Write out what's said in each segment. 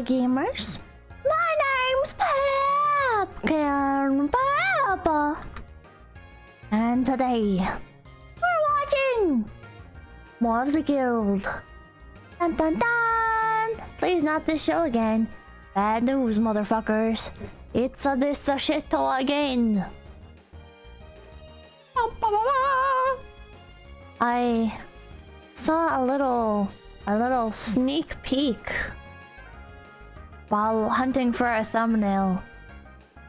gamers. My name's Pumpkin Papa. And today, we're watching more of the guild. Dun dun dun! Please not this show again. Bad news, motherfuckers. It's this shit again. I saw a little sneak peek while hunting for a thumbnail,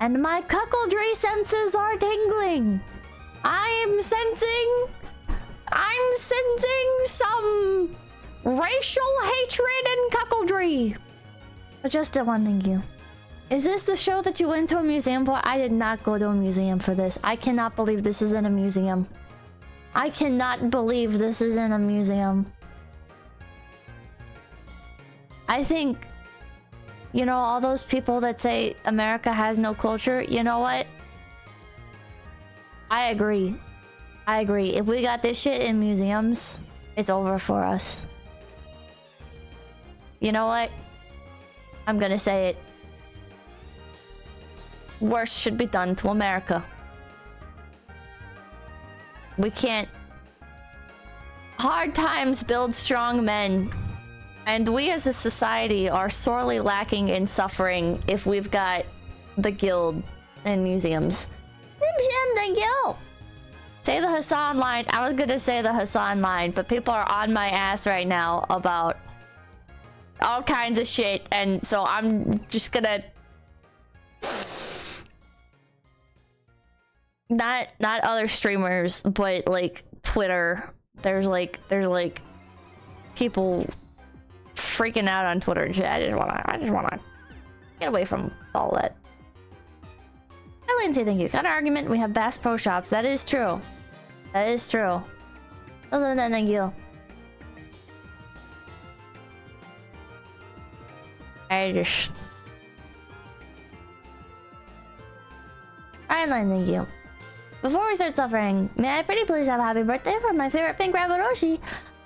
and my cuckoldry senses are tingling. I'm sensing some racial hatred and cuckoldry. But just one, thank you. Is this the show that you went to a museum for? I did not go to a museum for this. I cannot believe this is in a museum. I cannot believe this is in a museum. I think, you know, all those people that say America has no culture, you know what? I agree. I agree. If we got this shit in museums, it's over for us. You know what? I'm gonna say it. Worse should be done to America. We can't... Hard times build strong men. And we as a society are sorely lacking in suffering if we've got the guild in museums. Thank you! Say the Hassan line. I was gonna say the Hassan line, but people are on my ass right now about all kinds of shit, and so I'm just gonna... Not other streamers, but like Twitter. There's like people freaking out on Twitter and shit. I just wanna get away from all that. Hi Lindsay, thank you. Got an argument, we have Bass Pro Shops. That is true. That is true. Other than that, thank you. Alright, thank you. Before we start suffering, may I pretty please have a happy birthday from my favorite pink rabbit Roshi?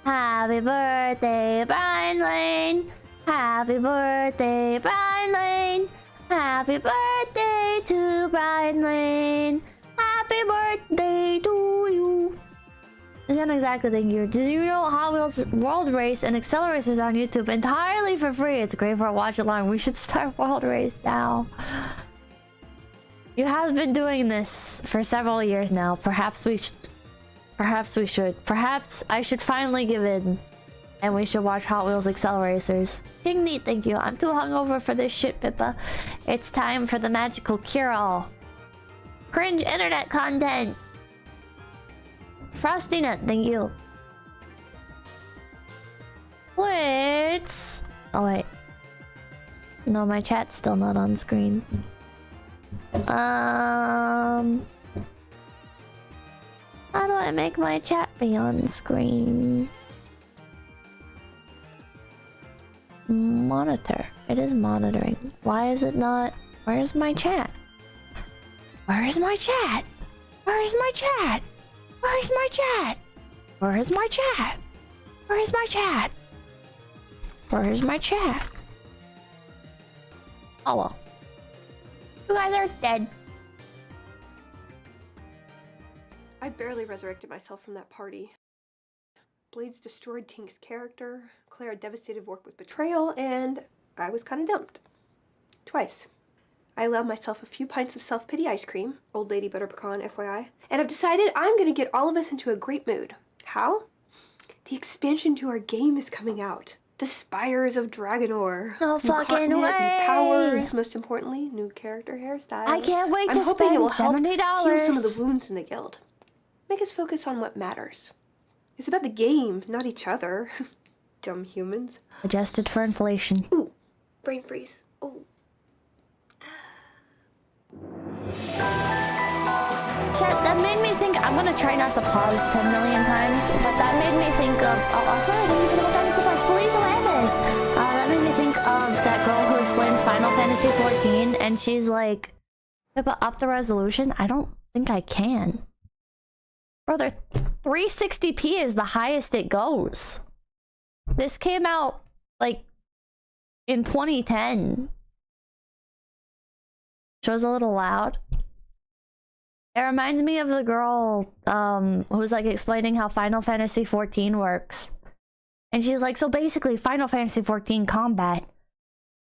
Happy birthday, Brian Lane! Happy birthday, Brian Lane! Happy birthday to Brian Lane! Happy birthday to you! It's not exactly thank you. Did you know Hot Wheels World Race and Acceleracers on YouTube entirely for free? It's great for a watch along. We should start World Race now. You have been doing this for several years now. Perhaps we should. Perhaps I should finally give in. And we should watch Hot Wheels Acceleracers. King neat, thank you. I'm too hungover for this shit, Pippa. It's time for the magical cure-all. Cringe internet content. Frosty Nut, thank you. Blitz. Oh wait. No, my chat's still not on screen. How do I make my chat be on screen? Monitor. It is monitoring. Why is it not? Where's my chat? Where's my chat? Where's my chat? Where's my chat? Where's my chat? Where's my chat? Where's my chat? Oh well. You guys are dead. I barely resurrected myself from that party. Blades destroyed Tink's character, Clara devastated work with betrayal, and I was kind of dumped. Twice. I allowed myself a few pints of self-pity ice cream, old lady butter pecan FYI, and I've decided I'm gonna get all of us into a great mood. How? The expansion to our game is coming out. The Spires of Dragonor. No fucking way! New powers, most importantly, new character hairstyles. I can't wait to hoping spend it will help $70. heal some of the wounds in the guild. Make us focus on what matters. It's about the game, not each other. Dumb humans. Adjusted for inflation. Ooh, brain freeze. Ooh. Chat, that made me think. I'm gonna try not to pause 10 million times, but that made me think of. Oh, sorry, thank you for the time to pause. Police awareness. That made me think of that girl who explains Final Fantasy 14, and she's like, "Pippa, up the resolution." I don't think I can. Brother, 360p is the highest it goes. This came out like in 2010. Show's a little loud. It reminds me of the girl who's like explaining how Final Fantasy 14 works. And she's like, so basically Final Fantasy 14 combat,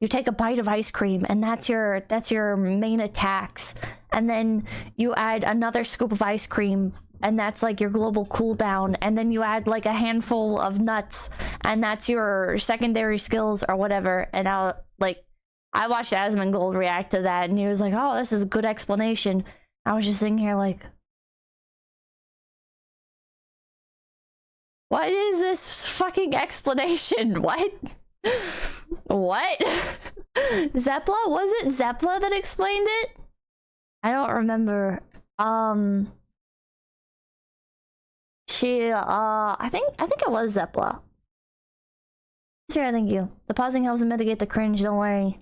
you take a bite of ice cream and that's your main attacks. And then you add another scoop of ice cream and that's like your global cooldown. And then you add like a handful of nuts and that's your secondary skills or whatever. And I watched Asmongold react to that and he was like, oh, this is a good explanation. I was just sitting here like, what is this fucking explanation? What? What? 𝐏𝗶𝗽? Was it 𝐏𝗶𝗽 that explained it? I don't remember. I think it was 𝐏𝗶𝗽. Sure, thank you. The pausing helps mitigate the cringe, don't worry.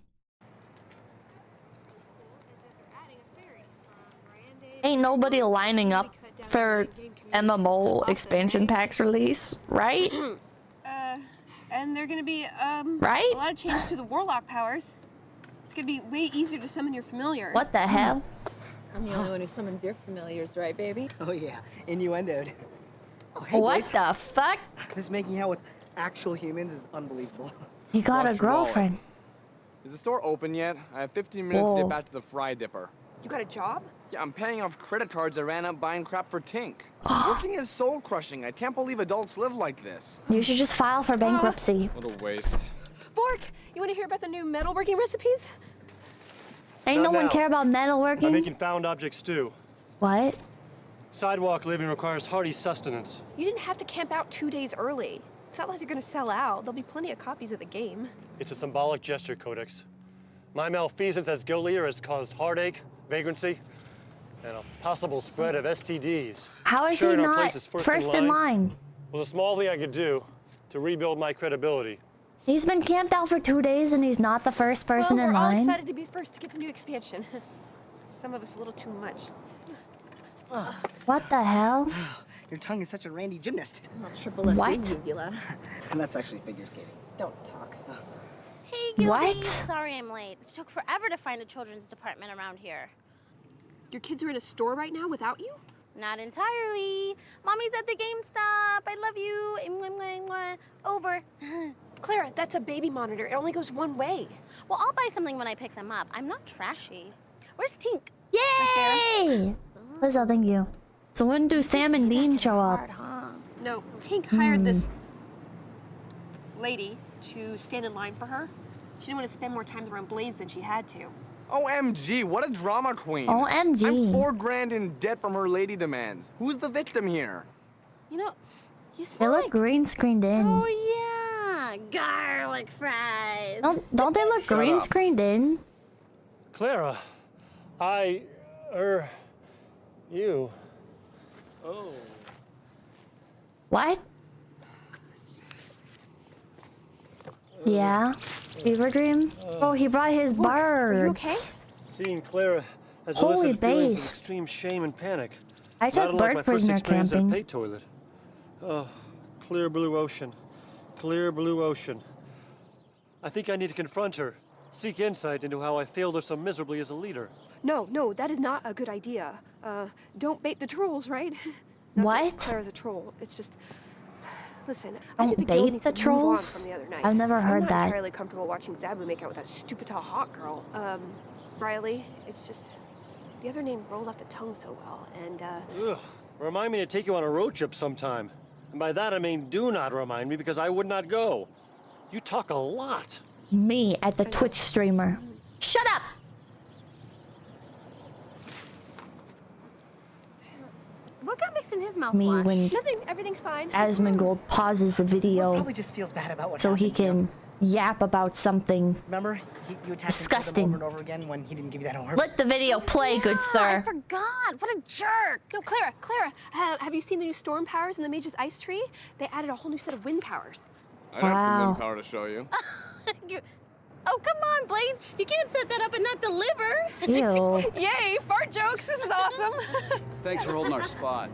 Ain't nobody lining up for MMO expansion packs release, right? And they're gonna be, right? a lot of changes to the warlock powers. It's gonna be way easier to summon your familiars. What the hell? I'm the only one who summons your familiars, right, baby? Oh yeah, innuendoed. Oh, hey, What Blades. the fuck? This making out with actual humans is unbelievable. You got Watch a your girlfriend. wallet. Is the store open yet? I have 15 minutes to get back to the Fry Dipper. You got a job? Yeah, I'm paying off credit cards I ran up buying crap for Tink. Working is soul crushing. I can't believe adults live like this. You should just file for bankruptcy. What a waste. Vork, you want to hear about the new metalworking recipes? Ain't no Not one now. care about I'm metalworking? making found object stew. What? Sidewalk living requires hearty sustenance. You didn't have to camp out 2 days early. It's not like they're gonna sell out. There'll be plenty of copies of the game. It's a symbolic gesture, Codex. My malfeasance as guild leader has caused heartache, vagrancy, and a possible spread of STDs. How is Sure, he in our not place is first in line? Was a small thing I could do to rebuild my credibility. He's been camped out for 2 days and he's not the first person in We're all line? excited to be first to get the new expansion. Some of us a little too much. What the hell? Your tongue is such a randy gymnast. Not triple S What? uvula. And that's actually figure skating. Don't talk. Hey, Gildy. What? Sorry I'm late. It took forever to find a children's department around here. Your kids are in a store right now without you? Not entirely. Mommy's at the GameStop. I love you. Mwah, mwah, mwah. Over. Clara, that's a baby monitor. It only goes one way. Well, I'll buy something when I pick them up. I'm not trashy. Where's Tink? Yay! Lizzo, thank you. So when do Sam and Dean show up? Hard, huh? No, Tink hired this lady to stand in line for her. She didn't want to spend more time around Blaze than she had to. OMG, what a drama queen. OMG. I'm $4 grand in debt from her lady demands. Who's the victim here? You know, you They smell look like... green screened in. Oh, yeah. Garlic fries. Don't they look Shut green up. screened in? Clara, you. Oh. What? Yeah? Fever dream? Oh, he brought his birds. Are you okay? Seeing Clara has Holy elicited feelings of based. extreme shame and panic. I Not took unlike my bird first prisoner experience at a camping. pay toilet. Oh, clear blue ocean. Clear blue ocean. I think I need to confront her. Seek insight into how I failed her so miserably as a leader. No, that is not a good idea. Don't bait the trolls, right? Not What? that Clara's a troll. It's just... Listen, I Don't think the guild bait needs the to move on trolls? from the other night. I've never heard I'm not that. entirely comfortable watching 𝐏𝗶𝗽 make out with that stupid tall hot girl. Riley, it's just... The other name rolls off the tongue so well, and, Ugh. Remind me to take you on a road trip sometime. And by that I mean do not remind me because I would not go. You talk a lot. Me at the Twitch streamer. Shut up! What got mixed in his mouthwash? Me when nothing, everything's fine. Asmongold pauses the Well, video probably just feels bad about what so he happened, can yap about something. Remember? You attacked Disgusting. him over and over again when he didn't give you that orb. Let the video play, good I sir. forgot. What a jerk. No, Clara, have you seen the new storm powers in the Mage's Ice Tree? They added a whole new set of wind powers. I have some Wow. wind power to show you. Oh, come on, Blades. You can't set that up and not deliver. Ew. Yay, fart jokes, this is awesome. Thanks for holding our spot.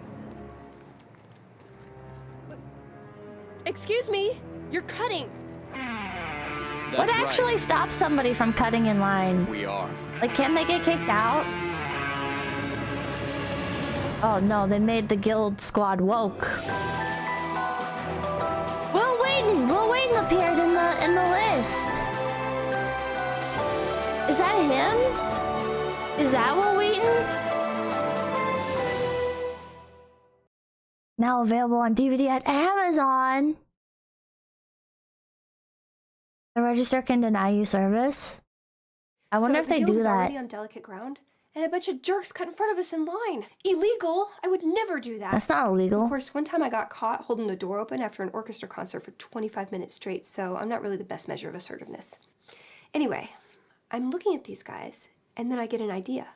Excuse me, you're cutting. What actually stops somebody from cutting in line? We are. Like, can they get kicked out? Oh no, they made the guild squad woke. Will Wheaton appeared in the list. Is that him? Is that Will Wheaton? Now available on DVD at Amazon. The register can deny you service. I wonder if they do that. Already on delicate ground, and a bunch of jerks cut in front of us in line. Illegal! I would never do that. That's not illegal. Of course, one time I got caught holding the door open after an orchestra concert for 25 minutes straight, so I'm not really the best measure of assertiveness. Anyway, I'm looking at these guys, and then I get an idea.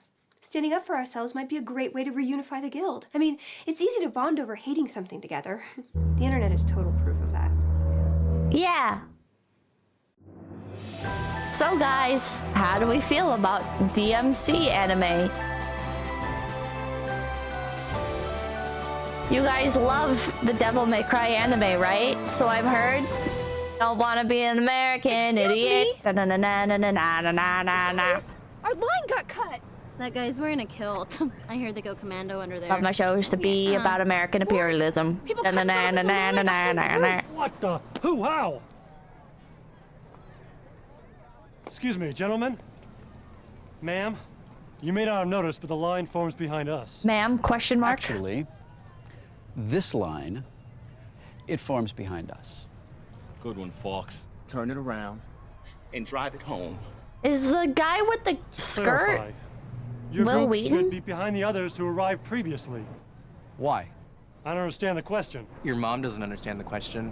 Standing up for ourselves might be a great way to reunify the guild. I mean, it's easy to bond over hating something together. The internet is total proof of that. Yeah. So guys, how do we feel about DMC anime? You guys love the Devil May Cry anime, right? So I've heard. Don't wanna be an American idiot. Me? Na na na na na na na na na na. Our line got cut. That guy's wearing a kilt. I hear they go commando under there. But my show is to be about American imperialism. Na na na na na na na na na. What the? Who? How? Excuse me, gentlemen. Ma'am, you may not have noticed, but the line forms behind us. Ma'am? Question mark. Actually, this line, it forms behind us. Good one, Fox. Turn it around and drive it home. Is the guy with the skirt Clarify. Your Will group Wheaton? should be behind the others who arrived previously. Why? I don't understand the question. Your mom doesn't understand the question.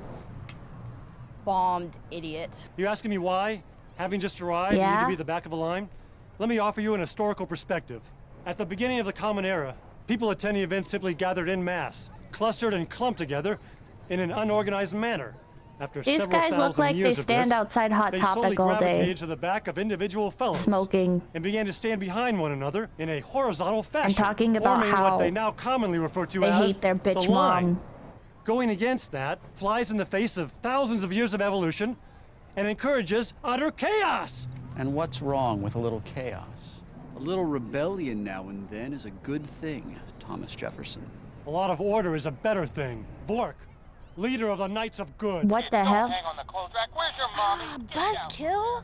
Bombed, idiot. You asking me why? Having just arrived, you need Yeah? to be at the back of the line? Let me offer you an historical perspective. At the beginning of the Common Era, people attending events simply gathered en masse, clustered and clumped together in an unorganized manner. After These several guys look thousand like they years of stand this, outside Hot they slowly Topic all day. gravitated to the back of individual fellows Smoking. and began to stand behind one another in a horizontal fashion, talking about forming how what they now commonly refer to they as hate their bitch the line. mom. Going against that flies in the face of thousands of years of evolution and encourages utter chaos. And what's wrong with a little chaos? A little rebellion now and then is a good thing, Thomas Jefferson. A lot of order is a better thing. Vork, leader of the Knights of Good. What the hell? Hang on the clothes rack. Where's your mommy? Buzzkill?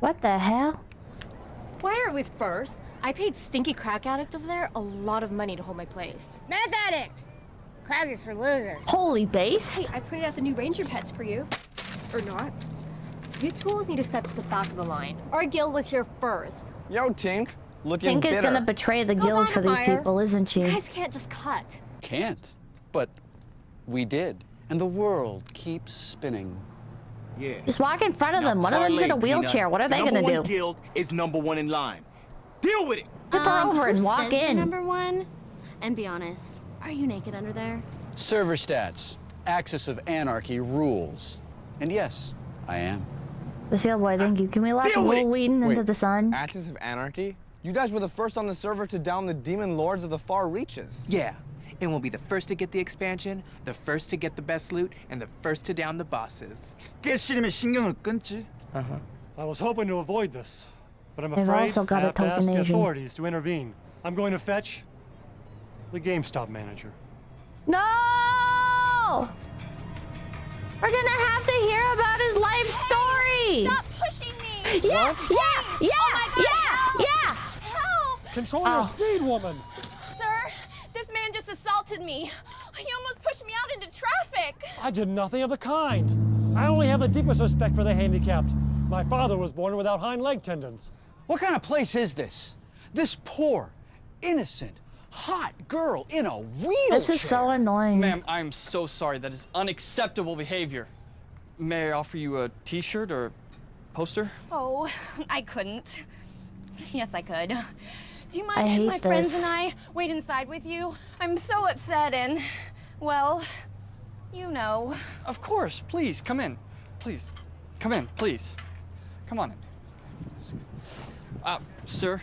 What the hell? Why are we first? I paid stinky crack addict over there a lot of money to hold my place. Meth addict. Crack is for losers. Holy based? Hey, I printed out the new ranger pets for you. Or not. You tools need to step to the back of the line. Our guild was here first. Yo, Tink. Looking Pink is bitter. gonna betray the Go guild down for the these fire. people, isn't she? You guys can't just cut. Can't, but we did. And the world keeps spinning. Yeah. Just walk in front of them. One of them's in a wheelchair. What are they gonna do? Guild is #1 in line. Deal with it. Tip her over and who walk says you're in. number one? And be honest, are you naked under there? Server stats, axis of anarchy rules. And yes, I am. The Seal Boy, thank you. Can we watch Deal with Will it. Wheaton into Wait, the sun? Axis of Anarchy? You guys were the first on the server to down the demon lords of the far reaches. Yeah, and we'll be the first to get the expansion, the first to get the best loot, and the first to down the bosses. 싫으면 신경을 끊지. I was hoping to avoid this, but I'm They've afraid also got I a have to ask token the Asian. authorities to intervene. I'm going to fetch the GameStop manager. No! We're gonna have to hear about his life story! Stop pushing me! Yeah, yeah, yeah! Help! Control Oh. your speed, woman! Sir, this man just assaulted me. He almost pushed me out into traffic. I did nothing of the kind. I only have the deepest respect for the handicapped. My father was born without hind leg tendons. What kind of place is this? This poor, innocent, hot girl in a wheelchair. This is so annoying. Ma'am, I'm so sorry. That is unacceptable behavior. May I offer you a t-shirt or poster? Oh, I couldn't. Yes, I could. Do you I mind if hate my friends this. and I wait inside with you? I'm so upset and, well, you know. Of course. Please, come in. Please. Come in, please. Come on in. Sir,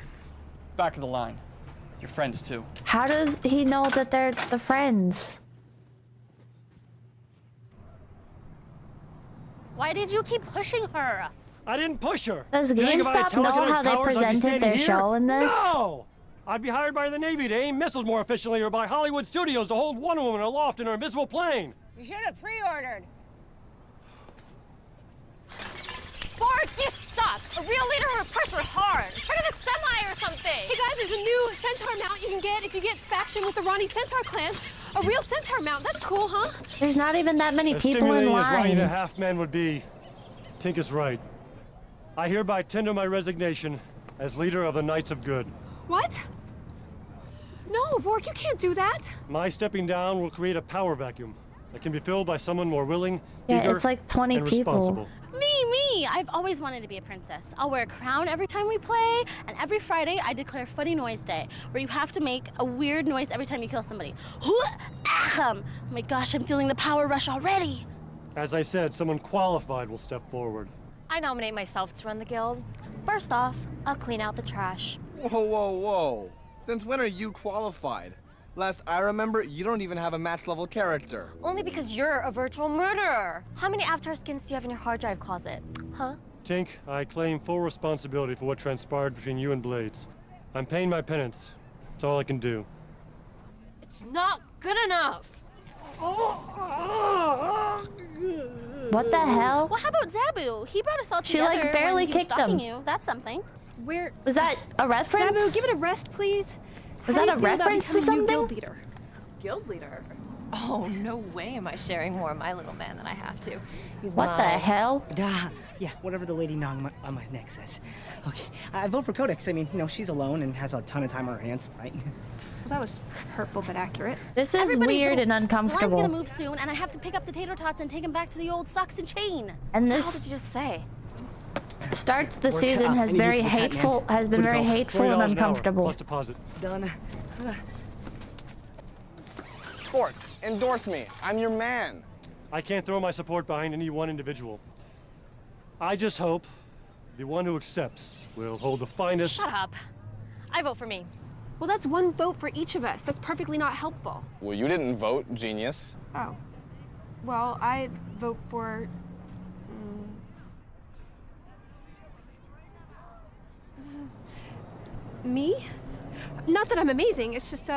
back of the line. Your friends, too. How does he know that they're the friends? Why did you keep pushing her? I didn't push her. Does You think if I had GameStop know telekinetic how they powers, I'd be presented standing their here? show in this? No! I'd be hired by the Navy to aim missiles more efficiently, or by Hollywood studios to hold Wonder Woman aloft in her invisible plane. You should have pre-ordered. Bart, you suck! A real leader will pressure hard. Part of a semi or something. Hey guys, there's a new centaur mount you can get if you get faction with the Ronnie Centaur clan. A real centaur mount. That's cool, huh? There's not even that many As people in stimulating as Ronnie line. the Half-Man would be, Tink is right. I hereby tender my resignation as leader of the Knights of Good. What? No, Vork, you can't do that. My stepping down will create a power vacuum that can be filled by someone more willing, Yeah, eager, it's like 20 and people. responsible. Me! I've always wanted to be a princess. I'll wear a crown every time we play, and every Friday I declare Funny Noise Day, where you have to make a weird noise every time you kill somebody. Oh my gosh, I'm feeling the power rush already. As I said, someone qualified will step forward. I nominate myself to run the guild. First off, I'll clean out the trash. Whoa, whoa, whoa. Since when are you qualified? Last I remember, you don't even have a match-level character. Only because you're a virtual murderer. How many Avatar skins do you have in your hard drive closet? Huh? Tink, I claim full responsibility for what transpired between you and Blades. I'm paying my penance. That's all I can do. It's not good enough. What the hell? Well, how about Zabu? He brought us all She, together like, barely when he was kicked stalking him. you. That's something. Where? Was that a reference? Zabu, give it a rest, please. Was How that do you a feel about reference to becoming new something? Guild leader. Guild leader? Oh, no way am I sharing more of my little man than I have to. He's What the hell? Yeah, whatever the lady on my neck says. Okay, I vote for Codex. I mean, you know, she's alone and has a ton of time on her hands, right? Well, that was hurtful but accurate. This is Everybody weird and vote. The uncomfortable. line's gonna move soon, and I have to pick up the tater tots and take them back to the old socks and chain. And How this did you just say? start to the Work season up. has I need very use of the tech, man. hateful, has been Good very call. hateful $20 and an hour, uncomfortable. plus deposit. Done. Fork, endorse me. I'm your man. I can't throw my support behind any one individual. I just hope the one who accepts will hold the finest. Shut up. I vote for me. Well, that's one vote for each of us. That's perfectly not helpful. Well, you didn't vote, genius. Oh. Well, I vote for... me? Not that I'm amazing, it's just,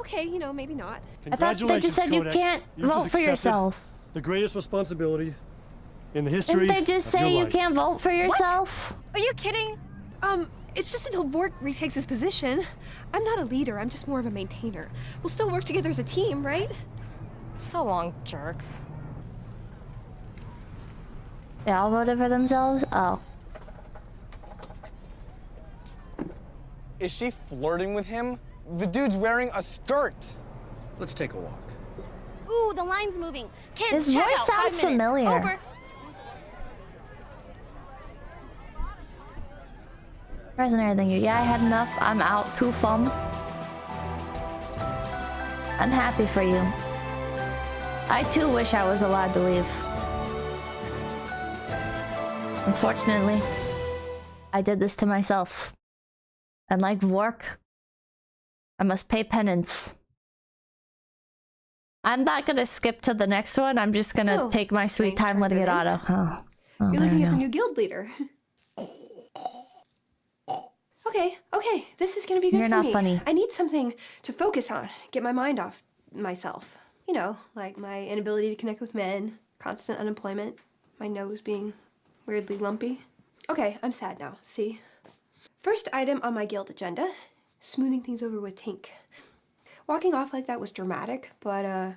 okay, you know, maybe not. I thought they just said you Codex. can't You've vote just for accepted yourself. The greatest responsibility in the history Didn't they just of your say you life. can't vote for yourself? Are you kidding? It's just until Vork retakes his position. I'm not a leader, I'm just more of a maintainer. We'll still work together as a team, right? So long, jerks. They all voted for themselves? Oh. Is she flirting with him? The dude's wearing a skirt. Let's take a walk. Ooh, the line's moving. Kids, This check voice out. 5 sounds minutes. familiar. Over. Present everything. Yeah, I had enough. I'm out. Too fun. I'm happy for you. I too wish I was allowed to leave. Unfortunately, I did this to myself. And like Vork, I must pay penance. I'm not gonna skip to the next one. I'm just gonna So, take my sweet strange time turn letting of it auto. events. Oh, You're there looking we at the go. new guild leader. Okay, this is gonna be good You're for not me. funny. I need something to focus on, get my mind off myself. You know, like my inability to connect with men, constant unemployment, my nose being weirdly lumpy. Okay, I'm sad now, see? First item on my guild agenda, smoothing things over with Tink. Walking off like that was dramatic, but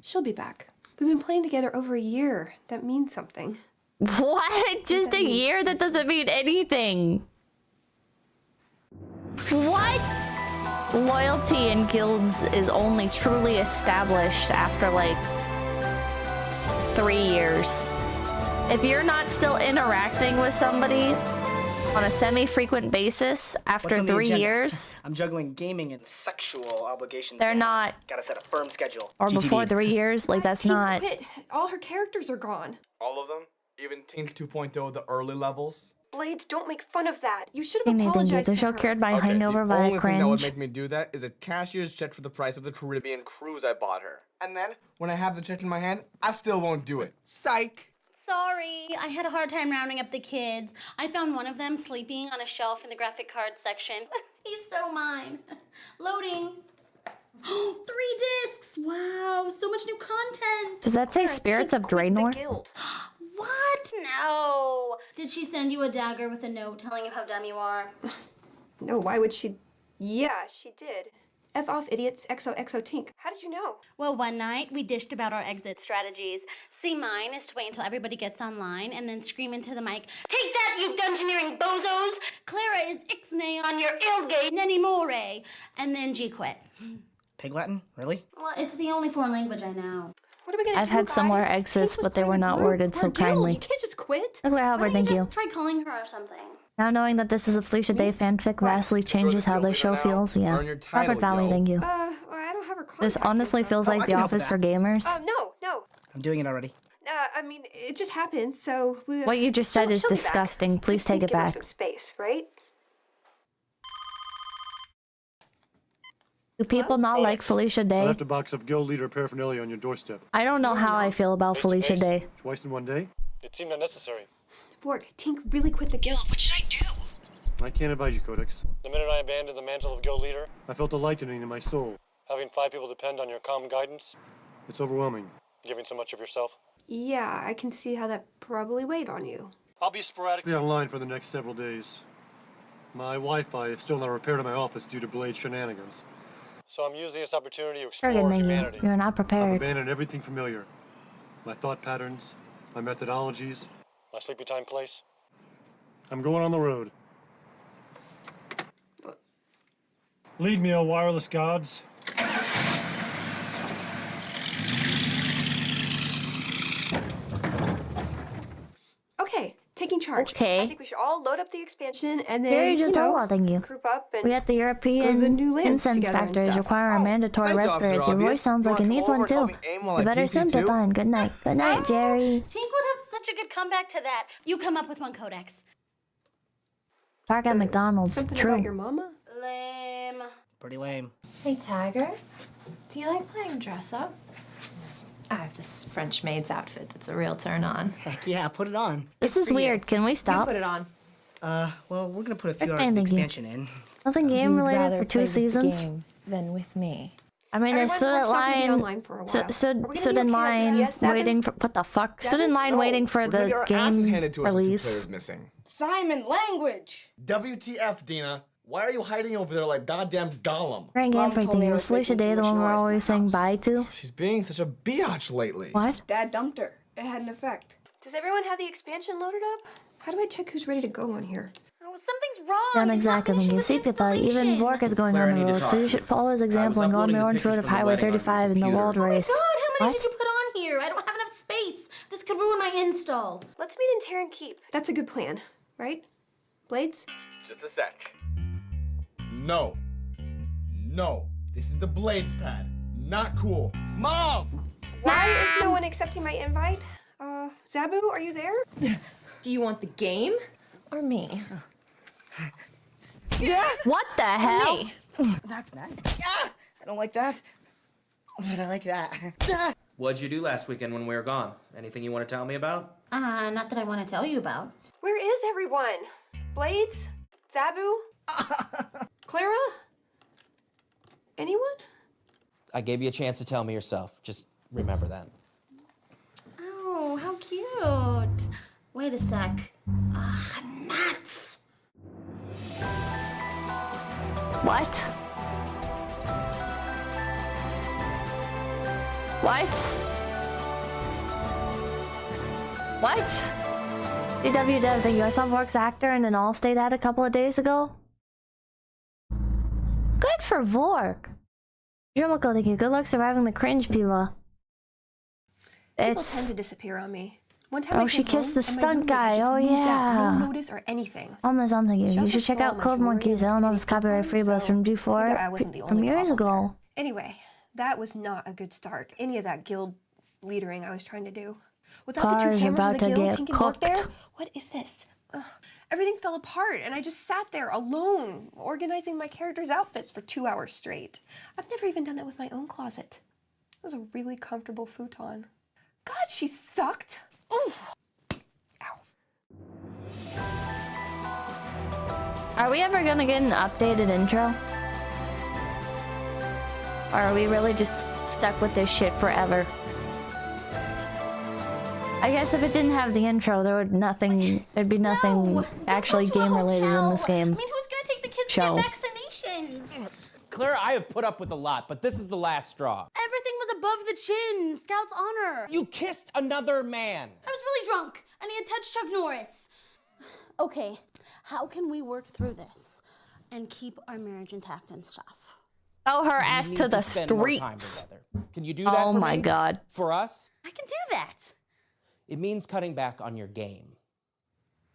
she'll be back. We've been playing together over a year. That means something. What? Just a year? That doesn't mean anything. What? Loyalty in guilds is only truly established after like 3 years. If you're not still interacting with somebody on a semi-frequent basis after What's on the 3 agenda? years, I'm juggling gaming and sexual obligations. they're not, Gotta set a firm schedule. or GTD. before 3 years, like that's Tink not. quit. All her characters are gone. All of them? Even Tink 2.0, the early levels? Blades, don't make fun of that. You should have Thank you. apologized The to show her. cured my Okay, hangover the via only thing that would cringe. make me do that is a cashier's check for the price of the Caribbean cruise I bought her. And then, when I have the check in my hand, I still won't do it. Psych! Sorry, I had a hard time rounding up the kids. I found one of them sleeping on a shelf in the graphic card section. He's so mine. Loading. 3 discs! Wow, so much new content. Does that say Spirits of Draenor? What? No. Did she send you a dagger with a note telling you how dumb you are? No, why would she? Yeah, she did. F off, idiots. XOXO Tink. How did you know? Well, one night we dished about our exit strategies. See, mine is to wait until everybody gets online and then scream into the mic, "Take that, you dungeoneering bozos! Clara is ixnay on your 𝐒𝐥𝐢𝐿 nenimore!" And then G quit. Pig Latin? Really? Well, it's the only foreign language I know. What are we gonna I've do, had similar guys? exits, Tink was but they part were of the not group. worded We're so a guild. kindly. You can't just quit. Nuclear Halberd, thank you. Try calling her or something. Now knowing that this is a Felicia Day fanfic vastly changes how the show feels. Yeah. Earn your title, Robert Valley, yo. thank you. I don't have her contact This honestly info. feels like I The can help with Office for that. gamers. No. I'm doing it already. I mean, it just happened, so we... What you just said is she'll be back. disgusting. Please Just take it give her back. some space, right? Do people not like Felicia I Day? left a box of guild leader paraphernalia on your doorstep. I don't know how I feel about Felicia Day. Twice in one day? It seemed unnecessary. Vork, Tink really quit the guild. What should I do? I can't advise you, Codex. The minute I abandoned the mantle of guild leader, I felt a lightening in my soul. having 5 people depend on your calm guidance, It's overwhelming. giving so much of yourself. Yeah, I can see how that probably weighed on you. I'll be sporadically Be online for the next several days. My Wi-Fi is still not repaired in my office due to Blade shenanigans. so I'm using this opportunity to Sure, explore good humanity. You're not I've prepared. abandoned everything familiar. My thought patterns, my methodologies. My sleepy time place. I'm going on the road. Lead me, O wireless gods. Okay, taking charge. Okay. I think we should all load up the expansion and then, Very you know, gentle, thank you. group up and We got the go to European the new lands incense together and factories stuff. require a mandatory Thanks, respirator. Officer Your voice Obvious. sounds You like it wanna needs come one over and help too. me aim while You I better PT sim to too? fun. Good night. Good night, Jerry. Tink would have such a good comeback to that. You come up with one, Codex. Park at McDonald's. Something True. about your mama? Lame. Pretty lame. Hey, Tiger. Do you like playing dress up? I have this French maid's outfit that's a real turn on. Heck yeah, put it on. This is weird. Can we You stop? put it on. Well, we're gonna put a few Okay, hours of thank you. expansion in. Nothing game related for 2 seasons. Than with me. I mean, they Everyone's stood at not gonna be line. online for a while. Are we Stood gonna in do okay line like that? Yes, Devin? waiting for what the fuck? Stood in Devin? line waiting for We're gonna the get our asses game handed to us with 2 release. players missing. Simon, language! WTF, Dina? Why are you hiding over there like goddamn Gollum? Great game Mom for told me I things. was Felicia making Day, too the much one we're noise in always the saying house. bye to. She's being such a biatch lately. What? Dad dumped her. It had an effect. Does everyone have the expansion loaded up? How do I check who's ready to go on here? Oh, something's wrong. Done It's not exactly. finishing You with see, the people, even installation. Vork is going Claire, I on the need to road, talk so you to should you. follow his example and go on the orange road of Highway 35 in the World Race. God, how many What? did you put on here? I don't have enough space. This could ruin my install. Let's meet in Terra and Keep. That's a good plan, right? Blades? Just a sec. No. This is the Blades pad. Not cool. Mom! Why is no one accepting my invite? Zabu, are you there? Do you want the game or me? Yeah. What the hell? Me. That's nice. Yeah. I don't like that. But I like that. What'd you do last weekend when we were gone? Anything you want to tell me about? Not that I want to tell you about. Where is everyone? Blades? Zabu? Clara? Anyone? I gave you a chance to tell me yourself. Just remember that. Oh, how cute. Wait a sec. Nuts. What? What? DW Dev, thank you. I saw Vork's actor in an All-State ad a couple of days ago. Good for Vork. Jumako, thank you. Good luck surviving the cringe, Piva. People tend to disappear on me. One time I she came kissed home the and my stunt roommate guy. had just Oh moved out, yeah. no notice or anything. Thank you. She You also should check stole out my Code jewelry Monkeys. I and don't know if made it's me copyright fun, free, but it's so from maybe I G4 wasn't the from only years problem. ago. Anyway, that was not a good start. Any of that guild leadering I was trying to do. Without the two Car's hammers of about the to guild, get Tink and Vork cooked. there, what is this? Ugh. Everything fell apart, and I just sat there alone, organizing my characters' outfits for 2 hours straight. I've never even done that with my own closet. It was a really comfortable futon. God, she sucked. Oof. Are we ever gonna get an updated intro? Or are we really just stuck with this shit forever? I guess if it didn't have the intro, there'd be nothing actually game related in this game. I mean, who's gonna take the kids to Show. get vaccinations? Claire, I have put up with a lot, but this is the last straw. Everything was above the chin. Scout's honor. You kissed another man. I was really drunk, and he had touched Chuck Norris. Okay, how can we work through this and keep our marriage intact and stuff? Throw her ass need to the spend more time streets. together. Can you do that Oh for my me? god. For us? I can do that. It means cutting back on your game.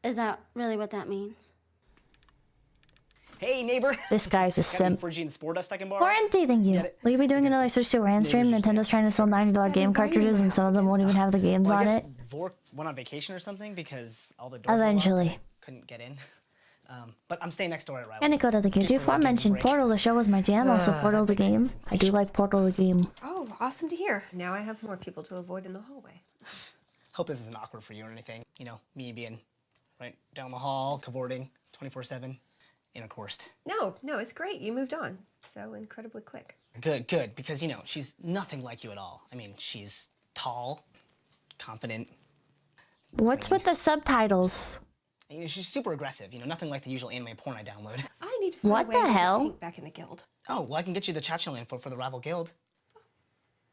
Is that really what that means? Hey, neighbor. This guy's a simp. Got any Phrygian spore dust I can borrow? Warranty, thank you. Will you be doing another Switch to Rand stream? Nintendo's trying to sell $90 game cartridges and some of them won't even have the games Well, I on guess it. Vork went on vacation or something because all the doors Eventually. were locked. Couldn't get in. But I'm staying next door at Rivals. Kaneko to the game. Aforementioned Portal the show was my jam, also Portal the game. I do like Portal the game. Oh, awesome to hear. Now I have more people to avoid in the hallway. Hope this isn't awkward for you or anything. You know, me being right down the hall, cavorting 24/7, intercoursed. No, it's great. You moved on so incredibly quick. Good, because, you know, she's nothing like you at all. I mean, she's tall, confident. What's with the subtitles? You know, she's super aggressive, you know, nothing like the usual anime porn I download. I need to find What a way the to get hell? Tank back in the guild. Oh, well, I can get you the chat channel info for the rival guild.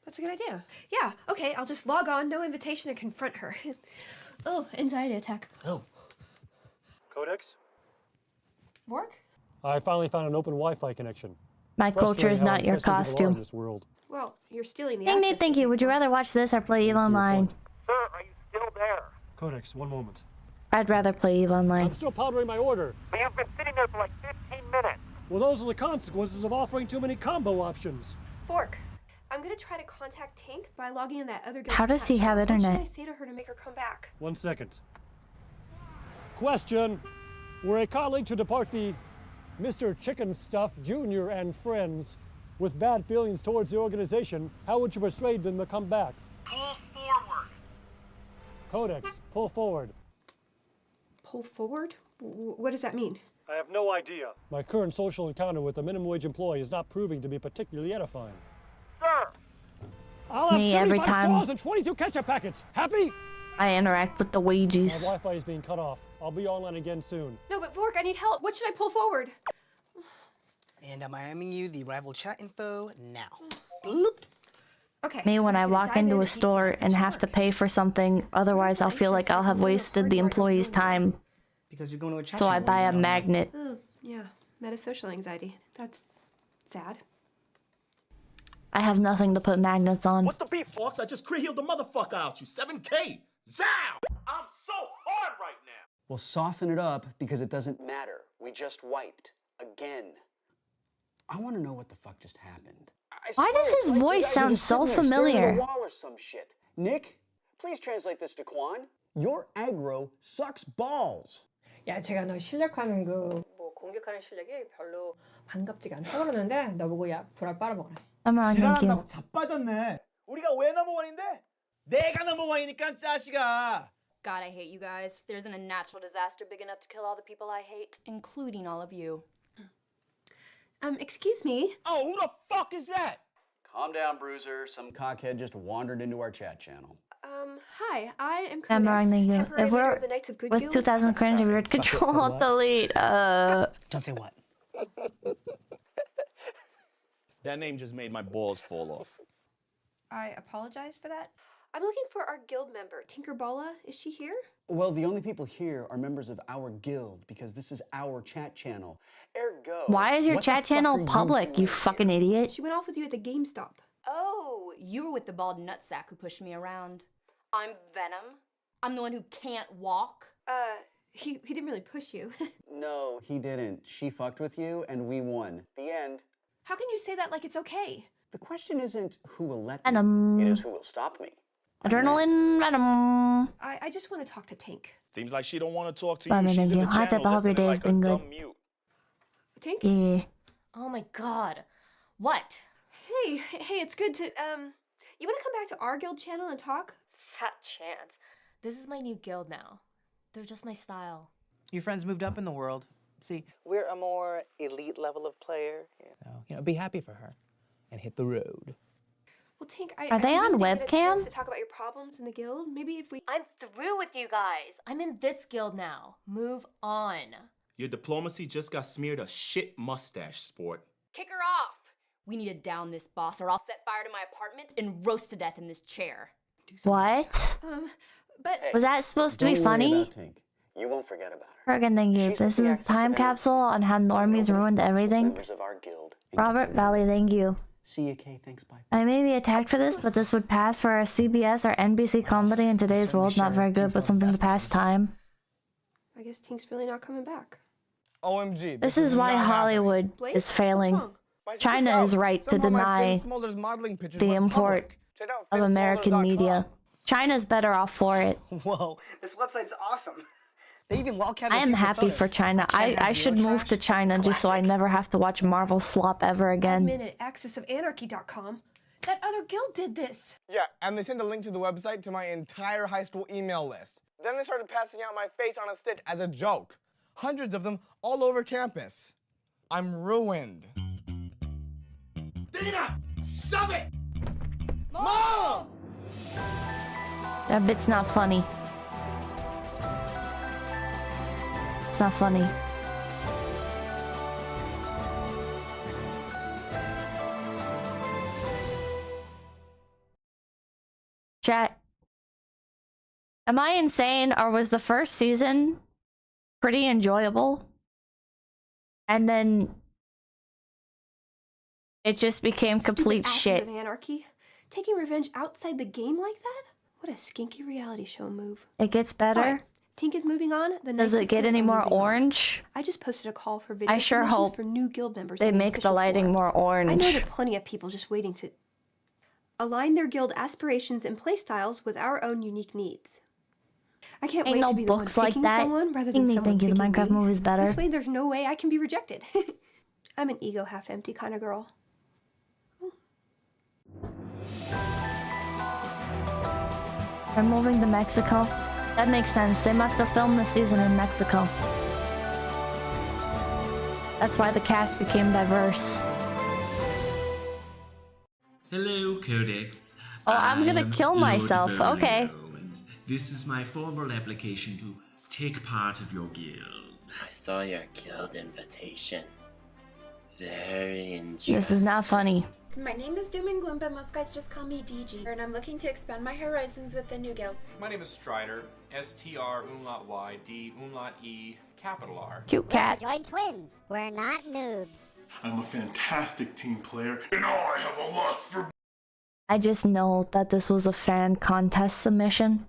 That's a good idea. Yeah, okay, I'll just log on, no invitation, and confront her. Oh, anxiety attack. Oh. Codex? Work? I finally found an open Wi-Fi connection. My culture is Frustrating how not your interesting people are in costume. this world. Well, you're stealing the Ding access. me, thank you. Would you rather watch this or play EVE Online? Sir, are you still there? Codex, one moment. I'd rather play EVE Online. I'm still powdering my order. We have been sitting there for like 15 minutes. Well, those are the consequences of offering too many combo options. Fork, I'm gonna try to contact Tank by logging in that other guild's How does chat he have channel. What internet? should I say to her to make her come back? 1 second. Question. Were a colleague to depart the Mr. Chicken Stuff Jr. and friends with bad feelings towards the organization, how would you persuade them to come back? Pull forward. Codex, pull forward. Pull forward? What does that mean? I have no idea. My current social encounter with a minimum wage employee is not proving to be particularly edifying. Sir! I'll have Me every 75 time. straws and 22 ketchup packets. Happy? I interact with the My wages. Wi-Fi is being cut off. I'll be online again soon. No, but Fork, I need help. What should I pull forward? And I'm IMing you the rival chat info now. Bloop. Okay. Me when I'm I just gonna walk dive into in a and store and have to pay for something, otherwise I'll feel like I'll have wasted the employee's time. Because you're going to a chat So I channel buy where a you know, magnet. Oh, yeah. Metasocial anxiety. That's sad. I have nothing to put magnets on. What the beef, Fox? I just healed the motherfucker out you. 7K. Zow! I'm so hard right now. Well, soften it up because it doesn't matter. We just wiped. Again. I want to know what the fuck just happened. Why does his voice sound so familiar? Wall or some shit. Nick, please translate this to Quan. Your aggro sucks balls. 야, 제가 너 실력하는 뭐 공격하는 실력이 별로 반갑지가 않다 그러는데 너보고 야 불알 빨아먹으래. 지랄한다고 자빠졌네. 우리가 왜 넘버원인데? 내가 넘버원이니까 짜식아. God, I hate you guys. There isn't a natural disaster big enough to kill all the people I hate, including all of you. Excuse me. Oh, who the fuck is that? Calm down, Bruiser. Some cockhead just wandered into our chat channel. Hi, I am I'm wrong, thank you. temporary If leader we're of the Knights of Good with Guild. 2,000 credits, if you're at control, I'll delete. Don't say what. That name just made my balls fall off. I apologize for that. I'm looking for our guild member, Tinkerballa. Is she here? Well, the only people here are members of our guild because this is our chat channel. Ergo. Why is your what the chat fuck channel are you public, doing you fucking idiot? She went off with you at the GameStop. Oh, you were with the bald nutsack who pushed me around. I'm Venom. I'm the one who can't walk. He didn't really push you. No, he didn't. She fucked with you and we won. The end. How can you say that like it's okay? The question isn't who will let Venom. me. It is who will stop me. Adrenaline, Venom. I just want to talk to Tank. Seems like she don't want to talk to Bye, you. She's in the Hi, channel Peppa. Hope your day listening has like a been good. dumb mute. Tank? Yeah. Oh my god. What? Hey, it's good to, you want to come back to our guild channel and talk? Fat chance. This is my new guild now. They're just my style. Your friends moved up in the world. See, we're a more elite level of player. so, you know, be happy for her and hit the road. Well, Tink, Are they on webcam? To talk about your problems in the guild. Maybe if we. I'm through with you guys. I'm in this guild now. Move on. Your diplomacy just got smeared a shit mustache, sport. Kick her off! We need to down this boss or I'll set fire to my apartment and roast to death in this chair. What? But was that supposed to be funny? You won't forget about her. Friggin' thank you. This is a time capsule on how normies ruined everything. Members of our guild. Robert Valley, thank you. See you, Kay. Thanks, bye. I may be attacked for this, but this would pass for a CBS or NBC comedy in today's world. Not very good, but something to pass time. I guess Tink's really not coming back. OMG. This is why Hollywood is failing. China is right to deny the import of American media. China's better off for it. Whoa, this website's awesome. They even wildcat. I am happy for China. I should move to China just so I never have to watch Marvel slop ever again. Admin at accessofanarchy.com. That other guild did this. Yeah, and they sent a link to the website to my entire high school email list. Then they started passing out my face on a stick as a joke. Hundreds of them all over campus. I'm ruined. Dina! Stop it! Mom! That bit's not funny. It's not funny. Chat. Am I insane, or was the first season pretty enjoyable? And then it just became complete shit. Of anarchy? Taking revenge outside the game like that? What a skinky reality show move. It gets better. Right. Tink is moving on. Does it get any more orange? I just posted a call for video I sure hope for new guild members. they make the lighting more orange. I know there are plenty of people just waiting to align their guild aspirations and playstyles with our own unique needs. I can't wait no to be books the one like picking that. someone rather than someone Thank you. The picking Minecraft me. movie is better. This way, there's no way I can be rejected. I'm an ego half empty kind of girl. They're moving to Mexico. That makes sense. They must have filmed the season in Mexico. That's why the cast became diverse. Hello, Codex. Oh, I'm gonna kill myself. Okay. This is my formal application to take part of your guild. I saw your guild invitation. Very interesting. This is not funny. My name is Doom and Gloom, but most guys just call me DG, and I'm looking to expand my horizons with the new guild. My name is Strider, STR_YD_E_R. Cute cat. We're joint twins. We're not noobs. I'm a fantastic team player, and I have a lust for... I just know that this was a fan contest submission.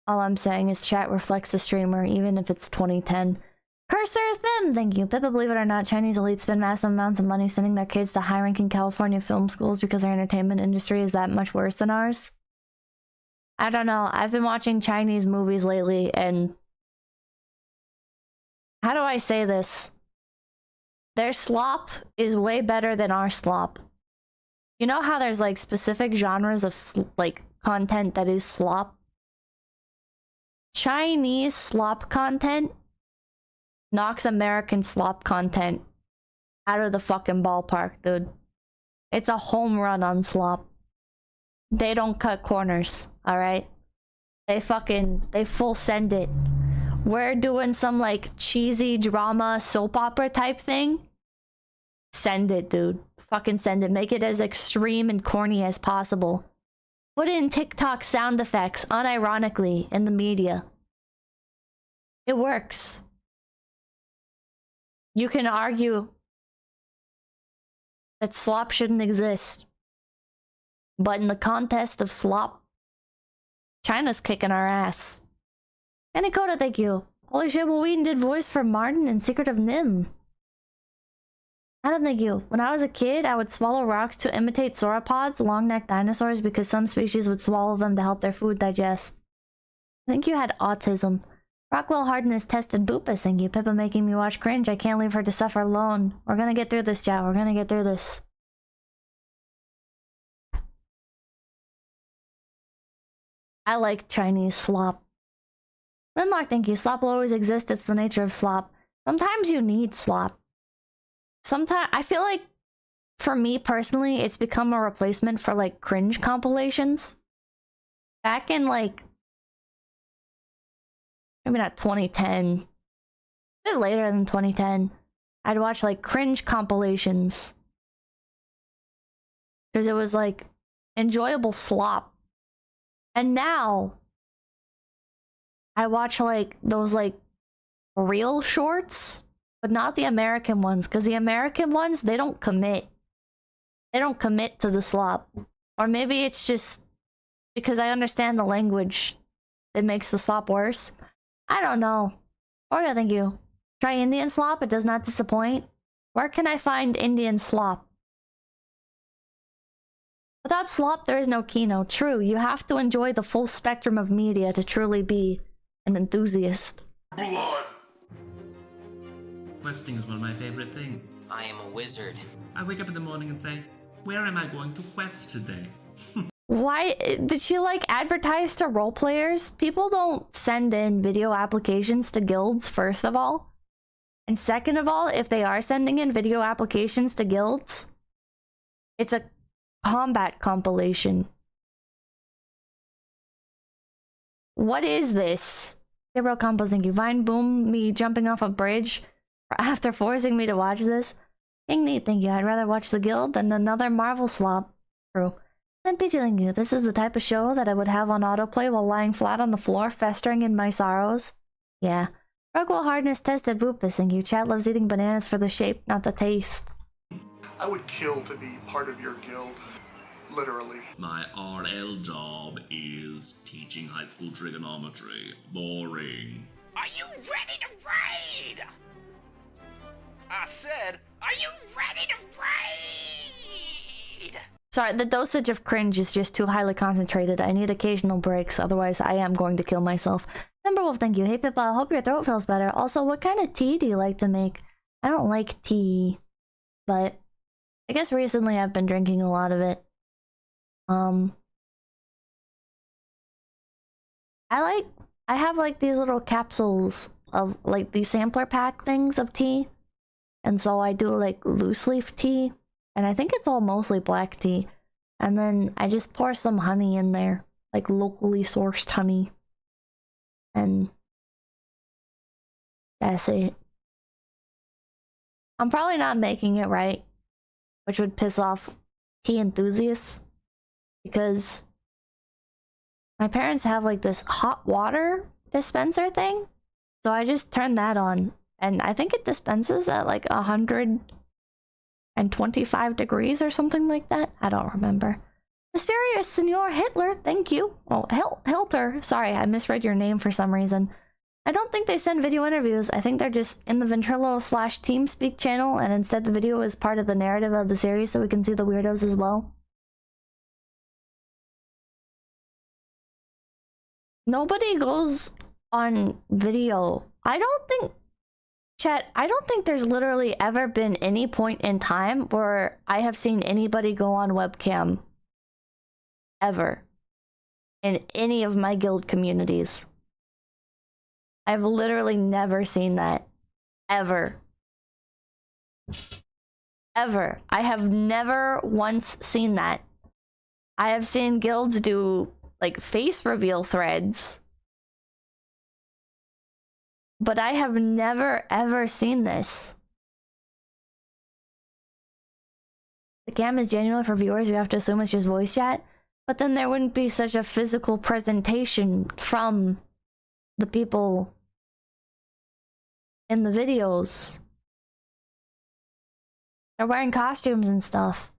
All I'm saying is chat reflects the streamer, even if it's 2010. Cursor them! Thank you. Pippa, believe it or not, Chinese elites spend massive amounts of money sending their kids to high-ranking California film schools because our entertainment industry is that much worse than ours. I don't know. I've been watching Chinese movies lately, and... how do I say this? Their slop is way better than our slop. You know how there's like specific genres of like content that is slop? Chinese slop content knocks American slop content out of the fucking ballpark, dude. It's a home run on slop. They don't cut corners, alright? They full send it. We're doing some like cheesy drama soap opera type thing. Send it, dude. Fucking send it. Make it as extreme and corny as possible. Put in TikTok sound effects unironically in the media. It works. You can argue that slop shouldn't exist. But in the contest of slop, China's kicking our ass. Kaneko, thank you. Holy shit, Will Wheaton did voice for Martin in Secret of Nim. I don't thank you. When I was a kid, I would swallow rocks to imitate sauropods, long-necked dinosaurs, because some species would swallow them to help their food digest. I think you had autism. Rockwell Hardness tested Boopus, thank you. Pippa making me watch cringe. I can't leave her to suffer alone. We're gonna get through this, chat. We're gonna get through this. I like Chinese slop. Linlock, thank you. Slop will always exist. It's the nature of slop. Sometimes you need slop. Sometimes I feel like, for me personally, it's become a replacement for like cringe compilations. Back in like, maybe not 2010, a bit later than 2010, I'd watch like cringe compilations. Because it was like enjoyable slop. And now I watch like those like real shorts, but not the American ones, because the American ones, they don't commit. They don't commit to the slop. Or maybe it's just because I understand the language that makes the slop worse. I don't know. Oreo, thank you. Try Indian slop, it does not disappoint. Where can I find Indian slop? Without slop, there is no Kino. True, you have to enjoy the full spectrum of media to truly be an enthusiast. Blood. Questing is one of my favorite things. I am a wizard. I wake up in the morning and say, where am I going to quest today? Why did she like advertise to role players? People don't send in video applications to guilds, first of all. And second of all, if they are sending in video applications to guilds, it's a combat compilation. What is this? Gabriel Campos, thank you. Vine boom me jumping off a bridge after forcing me to watch this. King neat, thank you. I'd rather watch the guild than another Marvel slop. True. And PG, thank you. This is the type of show that I would have on autoplay while lying flat on the floor, festering in my sorrows. Yeah. Rugwell hardness tested 𝐒𝐿𝐴, thank you. Chat loves eating bananas for the shape, not the taste. I would kill to be part of your guild. Literally. My RL job is teaching high school trigonometry. Boring. Are you ready to raid? I said, are you ready to raid? Sorry, the dosage of cringe is just too highly concentrated. I need occasional breaks, otherwise I am going to kill myself. Timberwolf, thank you. Hey Pippa, I hope your throat feels better. Also, what kind of tea do you like to make? I don't like tea, but I guess recently I've been drinking a lot of it. I have like these little capsules of like these sampler pack things of tea. And so I do like loose leaf tea. And I think it's all mostly black tea. And then I just pour some honey in there. Like locally sourced honey. And that's it. I'm probably not making it right, which would piss off tea enthusiasts. Because my parents have like this hot water dispenser thing. So I just turned that on. And I think it dispenses at like 125 degrees or something like that. I don't remember. Mysterious Senor Hitler, thank you. Oh, Hilter. Sorry, I misread your name for some reason. I don't think they send video interviews. I think they're just in the Ventrilo/TeamSpeak channel, and instead the video is part of the narrative of the series so we can see the weirdos as well. Nobody goes on video. I don't think there's literally ever been any point in time where I have seen anybody go on webcam. Ever. In any of my guild communities. I've literally never seen that. Ever. Ever. I have never once seen that. I have seen guilds do like face reveal threads. But I have never ever seen this. The cam is genuine for viewers. You have to assume it's just voice chat. But then there wouldn't be such a physical presentation from the people in the videos. They're wearing costumes and stuff.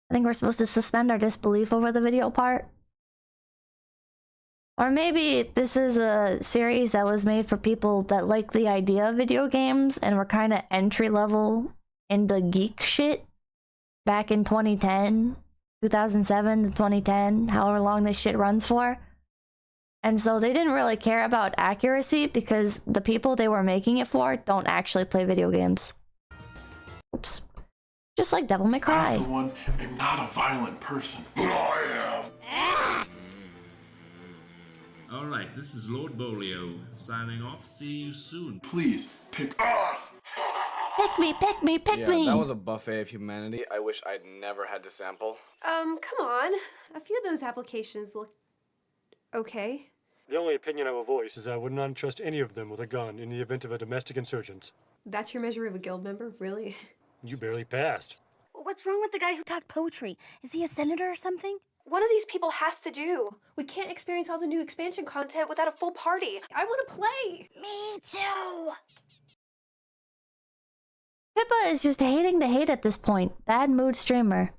I think we're supposed to suspend our disbelief over the video part. Or maybe this is a series that was made for people that like the idea of video games and were kind of entry level into geek shit back in 2010, 2007 to 2010, however long this shit runs for. And so they didn't really care about accuracy because the people they were making it for don't actually play video games. Oops. Just like Devil May Cry. I, for one, am not a violent person. But I am. Alright, this is Lord Bolio, signing off. See you soon. Please, pick us! Pick me, pick me, pick me! That was a buffet of humanity I wish I'd never had to sample. Come on. A few of those applications look okay. The only opinion I will voice is I would not trust any of them with a gun in the event of a domestic insurgence. That's your measure of a guild member? Really? You barely passed. What's wrong with the guy who talked poetry? Is he a senator or something? One of these people has to do. We can't experience all the new expansion content without a full party. I want to play. Me too. Pippa is just hating to hate at this point. Bad mood streamer.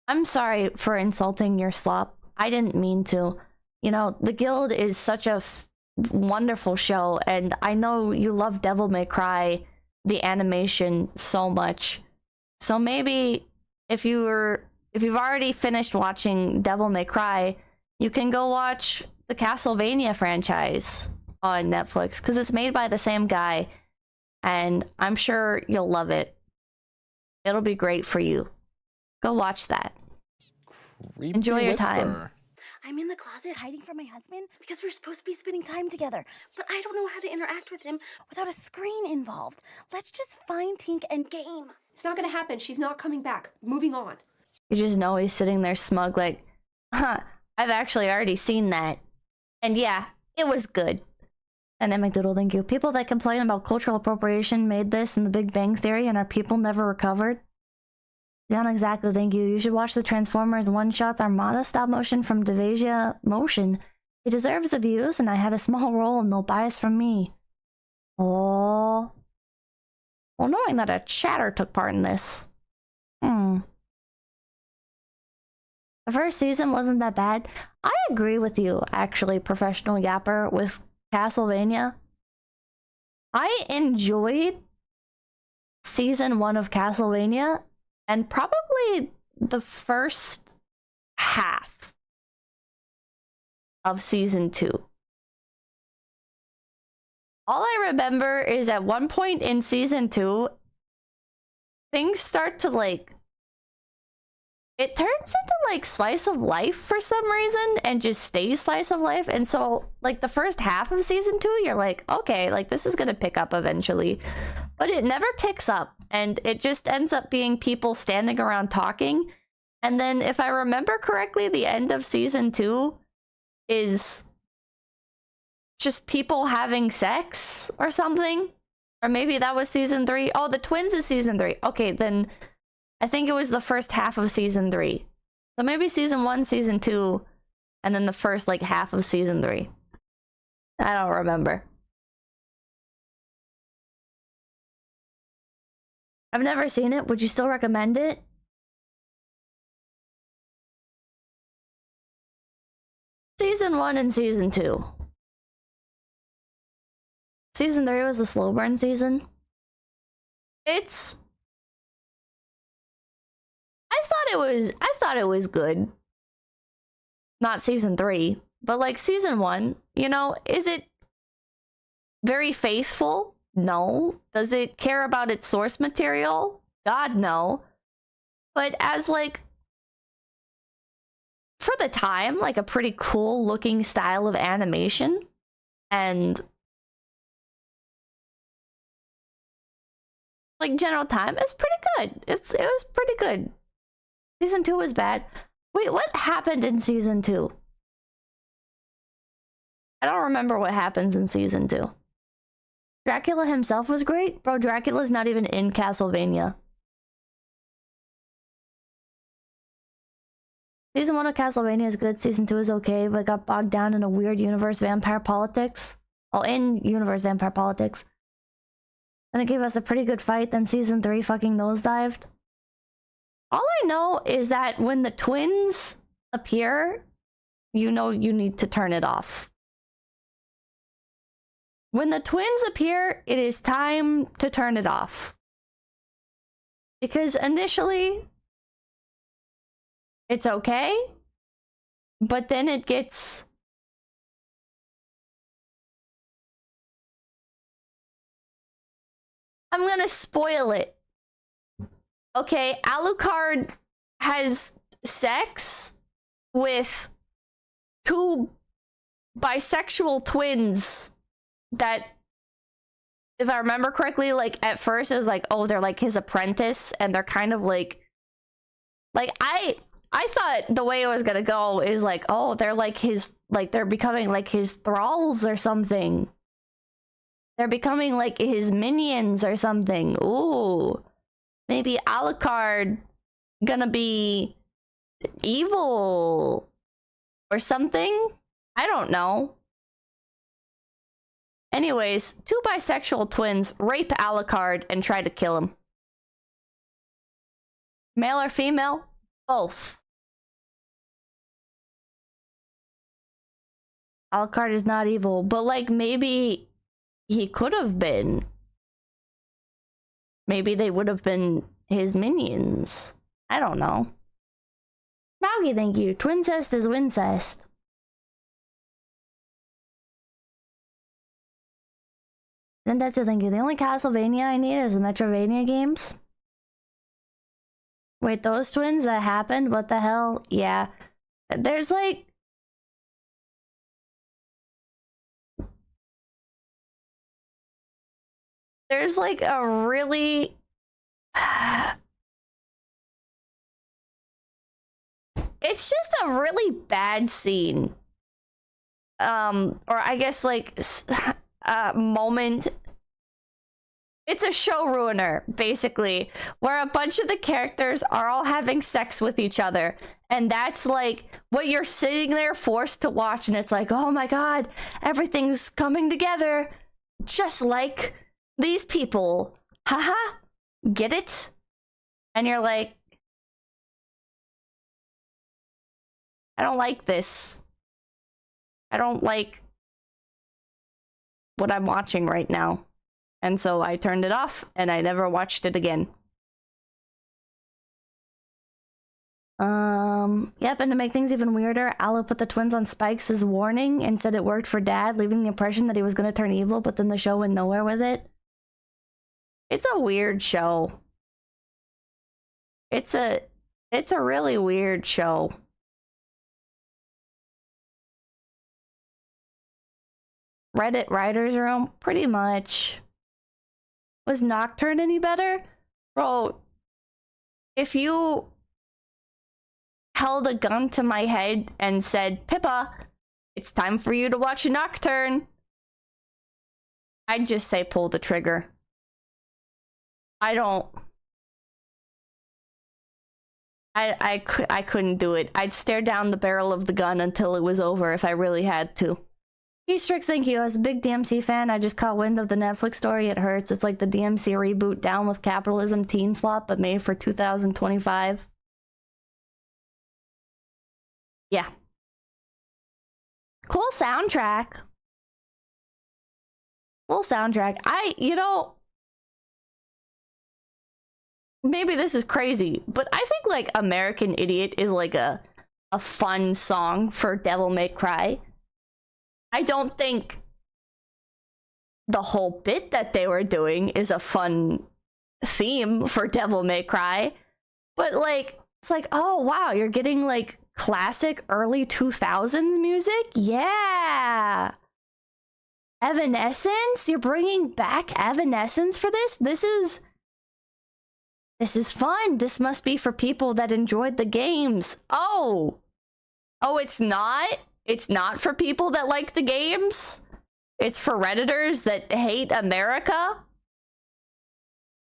I'm sorry for insulting your slop. I didn't mean to. You know, the Guild is such a wonderful show, and I know you love Devil May Cry, the animation, so much. So maybe if you've already finished watching Devil May Cry, you can go watch the Castlevania franchise on Netflix, because it's made by the same guy, and I'm sure you'll love it. It'll be great for you. Go watch that. Creepy Enjoy your whisper. time. I'm in the closet hiding from my husband because we're supposed to be spending time together. But I don't know how to interact with him without a screen involved. Let's just find Tink and game. It's not gonna happen. She's not coming back. Moving on. You just know he's sitting there smug like, huh, I've actually already seen that. And yeah, it was good. Dynamic Doodle, thank you. People that complain about cultural appropriation made this in the Big Bang Theory and our people never recovered. Down exactly, thank you. You should watch the Transformers one-shots Armada stop motion from DeVasia Motion. It deserves the views, and I had a small role and no bias from me. Oh. Well, knowing that a chatter took part in this. The first season wasn't that bad. I agree with you, actually, Professional Yapper, with Castlevania. I enjoyed season 1 of Castlevania, and probably the first half of season 2. All I remember is at one point in season 2, things start to it turns into like slice of life for some reason and just stays slice of life. And so like the first half of season 2, you're like, okay, like this is gonna pick up eventually, but it never picks up, and it just ends up being people standing around talking. And then if I remember correctly, the end of season 2 is just people having sex or something, or maybe that was season 3. Oh, the twins is season 3. Okay, then I think it was the first half of season 3. So maybe season 1, season 2, and then the first like half of season 3. I don't remember. I've never seen it. Would you still recommend it? Season 1 and season 2. Season 3 was the slow burn season. I thought it was good. Not season 3, but like season 1, you know, is it very faithful? No. Does it care about its source material? God, no. But as like, for the time, like a pretty cool looking style of animation, and like general time, it's pretty good. It was pretty good. Season 2 was bad. Wait, what happened in season 2? I don't remember what happens in season 2. Dracula himself was great? Bro, Dracula's not even in Castlevania. Season 1 of Castlevania is good, season 2 is okay, but got bogged down in a weird universe vampire politics. Oh, in-universe vampire politics. And it gave us a pretty good fight, then season 3 fucking nosedived. All I know is that when the twins appear, you know you need to turn it off. When the twins appear, it is time to turn it off. Because initially, it's okay, but then it gets... I'm gonna spoil it. Okay, Alucard has sex with two bisexual twins that, if I remember correctly, like at first it was like, oh, they're like his apprentice, and they're kind of like I thought the way it was gonna go is like, oh, they're like his, like they're becoming like his thralls or something. They're becoming like his minions or something. Ooh, maybe Alucard gonna be evil or something. I don't know. Anyways, two bisexual twins rape Alucard and try to kill him. Male or female? Both. Alucard is not evil, but like maybe he could have been. Maybe they would have been his minions. I don't know. Maugi, thank you. Twincest is wincest. And that's it, thank you. The only Castlevania I need is the Metrovania games. Wait, those twins that happened? What the hell? Yeah. There's like... There's like a really... It's just a really bad scene. Or I guess like... moment. It's a show ruiner, basically, where a bunch of the characters are all having sex with each other, and that's like what you're sitting there forced to watch, and it's like, oh my god, everything's coming together just like these people, haha, get it? And you're like, I don't like this. I don't like what I'm watching right now. And so I turned it off and I never watched it again. Yep, and to make things even weirder, Aloe put the twins on spikes as warning and said it worked for Dad, leaving the impression that he was going to turn evil, but then the show went nowhere with it. It's a weird show. It's a really weird show. Reddit writer's room, pretty much. Was Nocturne any better? Bro, if you held a gun to my head and said, Pippa, it's time for you to watch Nocturne, I'd just say pull the trigger. I couldn't do it. I'd stare down the barrel of the gun until it was over if I really had to. Strix, thank you. As a big DMC fan, I just caught wind of the Netflix story. It hurts. It's like the DMC reboot Down with Capitalism teen slot, but made for 2025. Yeah. Cool soundtrack. Cool soundtrack. You know, maybe this is crazy, but I think like American Idiot is like a fun song for Devil May Cry. I don't think the whole bit that they were doing is a fun theme for Devil May Cry, but like, it's like, oh wow, you're getting like classic early 2000s music? Yeah! Evanescence? You're bringing back Evanescence for this? This is fun. This must be for people that enjoyed the games. Oh, it's not? It's not for people that like the games? It's for Redditors that hate America?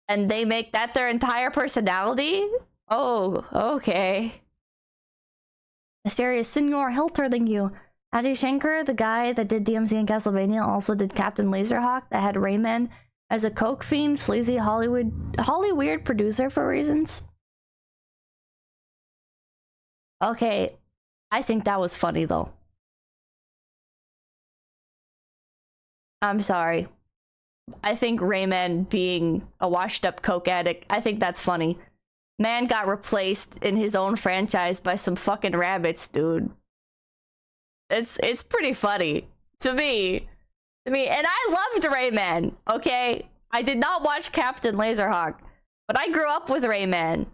And they make that their entire personality? Oh, okay. Mysterious Senor Hilter, thank you. Adi Shankar, the guy that did DMC and Castlevania, also did Captain Laserhawk, that had Rayman as a coke fiend, sleazy Hollyweird producer for reasons. Okay, I think that was funny though. I'm sorry. I think Rayman being a washed up coke addict, I think that's funny. Man got replaced in his own franchise by some fucking rabbits, dude. It's pretty funny to me. And I loved Rayman, okay? I did not watch Captain Laserhawk, but I grew up with Rayman.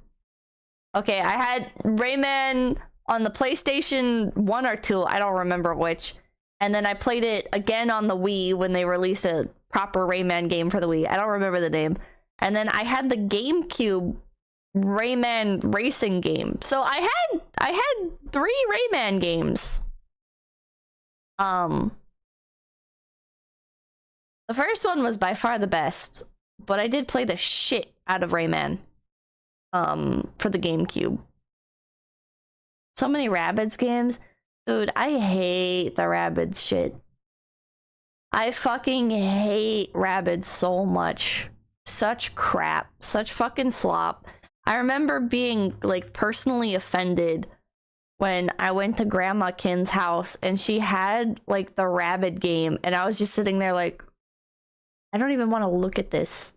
Okay, I had Rayman on the PlayStation 1 or 2, I don't remember which. And then I played it again on the Wii when they released a proper Rayman game for the Wii. I don't remember the name. And then I had the GameCube Rayman racing game. So I had 3 Rayman games. The first one was by far the best, but I did play the shit out of Rayman for the GameCube. So many Rabbids games. Dude, I hate the Rabbids shit. I fucking hate Rabbids so much. Such crap. Such fucking slop. I remember being, like, personally offended when I went to Grandma Kin's house and she had, like, the Rabbid game, and I was just sitting there like, I don't even want to look at this.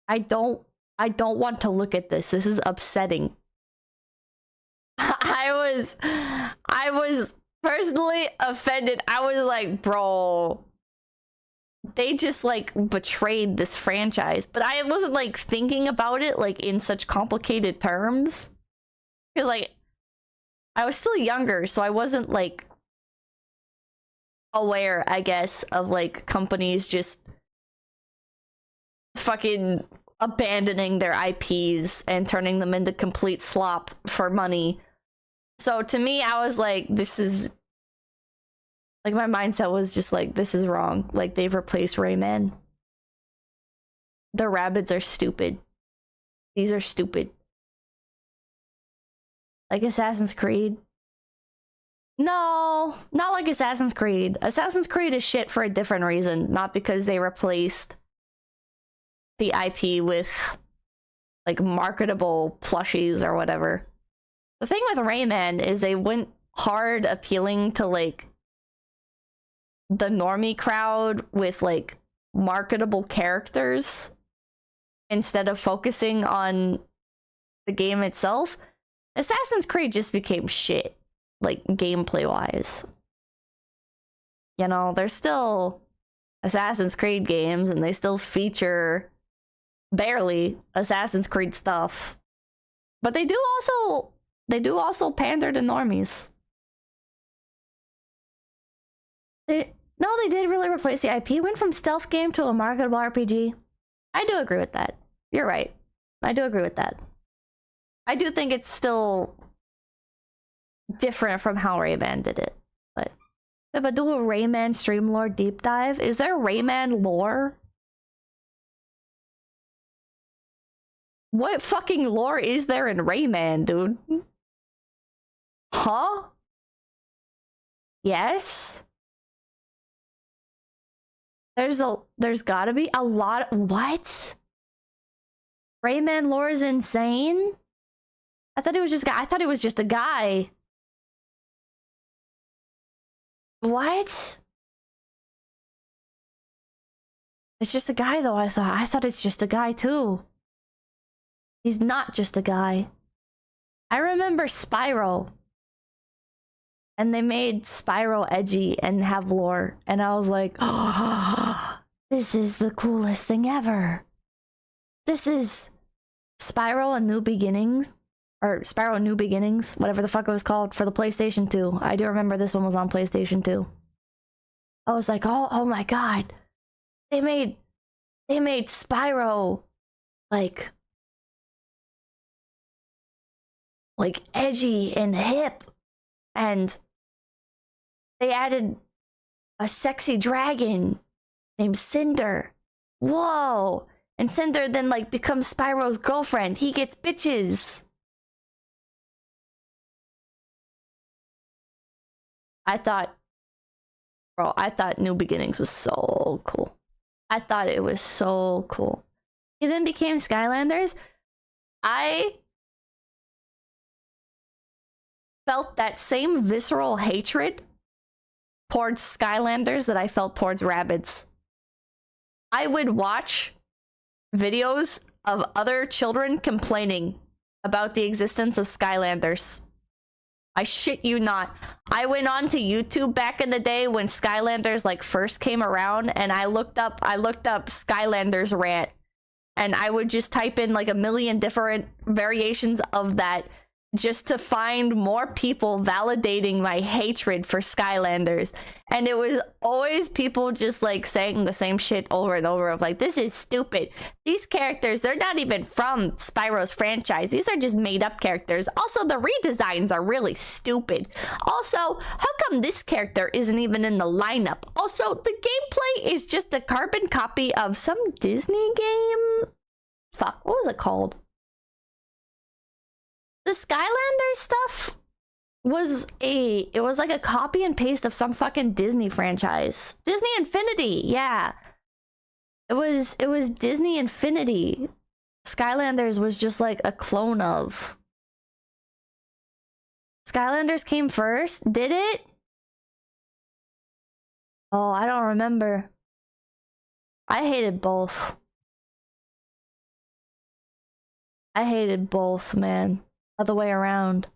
I don't want to look at this. This is upsetting. I was personally offended. I was like, bro, they just like betrayed this franchise. But I wasn't like thinking about it like in such complicated terms. Because like I was still younger, so I wasn't like aware, I guess, of like companies just fucking abandoning their IPs and turning them into complete slop for money. So to me, I was like, this is like, my mindset was just like, this is wrong. Like, they've replaced Rayman. The Rabbids are stupid. These are stupid. Like Assassin's Creed. No, not like Assassin's Creed. Assassin's Creed is shit for a different reason, not because they replaced the IP with like marketable plushies or whatever. The thing with Rayman is they went hard appealing to like the normie crowd with like marketable characters instead of focusing on the game itself. Assassin's Creed just became shit, like gameplay wise. You know, there's still Assassin's Creed games and they still feature barely Assassin's Creed stuff, but they do also pander to normies. They did really replace the IP. Went from stealth game to a marketable RPG. I do agree with that. You're right. I do agree with that. I do think it's still different from how Rayman did it. But do a Rayman stream lore deep dive. Is there Rayman lore? What fucking lore is there in Rayman, dude? Huh? Yes? There's gotta be a lot. What? Rayman lore is insane? I thought it was just a guy. What? It's just a guy though, I thought it's just a guy too. He's not just a guy. I remember Spyro. And they made Spyro edgy and have lore. And I was like, oh, this is the coolest thing ever. This is Spyro A New Beginnings. Or Spyro New Beginnings. Whatever the fuck it was called for the PlayStation 2. I do remember this one was on PlayStation 2. I was like, oh my god. They made Spyro like edgy and hip, and they added a sexy dragon named Cinder. Whoa! And Cinder then like becomes Spyro's girlfriend. He gets bitches. I thought New Beginnings was so cool. I thought it was so cool. He then became Skylanders. I felt that same visceral hatred towards Skylanders that I felt towards Rabbids. I would watch videos of other children complaining about the existence of Skylanders. I shit you not. I went on to YouTube back in the day when Skylanders like first came around, and I looked up Skylanders rant, and I would just type in like a million different variations of that, just to find more people validating my hatred for Skylanders. And it was always people just like saying the same shit over and over of like, this is stupid. These characters, they're not even from Spyro's franchise. These are just made up characters. Also, the redesigns are really stupid. Also, how come this character isn't even in the lineup? Also, the gameplay is just a carbon copy of some Disney game. Fuck, what was it called? The Skylanders stuff was like a copy and paste of some fucking Disney franchise. Disney Infinity, yeah. It was Disney Infinity. Skylanders was just like a clone of. Skylanders came first, did it? Oh, I don't remember. I hated both. I hated both, man. Other way around.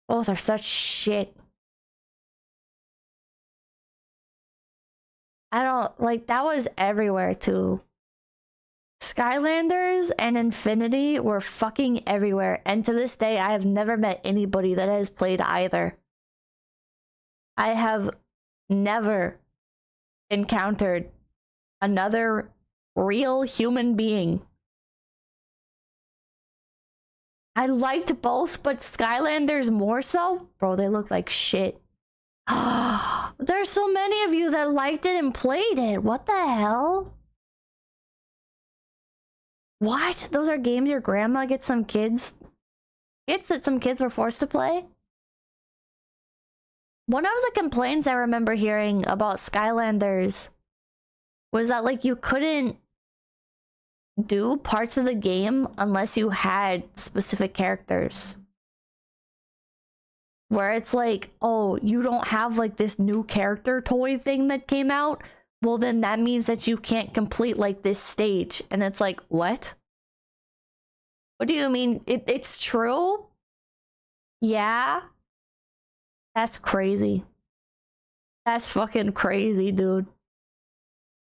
Both are such shit. I don't like that was everywhere too. Skylanders and Infinity were fucking everywhere, and to this day I have never met anybody that has played either. I have never encountered another real human being. I liked both, but Skylanders more so. Bro, they look like shit. There's so many of you that liked it and played it. What the hell? What? Those are games your grandma gets some kids? It's that some kids were forced to play? One of the complaints I remember hearing about Skylanders was that like you couldn't do parts of the game unless you had specific characters. Where it's like, oh, you don't have like this new character toy thing that came out? Well, then that means that you can't complete like this stage. And it's like, what? What do you mean? It's true? Yeah? That's crazy. That's fucking crazy, dude.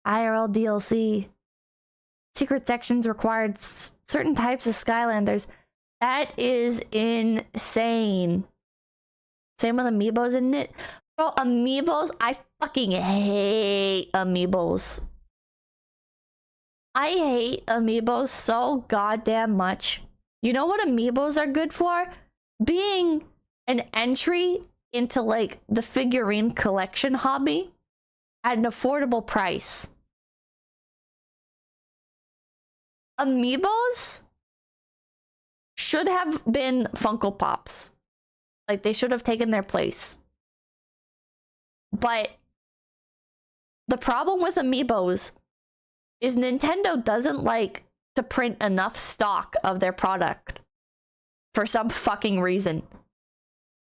IRL DLC. Secret sections required certain types of Skylanders. That is insane. Same with amiibos, isn't it? Bro, amiibos, I fucking hate amiibos. I hate amiibos so goddamn much. You know what amiibos are good for? Being an entry into like the figurine collection hobby at an affordable price. Amiibos should have been Funko Pops. Like, they should have taken their place. But the problem with amiibos is Nintendo doesn't like to print enough stock of their product for some fucking reason.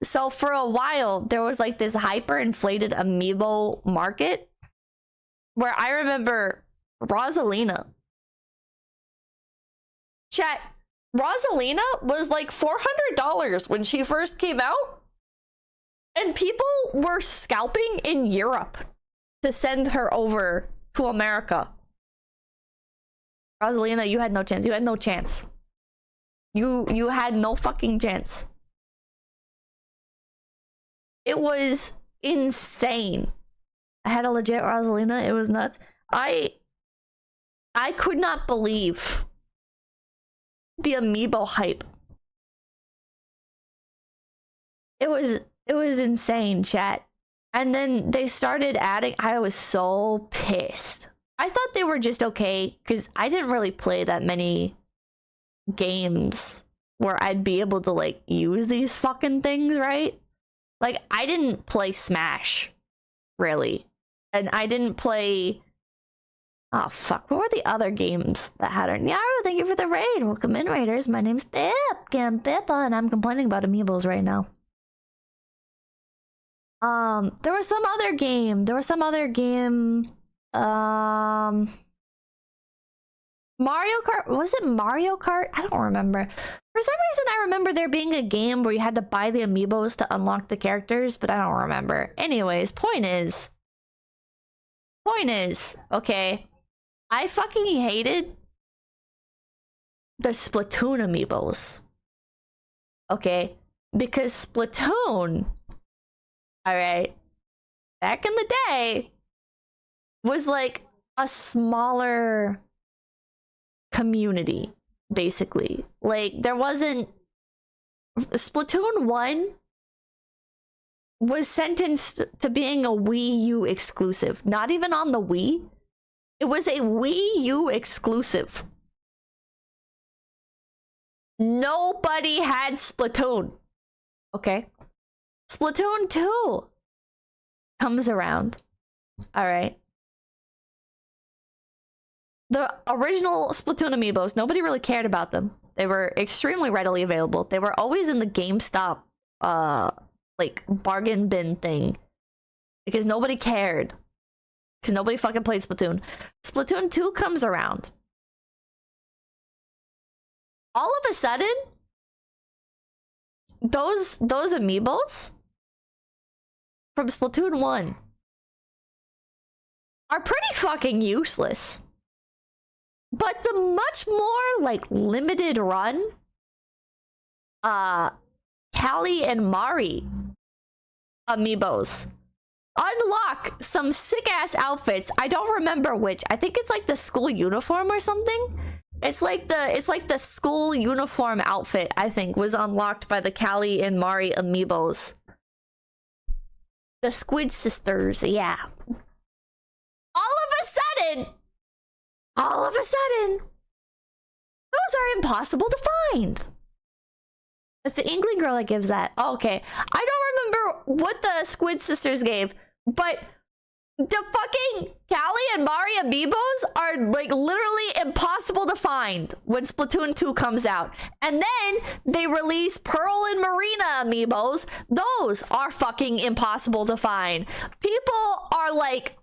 So for a while, there was like this hyper-inflated amiibo market where I remember Rosalina. Chat, Rosalina was like $400 when she first came out. And people were scalping in Europe to send her over to America. Rosalina, you had no chance. You had no chance. You had no fucking chance. It was insane. I had a legit Rosalina. It was nuts. I could not believe the amiibo hype. It was insane, chat. And then they started adding. I was so pissed. I thought they were just okay because I didn't really play that many games where I'd be able to like use these fucking things, right? Like, I didn't play Smash, really. And I didn't play... Oh, fuck. What were the other games that had her? Nyaru, thank you for the raid. Welcome in, raiders. My name's Pip, and I'm complaining about amiibos right now. There was some other game. Mario Kart? Was it Mario Kart? I don't remember. For some reason, I remember there being a game where you had to buy the amiibos to unlock the characters, but I don't remember. Anyways, point is, okay, I fucking hated the Splatoon amiibos. okay? Because Splatoon, alright, back in the day, was like a smaller community, basically. Like, there wasn't... Splatoon 1 was sentenced to being a Wii U exclusive. Not even on the Wii. It was a Wii U exclusive. Nobody had Splatoon. Okay? Splatoon 2 comes around. Alright. The original Splatoon amiibos, nobody really cared about them. They were extremely readily available. They were always in the GameStop, like, bargain bin thing. Because nobody cared. Because nobody fucking played Splatoon. Splatoon 2 comes around. All of a sudden, those amiibos from Splatoon 1 are pretty fucking useless. But the much more, like, limited run, Callie and Mari amiibos unlock some sick-ass outfits. I don't remember which. I think it's like the school uniform or something. It's like the school uniform outfit, I think, was unlocked by the Callie and Mari amiibos. The Squid Sisters, yeah. All of a sudden, those are impossible to find. It's the Inkling girl that gives that. Oh, okay. I don't remember what the Squid Sisters gave, but the fucking Callie and Mari amiibos are, like, literally impossible to find when Splatoon 2 comes out. And then they release Pearl and Marina amiibos. Those are fucking impossible to find. People are, like,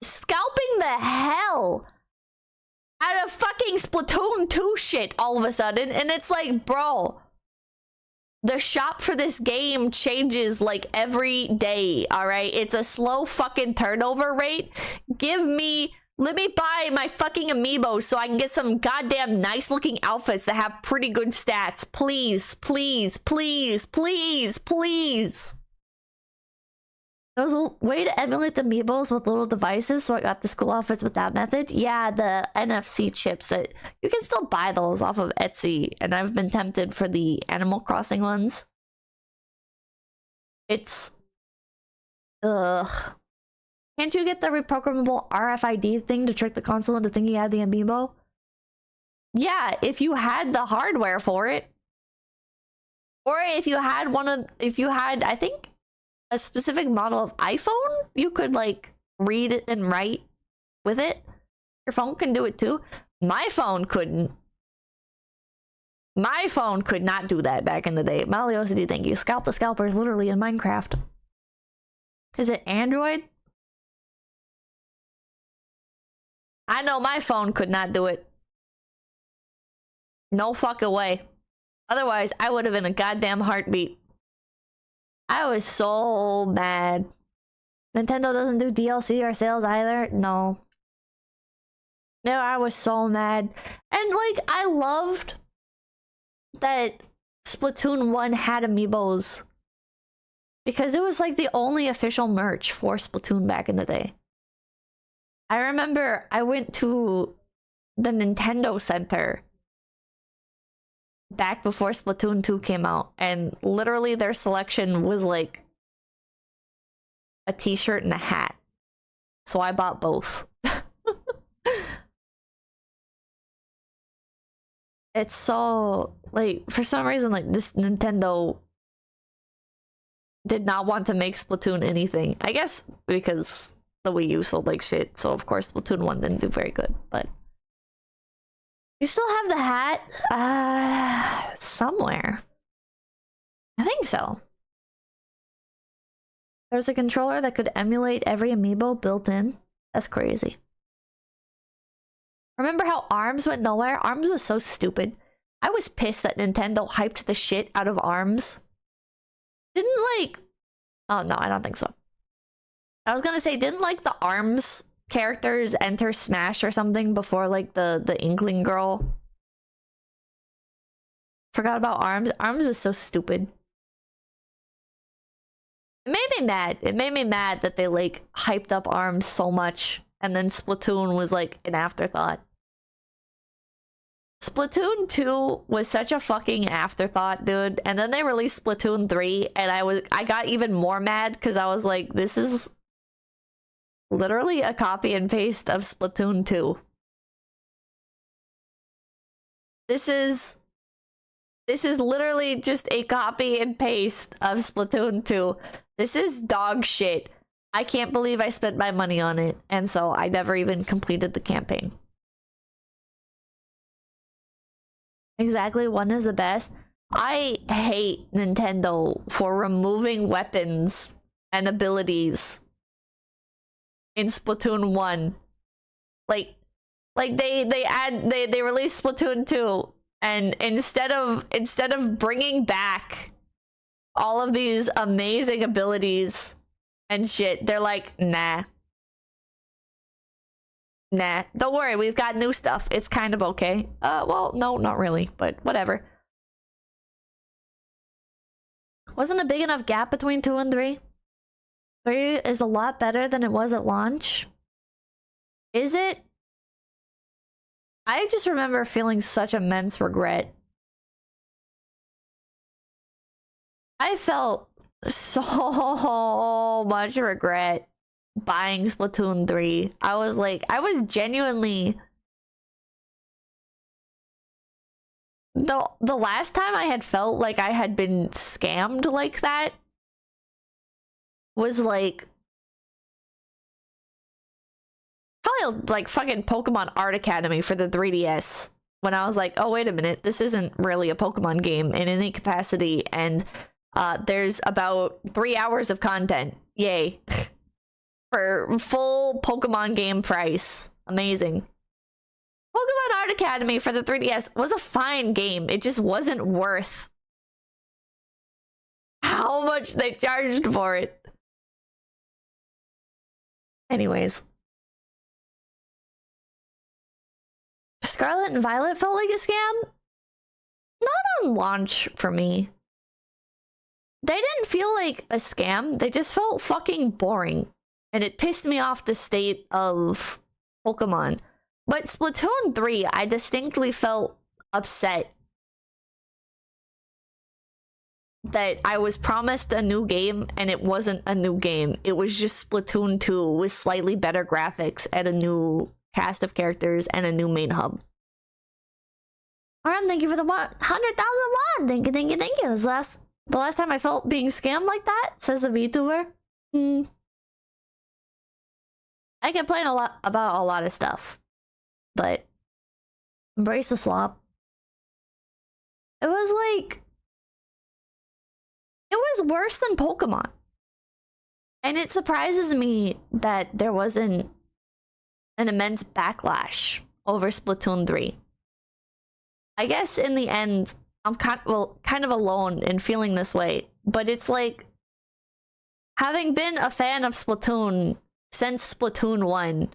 scalping the hell out of fucking Splatoon 2 shit all of a sudden. And it's like, bro, the shop for this game changes like every day, all right? It's a slow fucking turnover rate. Let me buy my fucking amiibo so I can get some goddamn nice looking outfits that have pretty good stats. Please, please, please, please, please. There was a way to emulate the amiibos with little devices, so I got the school outfits with that method. Yeah, the NFC chips, that you can still buy those off of Etsy, and I've been tempted for the Animal Crossing ones. It's... ugh. Can't you get the reprogrammable RFID thing to trick the console into thinking you had the amiibo? Yeah, if you had the hardware for it. Or if you had I think, a specific model of iPhone, you could, like, read it and write with it. Your phone can do it too. My phone couldn't. My phone could not do that back in the day. Molly OCD, thank you. Scalp the Scalper is literally in Minecraft. Is it Android? I know my phone could not do it. No fucking way. Otherwise, I would have been a goddamn heartbeat. I was so mad. Nintendo doesn't do DLC or sales either? No. No, I was so mad. And, like, I loved that Splatoon 1 had amiibos. Because it was, like, the only official merch for Splatoon back in the day. I remember I went to the Nintendo Center back before Splatoon 2 came out, and literally their selection was like a t-shirt and a hat. So I bought both. It's so, like, for some reason, like, this Nintendo did not want to make Splatoon anything. I guess because the Wii U sold like shit, so of course Splatoon 1 didn't do very good, but you still have the hat? Somewhere. I think so. There's a controller that could emulate every amiibo built in. That's crazy. Remember how ARMS went nowhere? ARMS was so stupid. I was pissed that Nintendo hyped the shit out of ARMS. Didn't, like... oh, no, I don't think so. I was gonna say, didn't, like, the ARMS characters enter Smash or something before, like, the Inkling girl Forgot about ARMS. ARMS was so stupid. It made me mad. It made me mad that they like hyped up ARMS so much and then Splatoon was like an afterthought. Splatoon 2 was such a fucking afterthought, dude. And then they released Splatoon 3 and I got even more mad because I was like, this is literally a copy and paste of Splatoon 2. This is literally just a copy and paste of Splatoon 2. This is dog shit. I can't believe I spent my money on it, and so I never even completed the campaign. Exactly, 1 is the best. I hate Nintendo for removing weapons and abilities in Splatoon 1. Like they released Splatoon 2 and instead of bringing back all of these amazing abilities and shit, they're like, nah, don't worry, we've got new stuff, it's kind of okay. Well, no, not really, but whatever. Wasn't a big enough gap between 2 and 3. 3 is a lot better than it was at launch. Is it? I just remember feeling such immense regret. I felt so much regret buying Splatoon 3. I was like, I was genuinely... The last time I had felt like I had been scammed like that was like... probably like fucking Pokemon Art Academy for the 3DS. When I was like, oh wait a minute, this isn't really a Pokemon game in any capacity, and there's about 3 hours of content. Yay. For full Pokemon game price. Amazing. Pokemon Art Academy for the 3DS was a fine game. It just wasn't worth how much they charged for it. Anyways. Scarlet and Violet felt like a scam? Not on launch for me. They didn't feel like a scam. They just felt fucking boring. And it pissed me off the state of Pokemon. But Splatoon 3, I distinctly felt upset that I was promised a new game and it wasn't a new game. It was just Splatoon 2 with slightly better graphics and a new cast of characters and a new main hub. Alright, thank you for the 100,000 won. Thank you, thank you, thank you. This is the last time I felt being scammed like that, says the VTuber. I complain a lot about a lot of stuff, but embrace the slop. It was like, it was worse than Pokemon. And it surprises me that there wasn't an immense backlash over Splatoon 3. I guess in the end, I'm kind of alone in feeling this way, but it's like, having been a fan of Splatoon since Splatoon 1,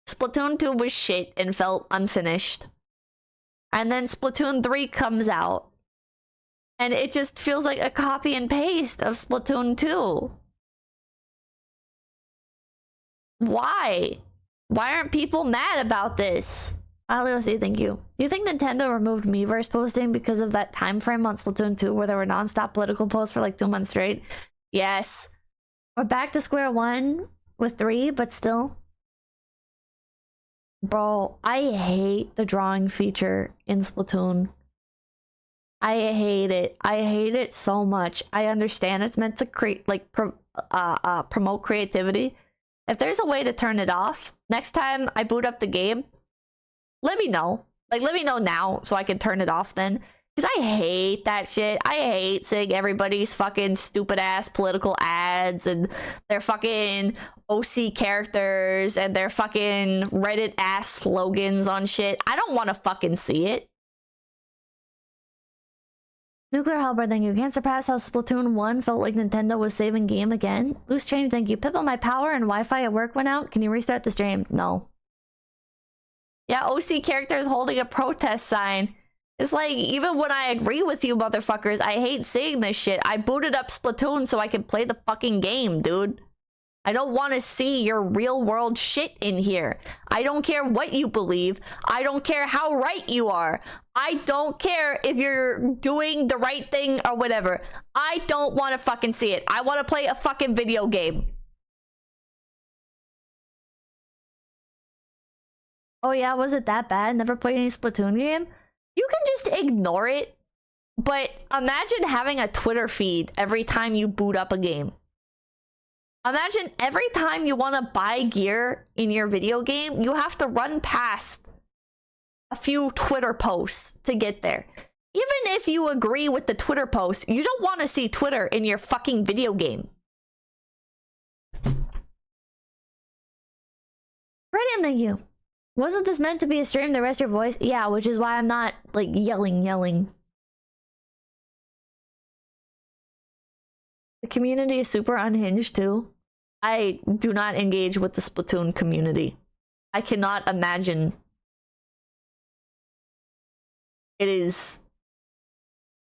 Splatoon 2 was shit and felt unfinished. And then Splatoon 3 comes out, and it just feels like a copy and paste of Splatoon 2. Why? Why aren't people mad about this? Aliosi, thank you. Do you think Nintendo removed Miiverse posting because of that time frame on Splatoon 2 where there were non-stop political posts for like 2 months straight? Yes. We're back to square one with 3, but still. Bro, I hate the drawing feature in Splatoon. I hate it. I hate it so much. I understand it's meant to create, like, promote creativity. If there's a way to turn it off, next time I boot up the game, let me know. Like, let me know now so I can turn it off then. Because I hate that shit. I hate seeing everybody's fucking stupid-ass political ads and their fucking OC characters and their fucking Reddit-ass slogans on shit. I don't want to fucking see it. Nuclear Halberd, thank you. Can't surpass how Splatoon 1 felt like Nintendo was saving game again. Loose change, thank you. Pip, my power and Wi-Fi at work went out. Can you restart the stream? No. Yeah, OC characters holding a protest sign. It's like, even when I agree with you motherfuckers, I hate seeing this shit. I booted up Splatoon so I could play the fucking game, dude. I don't want to see your real world shit in here. I don't care what you believe. I don't care how right you are. I don't care if you're doing the right thing or whatever. I don't want to fucking see it. I want to play a fucking video game. Oh yeah, was it that bad? Never played any Splatoon game? You can just ignore it. But imagine having a Twitter feed every time you boot up a game. Imagine every time you want to buy gear in your video game, you have to run past a few Twitter posts to get there. Even if you agree with the Twitter post, you don't want to see Twitter in your fucking video game. Brilliant, thank you. Wasn't this meant to be a stream to rest your voice? Yeah, which is why I'm not, like, yelling. The community is super unhinged, too. I do not engage with the Splatoon community. I cannot imagine it is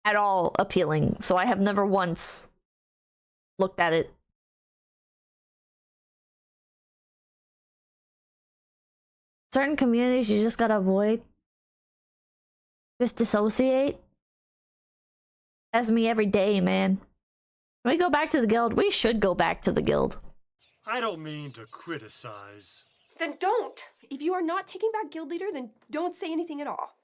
at all appealing, so I have never once looked at it. Certain communities you just gotta avoid. Just dissociate. That's me every day, man. Can we go back to the guild? We should go back to the guild. I don't mean to criticize. Then don't. If you are not taking back guild leader, then don't say anything at all.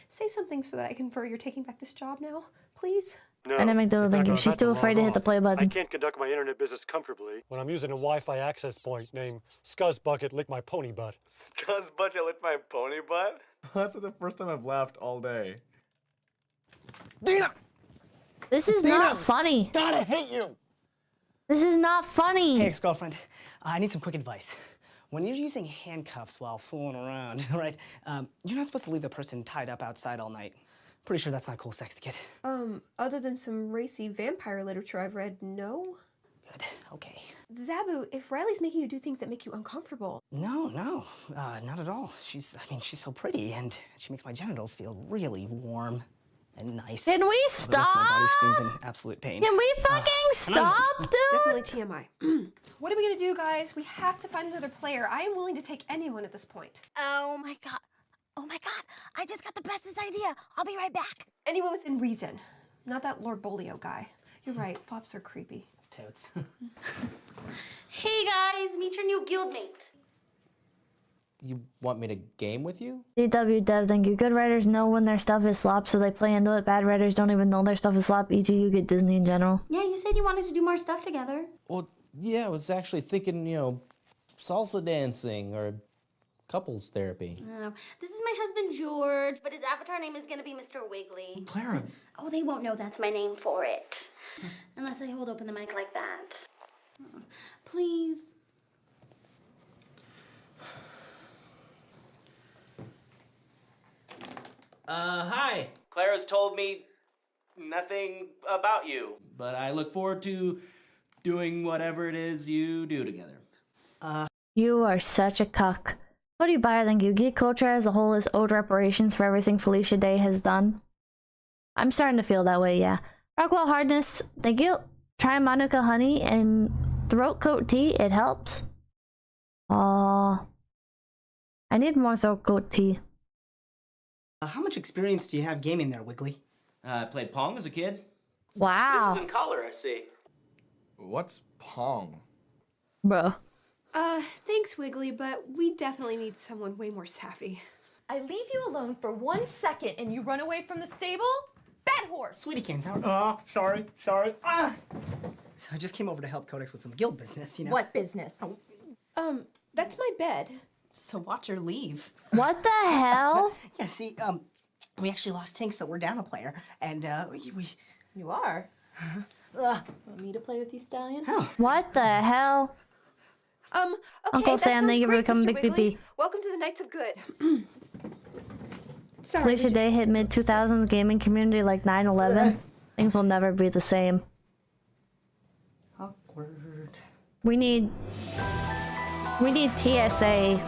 Say something so that I confer you're taking back this job now, please. No. Dynamic Dodo, thank you. She's too afraid to hit the play button. I can't conduct my internet business comfortably when I'm using a Wi-Fi access point named 𝐒𝐲𝐶𝐶𝐽𝐿 Lick My Pony Butt. 𝐒𝐲𝐶𝐶𝐽𝐿 Lick My Pony Butt? That's the first time I've laughed all day. Dina! This is not funny. God, I hate you! This is not funny. Hey, ex-girlfriend. I need some quick advice. When you're using handcuffs while fooling around, right, you're not supposed to leave the person tied up outside all night. Pretty sure that's not cool sex to get. Other than some racy vampire literature I've read, no. Good, okay. 𝐬𝐤𝐻, if Riley's making you do things that make you uncomfortable... No, not at all. She's so pretty, and she makes my genitals feel really warm and nice. Can we stop? My body screams in absolute pain. Can we fucking stop, dude? Definitely TMI. What are we gonna do, guys? We have to find another player. I am willing to take anyone at this point. Oh my god. Oh my god. I just got the bestest idea. I'll be right back. Anyone within reason. Not that Lord Bolio guy. You're right, flops are creepy. Totes. Hey guys, meet your new guildmate. You want me to game with you? DW Dev, thank you. Good writers know when their stuff is slop, so they play into it. Bad writers don't even know their stuff is slop, e.g. you get Disney in general. Yeah, you said you wanted to do more stuff together. Well, yeah, I was actually thinking, salsa dancing or couples therapy. Oh, this is my husband George, but his avatar name is gonna be Mr. Wiggly. Clara. Oh, they won't know that's my name for it. Unless I hold open the mic like that. Please. Hi. Clara's told me nothing about you, but I look forward to doing whatever it is you do together. You are such a cuck. What do you buy? Thank you. Geek culture as a whole is owed reparations for everything Felicia Day has done. I'm starting to feel that way, yeah. Rockwell Hardness, thank you. Try Manuka honey and throat coat tea, it helps. I need more throat coat tea. How much experience do you have gaming there, Wiggly? I played Pong as a kid. Wow. This is in color, I see. What's Pong? Bro. Thanks, Wiggly, but we definitely need someone way more savvy. I leave you alone for 1 second and you run away from the stable? Bad horse! Sweetie Cans, sorry. So I just came over to help Codex with some guild business, What business? That's my bed. So watch her leave. What the hell? Yeah, see, we actually lost Tink, so we're down a player, and we... You are? Want me to play with you, Stallion? What the hell? Okay, Uncle Sam, thank you for becoming Mr. Big Wiggly. PP. Welcome to the Knights of Good. Sorry, Felicia Day hit mid-2000s gaming community like 9/11. Things will never be the same. Awkward. We need TSA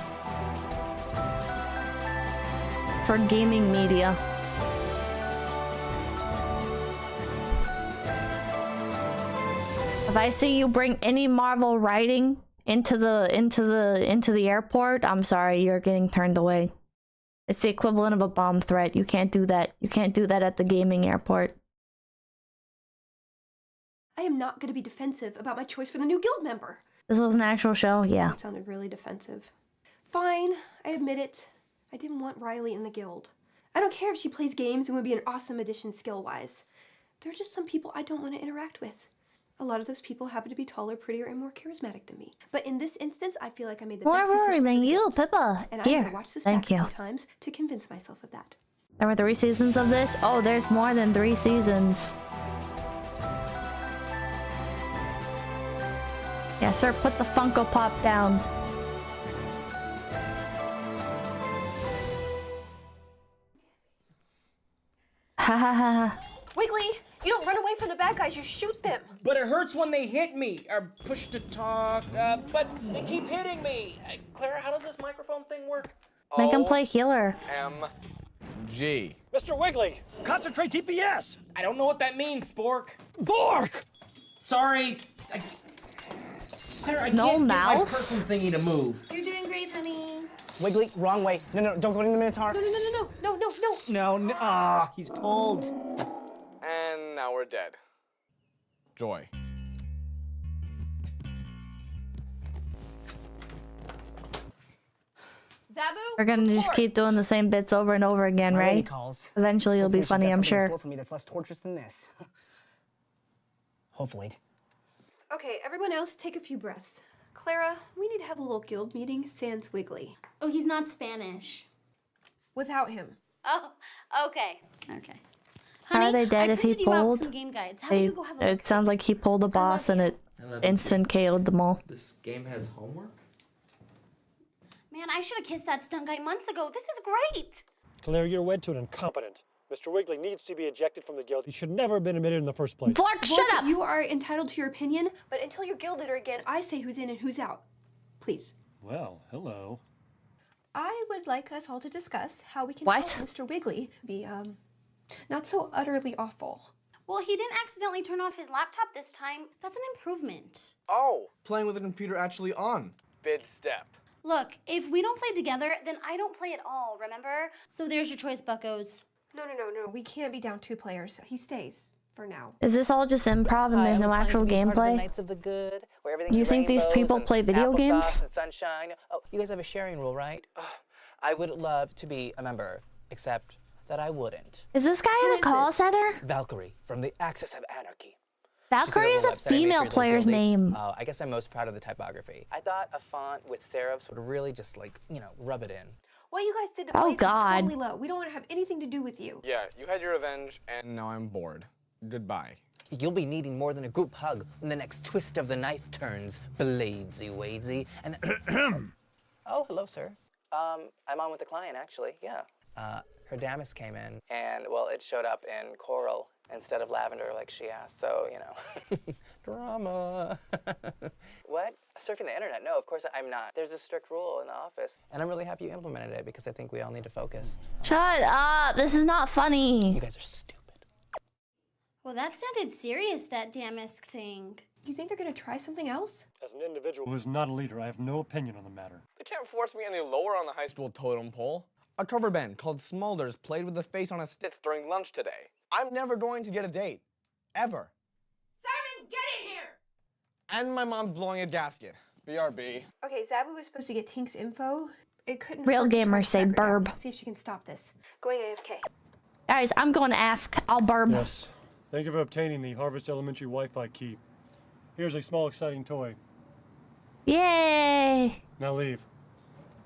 for gaming media. If I see you bring any Marvel writing into the airport, I'm sorry, you're getting turned away. It's the equivalent of a bomb threat. You can't do that. You can't do that at the gaming airport. I am not going to be defensive about my choice for the new guild member. This was an actual show, yeah. That sounded really defensive. Fine, I admit it. I didn't want Riley in the guild. I don't care if she plays games and would be an awesome addition skill-wise. There are just some people I don't want to interact with. A lot of those people happen to be taller, prettier, and more charismatic than me. But in this instance, I feel like I made the best decision than you, Pippa. and I'm Here, going to watch this thank back you. a few times to convince myself of that. There were 3 seasons of this? Oh, there's more than 3 seasons. Yeah, sir, put the Funko Pop down. Ha ha ha. Wiggly, you don't run away from the bad guys, you shoot them. But it hurts when they hit me, or push to talk, but they keep hitting me. Clara, how does this microphone thing work? Make him play healer. G. Mr. Wiggly, concentrate DPS! I don't know what that means, Spork. Bork! Sorry. Clara, I No can't get my mouse? person thingy to move. You're doing great, honey. Wiggly, wrong way. No, don't go in the Minotaur. No. He's pulled. And now we're dead. Joy. Zabu? We're gonna just keep doing the same bits over and over again, My lady right? calls. Eventually it'll be Hopefully she's funny, got I'm something in sure. store for me that's less torturous than this. Hopefully. Okay, everyone else, take a few breaths. Clara, we need to have a little guild meeting sans Wiggly. Oh, he's not Spanish. Without him. Oh, okay. Okay. How are Honey, they dead I if he printed you out pulled? some game guides. How about you go have a look? It sounds like he pulled a boss and it instant KO'd them all. This game has homework? Man, I should have kissed that stunt guy months ago. This is great. Claire, you're wed to an incompetent. Mr. Wiggly needs to be ejected from the guild. He should never have been admitted in the first place. Bork, shut up! You are entitled to your opinion, but until you're guild leader again, I say who's in and who's out. Please. Well, hello. I would like us all to discuss how we can What? help Mr. Wiggly be, not so utterly awful. Well, he didn't accidentally turn off his laptop this time. That's an improvement. Oh, playing with the computer actually on. Big step. Look, if we don't play together, then I don't play at all, remember? So there's your choice, buckos. No. We can't be down 2 players. He stays for now. Is this all just improv and there's no actual gameplay? Knights of the Good, where everything's You think these rainbows people and play video applesauce games? and sunshine. Oh, you guys have a sharing rule, right? I would love to be a member, except that I wouldn't. Is this guy in a call center? Valkyrie from the Axis of Anarchy. Valkyrie is a female player's name. I guess I'm most proud of the typography. I thought a font with serifs would really just rub it in. What you guys did to Oh, Blades God. is totally low. We don't want to have anything to do with you. Yeah, you had your revenge, and now I'm bored. Goodbye. You'll be needing more than a group hug when the next twist of the knife turns bladesy-wadesy, and oh, hello, sir. I'm on with the client, actually, yeah. Her Damas came in, and, well, it showed up in coral instead of lavender like she asked, so, drama. What? Surfing the internet? No, of course I'm not. There's a strict rule in the office, and I'm really happy you implemented it because I think we all need to focus. Shut up! This is not funny. You guys are stupid. Well, that sounded serious, that Damask thing. You think they're gonna try something else? As an individual who is not a leader, I have no opinion on the matter. They can't force me any lower on the high school totem pole. A cover band called Smulders played with the face on a stitch during lunch today. I'm never going to get a date. Ever. Simon, get in here! And my mom's blowing a gasket. BRB. Okay, Zabu was supposed to get Tink's info. It couldn't Real hurt to try gamers to say track her down. burb. See if she can stop this. Going AFK. Guys, I'm going to AFK. I'll burb. Yes. Thank you for obtaining the Harvest Elementary Wi-Fi key. Here's a small exciting toy. Yay! Now leave.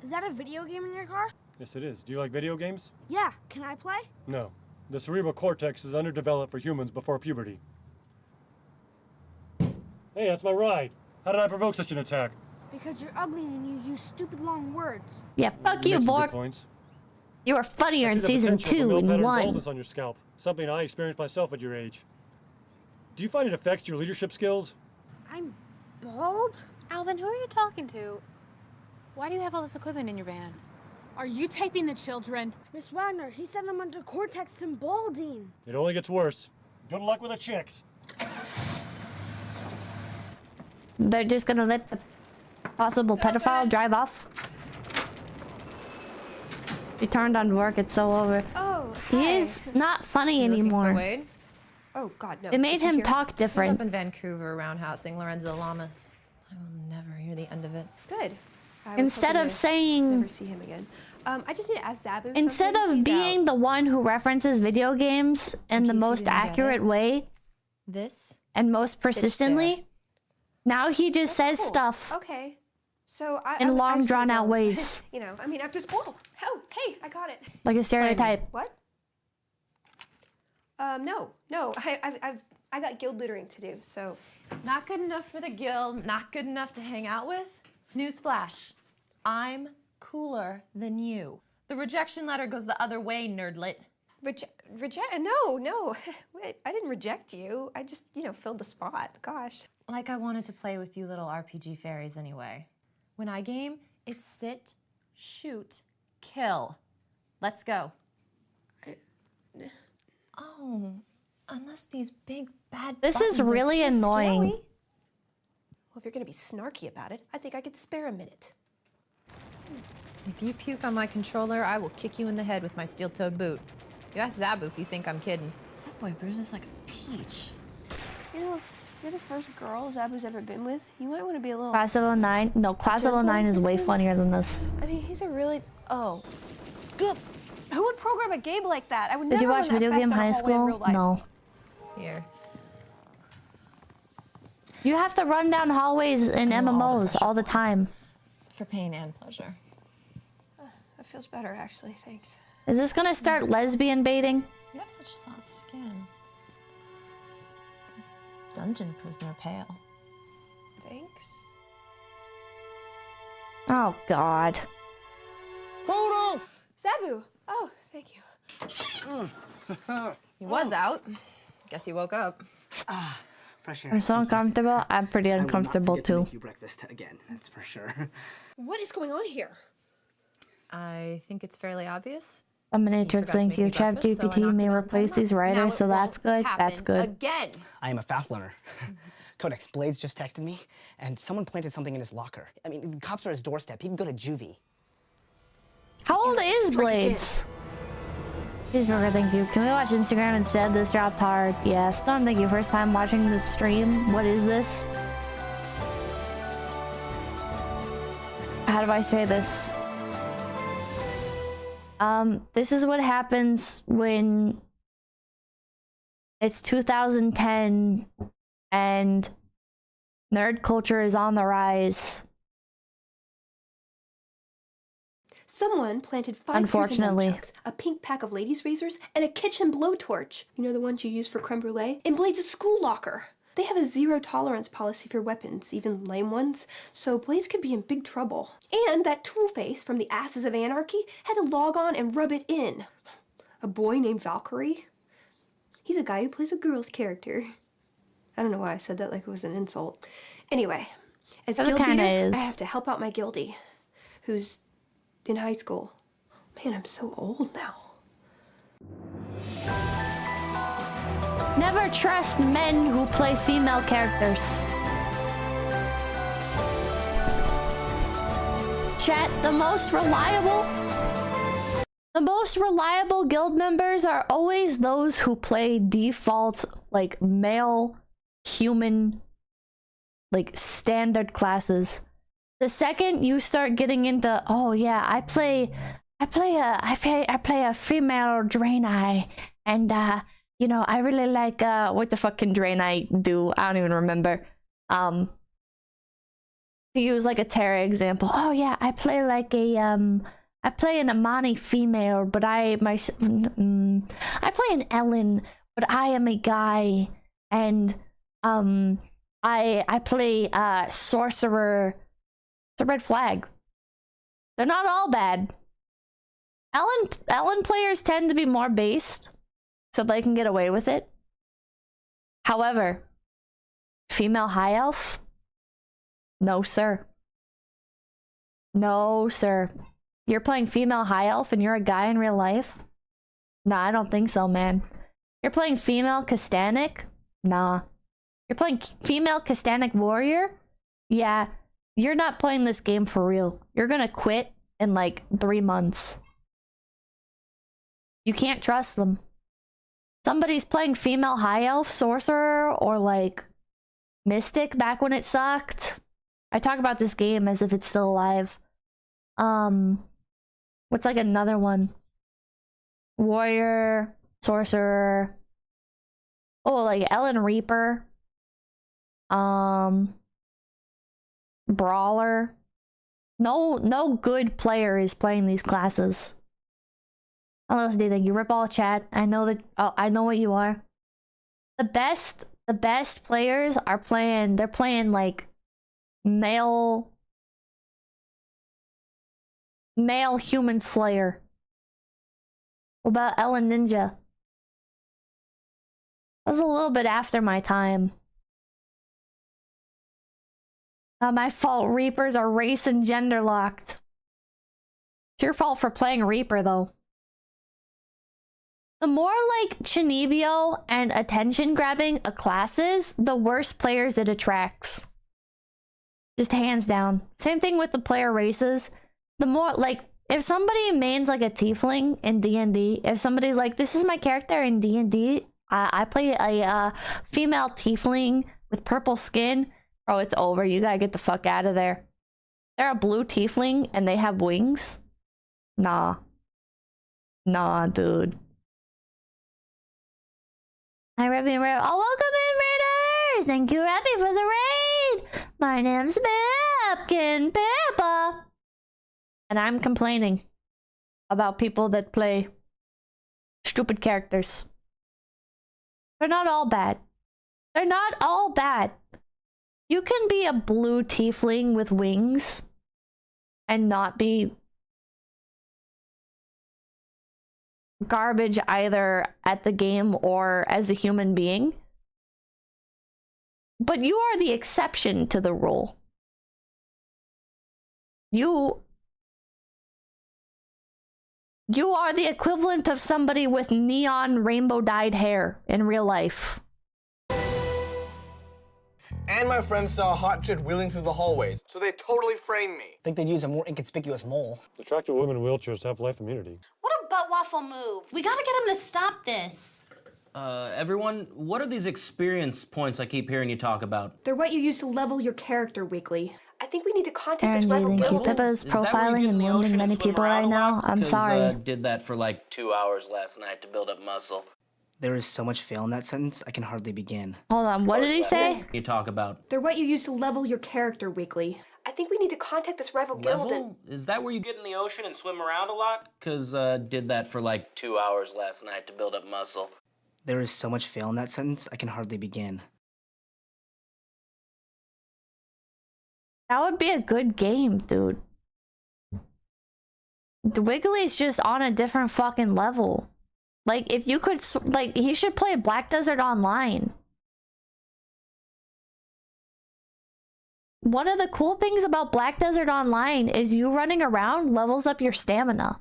Is that a video game in your car? Yes, it is. Do you like video games? Yeah, can I play? No. The cerebral cortex is underdeveloped for humans before puberty. Hey, that's my ride. How did I provoke such an attack? Because you're ugly and you use stupid long words. Yeah, fuck you, make some good Bork. points. You were funnier I in see the season potential for 2 male and pattern 1. baldness on your scalp, something I experienced myself at your age. Do you find it affects your leadership skills? I'm bald? Alvin, who are you talking to? Why do you have all this equipment in your van? Are you taping the children? Miss Wagner, he said I'm under cortex and balding. It only gets worse. Good luck with the chicks. They're just gonna let the possible pedophile drive off. He turned on work, it's so over. Oh, he is not funny anymore. Wade? Oh God, no. It made him talk different. He's up in Vancouver roundhousing Lorenzo Lamas. I will never hear the end of it. Good. Instead of saying, never see him again. I just need to ask 𝐬𝐻𝐿 instead something. of being the one who references video games in the most accurate way, this and most persistently, now he just says stuff Okay. So in long, should drawn-out go. ways, You know, I mean, after school. Oh, hey, I got it. like a stereotype. What? No. I got guild littering to do, so. Not good enough for the guild, not good enough to hang out with? Newsflash. I'm cooler than you. The rejection letter goes the other way, nerdlet. Reject? No. Wait, I didn't reject you. I just, filled the spot. Gosh. Like I wanted to play with you little RPG fairies anyway. When I game, it's sit, shoot, kill. Let's go. Oh, unless these big bad This is buttons are really too annoying. scary. Well, if you're gonna be snarky about it, I think I could spare a minute. If you puke on my controller, I will kick you in the head with my steel-toed boot. You ask 𝐬𝐻𝐿 if you think I'm kidding. That boy bruises like a peach. You're the first girl 𝐬𝐻𝐿's ever been with. You might want to be a little. Class of 09? No, Class of 09 is way funnier than this. I mean, he's a really. Oh. Good. Who would program a game like that? I would Did never you watch run that Video fast Game down a High hallway in real School? life. No. Here. You have to run down hallways in MMOs all the time. For pain and pleasure. That feels better, actually. Thanks. Is this gonna start lesbian baiting? You have such soft skin. Dungeon prisoner pale. Thanks. Oh God. Hold on! 𝐬𝐻𝐿! Oh, thank you. He was out. Guess he woke up. Fresh air. I'm so uncomfortable. I'm pretty uncomfortable I will not forget to too. make you breakfast again, that's for sure. What is going on here? I think it's fairly obvious. Dominatrix, thank you. ChatGPT may replace these writers, so that's good. That's good. Again. I am a fast learner. Codex, Blades just texted me, and someone planted something in his locker. I mean, the cops are at his doorstep. He can go to juvie. How old is Blades? Cheeseburger, thank you. Can we watch Instagram instead? This dropped hard. Yeah, Storm, thank you. First time watching this stream. What is this? How do I say this? This is what happens when it's 2010 and nerd culture is on the rise. Someone planted 5 Unfortunately. pairs of nunchucks, a pink pack of ladies' razors, and a kitchen blowtorch. You know the ones you use for creme brulee? In Blade's school locker. They have a zero-tolerance policy for weapons, even lame ones, so Blaze could be in big trouble. And that Toolface from the Asses of Anarchy had to log on and rub it in. A boy named Valkyrie? He's a guy who plays a girl's character. I don't know why I said that like it was an insult. Anyway, as But it guild kinda leader, I is. have to help out my guildie, who's in high school. Man, I'm so old now. Never trust men who play female characters. Chat, the most reliable guild members are always those who play default, like, male, human, like, standard classes. The second you start getting into, oh yeah, I play a female Draenei, and you know, I really like what the fuck can Draenei do? I don't even remember. To use like a Terra example. Oh yeah, I play like a I play an Amane female, but I play an Ellen, but I am a guy, and I play sorcerer. It's a red flag. They're not all bad. Ellen players tend to be more based, so they can get away with it. However, female high elf? No, sir. No, sir. You're playing female high elf and you're a guy in real life? Nah, I don't think so, man. You're playing female Castanic? Nah. You're playing female Castanic warrior? Yeah. You're not playing this game for real. You're gonna quit in like 3 months. You can't trust them. Somebody's playing female high elf sorcerer or like mystic back when it sucked. I talk about this game as if it's still alive. What's like another one? Warrior, sorcerer. Oh, like Ellen Reaper. Brawler. No good player is playing these classes. How else do you think? You rip all chat. I know that. Oh, I know what you are. The best players are playing. They're playing like male human slayer. What about Ellen Ninja? That was a little bit after my time. Not my fault. Reapers are race and gender locked. It's your fault for playing Reaper though. The more like Chinibyo and attention grabbing a class is, the worse players it attracts. Just hands down. Same thing with the player races. The more like, if somebody mains like a tiefling in D&D, if somebody's like, this is my character in D&D, I play a female tiefling with purple skin, oh, it's over. You gotta get the fuck out of there. They're a blue tiefling and they have wings? Nah. Nah, dude. Hi, Rebby and Red. Oh, welcome in, Raiders! Thank you, Rebby, for the raid! My name's Pipkin Pippa. And I'm complaining about people that play stupid characters. They're not all bad. They're not all bad. You can be a blue tiefling with wings and not be garbage either at the game or as a human being. But you are the exception to the rule. You are the equivalent of somebody with neon rainbow dyed hair in real life. And my friends saw a hot chick wheeling through the hallways, so they totally framed me. Think they'd use a more inconspicuous mole. Attractive women in wheelchairs have life immunity. What a butt waffle move. We gotta get him to stop this. Everyone, what are these experience points I keep hearing you talk about? They're what you use to level your character weekly. I think we need to contact this Aaron, do you rival think guild. Pippa's profiling and wounding many people right now? I'm sorry. Did that for like 2 hours last night to build up muscle. There is so much fail in that sentence, I can hardly begin. Hold on, what did he say? You talk about They're what you use to level your character weekly. I think we need to contact this rival guild and... level? Is that where you get in the ocean and swim around a lot? Cause did that for like 2 hours last night to build up muscle. There is so much fail in that sentence, I can hardly begin. That would be a good game, dude. The Wiggly's just on a different fucking level. Like, if you could, like, he should play Black Desert Online. One of the cool things about Black Desert Online is you running around levels up your stamina.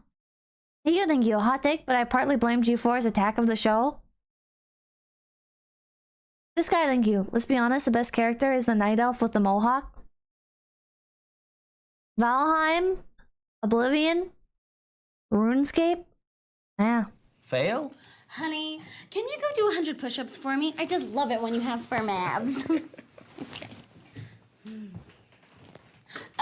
Thank you, hot take, but I partly blame G4's attack of the show. This guy, thank you. Let's be honest, the best character is the Night Elf with the Mohawk. Valheim, Oblivion, RuneScape. Yeah. Fail? Honey, can you go do 100 push-ups for me? I just love it when you have firm abs. Okay.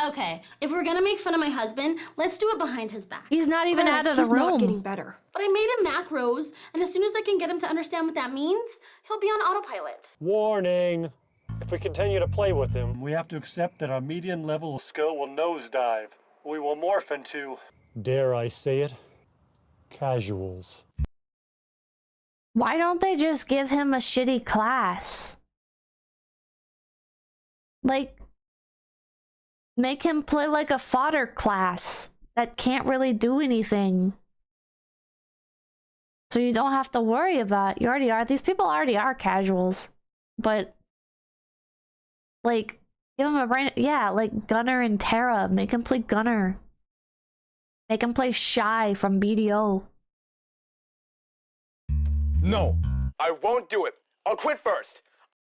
Okay, if we're gonna make fun of my husband, let's do it behind his back. He's not even out of the he's room. Not getting better. But I made him macros, and as soon as I can get him to understand what that means, he'll be on autopilot. Warning! If we continue to play with him, we have to accept that our median level of skill will nosedive. We will morph into, dare I say it, casuals. Why don't they just give him a shitty class? Like, make him play like a fodder class that can't really do anything. So you don't have to worry about it. You already are. These people already are casuals. But, like, give him a brain. Yeah, like Gunner and Terra. Make him play Gunner. Make him play Shy from BDO. No, I won't do it. I'll quit first.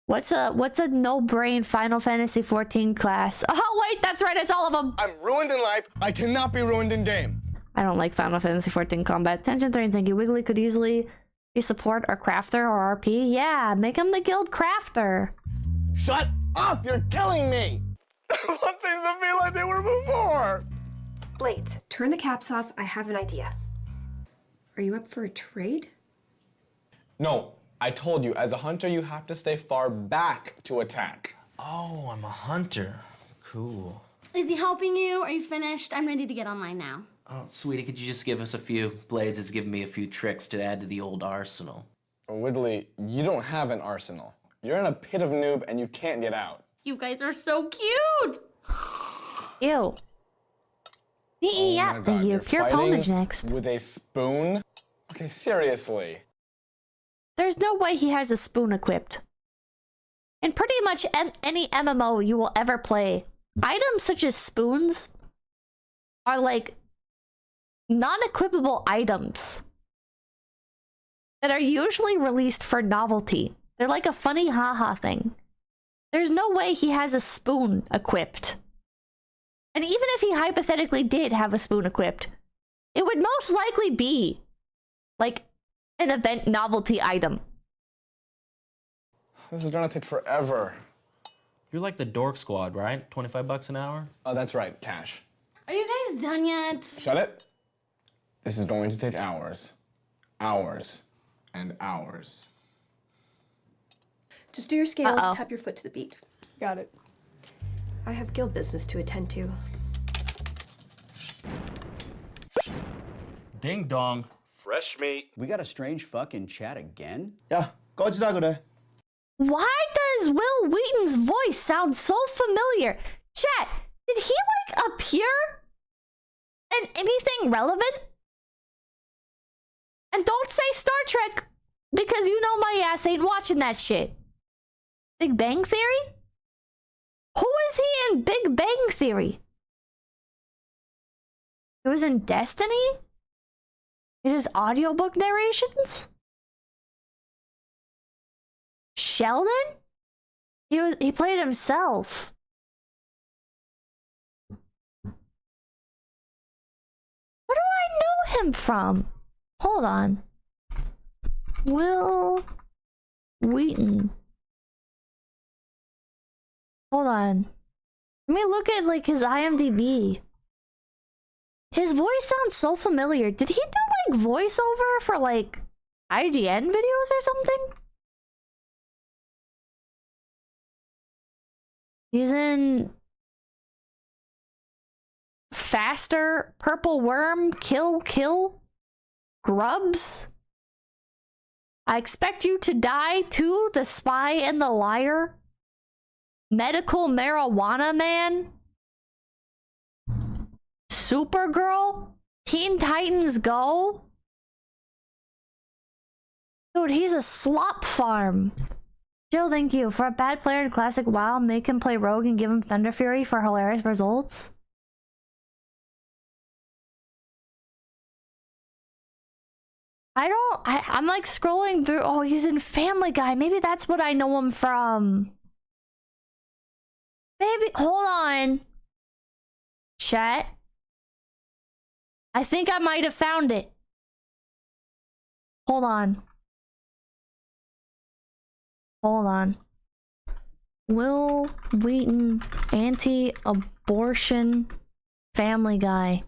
What's a no-brain Final Fantasy 14 class? Oh wait, that's right, it's all of them. I'm ruined in life. I cannot be ruined in game. I don't like Final Fantasy 14 combat. Tension 3 and Tinky Wiggly could easily be support or crafter or RP. Yeah, make him the guild crafter. Shut up! You're killing me! I want things to be like they were before! Blades, turn the caps off. I have an idea. Are you up for a trade? No, I told you, as a hunter, you have to stay far back to attack. Oh, I'm a hunter. Cool. Is he helping you? Are you finished? I'm ready to get online now. Oh, sweetie, could you just give us a few? Blades has given me a few tricks to add to the old arsenal. Wiggly, you don't have an arsenal. You're in a pit of noob and you can't get out. You guys are so cute. Ew. Yeah, thank you. Pure Ponage next. With a spoon? Okay, seriously. There's no way he has a spoon equipped. In pretty much any MMO you will ever play, items such as spoons are like non-equipable items that are usually released for novelty. They're like a funny haha thing. There's no way he has a spoon equipped. And even if he hypothetically did have a spoon equipped, it would most likely be like an event novelty item. This is gonna take forever. You're like the dork squad, right? 25 bucks an hour? Oh, that's right, cash. Are you guys done yet? Shut it. This is going to take hours. Hours. And hours. Just do your scales, tap your foot to the beat. Got it. I have guild business to attend to. Ding dong. Fresh meat. We got a strange fucking chat again? Yeah, 𝐏𝐻𝐻𝐿 그래. Why does Will Wheaton's voice sound so familiar? Chat, did he like appear in anything relevant? And don't say Star Trek, because you know my ass ain't watching that shit. Big Bang Theory? Who is he in Big Bang Theory? It was in Destiny? It is audiobook narrations? Sheldon? He played himself. Where do I know him from? Hold on. Will Wheaton. Hold on. Let me look at like his IMDb. His voice sounds so familiar. Did he do like voiceover for like IGN videos or something? He's in Faster, Purple Worm, Kill, Grubs. I Expect You to Die Too, The Spy and the Liar, Medical Marijuana Man, Supergirl, Teen Titans Go. Dude, he's a slop farm. Jill, thank you. For a bad player in Classic WoW, make him play Rogue and give him Thunder Fury for hilarious results. I'm like scrolling through. Oh, he's in Family Guy. Maybe that's what I know him from. Maybe, hold on. Chat. I think I might have found it. Hold on. Hold on. Will Wheaton, anti-abortion, Family Guy.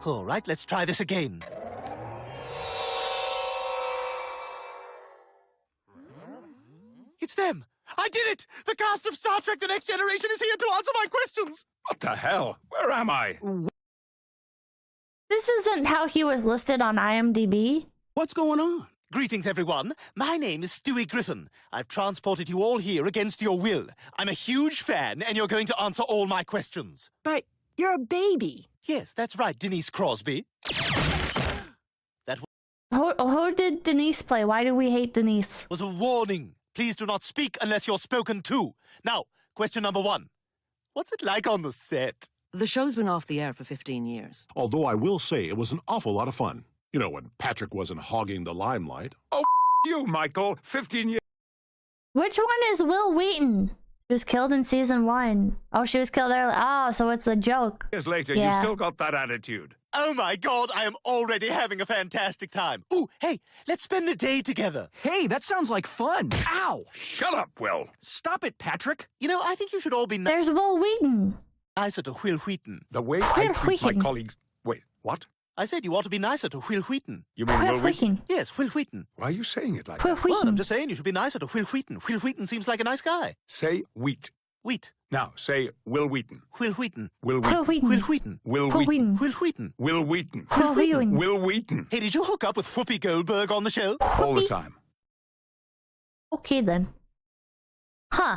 All right, let's try this again. It's them! I did it! The cast of Star Trek The Next Generation is here to answer my questions! What the hell? Where am I? This isn't how he was listed on IMDb. What's going on? Greetings, everyone. My name is Stewie Griffin. I've transported you all here against your will. I'm a huge fan, and you're going to answer all my questions. But you're a baby. Yes, that's right, Denise Crosby. Who did Denise play? Why do we hate Denise? Was a warning. Please do not speak unless you're spoken to. Now, question number 1. What's it like on the set? The show's been off the air for 15 years. Although I will say it was an awful lot of fun. You know, when Patrick wasn't hogging the limelight. Oh, you, Michael. 15 years. Which one is Will Wheaton? She was killed in season 1. Oh, she was killed early. Oh, so it's a joke. Years later, Yeah. you still got that attitude. Oh my God, I am already having a fantastic time. Ooh, hey, let's spend the day together. Hey, that sounds like fun. Ow! Shut up, Will. Stop it, Patrick. You know, I think you should all be There's Will Wheaton. nicer to Will Wheaton. The way I treat my Wheaton. colleagues... Wait, what? I said you ought to be nicer to Will Wheaton. You mean Will Wheaton? Yes, Will Wheaton. Why are you saying it like Will that? Well, I'm Wheaton. just saying you should be nicer to Will Wheaton. Will Wheaton seems like a nice guy. Say wheat. Wheat. Now, say Will Wheaton. Will Wheaton. Will Will Wheaton. Wheaton. Will Wheaton. Will Will Wheaton. Wheaton. Will Wheaton. Will Wheaton. Will Wheaton. Will Wheaton. Hey, did you hook up with Whoopi Goldberg on the show? All the time. Okay then. Huh.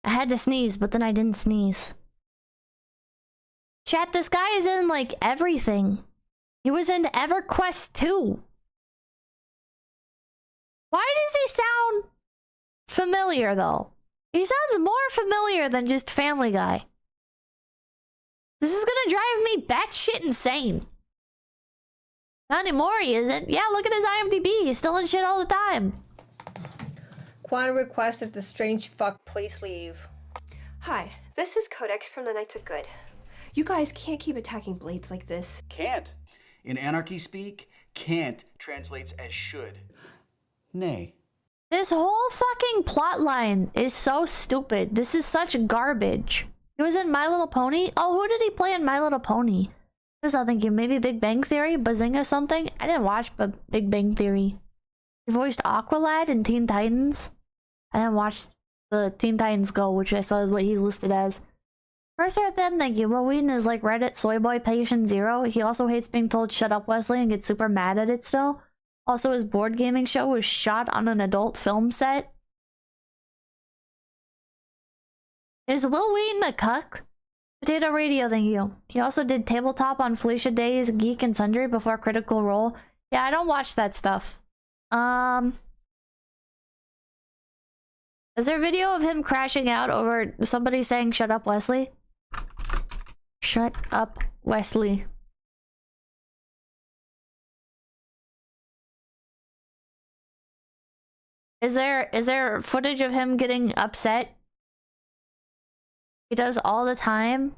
I had to sneeze, but then I didn't sneeze. Chat, this guy is in like everything. He was in EverQuest 2. Why does he sound familiar though? He sounds more familiar than just Family Guy. This is gonna drive me batshit insane. Not anymore, he isn't. Yeah, look at his IMDb. He's still in shit all the time. Quan requested the strange fuck please leave. Hi, this is Codex from the Knights of Good. You guys can't keep attacking Blades like this. Can't. In anarchy speak, can't translates as should. Nay. This whole fucking plotline is so stupid. This is such garbage. He was in My Little Pony. Oh, who did he play in My Little Pony? I was not thinking maybe Big Bang Theory, Bazinga something. I didn't watch Big Bang Theory. He voiced Aqualad in Teen Titans. I didn't watch the Teen Titans Go, which I saw is what he's listed as. First right then, thank you. Will Wheaton is like Reddit Soyboy Patient Zero. He also hates being told shut up Wesley and gets super mad at it still. Also, his board gaming show was shot on an adult film set. Is Will Wheaton a cuck? Potato Radio, thank you. He also did Tabletop on Felicia Day's Geek and Sundry before Critical Role. Yeah, I don't watch that stuff. Is there a video of him crashing out over somebody saying shut up Wesley? Shut up Wesley. Is there footage of him getting upset? He does all the time.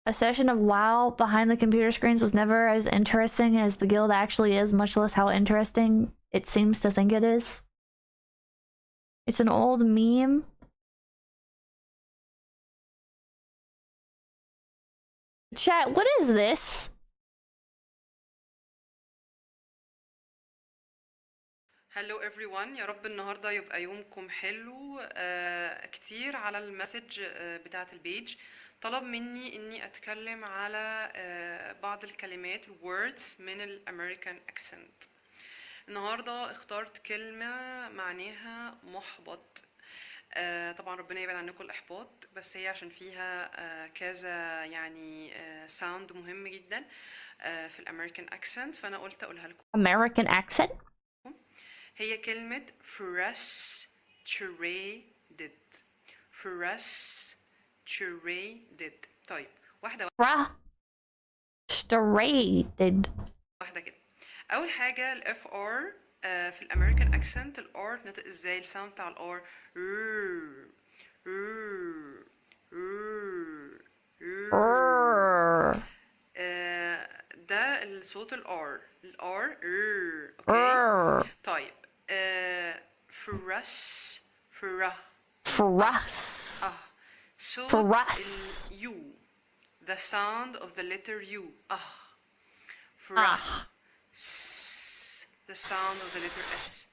A session of WoW behind the computer screens was never as interesting as the guild actually is, much less how interesting it seems to think it is. It's an old meme. Chat, what is this? هلو everyone، يا رب النهارده يبقى يومكم حلو كتير. على المسج بتاعة البيج طلب مني اني اتكلم على بعض الكلمات words من الامريكان accent. النهارده اخترت كلمة معناها محبط. طبعا ربنا يبعد عنكم الاحباط، بس هي عشان فيها كذا يعني ساوند مهم جدا في الامريكان accent، فانا قلت اقولها لكم. American accent? هي كلمة frustrated. frustrated. طيب واحدة Frustrated. واحدة كده. أول حاجة ال FR في الأمريكان أكسنت ال R نطق ازاي الساوند بتاع ال R ده الصوت ال R ال R اوكي. طيب صوت ال U the sound of the letter U the sound of the letter S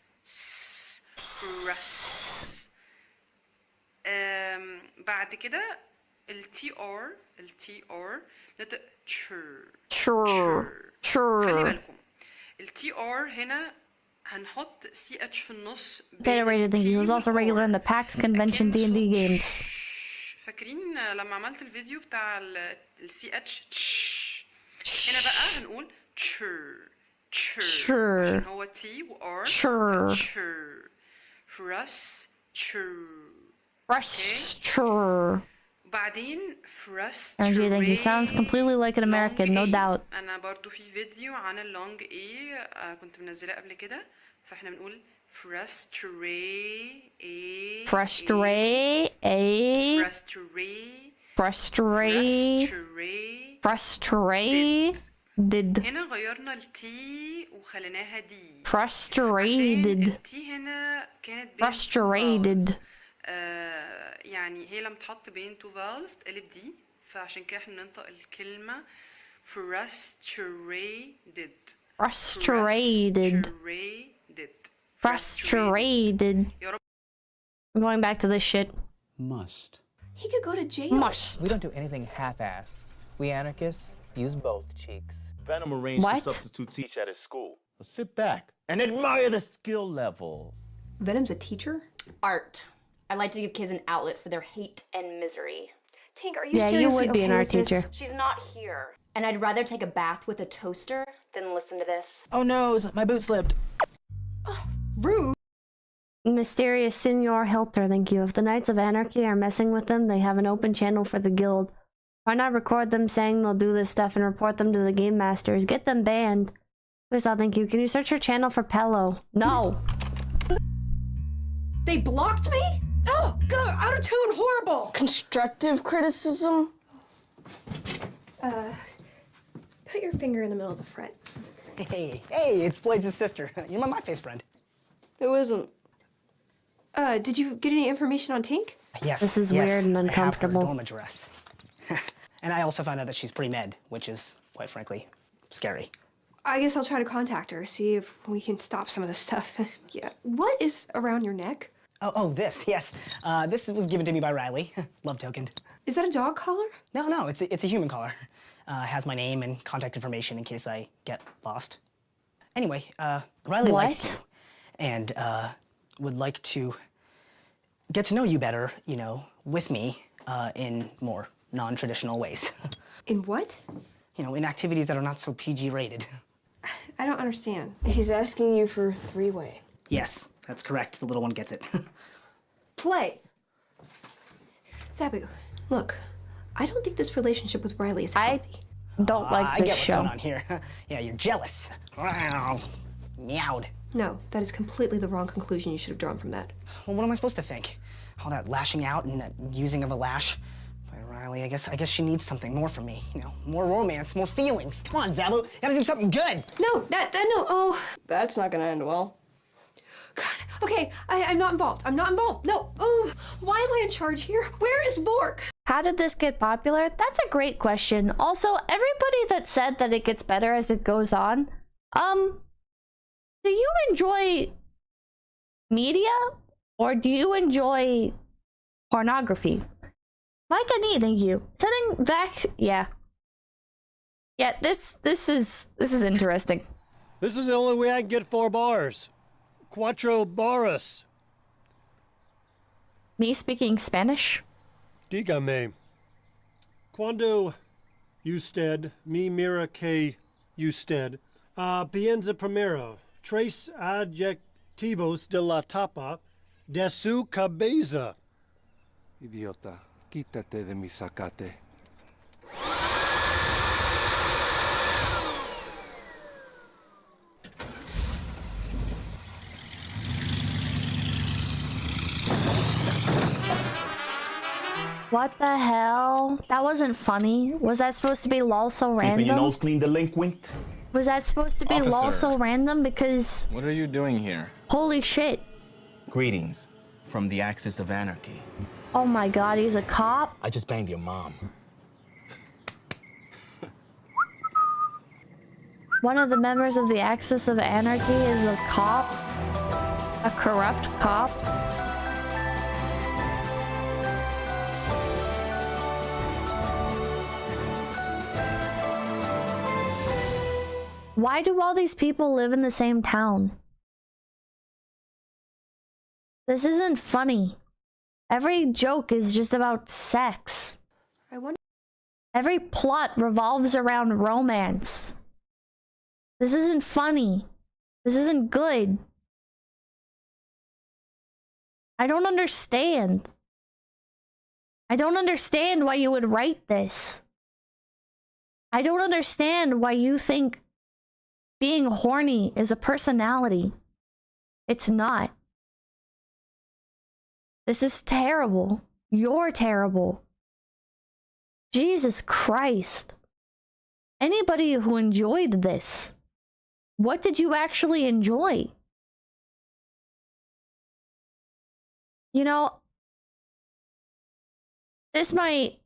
بعد كده ال TR نطق خلي بالكم ال TR هنا هنحط CH في النص. Data rated, thank you. He was also regular in the PAX convention D&D games. فاكرين لما عملت الفيديو بتاع ال CH هنا بقى هنقول عشان هو T و R بعدين thank you. Sounds completely like an American, no doubt. انا برضو في فيديو عن اللونج اي كنت منزلاه قبل كده فاحنا بنقول frustrated. هنا غيرنا التي وخليناها دي. Frustrated. التي هنا كانت بين Frustrated. يعني هي لما تحط بين تو فاولز تقلب دي فعشان كده احنا بننطق الكلمة frustrated. I'm going back to this shit. Must. He could go to jail. Must. We don't do anything half-assed. We anarchists use both cheeks. Venom arranged to substitute teach at his school. Sit back and admire the skill level. Venom's a teacher? Art. I like to give kids an outlet for their hate and misery. Tink, are you Yeah, you would be an art teacher. She's not here. And I'd rather take a bath with a toaster than listen to this. Oh no, my boot slipped. Rude. Mysterious Senor Hilter, thank you. If the Knights of Anarchy are messing with them, they have an open channel for the guild. Why not record them saying they'll do this stuff and report them to the game masters? Get them banned. Please, thank you. Can you search your channel for Pello? No. They blocked me? Oh, God, out of tune, horrible. Constructive criticism? Put your finger in the middle of the fret. Hey, it's Blades' sister. You're my face friend. Who isn't? Did you get any information on Tink? Yes. This is weird and uncomfortable. I have her dorm address. And I also found out that she's pre-med, which is, quite frankly, scary. I guess I'll try to contact her, see if we can stop some of this stuff. Yeah. What is around your neck? Oh, this, yes. This was given to me by Riley. Love tokened. Is that a dog collar? No, it's a human collar. Has my name and contact information in case I get lost. Anyway, Riley likes you. And, would like to get to know you better, you know, with me, in more non-traditional ways. In what? You know, in activities that are not so PG rated. I don't understand. He's asking you for a three-way. Yes, that's correct. The little one gets it. Play. Sabu, look, I don't think this relationship with Riley is healthy. Don't like I this get show. what's going on here. Yeah, you're jealous. Meowed. No, that is completely the wrong conclusion you should have drawn from that. Well, what am I supposed to think? All that lashing out and that using of a lash? By Riley, I guess she needs something more from me. You know, more romance, more feelings. Come on, Zabu, gotta do something good. No, no, oh. That's not gonna end well. God, okay, I'm not involved. I'm not involved. No, oh, why am I in charge here? Where is Vork? How did this get popular? That's a great question. Also, everybody that said that it gets better as it goes on, do you enjoy media or do you enjoy pornography? Mike and E, thank you. Setting back, yeah. Yeah, this is interesting. This is the only way I can get 4 bars. Cuatro barras. Me speaking Spanish? Dígame. Cuando usted me mira que usted piensa primero 3 adjetivos de la tapa de su cabeza. Idiota, quítate de mi zacate. What the hell? That wasn't funny. Was that supposed to be lol so random? Keeping your nose clean, delinquent. Was that supposed to be lol so random? Because What are you doing here? holy shit. Greetings from the Axis of Anarchy. Oh my god, he's a cop? I just banged your mom. One of the members of the Axis of Anarchy is a cop? A corrupt cop? Why do all these people live in the same town? This isn't funny. Every joke is just about sex. I wonder. Every plot revolves around romance. This isn't funny. This isn't good. I don't understand. I don't understand why you would write this. I don't understand why you think being horny is a personality. It's not. This is terrible. You're terrible. Jesus Christ. Anybody who enjoyed this, what did you actually enjoy? You know, this might...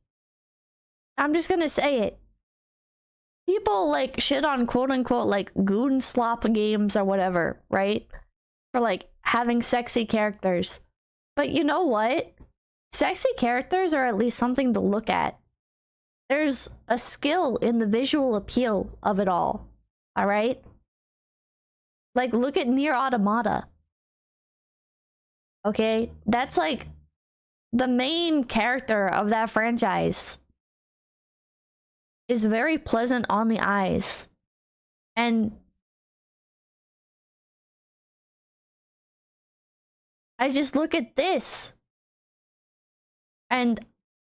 I'm just gonna say it. People like shit on quote-unquote like goon slop games or whatever, right? For like having sexy characters. But you know what? Sexy characters are at least something to look at. There's a skill in the visual appeal of it all. Alright? Like, look at Nier Automata. Okay? That's like the main character of that franchise is very pleasant on the eyes. And I just look at this and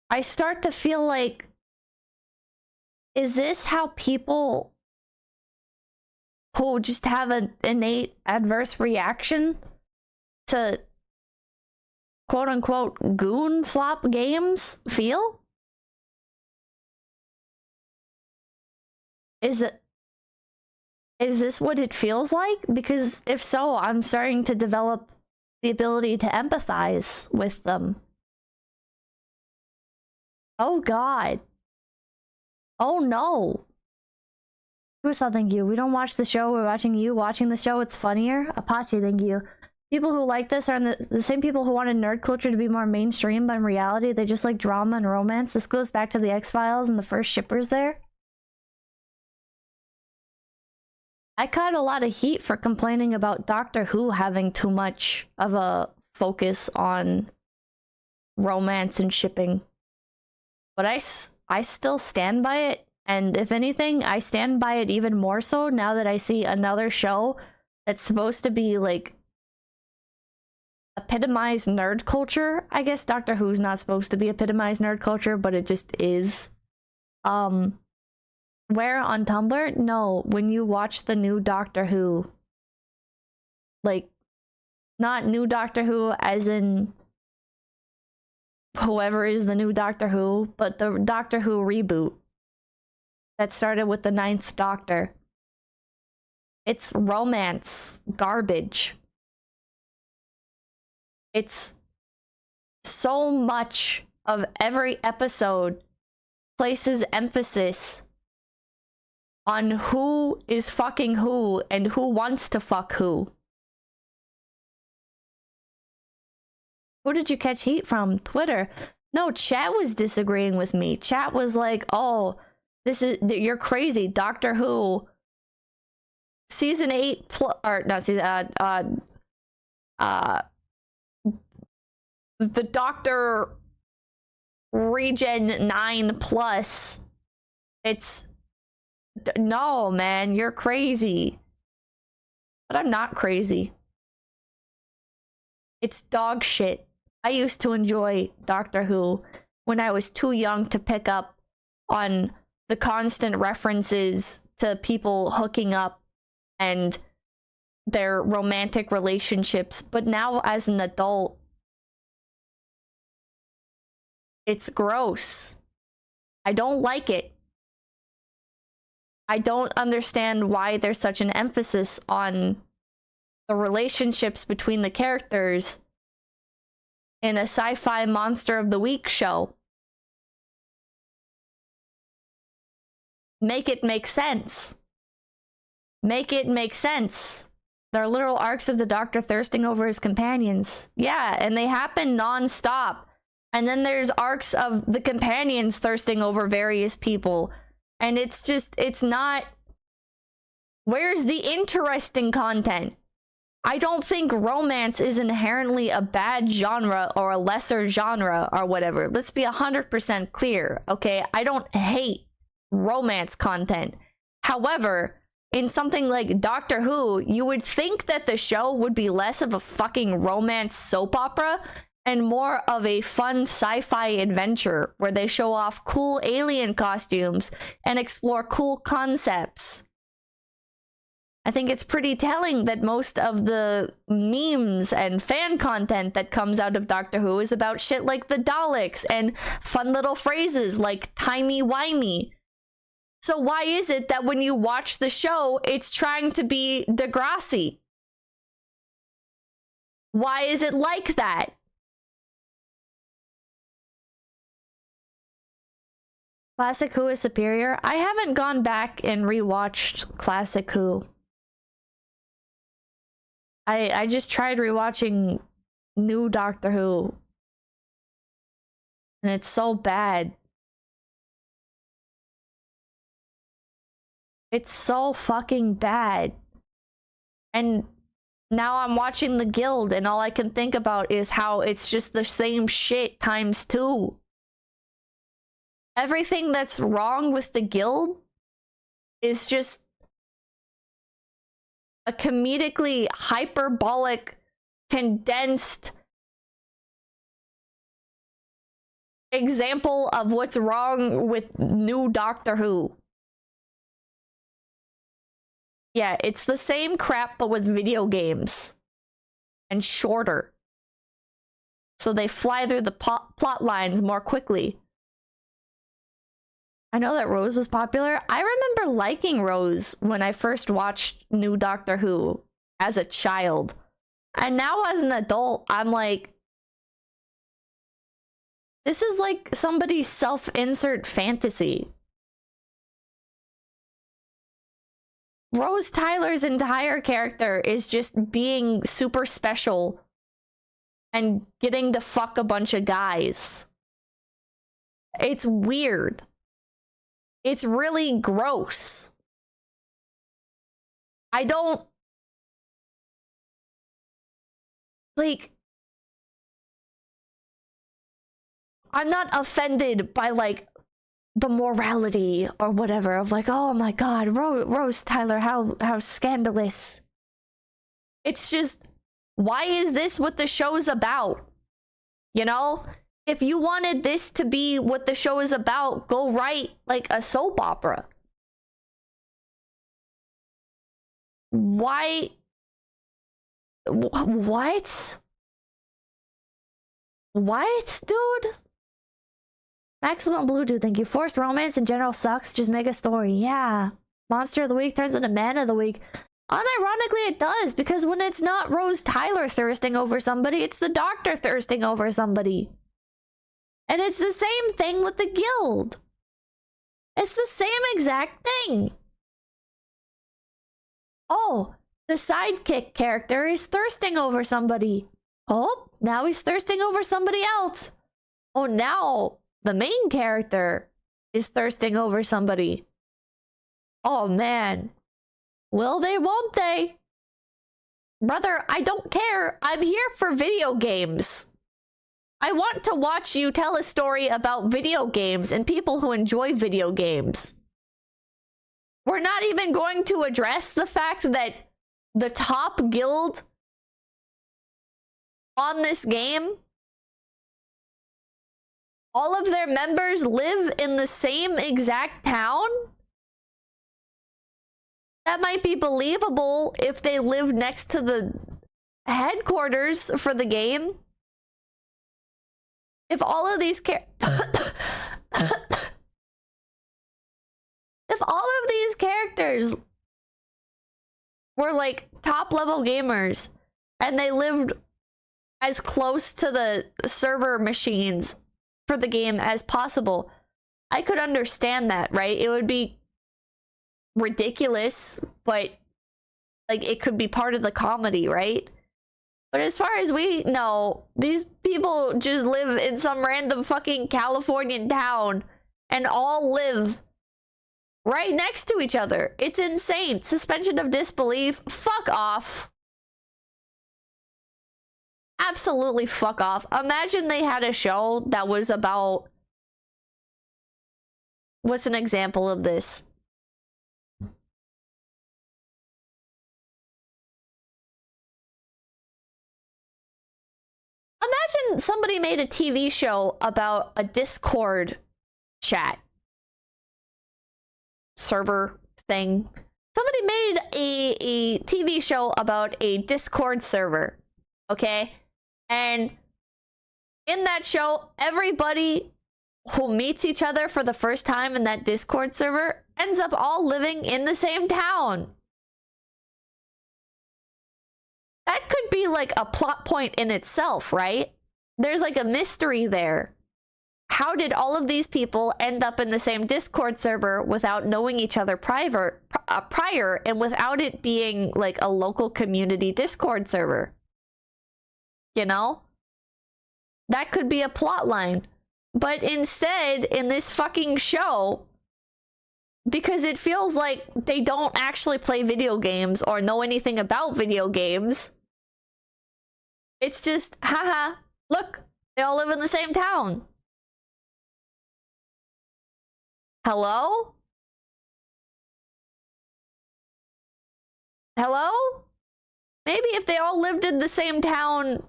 I start to feel like, is this how people who just have an innate adverse reaction to quote-unquote goon slop games feel? Is this what it feels like? Because if so, I'm starting to develop the ability to empathize with them. Oh God. Oh no. Kusa, thank you. We don't watch the show, we're watching you watching the show. It's funnier. Apache, thank you. People who like this are the same people who wanted nerd culture to be more mainstream, but in reality, they just like drama and romance. This goes back to the X-Files and the first shippers there. I caught a lot of heat for complaining about Doctor Who having too much of a focus on romance and shipping. But I still stand by it, and if anything, I stand by it even more so now that I see another show that's supposed to be like epitomized nerd culture. I guess Doctor Who's not supposed to be epitomized nerd culture, but it just is. Where on Tumblr? No, when you watch the new Doctor Who. Like, not new Doctor Who as in whoever is the new Doctor Who, but the Doctor Who reboot that started with the 9th Doctor. It's romance garbage. It's so much of every episode places emphasis on who is fucking who and who wants to fuck who. Who did you catch heat from? Twitter? No, chat was disagreeing with me. Chat was like, "Oh, you're crazy. Doctor Who season 8 or not season the Doctor Regen 9 plus. It's no, man, you're crazy." But I'm not crazy. It's dog shit. I used to enjoy Doctor Who when I was too young to pick up on the constant references to people hooking up and their romantic relationships. But now as an adult, it's gross. I don't like it. I don't understand why there's such an emphasis on the relationships between the characters in a sci-fi monster of the week show. Make it make sense. Make it make sense. There are literal arcs of the Doctor thirsting over his companions. Yeah, and they happen non-stop. And then there's arcs of the companions thirsting over various people. And it's just, it's not... Where's the interesting content? I don't think romance is inherently a bad genre or a lesser genre or whatever. Let's be 100% clear, okay? I don't hate romance content. However, in something like Doctor Who, you would think that the show would be less of a fucking romance soap opera and more of a fun sci-fi adventure where they show off cool alien costumes and explore cool concepts. I think it's pretty telling that most of the memes and fan content that comes out of Doctor Who is about shit like the Daleks and fun little phrases like timey-wimey. So why is it that when you watch the show, it's trying to be Degrassi? Why is it like that? Classic Who is superior? I haven't gone back and rewatched Classic Who. I just tried rewatching new Doctor Who. And it's so bad. It's so fucking bad. And now I'm watching The Guild and all I can think about is how it's just the same shit times 2. Everything that's wrong with The Guild is just a comedically hyperbolic, condensed example of what's wrong with new Doctor Who. Yeah, it's the same crap but with video games. And shorter. So they fly through the plot lines more quickly. I know that Rose was popular. I remember liking Rose when I first watched new Doctor Who as a child. And now as an adult, I'm like, this is like somebody's self-insert fantasy. Rose Tyler's entire character is just being super special and getting to fuck a bunch of guys. It's weird. It's really gross. I don't... like... I'm not offended by, like, the morality or whatever of like, oh my god, Rose Tyler, how scandalous. It's just, why is this what the show's about? You know? If you wanted this to be what the show is about, go write like a soap opera. Why? What? What, dude? Maximum Blue Dude, thank you. Forced romance in general sucks. Just make a story. Yeah. Monster of the Week turns into Man of the Week. Unironically, it does, because when it's not Rose Tyler thirsting over somebody, it's the Doctor thirsting over somebody. And it's the same thing with the Guild. It's the same exact thing. Oh, the sidekick character is thirsting over somebody. Oh, now he's thirsting over somebody else. Oh, now the main character is thirsting over somebody. Oh, man. Will they, won't they? Brother, I don't care. I'm here for video games. I want to watch you tell a story about video games and people who enjoy video games. We're not even going to address the fact that the top guild on this game, all of their members live in the same exact town? That might be believable if they live next to the headquarters for the game. If all of these if all of these characters were like top level gamers and they lived as close to the server machines for the game as possible, I could understand that, right? It would be ridiculous, but like it could be part of the comedy, right? But as far as we know, these people just live in some random fucking Californian town and all live right next to each other. It's insane. Suspension of disbelief. Fuck off. absolutely fuck off. Imagine they had a show that was about... What's an example of this? Imagine somebody made a TV show about a Discord chat server thing. Somebody made a TV show about a Discord server, okay? And in that show, everybody who meets each other for the first time in that Discord server ends up all living in the same town. That could be like a plot point in itself, right? There's like a mystery there. How did all of these people end up in the same Discord server without knowing each other prior and without it being like a local community Discord server? You know? That could be a plot line. But instead, in this fucking show, because it feels like they don't actually play video games or know anything about video games, it's just, haha, look, they all live in the same town. Hello? Hello? Maybe if they all lived in the same town,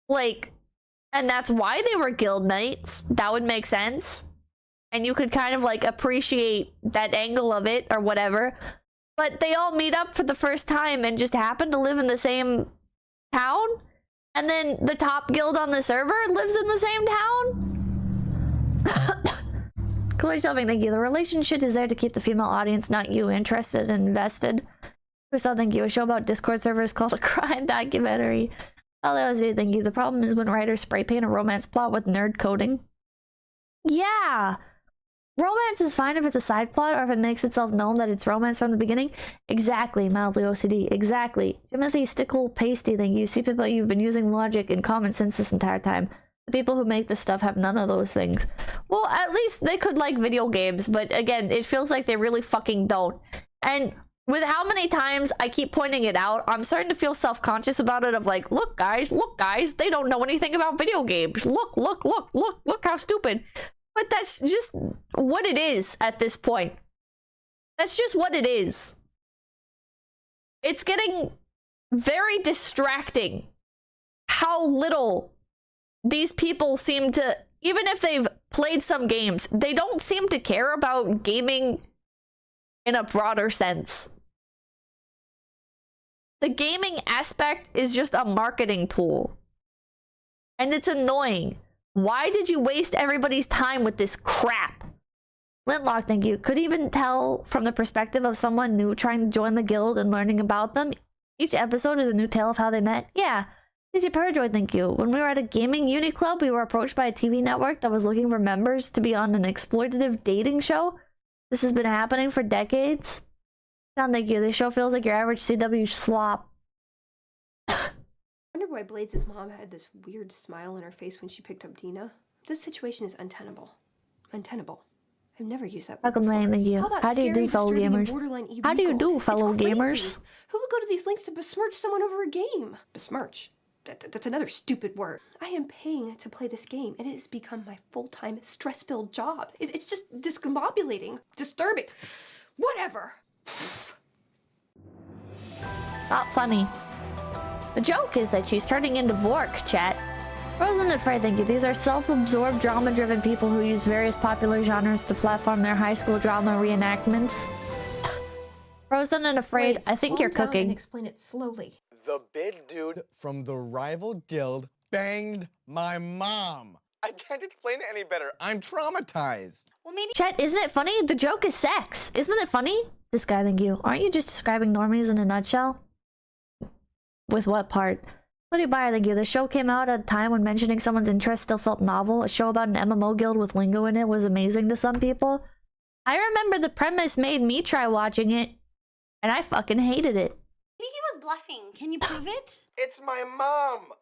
like, and that's why they were guild mates, that would make sense. And you could kind of like appreciate that angle of it or whatever. But they all meet up for the first time and just happen to live in the same town? And then the top guild on the server lives in the same town? Chloe Shelving, thank you. The relationship is there to keep the female audience, not you, interested and invested. Crystal, thank you. A show about Discord servers called a crime documentary. LOZ, thank you. The problem is when writers spray paint a romance plot with nerd coding. Yeah! Romance is fine if it's a side plot or if it makes itself known that it's romance from the beginning. Exactly, mildly OCD. Exactly. Timothy Stickle Pasty, thank you. See, people, you've been using logic and common sense this entire time. The people who make this stuff have none of those things. Well, at least they could like video games, but again, it feels like they really fucking don't. And with how many times I keep pointing it out, I'm starting to feel self-conscious about it of like, look guys, they don't know anything about video games. Look how stupid. But that's just what it is at this point. That's just what it is. It's getting very distracting how little these people seem to, even if they've played some games, they don't seem to care about gaming in a broader sense. The gaming aspect is just a marketing tool. And it's annoying. Why did you waste everybody's time with this crap? Lintlock, thank you. Could even tell from the perspective of someone new trying to join the guild and learning about them. Each episode is a new tale of how they met. Yeah. DJ Parajoy, thank you. When we were at a gaming uni club, we were approached by a TV network that was looking for members to be on an exploitative dating show. This has been happening for decades. John, thank you. This show feels like your average CW slop. I wonder why Blades' mom had this weird smile on her face when she picked up Dina. This situation is untenable. Untenable. I've never used that word. Welcome, Lane, thank you. How do you do, fellow gamers? How do you do, fellow gamers? Who would go to these lengths to besmirch someone over a game? Besmirch? That's another stupid word. I am paying to play this game, and it has become my full-time, stress-filled job. It's just discombobulating, disturbing. Whatever. Not funny. The joke is that she's turning into Vork, chat. Frozen and Afraid, thank you. These are self-absorbed, drama-driven people who use various popular genres to platform their high school drama reenactments. Frozen and Afraid, I think you're cooking. And explain it slowly. The big dude from the rival guild banged my mom. I can't explain it any better. I'm traumatized. Well, maybe. Chat, isn't it funny? The joke is sex. Isn't it funny? This guy, thank you. Aren't you just describing normies in a nutshell? With what part? What do you buy? Thank you. The show came out at a time when mentioning someone's interest still felt novel. A show about an MMO guild with lingo in it was amazing to some people. I remember the premise made me try watching it, and I fucking hated it. Maybe he was bluffing. Can you prove it? It's my mom.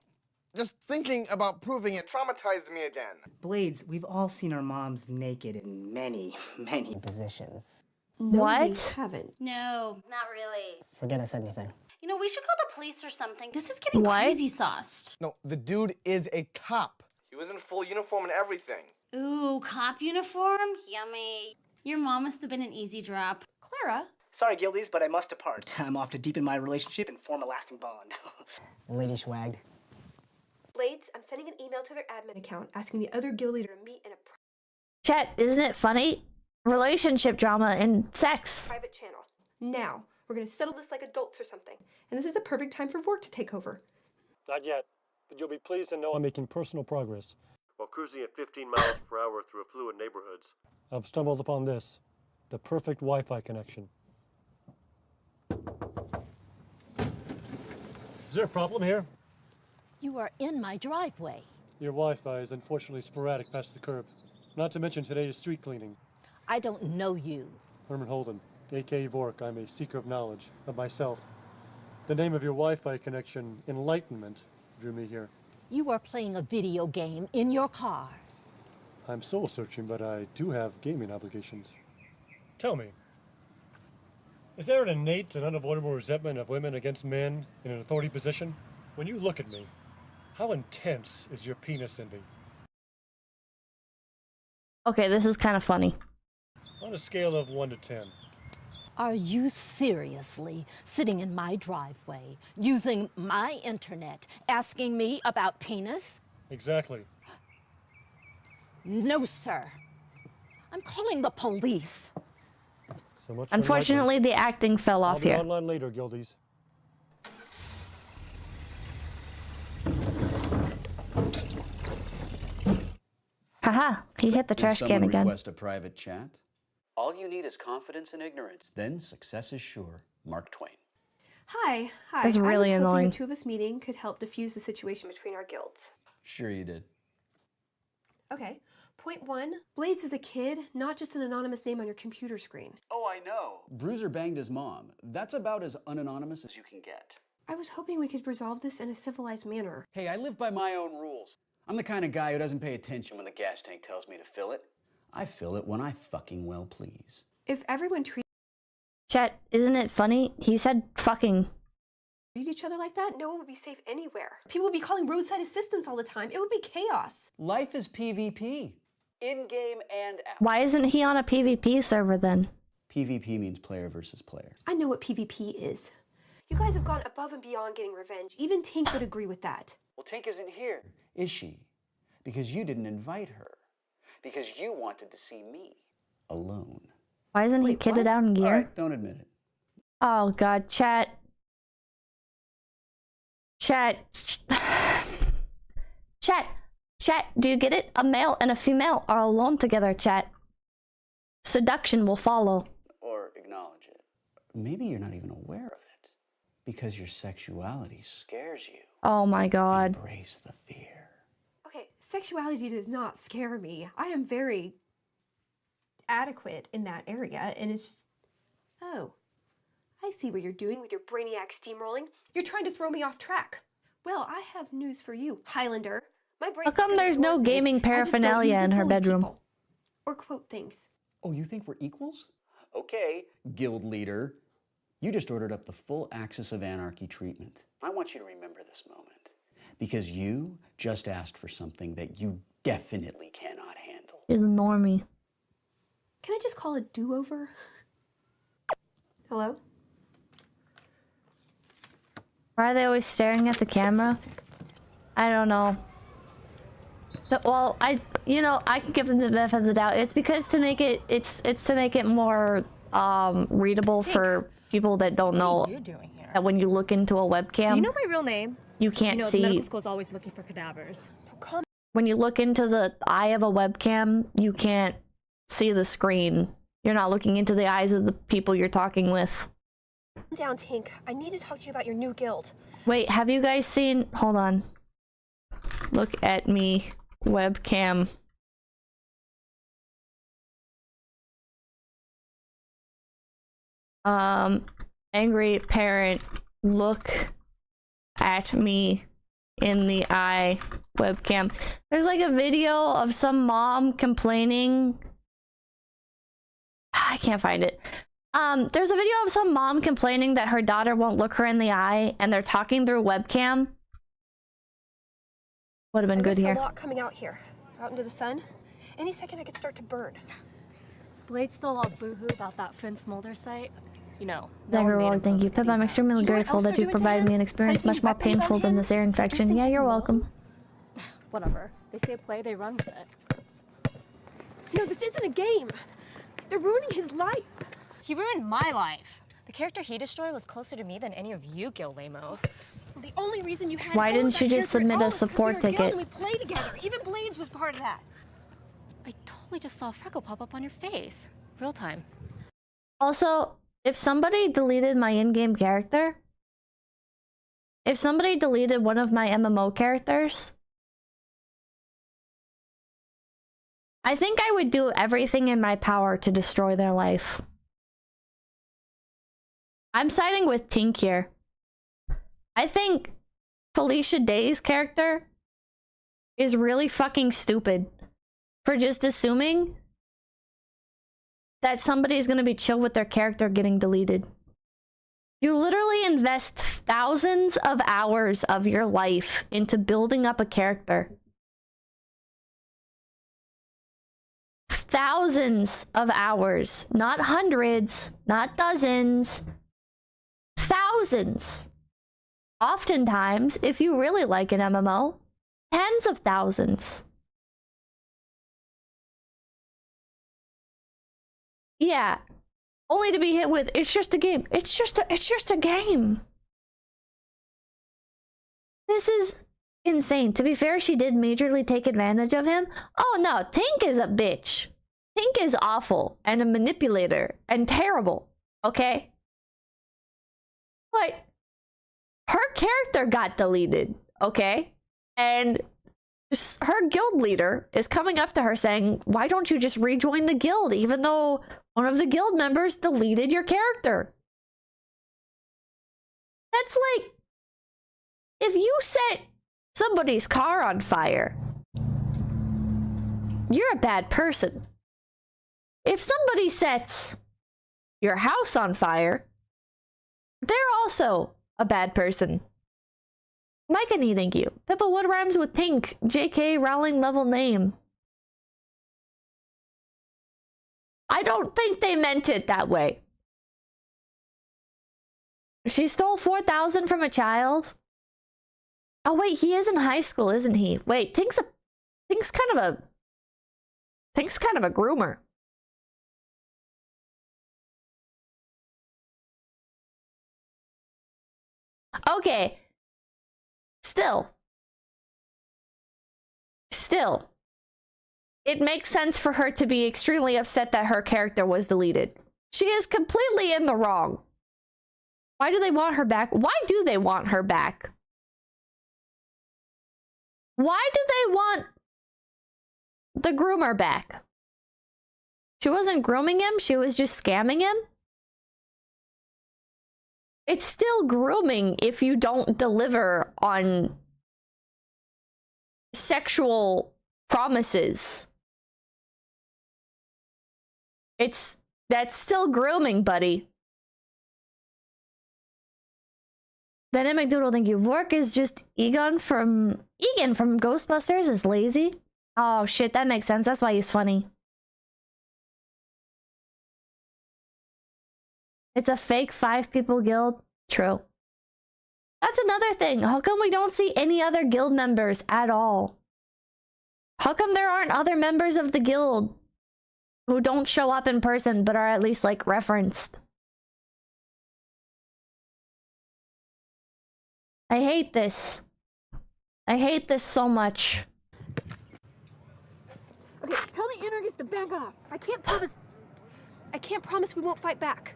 Just thinking about proving it traumatized me again. Blades, we've all seen our moms naked in many positions. No, What? we haven't. No, not really. Forget I said anything. You know, we should call the police or something. This is getting What? crazy sauced. No, the dude is a cop. He was in full uniform and everything. Ooh, cop uniform? Yummy. Your mom must have been an easy drop. Clara? Sorry, Guildies, but I must depart. I'm off to deepen my relationship and form a lasting bond. Lady Schwagged. Blades, I'm sending an email to their admin account asking the other guild leader to meet in a Chat, isn't it funny? Relationship drama and sex. private channel. Now, we're gonna settle this like adults or something. And this is a perfect time for Vork to take over. Not yet, but you'll be pleased to know I'm making personal progress. While cruising at 15 miles per hour through affluent neighborhoods, I've stumbled upon this, the perfect Wi-Fi connection. Is there a problem here? You are in my driveway. Your Wi-Fi is unfortunately sporadic past the curb. Not to mention today's street cleaning. I don't know you. Herman Holden, aka Vork. I'm a seeker of knowledge, of myself. The name of your Wi-Fi connection, Enlightenment, drew me here. You are playing a video game in your car. I'm soul searching, but I do have gaming obligations. Tell me, is there an innate and unavoidable resentment of women against men in an authority position? When you look at me, how intense is your penis envy? Okay, this is kind of funny. On a scale of 1 to 10. Are you seriously sitting in my driveway, using my internet, asking me about penis? Exactly. No, sir. I'm calling the police. So much for Unfortunately, the acting fell I'll off be here. online later, Guildies. Haha, he hit the Did trash can someone again. request a private chat? All you need is confidence and ignorance. Then success is sure. Mark Twain. Hi. That's really I was hoping annoying. the two of us meeting could help diffuse the situation between our guilds. Sure you did. Okay. Point 1, Blades is a kid, not just an anonymous name on your computer screen. Oh, I know. Bruiser banged his mom. That's about as unanonymous as you can get. I was hoping we could resolve this in a civilized manner. Hey, I live by my own rules. I'm the kind of guy who doesn't pay attention when the gas tank tells me to fill it. I fill it when I fucking well please. If everyone treated Chat, isn't it funny? He said fucking. each other like that, no one would be safe anywhere. People would be calling roadside assistance all the time. It would be chaos. Life is PvP. In-game and out. Why isn't he on a PvP server then? PvP means player versus player. I know what PvP is. You guys have gone above and beyond getting revenge. Even Tink would agree with that. Well, Tink isn't here, is she? Because you didn't invite her. Because you wanted to see me alone. Why isn't he kitted out in gear? All right, don't admit it. Oh god, chat. Chat. Chat, do you get it? A male and a female are alone together, chat. Seduction will follow. Or acknowledge it. Maybe you're not even aware of it. Because your sexuality scares you. Oh my god. Embrace the fear. Okay, sexuality does not scare me. I am very adequate in that area, and it's just... Oh, I see what you're doing with your brainiac steamrolling. You're trying to throw me off track. Well, I have news for you, Highlander. My brain. How come there's no gaming paraphernalia in her bedroom? Or quote things. Oh, you think we're equals? Okay, guild leader. You just ordered up the full Axis of Anarchy treatment. I want you to remember this moment. Because you just asked for something that you definitely cannot handle. He's a normie. Can I just call a do-over? Hello? Why are they always staring at the camera? I don't know. Well, I can give them the benefit of the doubt. It's because to make it, it's to make it more readable for people that don't know that when you look into a webcam, Do you know my real name? you can't see. Medical school's always looking for cadavers. When you look into the eye of a webcam, you can't see the screen. You're not looking into the eyes of the people you're talking with. Calm down, Tink. I need to talk to you about your new guild. Wait, have you guys seen... Hold on. Look at me. Webcam. Angry parent. Look at me in the eye. Webcam. There's like a video of some mom complaining. I can't find it. There's a video of some mom complaining that her daughter won't look her in the eye, and they're talking through webcam. Would have been good here. A lot coming out here, out into the sun. Any second I could start to burn. Is Blade still all boohoo about that Finn Smolder site? You know. Daggerlord, thank you. Pip, I'm extremely grateful that you provided me an experience much more painful than this ear infection. Yeah, you're welcome. Whatever. They say a play, they run with it. No, this isn't a game. They're ruining his life. He ruined my life. The character he destroyed was closer to me than any of you 𝐒𝐿-𝐴𝐚os. The only reason you had Why didn't you just submit a support ticket? We play together. Even Blades was part of that. I totally just saw a freckle pop up on your face. Real time. Also, if somebody deleted my in-game character, if somebody deleted one of my MMO characters, I think I would do everything in my power to destroy their life. I'm siding with Tink here. I think Felicia Day's character is really fucking stupid for just assuming that somebody's gonna be chill with their character getting deleted. You literally invest thousands of hours of your life into building up a character. Thousands of hours, not hundreds, not dozens, thousands. Oftentimes, if you really like an MMO, tens of thousands. Yeah, only to be hit with, it's just a game. It's just a game. This is insane. To be fair, she did majorly take advantage of him. Oh no, Tink is a bitch. Tink is awful and a manipulator and terrible, okay? But her character got deleted, okay? And her guild leader is coming up to her saying, why don't you just rejoin the guild even though one of the guild members deleted your character? That's like, if you set somebody's car on fire, you're a bad person. If somebody sets your house on fire, they're also a bad person. Micah, thank you. Pippa, what rhymes with Tink? JK Rowling level name. I don't think they meant it that way. She stole 4,000 from a child. Oh wait, he is in high school, isn't he? Wait, Tink's kind of a groomer. Okay. Still, it makes sense for her to be extremely upset that her character was deleted. She is completely in the wrong. Why do they want her back? Why do they want her back? Why do they want the groomer back? She wasn't grooming him, she was just scamming him? It's still grooming if you don't deliver on sexual promises. That's still grooming, buddy. Dynamic Doodle, thank you. Vork is just Egan from Ghostbusters is lazy. Oh shit, that makes sense. That's why he's funny. It's a fake 5-people guild. True. That's another thing. How come we don't see any other guild members at all? How come there aren't other members of the guild who don't show up in person but are at least like referenced? I hate this. I hate this so much. Okay, tell the anarchists to back off. I can't promise we won't fight back.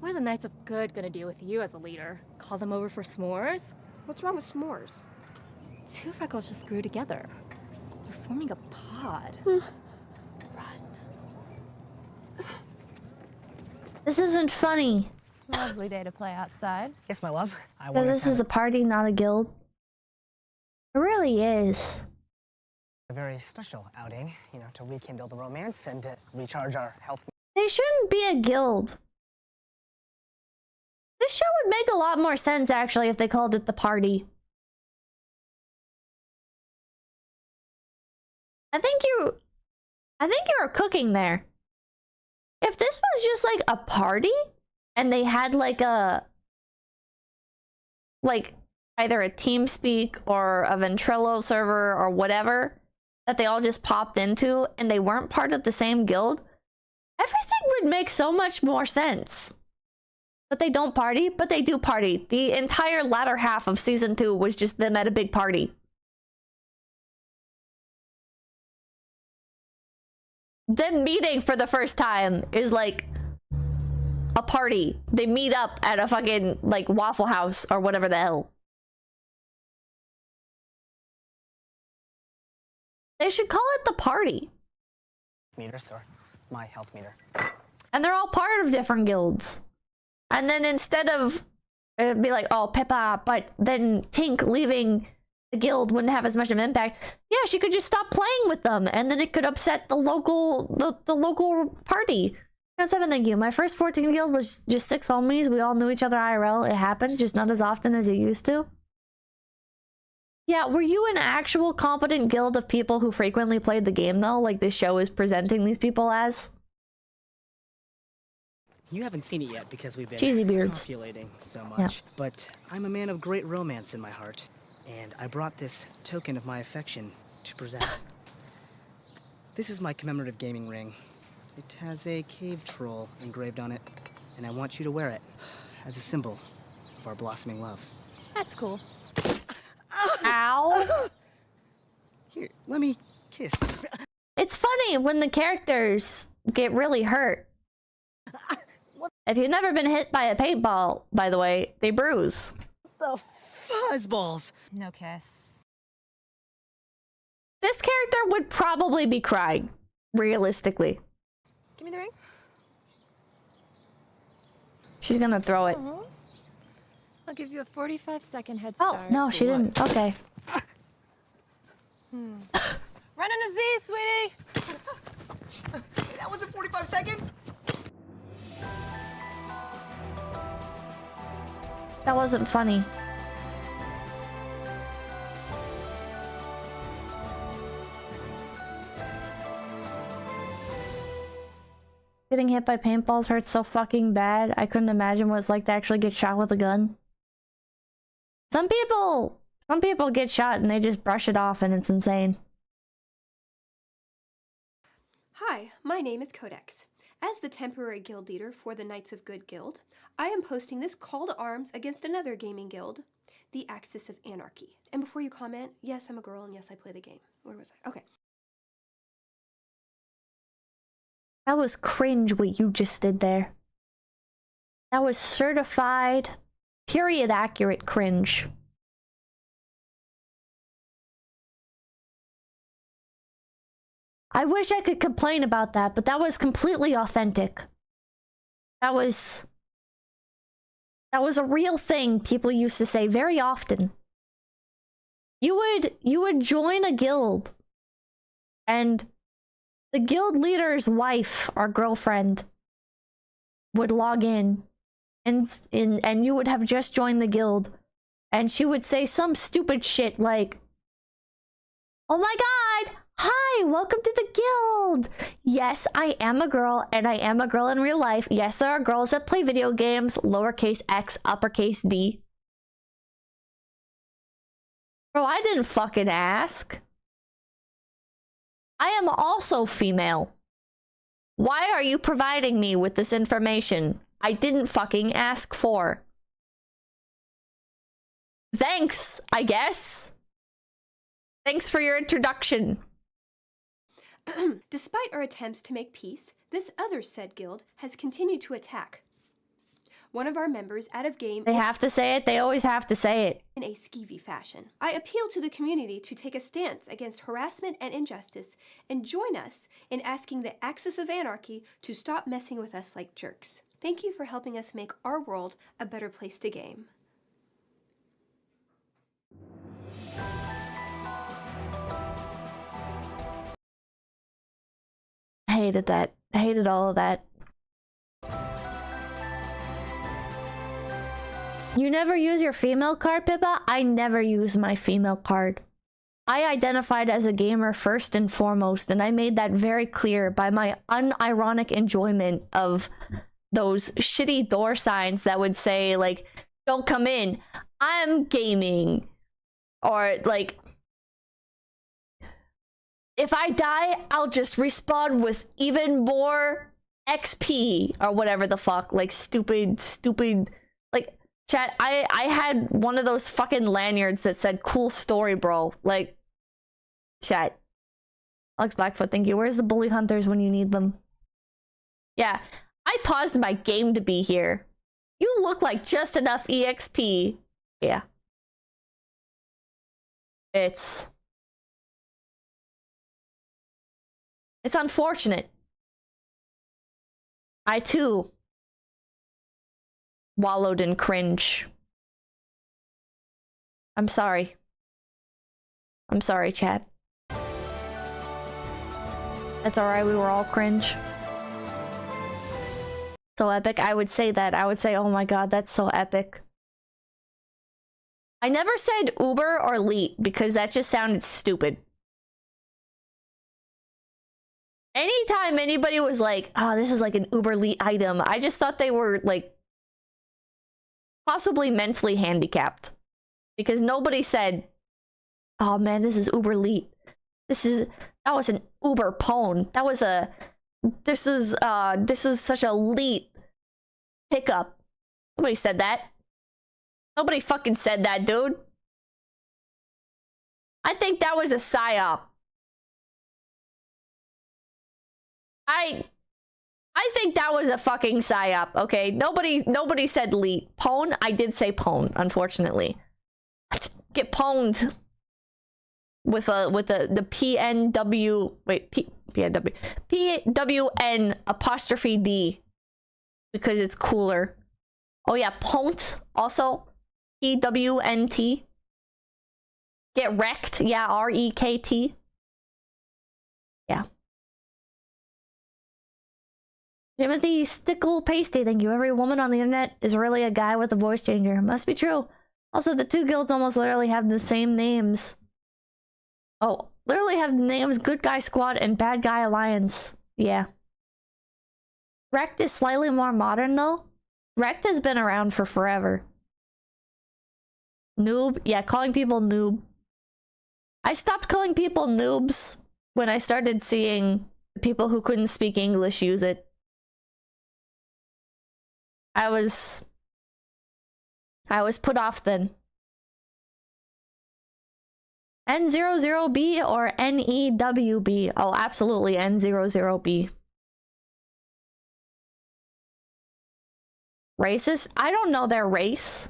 What are the Knights of Good gonna do with you as a leader? Call them over for s'mores? What's wrong with s'mores? Two freckles just grew together. They're forming a pod. This isn't funny. Lovely day to play outside. Yes, my love. But this is a party, not a guild. It really is. A very special outing, you know, to rekindle the romance and to recharge our health. They shouldn't be a guild. This show would make a lot more sense, actually, if they called it The Party. I think you are cooking there. If this was just like a party, and they had like a... like, either a TeamSpeak or a Ventrilo server or whatever that they all just popped into, and they weren't part of the same guild, everything would make so much more sense. But they don't party, but they do party. The entire latter half of season 2 was just them at a big party. Them meeting for the first time is like a party. They meet up at a fucking like Waffle House or whatever the hell. They should call it The Party. Meters or my health meter. And they're all part of different guilds. And then instead of it'd be like, oh, Pippa, but then Tink leaving the guild wouldn't have as much of an impact. Yeah, she could just stop playing with them, and then it could upset the local party. God 7, thank you. My first 14 guild was just 6 homies. We all knew each other IRL. It happens, just not as often as it used to. Yeah, were you an actual competent guild of people who frequently played the game, though? Like this show is presenting these people as? You haven't seen it yet because we've been Cheesy beards. copulating so much. Yeah. But I'm a man of great romance in my heart. And I brought this token of my affection to present. This is my commemorative gaming ring. It has a cave troll engraved on it, and I want you to wear it as a symbol of our blossoming love. That's cool. Ow! Here, let me kiss. It's funny when the characters get really hurt. If you've never been hit by a paintball, by the way, they bruise. The fuzzballs! No kiss. This character would probably be crying, realistically. Give me the ring. She's gonna throw it. I'll give you a 45-second head Oh, start. no, she didn't. Okay. Run in a Z, sweetie! That wasn't 45 seconds? That wasn't funny. Getting hit by paintballs hurts so fucking bad. I couldn't imagine what it's like to actually get shot with a gun. Some people get shot and they just brush it off and it's insane. Hi, my name is Codex. As the temporary guild leader for the Knights of Good Guild, I am posting this call to arms against another gaming guild, the Axis of Anarchy. And before you comment, yes, I'm a girl and yes, I play the game. Where was I? Okay. That was cringe what you just did there. That was certified, period accurate cringe. I wish I could complain about that, but that was completely authentic. That was a real thing people used to say very often. You would join a guild and the guild leader's wife or girlfriend would log in and you would have just joined the guild and she would say some stupid shit like, "Oh my god, hi, welcome to the guild. Yes, I am a girl and I am a girl in real life. Yes, there are girls that play video games, lowercase x, uppercase d." Bro, I didn't fucking ask. I am also female. Why are you providing me with this information I didn't fucking ask for? Thanks, I guess. Thanks for your introduction. Despite our attempts to make peace, this other said guild has continued to attack one of our members out of game. They have to say it. They always have to say it. In a skeevy fashion. I appeal to the community to take a stance against harassment and injustice and join us in asking the Axis of Anarchy to stop messing with us like jerks. Thank you for helping us make our world a better place to game. I hated that. I hated all of that. You never use your female card, Pippa? I never use my female card. I identified as a gamer first and foremost, and I made that very clear by my unironic enjoyment of those shitty door signs that would say, like, don't come in, I'm gaming. Or, like, if I die, I'll just respawn with even more XP, or whatever the fuck. Like, stupid, like, chat, I had one of those fucking lanyards that said, cool story, bro. Like, chat. Alex Blackfoot, thank you. Where's the bully hunters when you need them? Yeah, I paused my game to be here. You look like just enough EXP. Yeah. It's unfortunate. I too wallowed in cringe. I'm sorry. I'm sorry, chat. That's alright, we were all cringe. So epic, I would say that. I would say, oh my god, that's so epic. I never said Uber or Leet because that just sounded stupid. Anytime anybody was like, oh, this is like an Uber Leet item, I just thought they were like possibly mentally handicapped. Because nobody said, oh man, this is Uber Leet. That was an Uber pwn. That was a this is such a Leet pickup. Nobody said that. Nobody fucking said that, dude. I think that was a psyop. I think that was a fucking psyop, okay? Nobody said Leet. Pwn? I did say pwn, unfortunately. Get pwned with the PNW, wait, PNW, PWN apostrophe D, because it's cooler. Oh yeah, pont also, PWNT. Get wrecked, yeah, REKT. Yeah. Timothy Stickle Pasty, thank you. Every woman on the internet is really a guy with a voice changer. Must be true. Also, the two guilds almost literally have the same names. Oh, literally have the names Good Guy Squad and Bad Guy Alliance. Yeah. Wrecked is slightly more modern though. Wrecked has been around for forever. Noob? Yeah, calling people noob. I stopped calling people noobs when I started seeing people who couldn't speak English use it. I was put off then. N00B or NEWB? Oh, absolutely N00B. Racist? I don't know their race.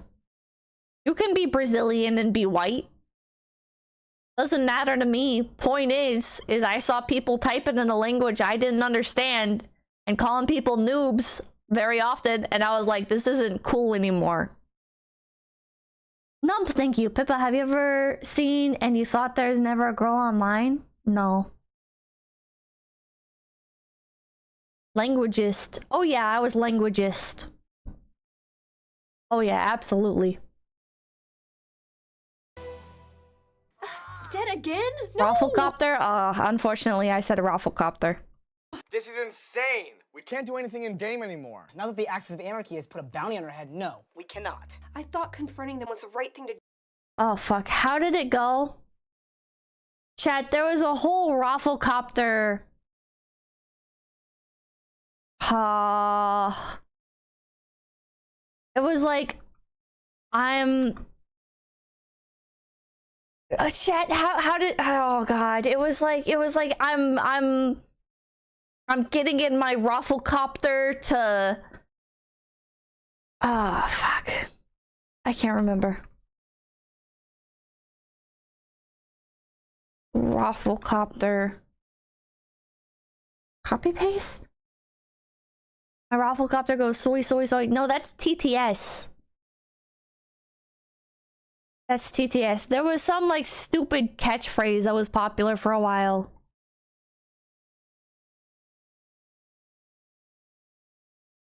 You can be Brazilian and be white. Doesn't matter to me. Point is I saw people typing in a language I didn't understand and calling people noobs very often, and I was like, this isn't cool anymore. Nump, thank you. Pippa, have you ever seen and you thought there's never a girl online? No. Languagist. Oh yeah, I was languagist. Oh yeah, absolutely. Dead again? No! Rafflecopter? Unfortunately, I said a rafflecopter. This is insane. We can't do anything in game anymore. Now that the Axis of Anarchy has put a bounty on our head, no, we cannot. I thought confronting them was the right thing to do. Oh fuck, how did it go? Chat, there was a whole rafflecopter. It was like, chat, how did, oh god, it was like I'm getting in my rafflecopter to, oh fuck, I can't remember. Rafflecopter. Copy paste? My rafflecopter goes soy soy soy. No, that's TTS. That's TTS. There was some like stupid catchphrase that was popular for a while.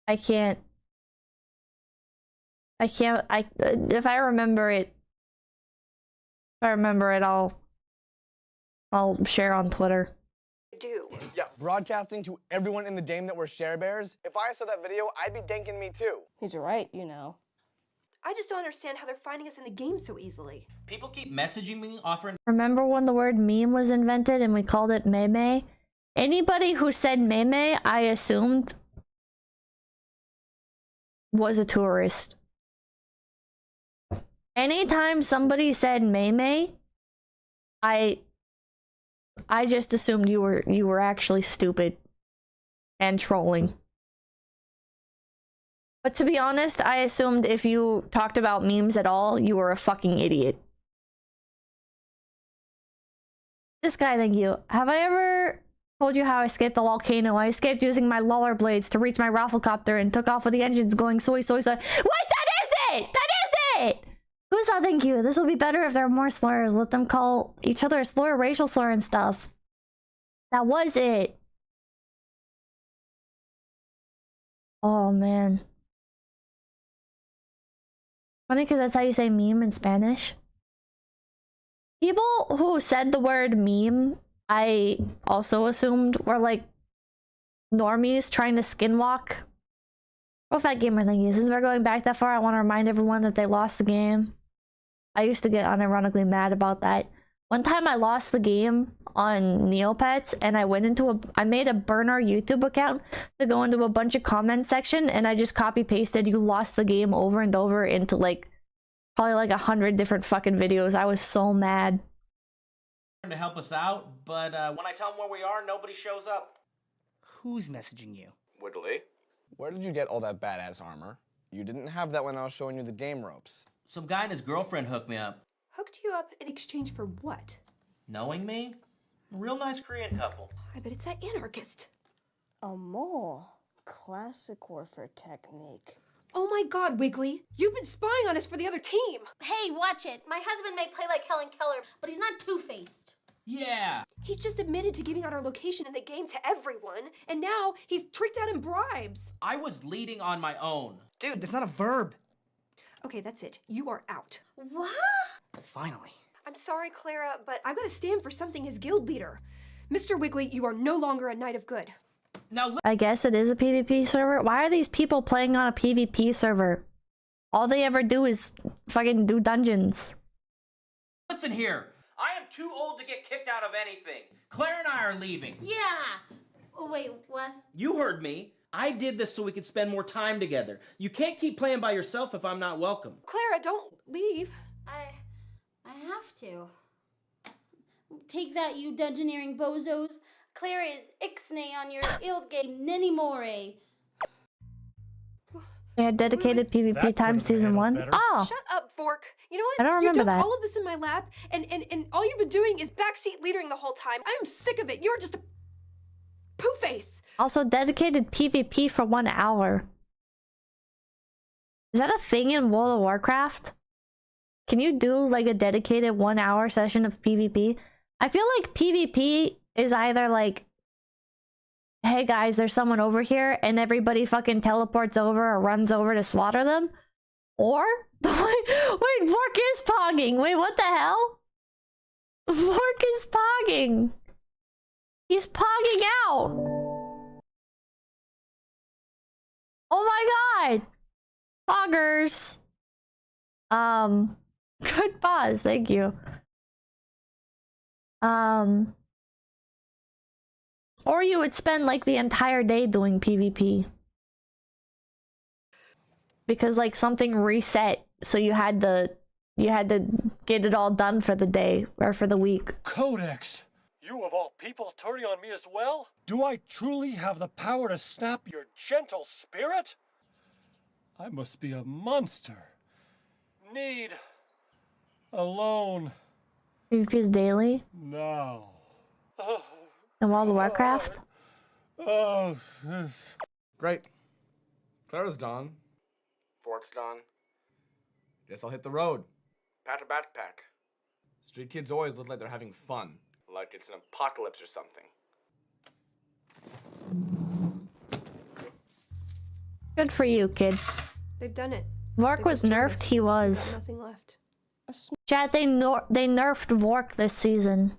I can't. I can't. If I remember it, I'll share on Twitter. Do. Yeah, broadcasting to everyone in the game that we're share bears. If I saw that video, I'd be danking me too. He's right, you know. I just don't understand how they're finding us in the game so easily. People keep messaging me, offering. Remember when the word meme was invented and we called it meme? Anybody who said meme, I assumed, was a tourist. Anytime somebody said meme, I just assumed you were actually stupid and trolling. But to be honest, I assumed if you talked about memes at all, you were a fucking idiot. This guy, thank you. Have I ever told you how I escaped the volcano? I escaped using my rollerblades to reach my rafflecopter and took off with the engines going soy soy soy. Wait, that is it! That is it! Who's that? Thank you. This will be better if there are more slurs. Let them call each other a slur, racial slur and stuff. That was it. Oh, man. Funny because that's how you say meme in Spanish. People who said the word meme, I also assumed were like normies trying to skinwalk. Real Fat Gamer, thank you. Since we're going back that far, I want to remind everyone that they lost the game. I used to get unironically mad about that. One time I lost the game on Neopets and I made a burner YouTube account to go into a bunch of comment section and I just copy pasted "you lost the game" over and over into like probably like 100 different fucking videos. I was so mad. To help us out, but when I tell them where we are, nobody shows up. Who's messaging you? Whitley? Where did you get all that badass armor? You didn't have that when I was showing you the game ropes. Some guy and his girlfriend hooked me up. Hooked you up in exchange for what? Knowing me? A real nice Korean couple. I bet it's that anarchist. A more classic warfare technique. Oh my god, Wiggly! You've been spying on us for the other team! Hey, watch it. My husband may play like Helen Keller, but he's not two-faced. Yeah! He's just admitted to giving out our location in the game to everyone, and now he's tricked out in bribes. I was leading on my own. Dude, that's not a verb. Okay, that's it. You are out. What? Finally. I'm sorry, Clara, but I've got to stand for something as guild leader. Mr. Wiggly, you are no longer a knight of good. Now, I guess it is a PvP server. Why are these people playing on a PvP server? All they ever do is fucking do dungeons. Listen here. I am too old to get kicked out of anything. Claire and I are leaving. Yeah. Oh, wait, what? You heard me. I did this so we could spend more time together. You can't keep playing by yourself if I'm not welcome. Clara, don't leave. I have to. Take that, you dungeoneering bozos. Claire is ixnay on your 𝐒𝐤𝐥 nenimore. They had dedicated PvP time season 1. Oh! Shut up, Fork. You know what? I don't remember you dumped that. all of this in my lap, and all you've been doing is backseat leadering the whole time. I am sick of it. You're just a poo-face. Also, dedicated PvP for 1 hour. Is that a thing in World of Warcraft? Can you do like a dedicated 1 hour session of PvP? I feel like PvP is either like, hey guys, there's someone over here, and everybody fucking teleports over or runs over to slaughter them. Or, wait, Vork is pogging. Wait, what the hell? Vork is pogging. He's pogging out. Oh my god. Poggers. Good pause, thank you. Or you would spend like the entire day doing PvP. Because like something reset, so you had to get it all done for the day or for the week. Codex, you of all people turning on me as well? Do I truly have the power to snap your gentle spirit? I must be a monster. Need alone. PvP is daily now. in World of Warcraft. Oh, great. Clara's gone. Fork's gone. Guess I'll hit the road. Pack a backpack. Street kids always look like they're having fun. Like it's an apocalypse or something. Good for you, kid. They've done it. Vork was nerfed, he was. Nothing left. Chat, they nerfed Vork this season.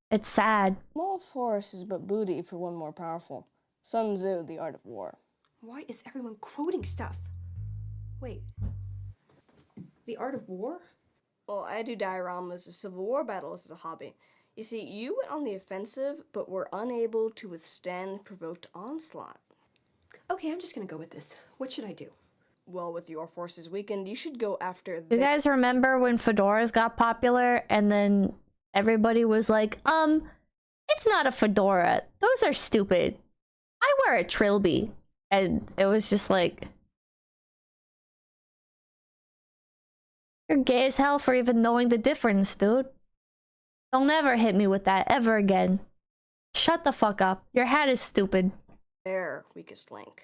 It's sad. Small force is but booty for one more powerful. Sun Tzu, The Art of War. Why is everyone quoting stuff? Wait. The Art of War? Well, I do dioramas of Civil War battles as a hobby. You see, you went on the offensive, but were unable to withstand provoked onslaught. Okay, I'm just gonna go with this. What should I do? Well, with your forces weakened, you should go after You guys remember when fedoras got popular and then everybody was like, it's not a fedora. Those are stupid. I wear a trilby. And it was just like, you're gay as hell for even knowing the difference, dude. Don't ever hit me with that ever again. Shut the fuck up. Your hat is stupid. Their weakest link.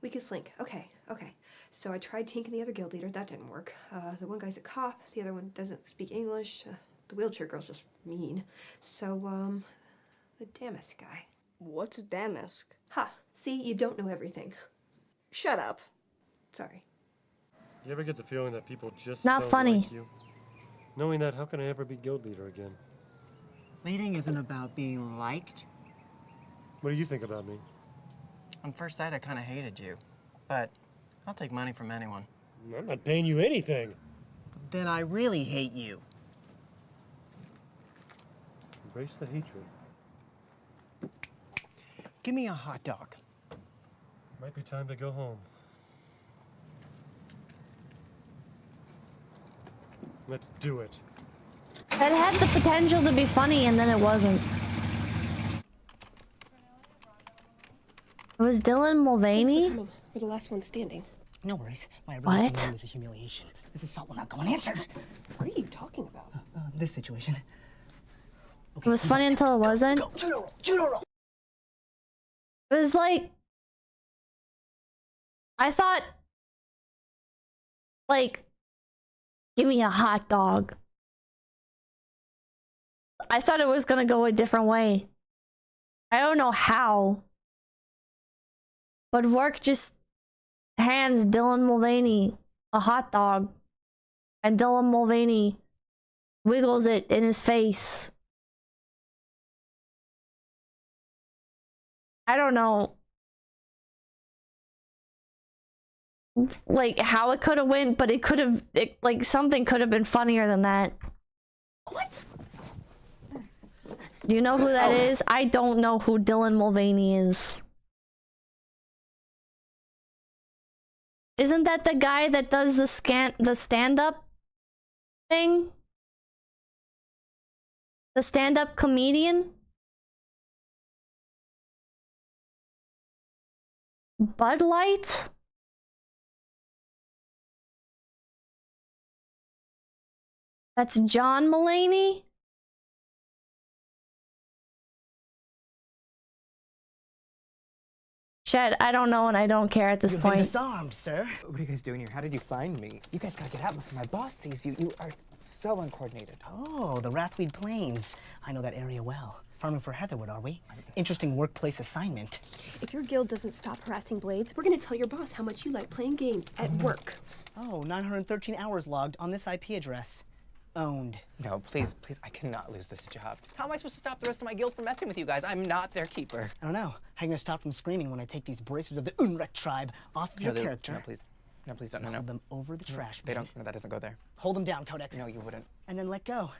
Weakest link. Okay. So I tried Tink and the other guild leader. That didn't work. The one guy's a cop. The other one doesn't speak English. The wheelchair girl's just mean. So, the Damask guy. What's Damask? Ha! See, you don't know everything. Shut up. Sorry. You ever get the feeling that people just Not don't funny. like you? Knowing that, how can I ever be guild leader again? Leading isn't about being liked. What do you think about me? On first sight, I kind of hated you. But I'll take money from anyone. I'm not paying you anything. Then I really hate you. Embrace the hatred. Give me a hot dog. Might be time to go home. Let's do it. That had the potential to be funny and then it wasn't. It was Dylan Mulvaney? We're the last one standing. No worries. My What? name is a humiliation. This assault will not go unanswered. What are you talking about? This situation. It was funny until it wasn't. Go, judo roll, judo roll. It was like, I thought, like, give me a hot dog. I thought it was gonna go a different way. I don't know how. But Vork just hands Dylan Mulvaney a hot dog. And Dylan Mulvaney wiggles it in his face. I don't know. Like how it could have went, but it could have, like something could have been funnier than that. What? Do you know who that is? I don't know who Dylan Mulvaney is. Isn't that the guy that does the stand-up thing? The stand-up comedian? Bud Light? That's John Mulaney? Chet, I don't know and I don't care at this You've point. been disarmed, sir. What are you guys doing here? How did you find me? You guys gotta get out before my boss sees you. You are so uncoordinated. Oh, the Rathweed Plains. I know that area well. Farming for Heatherwood, are we? Interesting workplace assignment. If your guild doesn't stop harassing Blades, we're gonna tell your boss how much you like playing games at work. Oh, 913 hours logged on this IP address. Owned. No, please, I cannot lose this job. How am I supposed to stop the rest of my guild from messing with you guys? I'm not their keeper. I don't know. How are you gonna stop from screaming when I take these braces of the Unrek tribe off of your character? No, please. No, please don't. No. Hold them over the trash They bin. don't. No, that doesn't go there. Hold them down, Codex. No, you wouldn't. And then let go.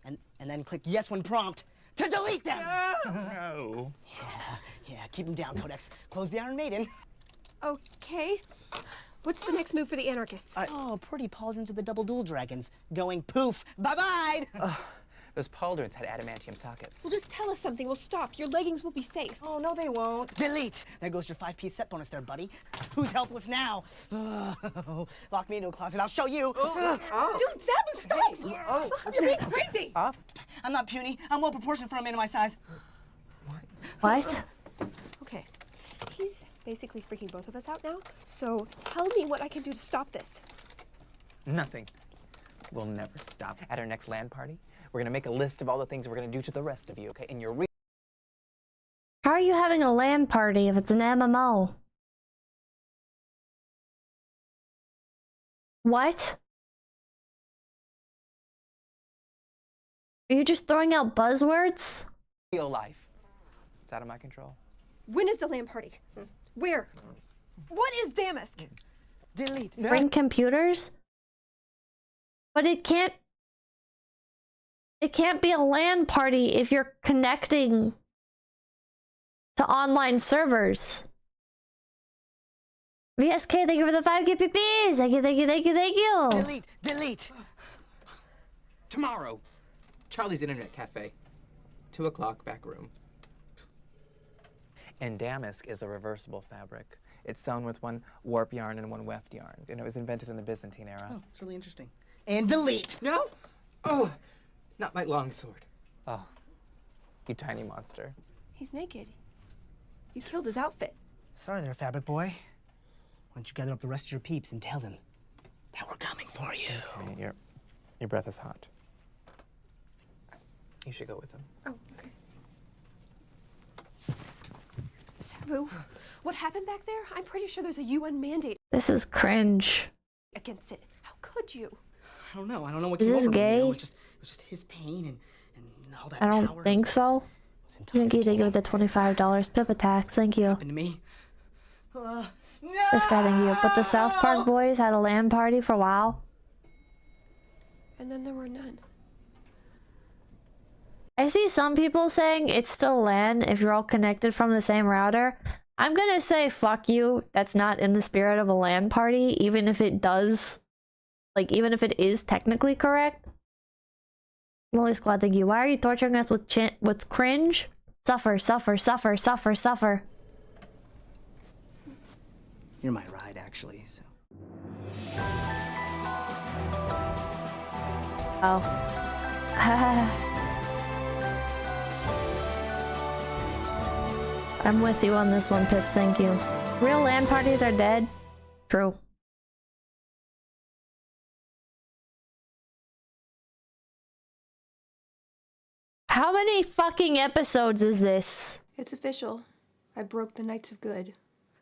And then click yes when prompt to delete them. No. Yeah, keep them down, Codex. Close the Iron Maiden. Okay. What's the next move for the anarchists? Oh, pretty pauldrons of the double duel dragons. Going poof. Bye-bye. Those pauldrons had adamantium sockets. Well, just tell us something. We'll stop. Your leggings will be safe. Oh, no, they won't. Delete. There goes your 5-piece set bonus there, buddy. Who's helpless now? Lock me into a closet. I'll show you. Dude, Zabu, stop! You're being crazy! I'm not puny. I'm well proportioned for a man of my size. What? Okay. He's basically freaking both of us out now. So tell me what I can do to stop this. Nothing. We'll never stop. At our next LAN party, we're gonna make a list of all the things we're gonna do to the rest of you, okay? And you're How are you having a LAN party if it's an MMO? What? Are you just throwing out buzzwords? Real life. It's out of my control. When is the LAN party? Where? What is Damask? Delete. Bring computers? But it can't be a LAN party if you're connecting to online servers. VSK, thank you for the 5 𝐒𝐴𝐵𝗶𝗶𝗽𝗍. Thank you, thank you, thank you, thank you. Delete. Delete. Tomorrow. Charlie's Internet Cafe. 2 o'clock, back room. And damask is a reversible fabric. It's sewn with one warp yarn and one weft yarn, and it was invented in the Byzantine era. Oh, it's really interesting. And delete. No? Oh, not my longsword. Oh, you tiny monster. He's naked. You killed his outfit. Sorry there, fabric boy. Why don't you gather up the rest of your peeps and tell them that we're coming for you? Okay, your breath is hot. You should go with him. Oh, okay. Sabu, what happened back there? I'm pretty sure there's a UN mandate This is cringe. against it. How could you? I don't know. I don't know what Is came this over him, you know? gay? It was just his pain and all that I power. don't think so. Twinkie, thank you with the $25. Pip attacks, thank you. To me. This guy, thank you. But the South Park boys had a LAN party for WoW. And then there were none. I see some people saying it's still LAN if you're all connected from the same router. I'm gonna say fuck you. That's not in the spirit of a LAN party, even if it does. Like, even if it is technically correct. Lily Squad, thank you. Why are you torturing us with cringe? Suffer, suffer, suffer, suffer, suffer. You're my ride, actually, so. Oh. I'm with you on this one, Pips, thank you. Real LAN parties are dead. True. How many fucking episodes is this? It's official. I broke the Knights of Good.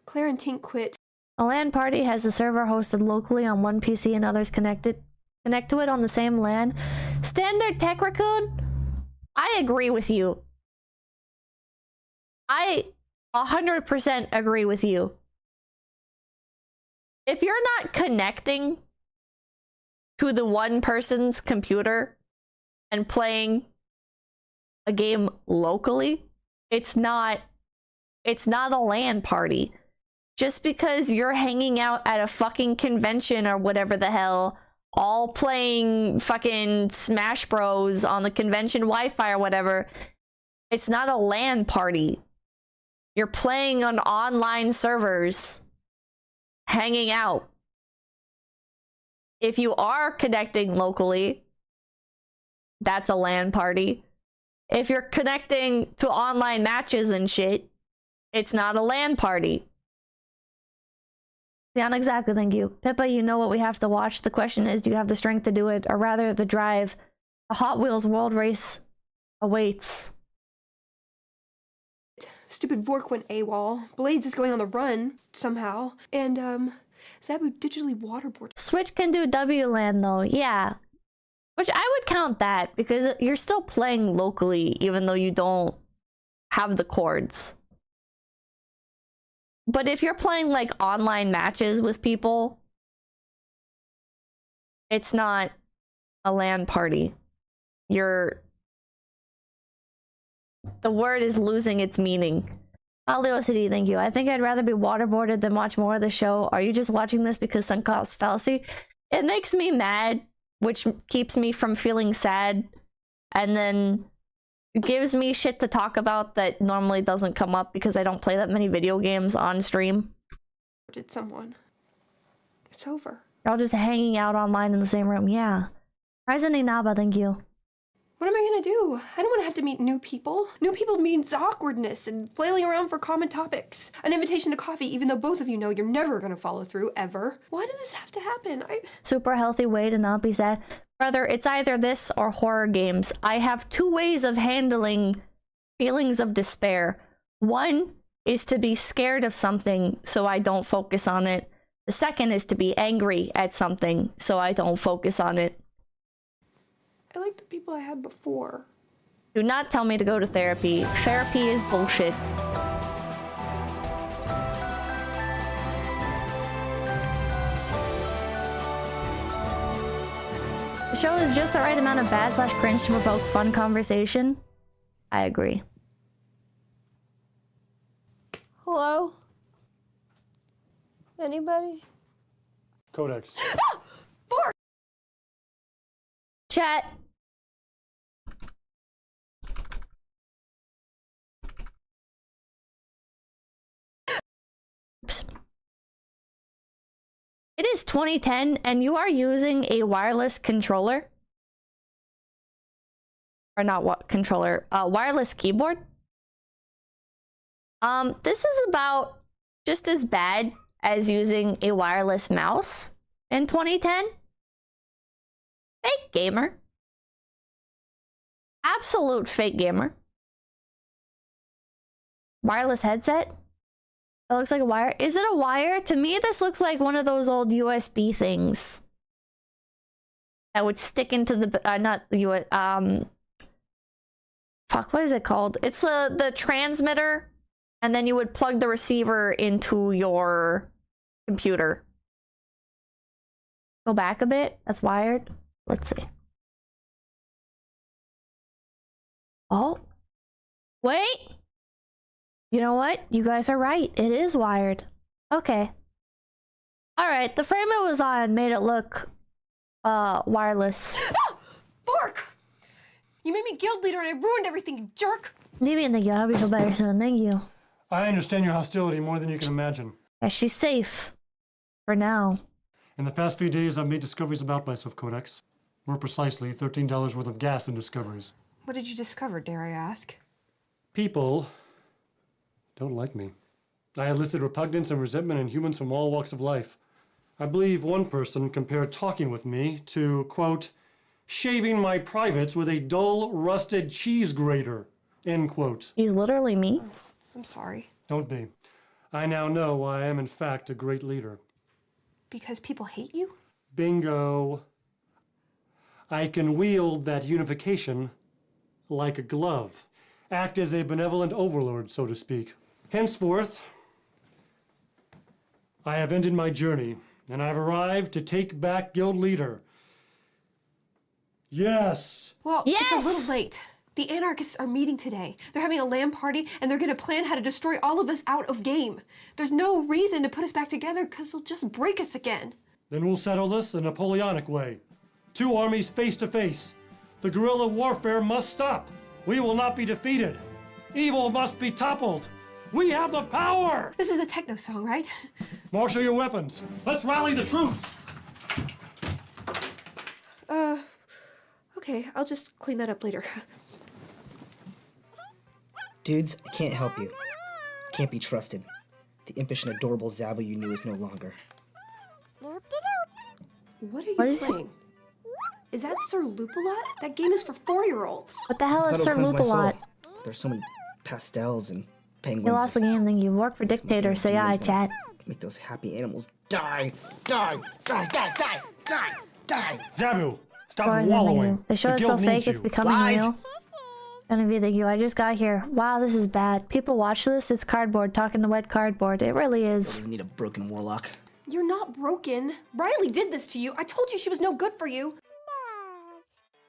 Claire and Tink quit. A LAN party has a server hosted locally on one PC and others connect to it on the same LAN. Standard Tech Raccoon? I agree with you. I 100% agree with you. If you're not connecting to the one person's computer and playing a game locally, it's not a LAN party. Just because you're hanging out at a fucking convention or whatever the hell, all playing fucking Smash Bros on the convention Wi-Fi or whatever, it's not a LAN party. You're playing on online servers, hanging out. If you are connecting locally, that's a LAN party. If you're connecting to online matches and shit, it's not a LAN party. Yeah, exactly, thank you. Pippa, you know what we have to watch. The question is, do you have the strength to do it, or rather the drive? A Hot Wheels World Race awaits. Stupid Vork went AWOL. Blades is going on the run, somehow. And, Sabu digitally waterboard. Switch can do WLAN though, yeah. Which I would count that, because you're still playing locally, even though you don't have the cords. But if you're playing, like, online matches with people, it's not a LAN party. The word is losing its meaning. Leo City, thank you. I think I'd rather be waterboarded than watch more of the show. Are you just watching this because sunk cost fallacy? It makes me mad, which keeps me from feeling sad, and then gives me shit to talk about that normally doesn't come up because I don't play that many video games on stream. Did someone? It's over. You're all just hanging out online in the same room. Yeah. Ryzen Inaba, thank you. What am I gonna do? I don't want to have to meet new people. New people means awkwardness and flailing around for common topics. An invitation to coffee, even though both of you know you're never gonna follow through, ever. Why did this have to happen? Super healthy way to not be sad. Brother, it's either this or horror games. I have two ways of handling feelings of despair. One is to be scared of something so I don't focus on it. The second is to be angry at something so I don't focus on it. I like the people I had before. Do not tell me to go to therapy. Therapy is bullshit. The show is just the right amount of bad/cringe to provoke fun conversation. I agree. Hello? Anybody? Codex. Fork! Chat. Oops. It is 2010 and you are using a wireless controller. Or not what controller, wireless keyboard. This is about just as bad as using a wireless mouse in 2010. Fake gamer. Absolute fake gamer. Wireless headset. It looks like a wire. Is it a wire? To me, this looks like one of those old USB things that would stick into the not the fuck, what is it called? It's the transmitter, and then you would plug the receiver into your computer. Go back a bit. That's wired. Let's see. Oh, wait. You know what? You guys are right. It is wired. Okay. Alright, the frame it was on made it look wireless. Fork! You made me guild leader and I ruined everything, you jerk! Maybe thank you. I hope you feel better soon. Thank you. I understand your hostility more than you can imagine. Yeah, she's safe. For now. In the past few days, I've made discoveries about myself, Codex. More precisely, $13 worth of gas in discoveries. What did you discover, dare I ask? People don't like me. I enlisted repugnance and resentment in humans from all walks of life. I believe one person compared talking with me to, quote, shaving my privates with a dull, rusted cheese grater, end quote. He's literally me. I'm sorry. Don't be. I now know why I am in fact a great leader. Because people hate you? Bingo. I can wield that unification like a glove. Act as a benevolent overlord, so to speak. Henceforth, I have ended my journey, and I've arrived to take back guild leader. Yes! Well, it's a little late. The anarchists are meeting today. They're having a LAN party, and they're gonna plan how to destroy all of us out of game. There's no reason to put us back together, because they'll just break us again. Then we'll settle this the Napoleonic way. Two armies face to face. The guerrilla warfare must stop. We will not be defeated. Evil must be toppled. We have the power! This is a techno song, right? Marshal your weapons. Let's rally the troops. Okay, I'll just clean that up later. Dudes, I can't help you. Can't be trusted. The impish and adorable 𝐒𝐴𝐜𝐿 you knew is no longer. What are you playing? Is that Sir Lupulot? That game is for 4-year-olds. What the hell is Sir That'll cleanse my Lupulot? soul. There's so many pastels and penguins. You lost the game, then you work for dictator. Say aye, chat. Make those happy animals die, die, die, die, die, die, die. 𝐒𝐴𝐜𝐿, stop Or wallowing. the show The is so guild fake, needs it's you. becoming real. Gonna thank you. I just got here. Wow, this is bad. People watch this, it's cardboard talking to wet cardboard. It really is. Doesn't need a broken warlock. You're not broken. Riley did this to you. I told you she was no good for you.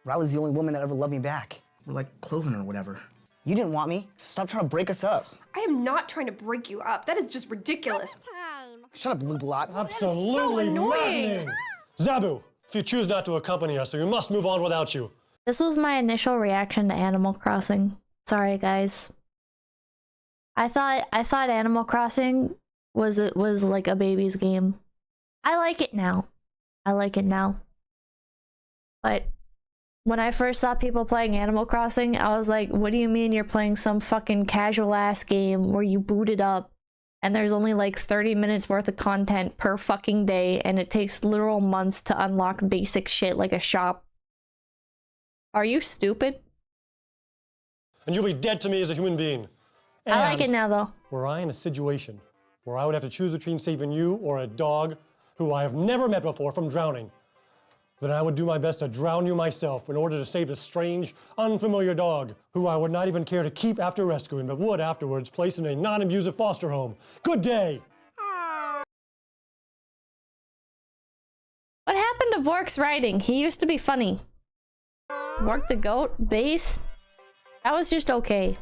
Riley's the only woman that ever loved me back. We're like Cloven or whatever. You didn't want me. Stop trying to break us up. I am not trying to break you up. That is just ridiculous. Shut up, Lupulot. Absolutely annoying. maddening. 𝐒𝐴𝐜𝐿, if you choose not to accompany us, then we must move on without you. This was my initial reaction to Animal Crossing. Sorry, guys. I thought Animal Crossing was like a baby's game. I like it now. I like it now. But when I first saw people playing Animal Crossing, I was like, what do you mean you're playing some fucking casual ass game where you boot it up and there's only like 30 minutes worth of content per fucking day and it takes literal months to unlock basic shit like a shop? Are you stupid? And you'll be dead to me as a human being. I like it now though. Were I in a situation where I would have to choose between saving you or a dog, who I have never met before from drowning, then I would do my best to drown you myself in order to save this strange, unfamiliar dog, who I would not even care to keep after rescuing, but would afterwards place in a non-abusive foster home. Good day! What happened to Vork's writing? He used to be funny. Vork the goat, bass. That was just okay.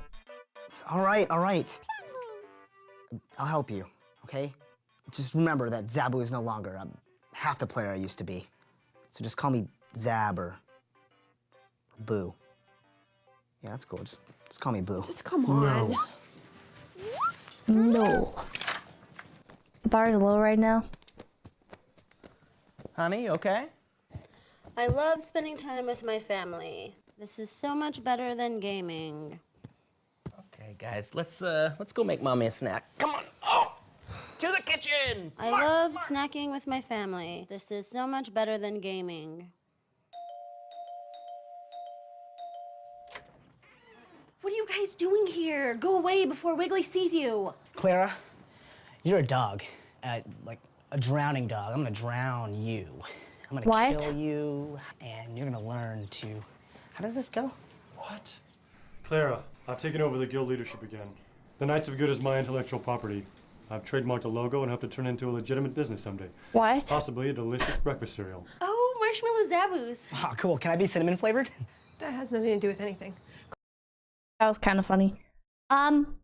All right, all right. I'll help you, okay? Just remember that Zabu is no longer half the player I used to be. So just call me Zab or Boo. Yeah, that's cool. Just call me Boo. Just come on. No. The bar is low right now. Honey, you okay? I love spending time with my family. This is so much better than gaming. Okay, guys, let's go make mommy a snack. Come on. Oh! To the kitchen! I love snacking with my family. This is so much better than gaming. What are you guys doing here? Go away before Wiggly sees you. Clara, you're a dog. Like a drowning dog. I'm gonna drown you. I'm gonna kill you, and you're gonna learn to... How does this go? What? Clara, I've taken over the guild leadership again. The Knights of Good is my intellectual property. I've trademarked a logo and hope to turn it into a legitimate business someday. What? Possibly a delicious breakfast cereal. Oh, marshmallow Zabus. Oh, cool. Can I be cinnamon flavored? That has nothing to do with anything. That was kind of funny. Some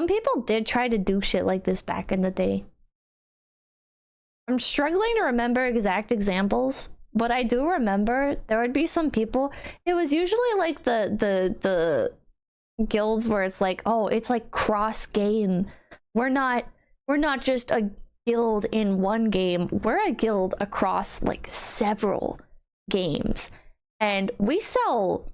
people did try to do shit like this back in the day. I'm struggling to remember exact examples, but I do remember there would be some people. It was usually like the guilds where it's like, oh, it's like cross game. We're not just a guild in one game. We're a guild across like several games, and we sell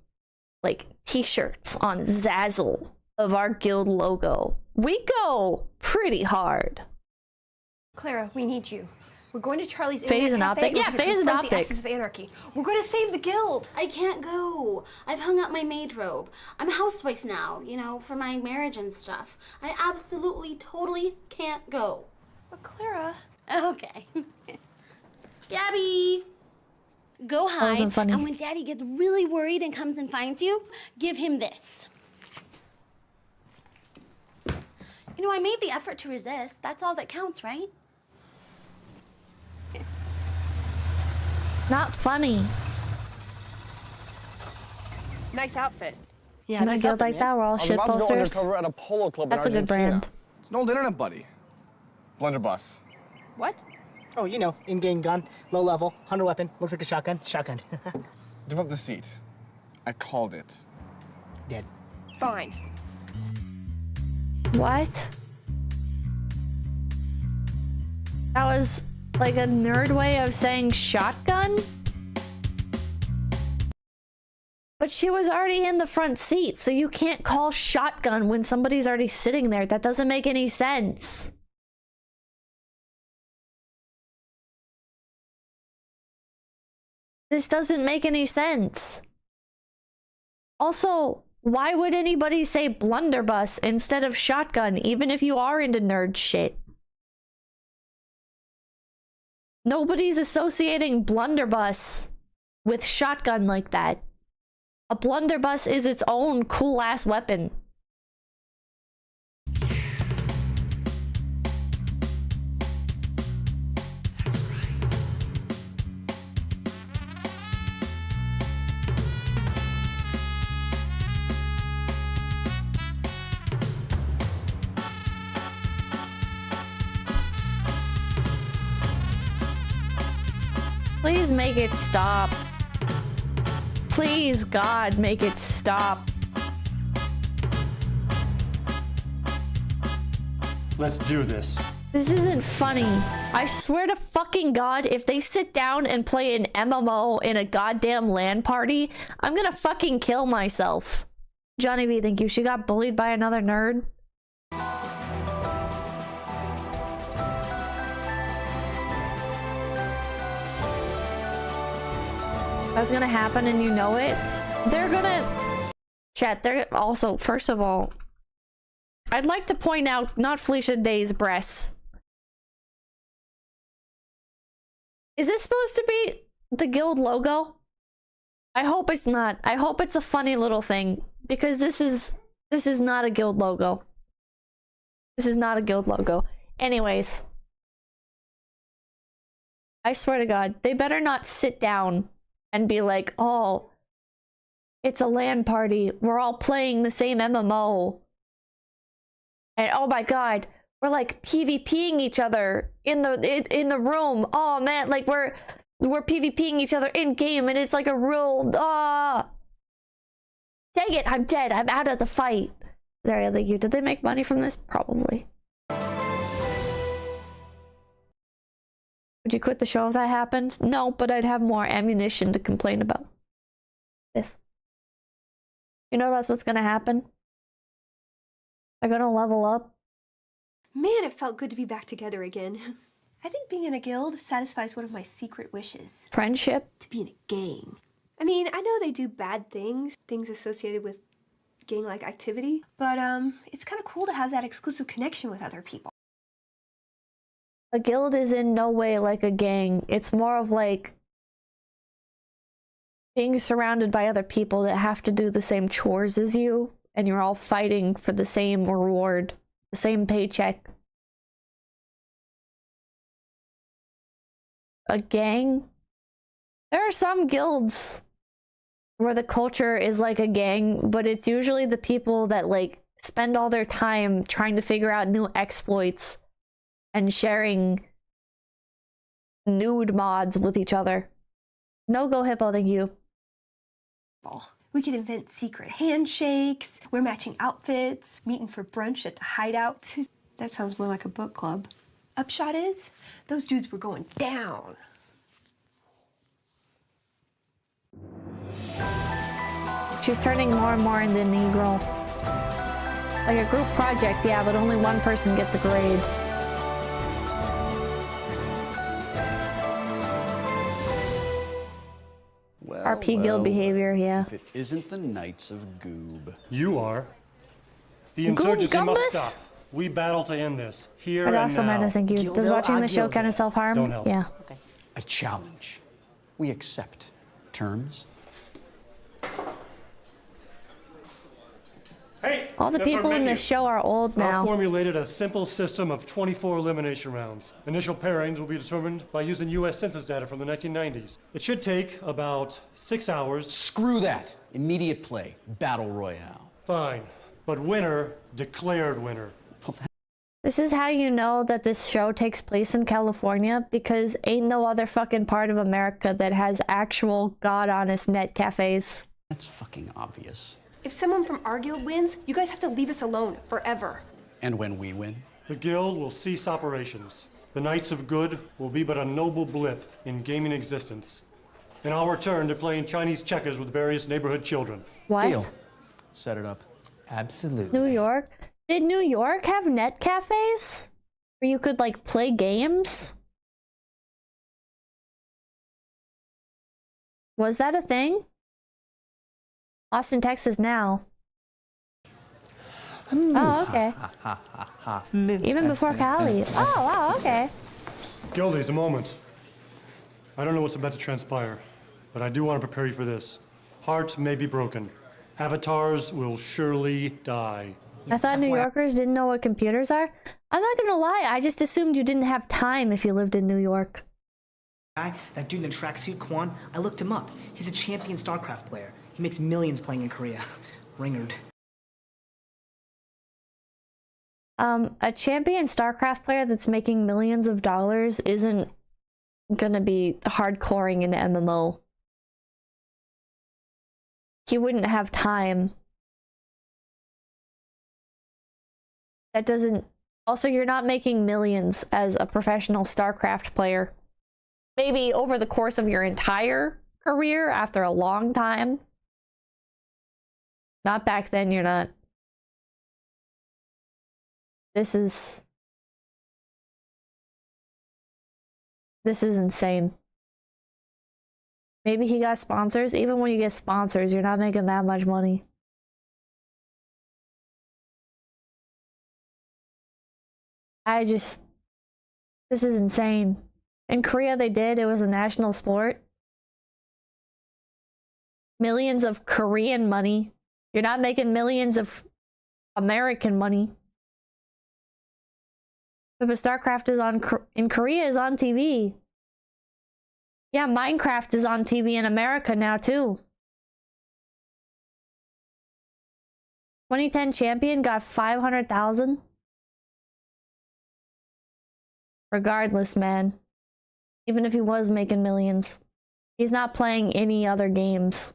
like t-shirts on Zazzle of our guild logo. We go pretty hard. Clara, we need you. We're going to Charlie's Phase and Internet Cafe. Optic. Yeah, We're gonna Phase and confront the Optic. Axis of Anarchy. We're going to save the guild. I can't go. I've hung up my maid robe. I'm a housewife now, you know, for my marriage and stuff. I absolutely, totally can't go. But Clara... Okay. Gabby! Go That hide, wasn't funny. and when Daddy gets really worried and comes and finds you, give him this. You know, I made the effort to resist. That's all that counts, right? Not funny. Nice outfit. Yeah, in a guild like that, we're all I was shit about to go posters. undercover at a polo club That's a in good Argentina. brand. It's an old internet buddy. Blunderbuss. What? Oh, you know, in-game gun, low level, 100 weapon, looks like a shotgun. Shotgun. Give up the seat. I called it. Dead. Fine. What? That was like a nerd way of saying shotgun? But she was already in the front seat, so you can't call shotgun when somebody's already sitting there. That doesn't make any sense. This doesn't make any sense. Also, why would anybody say blunderbuss instead of shotgun, even if you are into nerd shit? Nobody's associating blunderbuss with shotgun like that. A blunderbuss is its own cool-ass weapon. Please make it stop. Please, God, make it stop. Let's do this. This isn't funny. I swear to fucking God, if they sit down and play an MMO in a goddamn LAN party, I'm gonna fucking kill myself. Johnny V, thank you. She got bullied by another nerd. That's gonna happen and you know it. They're gonna... Chat, they're also, first of all, I'd like to point out, not Felicia Day's breasts. Is this supposed to be the guild logo? I hope it's not. I hope it's a funny little thing, because this is not a guild logo. This is not a guild logo. Anyways, I swear to God, they better not sit down and be like, oh, it's a LAN party. We're all playing the same MMO. And oh my God, we're like PvPing each other in the room. Oh man, like we're PvPing each other in game, and it's like a real dang it, I'm dead. I'm out of the fight. Zaria, thank you. Did they make money from this? Probably. Would you quit the show if that happened? No, but I'd have more ammunition to complain about. You know that's what's gonna happen. I'm gonna level up. Man, it felt good to be back together again. I think being in a guild satisfies one of my secret wishes. Friendship? To be in a gang. I mean, I know they do bad things, things associated with gang-like activity, but it's kind of cool to have that exclusive connection with other people. A guild is in no way like a gang. It's more of like being surrounded by other people that have to do the same chores as you, and you're all fighting for the same reward, the same paycheck. A gang? There are some guilds where the culture is like a gang, but it's usually the people that like spend all their time trying to figure out new exploits and sharing nude mods with each other. No go hippo, thank you. We could invent secret handshakes, wear matching outfits, meeting for brunch at the hideout. That sounds more like a book club. Upshot is, those dudes were going down. She's turning more and more into Negro. Like a group project, yeah, but only one person gets a grade. Well, RP guild behavior, yeah. If it isn't the Knights of Goob. You are. The insurgency must stop. We battle to end this, here and also now. Madness, thank you. Does watching the show count as self-harm? Don't help. Yeah. Okay. A challenge. We accept. Terms? Hey! All the that's our people in menu. this show are old now. I've formulated a simple system of 24 elimination rounds. Initial pairings will be determined by using U.S. Census data from the 1990s. It should take about 6 hours. Screw that. Immediate play. Battle Royale. Fine. But winner, declared winner. This is how you know that this show takes place in California, because ain't no other fucking part of America that has actual god-honest net cafes. That's fucking obvious. If someone from our guild wins, you guys have to leave us alone forever. And when we win? The guild will cease operations. The Knights of Good will be but a noble blip in gaming existence. And I'll return to playing Chinese checkers with various neighborhood children. What? Deal. Set it up. Absolutely. New York? Did New York have net cafes? Where you could, like, play games? Was that a thing? Austin, Texas now. Oh, okay. Even before Cali. Oh, wow, okay. Gildies, a moment. I don't know what's about to transpire, but I do want to prepare you for this. Hearts may be broken. Avatars will surely die. I thought New Yorkers didn't know what computers are. I'm not gonna lie, I just assumed you didn't have time if you lived in New York. That dude in the tracksuit, Kwan, I looked him up. He's a champion StarCraft player. He makes millions playing in Korea. Ringard. A champion StarCraft player that's making millions of dollars isn't gonna be hardcoring in MMO. He wouldn't have time. That doesn't... Also, you're not making millions as a professional StarCraft player. Maybe over the course of your entire career after a long time. Not back then, you're not. This is insane. Maybe he got sponsors. Even when you get sponsors, you're not making that much money. this is insane. In Korea they did, it was a national sport. Millions of Korean money. You're not making millions of American money. But StarCraft is in Korea is on TV. Yeah, Minecraft is on TV in America now too. 2010 champion got 500,000. Regardless, man. Even if he was making millions, he's not playing any other games.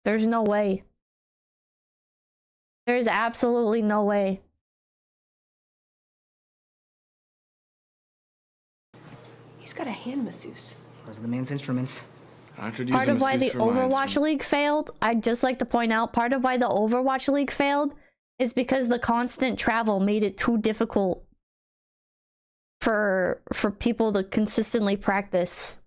There's no way. There's absolutely no way. He's got a hand masseuse. Those are the man's instruments. Part of why the Overwatch League failed, I'd just like to point out, part of why the Overwatch League failed is because the constant travel made it too difficult for people to consistently practice.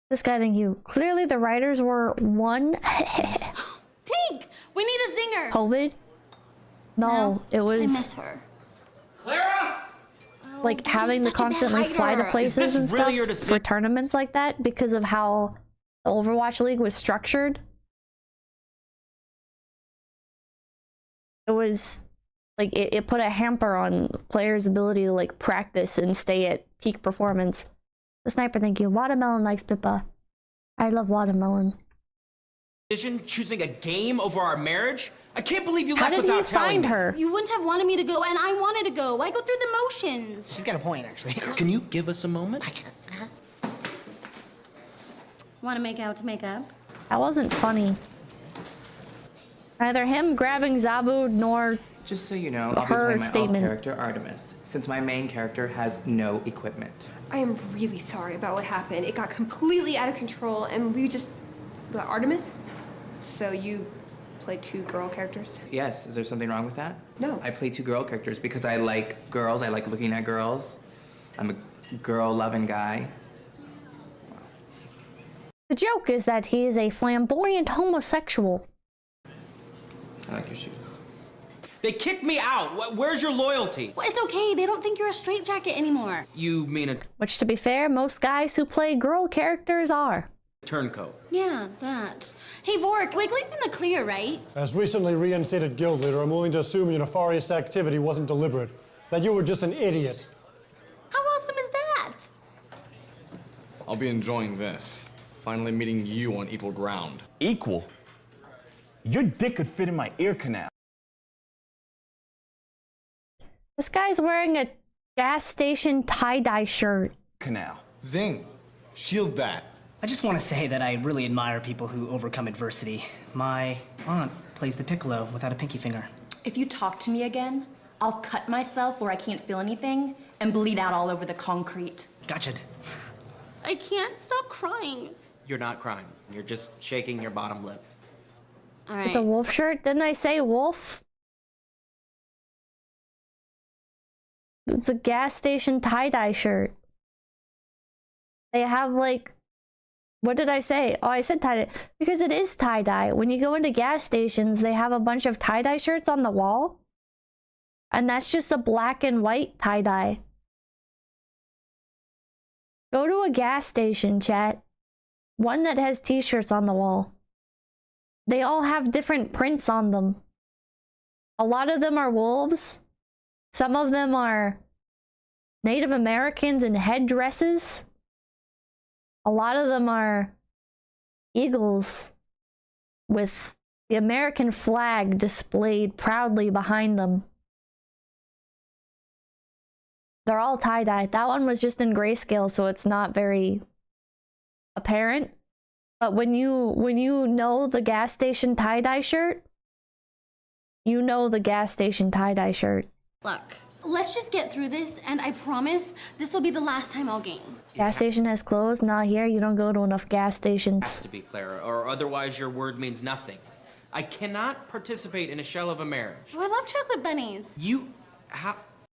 This guy, thank you. Clearly the writers were one. Tink! We need a zinger! COVID? No, it was... I miss her. Clara! Like having to constantly fly to places and stuff for tournaments like that because of how the Overwatch League was structured. It was like it put a hamper on players' ability to like practice and stay at peak performance. The sniper, thank you. Watermelon likes 𝐿𝐵𝐵𝐵. I love watermelon. Choosing a game over our marriage? I can't believe you How left did without you telling find me. her? You wouldn't have wanted me to go, and I wanted to go. I go through the motions. She's got a point, actually. Can you give us a moment? Want to make out to make up? That wasn't funny. Neither him grabbing Zabu nor Just so you know, I'll be her playing my statement. alt character, Artemis, since my main character has no equipment. I am really sorry about what happened. It got completely out of control, and we just... What, Artemis? So you play two girl characters? Yes, is there something wrong with that? No. I play two girl characters because I like girls, I like looking at girls. I'm a girl-loving guy. The joke is that he is a flamboyant homosexual. I like your shoes. They kicked me out. Where's your loyalty? Well, it's okay. They don't think you're a straitjacket anymore. You mean a Which, to be fair, most guys who play girl characters are. turncoat? Yeah, that. Hey, Vork, Wiggly's in the clear, right? As recently reinstated guild leader, I'm willing to assume your nefarious activity wasn't deliberate. That you were just an idiot. How awesome is that? I'll be enjoying this. Finally meeting you on equal ground. Equal? Your dick could fit in my ear canal. This guy's wearing a gas station tie-dye shirt. Canal. Zing, shield that. I just want to say that I really admire people who overcome adversity. My aunt plays the piccolo without a pinky finger. If you talk to me again, I'll cut myself where I can't feel anything and bleed out all over the concrete. Gotcha. I can't stop crying. You're not crying. You're just shaking your bottom lip. All right. It's a wolf shirt. Didn't I say wolf? It's a gas station tie-dye shirt. They have like... What did I say? Oh, I said tie-dye. Because it is tie-dye. When you go into gas stations, they have a bunch of tie-dye shirts on the wall. And that's just a black and white tie-dye. Go to a gas station, chat. One that has t-shirts on the wall. They all have different prints on them. A lot of them are wolves. Some of them are Native Americans in headdresses. A lot of them are eagles with the American flag displayed proudly behind them. They're all tie-dye. That one was just in grayscale, so it's not very apparent. But when you know the gas station tie-dye shirt, you know the gas station tie-dye shirt. Look, let's just get through this, and I promise this will be the last time I'll game. Gas station has closed. Not here. You don't go to enough gas stations. Has to be, Clara, or otherwise your word means nothing. I cannot participate in a shell of a marriage. Oh, I love chocolate bunnies.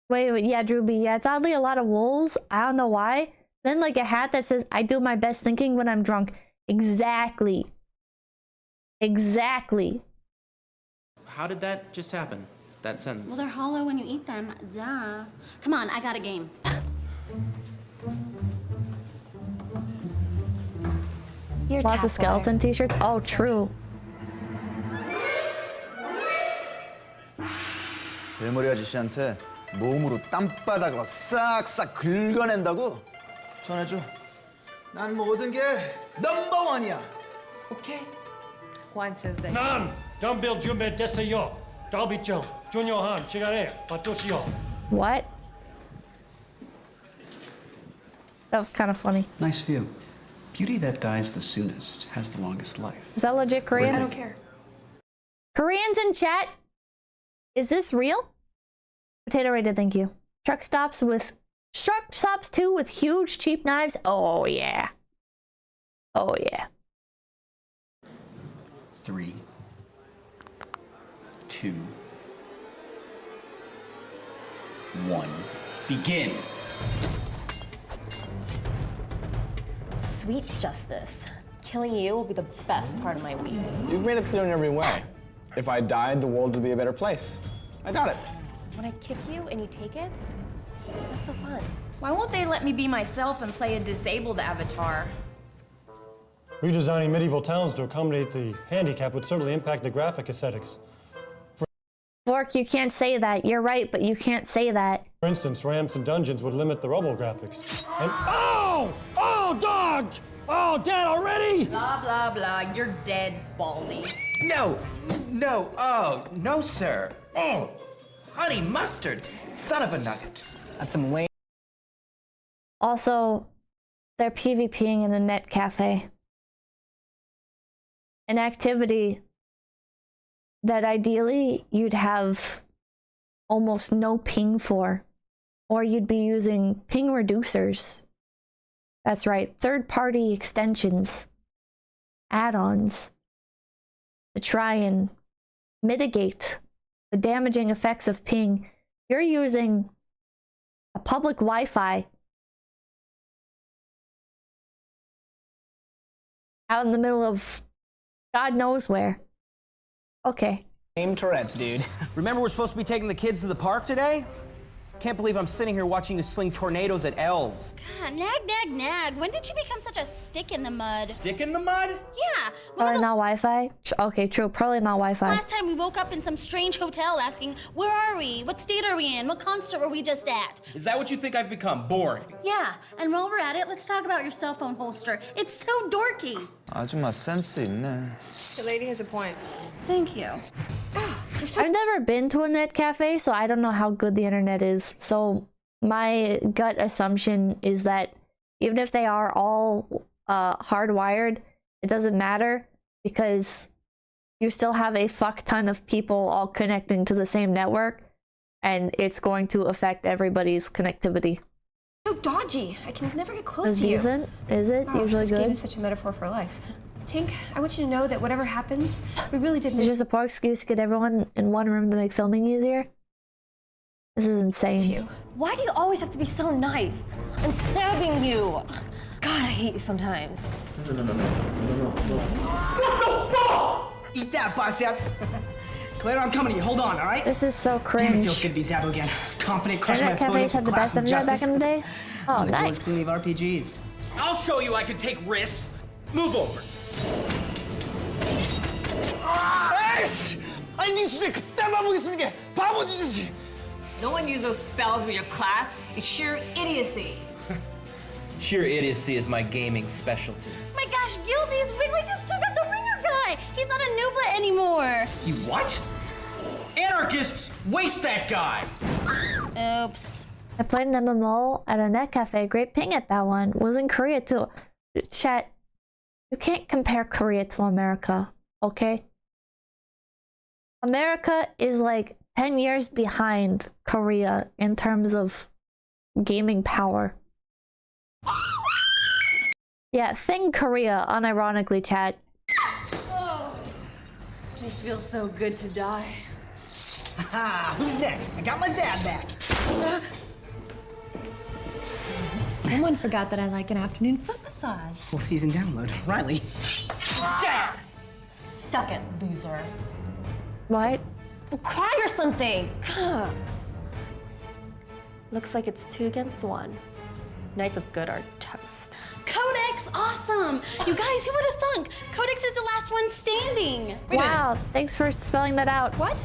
Wait, yeah, Drewby. Yeah, it's oddly a lot of wolves. I don't know why. Then like a hat that says, I do my best thinking when I'm drunk. Exactly. Exactly. How did that just happen? that sentence. Well, they're hollow when you eat them. Duh. Come on, I got a game. Lots of skeleton t-shirts. Oh, true. 대머리 아저씨한테 몸으로 땀바닥을 싹싹 긁어낸다고? 전해줘. 난 모든 게 넘버원이야. 오케이? Juan says that. 난 덤벨 준비 됐어요. 달비죠. 중요한 시간에 맞추시오. What? That was kind of funny. Nice view. Beauty that dies the soonest has the longest life. Is that legit Korean? I don't care. Koreans in chat, is this real? Potato rated, thank you. Truck stops too with huge cheap knives. Oh yeah. Oh yeah. 3, 2, 1. Begin. Sweet justice. Killing you will be the best part of my week. You've made it clear in every way. If I died, the world would be a better place. I got it. When I kick you and you take it, that's so fun. Why won't they let me be myself and play a disabled avatar? Redesigning medieval towns to accommodate the handicap would certainly impact the graphic aesthetics. Vork, you can't say that. You're right, but you can't say that. For instance, ramps and dungeons would limit the rubble graphics. And oh! Oh, dog! Oh, dead already? Blah, blah, blah. You're dead, Baldy. No, no, sir. Oh, honey mustard, son of a nugget. That's some lame. Also, they're PvPing in a net cafe. An activity that ideally you'd have almost no ping for, or you'd be using ping reducers. That's right, third-party extensions, add-ons, to try and mitigate the damaging effects of ping. You're using a public Wi-Fi out in the middle of God knows where. Okay. Name Tourette's, dude. Remember we're supposed to be taking the kids to the park today? Can't believe I'm sitting here watching you sling tornadoes at elves. God, nag. When did you become such a stick in the mud? Stick in the mud? Yeah. Probably not Wi-Fi. Okay, true. Probably not Wi-Fi. Last time we woke up in some strange hotel asking, where are we? What state are we in? What concert were we just at? Is that what you think I've become? Boring. Yeah, and while we're at it, let's talk about your cell phone holster. It's so dorky. 아줌마 센스 있네. The lady has a point. Thank you. I've never been to a net cafe, so I don't know how good the internet is. So my gut assumption is that even if they are all hardwired, it doesn't matter because you still have a fuck ton of people all connecting to the same network, and it's going to affect everybody's connectivity. So dodgy. I can never get close It's to you. decent? Is it usually this game good? is such a metaphor for life. Tink, I want you to know that whatever happens, we really did It's miss just a poor excuse to get everyone in one room to make filming easier. This is insane. Why do you always have to be so nice? I'm stabbing you. God, I hate you sometimes. No. Eat that, biceps. Claire, I'm coming to you. Hold on, all right? This is so Damn, it cringe. feels good to be Zabo again. Confident, crushing my Internet opponents cafes had with the class best and internet back justice. in the day. Oh, I'm the George nice. Clooney of RPGs. I'll show you I can take risks. Move over. 에이씨! 아니 네 수제 그딴 보기 쓰는 게 바보 짓이지. No one uses those spells with your class. It's sheer idiocy. Sheer idiocy is my gaming specialty. My gosh, Guilty's Wiggly just took out the ringer guy. He's not a nooblet anymore. You what? Anarchists waste that guy. Oops. I played an MMO at a net cafe. Great ping at that one. Was in Korea too. Chat, you can't compare Korea to America, okay? America is like 10 years behind Korea in terms of gaming power. Yeah, think Korea, unironically, chat. Oh, it feels so good to die. Ha! Who's next? I got my Zab back. Someone forgot that I like an afternoon foot massage. Full season download. Riley. Damn! Suck it, loser. What? cry or something. Looks like it's 2 against 1. Knights of Good are toast. Codex, awesome! You guys, who would have thunk? Codex is the last one standing. Wow, thanks for spelling that out. What?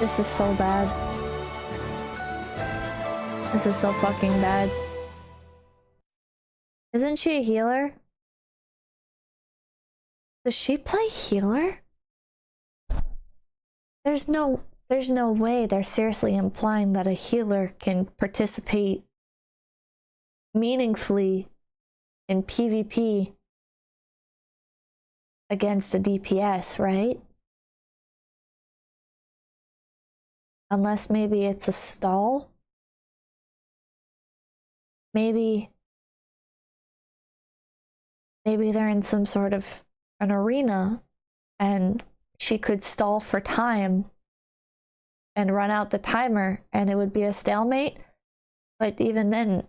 This is so bad. This is so fucking bad. Isn't she a healer? Does she play healer? There's no way they're seriously implying that a healer can participate meaningfully in PvP against a DPS, right? Unless maybe it's a stall? Maybe they're in some sort of an arena and she could stall for time and run out the timer and it would be a stalemate. But even then,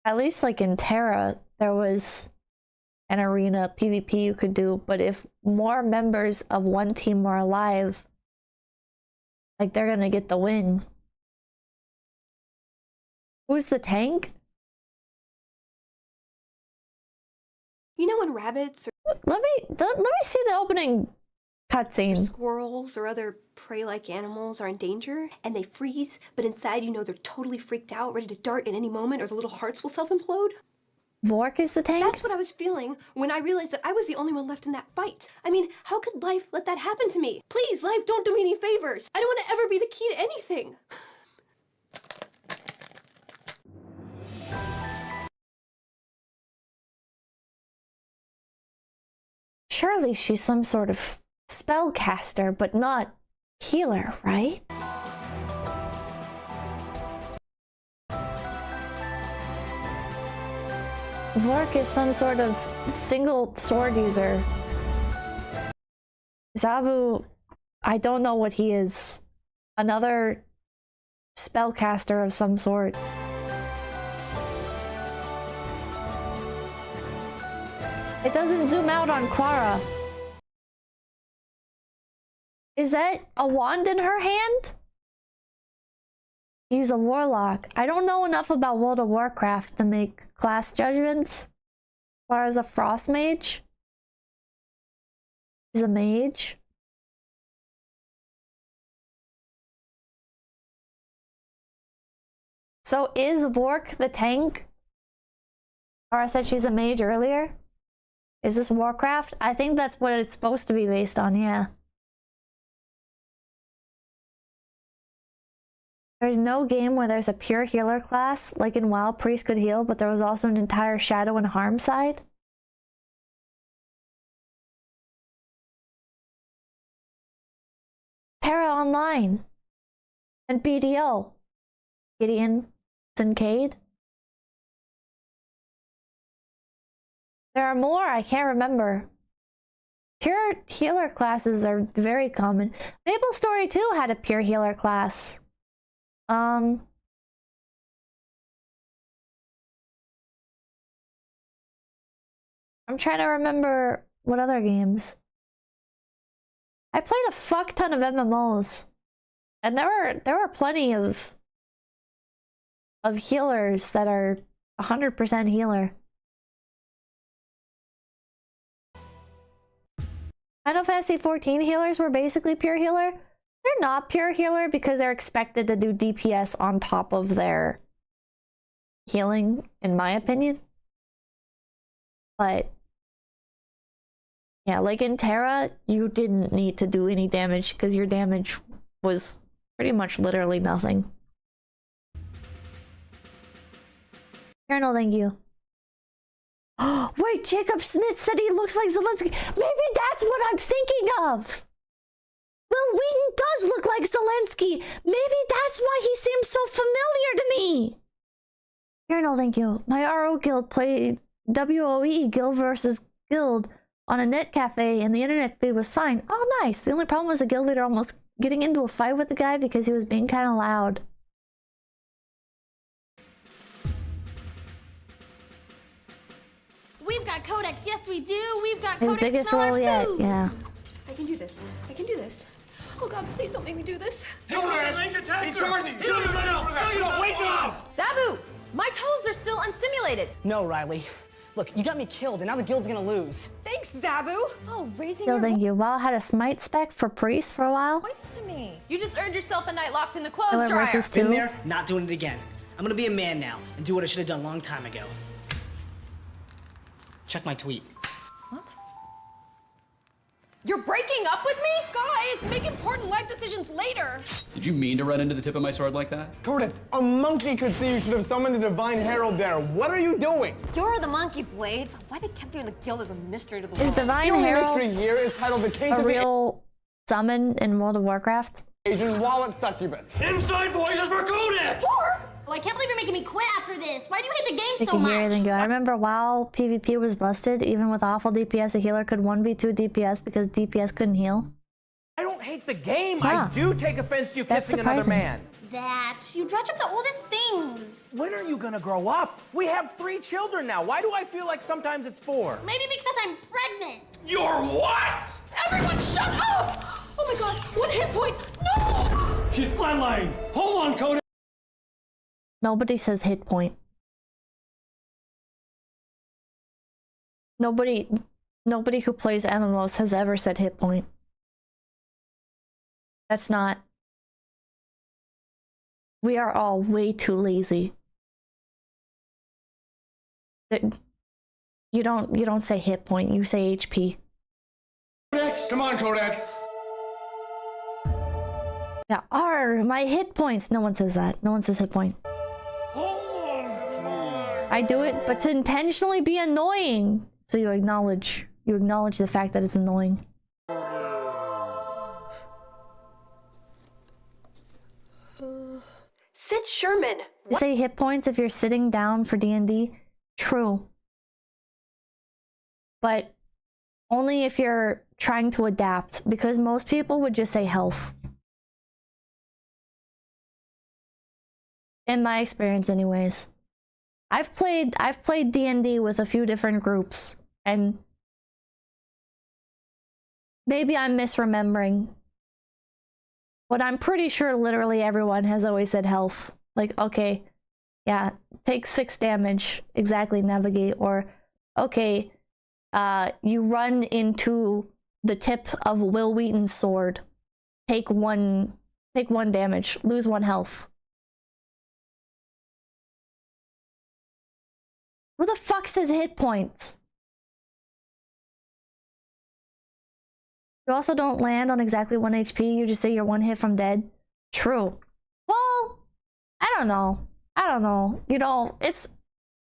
at least like in Terra, there was an arena PvP you could do, but if more members of one team were alive, like they're gonna get the win. Who's the tank? You know when rabbits or let me see the opening cutscene. Squirrels or other prey-like animals are in danger and they freeze, but inside you know they're totally freaked out, ready to dart at any moment, or the little hearts will self-implode? Vork is the tank? That's what I was feeling when I realized that I was the only one left in that fight. I mean, how could life let that happen to me? Please, life, don't do me any favors. I don't want to ever be the key to anything. Surely she's some sort of spellcaster, but not healer, right? Vork is some sort of single sword user. Zabu, I don't know what he is. Another spellcaster of some sort. It doesn't zoom out on Clara. Is that a wand in her hand? He's a warlock. I don't know enough about World of Warcraft to make class judgments. Clara's a frost mage. She's a mage. So is Vork the tank? Clara said she's a mage earlier. Is this Warcraft? I think that's what it's supposed to be based on, yeah. There's no game where there's a pure healer class. Like in WoW, Priest could heal, but there was also an entire Shadow and Harm side. Terra Online. And BDO. Gideon Kincaid. There are more, I can't remember. Pure healer classes are very common. Maple Story 2 had a pure healer class. I'm trying to remember what other games. I played a fuck ton of MMOs. And there were plenty of healers that are 100% healer. Final Fantasy 14 healers were basically pure healer. They're not pure healer because they're expected to do DPS on top of their healing, in my opinion. But yeah, like in Terra, you didn't need to do any damage because your damage was pretty much literally nothing. Colonel, thank you. Wait, Jacob Smith said he looks like Zelensky. Maybe that's what I'm thinking of. Will Wheaton does look like Zelensky. Maybe that's why he seems so familiar to me. Colonel, thank you. My RO guild played WoE guild versus guild on a net cafe and the internet speed was fine. Oh, nice. The only problem was the guild leader almost getting into a fight with the guy because he was being kind of loud. Codex. Yes, we do. We've got His Codex. biggest Smell our role yet, food. yeah. I can do this. I can do this. Oh God, please don't make me do this. Wake up! Zabu, my toes are still unstimulated. No, Riley. Look, you got me killed, and now the guild's gonna lose. Thanks, Zabu. Oh, raising Still your thank you. WoW had a smite spec for priest for a while. voice to me. You just earned yourself a night locked in the clothes Killer dryer. versus Been two. there, not doing it again. I'm gonna be a man now and do what I should have done a long time ago. Check my tweet. What? You're breaking up with me? Guys, make important life decisions later. Did you mean to run into the tip of my sword like that? Codex, a monkey could see you should have summoned the Divine Herald there. What are you doing? You're the monkey, Blades. Why they kept you in the guild is a mystery to the world. Is Divine The only Herald mystery here is titled The Case a of real summon in World of Warcraft? the Asian Wallet Succubus. Inside voices for Codex! Oh, I can't believe you're making me quit after this. Why do you hate the game I so can hear much? anything go. I remember while PvP was busted, even with awful DPS, a healer could 1v2 DPS because DPS couldn't heal. I don't hate the game. Yeah. I do take offense to you That's kissing another surprising. man. That you dredge up the oldest things. When are you gonna grow up? We have 3 children now. Why do I feel like sometimes it's 4? Maybe because I'm pregnant. You're what? Everyone shut up! Oh my God, 1 hit point. No! She's flatlining. Hold on, Codex. Nobody says hit point. Nobody who plays MMOs has ever said hit point. That's not. We are all way too lazy. You don't say hit point, you say HP. Codex, come on, Codex. Yeah, my hit points. No one says that. No one says hit point. I do it, but to intentionally be annoying. So you acknowledge the fact that it's annoying. Sid Sherman. You say hit points if you're sitting down for D&D. True. But only if you're trying to adapt, because most people would just say health. In my experience anyways. I've played D&D with a few different groups, and maybe I'm misremembering, but I'm pretty sure literally everyone has always said health. Like, okay, yeah, take 6 damage, exactly, navigate, or okay, you run into the tip of Will Wheaton's sword, take 1 damage, lose 1 health. Who the fuck says hit points? You also don't land on exactly 1 HP, you just say you're 1 hit from dead. True. Well, I don't know. You know, it's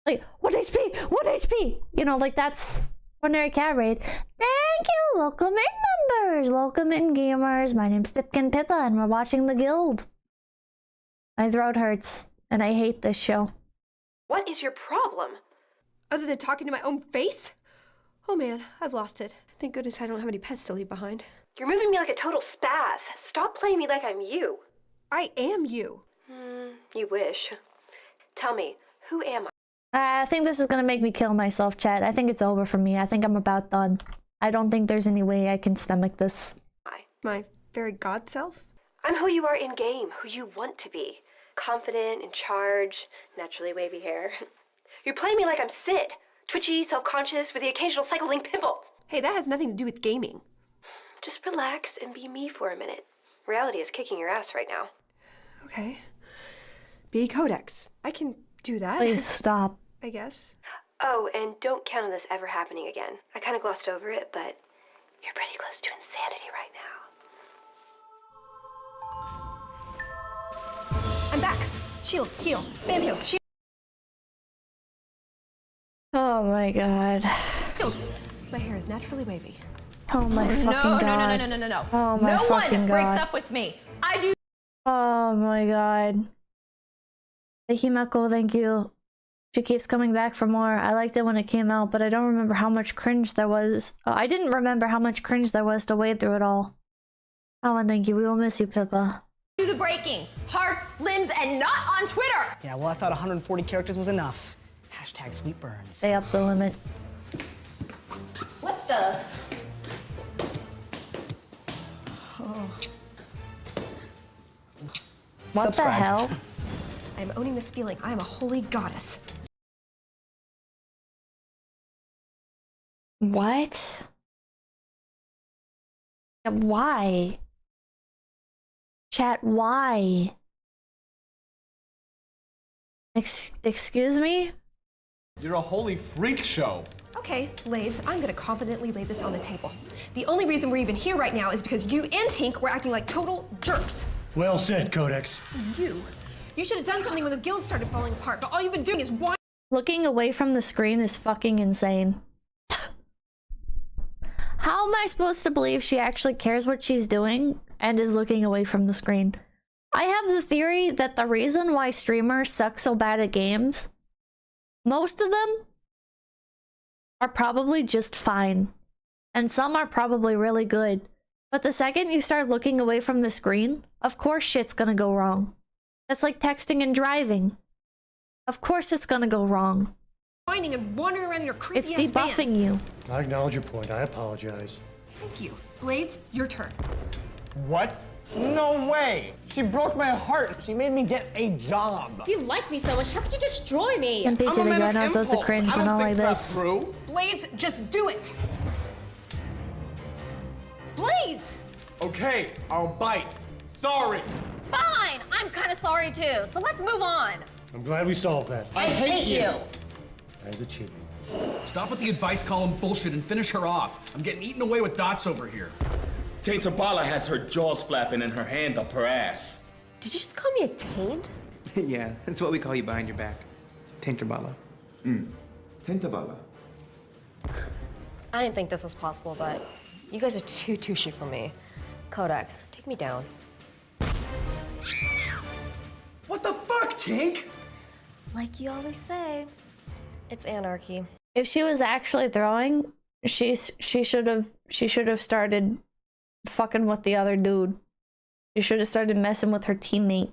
like 1 HP, 1 HP! You know, like that's ordinary cat raid. Thank you! Welcome in, members! Welcome in, gamers. My name's Pipkin Pippa, and we're watching The Guild. My throat hurts, and I hate this show. What is your problem? Other than talking to my own face? Oh man, I've lost it. Thank goodness I don't have any pets to leave behind. You're moving me like a total spaz. Stop playing me like I'm you. I am you. You wish. Tell me, who am I? I think this is gonna make me kill myself, chat. I think it's over for me. I think I'm about done. I don't think there's any way I can stomach this. My very god self? I'm who you are in game, who you want to be. Confident, in charge, naturally wavy hair. You're playing me like I'm Sid. Twitchy, self-conscious, with the occasional cycle-link pimple. Hey, that has nothing to do with gaming. Just relax and be me for a minute. Reality is kicking your ass right now. Okay. Be Codex. I can do that. Please stop. I guess. Oh, and don't count on this ever happening again. I kind of glossed over it, but you're pretty close to insanity right now. I'm back. Shield, heal, spam heal, shield. Oh my god. Shield. My hair is naturally wavy. Oh my fucking god. No. Oh my no fucking one god. breaks up with me. I do. Oh my god. 𝐒𝐿𝐢𝐴, thank you. She keeps coming back for more. I liked it when it came out, but I don't remember how much cringe there was. I didn't remember how much cringe there was to wade through it all. Oh, and thank you. We will miss you, Pippa. Do the breaking. Hearts, limbs, and not on Twitter. Yeah, well, I thought 140 characters was enough. Hashtag sweet burns. Stay up the limit. What the? What the hell? I'm owning this feeling. I am a holy goddess. What? Why? Chat, why? Excuse me? You're a holy freak show. Okay, Blades, I'm gonna confidently lay this on the table. The only reason we're even here right now is because you and Tink were acting like total jerks. Well said, Codex. You should have done something when the guild started falling apart, but all you've been doing is whining. Looking away from the screen is fucking insane. How am I supposed to believe she actually cares what she's doing and is looking away from the screen? I have the theory that the reason why streamers suck so bad at games, most of them are probably just fine. And some are probably really good. But the second you start looking away from the screen, of course shit's gonna go wrong. That's like texting and driving. Of course it's gonna go wrong. Whining and wandering around your creepy It's debuffing you. I acknowledge your point. I apologize. Thank you. Blades, your turn. What? No way! She broke my heart. She made me get a job. If you like me so much, how could you destroy me? And PJ again, I was supposed to cringe, but not like this. True. Blades, just do it! Blades! Okay, I'll bite. Sorry. Fine! I'm kind of sorry too, so let's move on. I'm glad we solved that. I hate you. As it should be. Stop with the advice column bullshit and finish her off. I'm getting eaten away with dots over here. Taintabala has her jaws flapping and her hand up her ass. Did you just call me a taint? Yeah, that's what we call you behind your back. Taintabala. Taintabala. I didn't think this was possible, but you guys are too douchey for me. Codex, take me down. What the fuck, Tink? Like you always say, it's anarchy. If she was actually throwing, she should have started fucking with the other dude. She should have started messing with her teammate.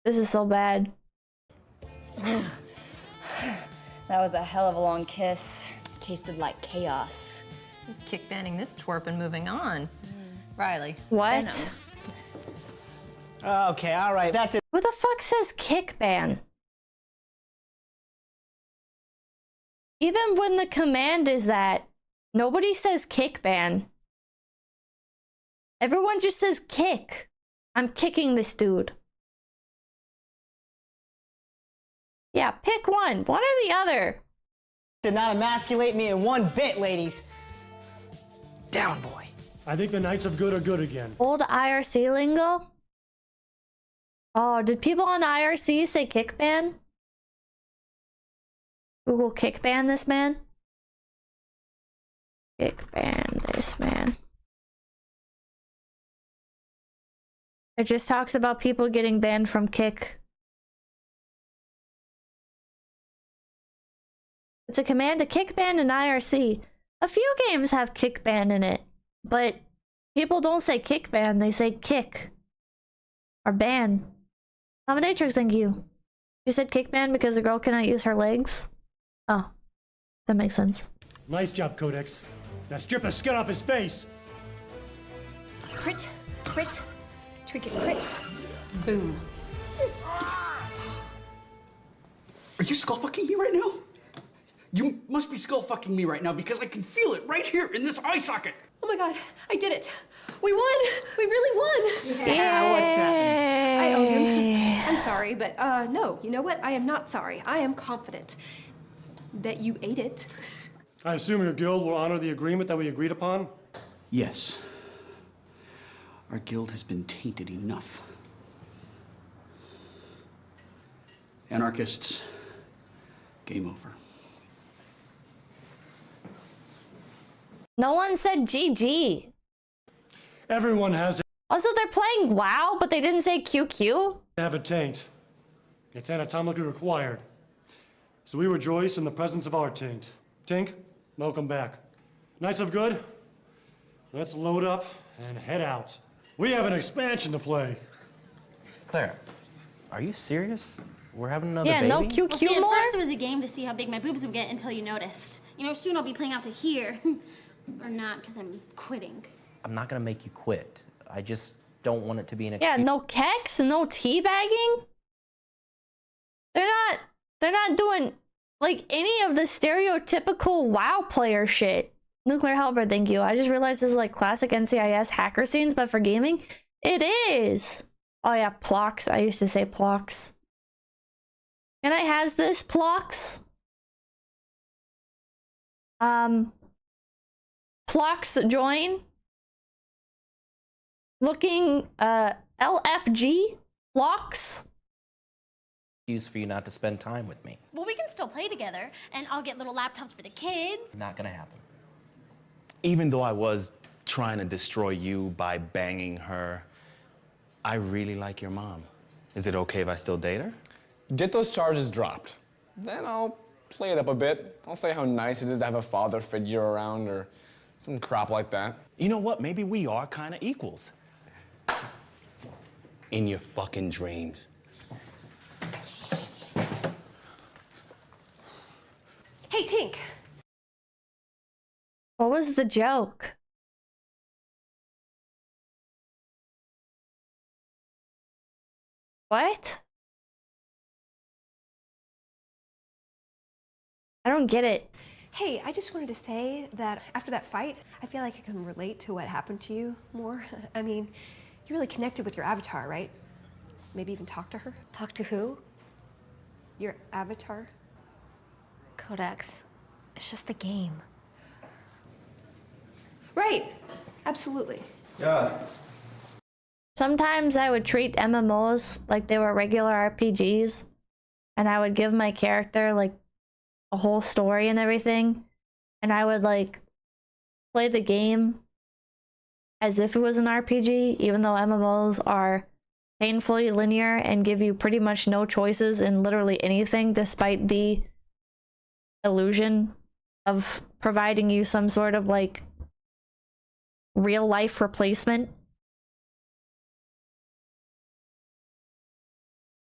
This is so bad. That was a hell of a long kiss. Tasted like chaos. Kick banning this twerp and moving on. Riley. What? Venom. Okay, all right, that's it. Who the fuck says kick ban? Even when the command is that, nobody says kick ban. Everyone just says kick. I'm kicking this dude. Yeah, pick one or the other. Did not emasculate me in one bit, ladies. Down, boy. I think the Knights of Good are good again. Old IRC lingo? Oh, did people on IRC say kick ban? Google kick ban this man? Kick ban this man. It just talks about people getting banned from kick. It's a command to kick ban in IRC. A few games have kick ban in it, but people don't say kick ban, they say kick. Or ban. Dominatrix, thank you. You said kick ban because the girl cannot use her legs? Oh, that makes sense. Nice job, Codex. Now strip the skin off his face. Crit, crit, trinket, crit. Boom. Are you skull fucking me right now? You must be skull fucking me right now because I can feel it right here in this eye socket. Oh my god, I did it. We won. We really won. Yeah, what's happening? I owe him. I'm sorry, but no, you know what? I am not sorry. I am confident that you ate it. I assume your guild will honor the agreement that we agreed upon? Yes. Our guild has been tainted enough. Anarchists, game over. No one said GG. Everyone has to Also, they're playing WoW, but they didn't say QQ. have a taint. It's anatomically required. So we rejoice in the presence of our taint. Tink, welcome back. Knights of Good, let's load up and head out. We have an expansion to play. Claire, are you serious? We're having another Yeah, baby? no QQ Well, see, at more? first it was a game to see how big my boobs would get until you noticed. You know, soon I'll be playing out to here. Or not, because I'm quitting. I'm not gonna make you quit. I just don't want it to be an Yeah, excuse. no keks, no teabagging. They're not doing like any of the stereotypical WoW player shit. Nuclear Helper, thank you. I just realized this is like classic NCIS hacker scenes, but for gaming, it is. Oh yeah, Plox. I used to say Plox. And I has this Plox. Plox join. Looking LFG Plox. Excuse for you not to spend time with me. Well, we can still play together, and I'll get little laptops for the kids. Not gonna happen. Even though I was trying to destroy you by banging her, I really like your mom. Is it okay if I still date her? Get those charges dropped. Then I'll play it up a bit. I'll say how nice it is to have a father figure around or some crap like that. You know what? Maybe we are kind of equals. In your fucking dreams. Hey, Tink. What was the joke? What? I don't get it. Hey, I just wanted to say that after that fight, I feel like I can relate to what happened to you more. I mean, you really connected with your avatar, right? Maybe even talk to her? Talk to who? Your avatar? Codex. It's just the game. Right. Absolutely. Yeah. Sometimes I would treat MMOs like they were regular RPGs, and I would give my character like a whole story and everything, and I would like play the game as if it was an RPG, even though MMOs are painfully linear and give you pretty much no choices in literally anything, despite the illusion of providing you some sort of like real life replacement.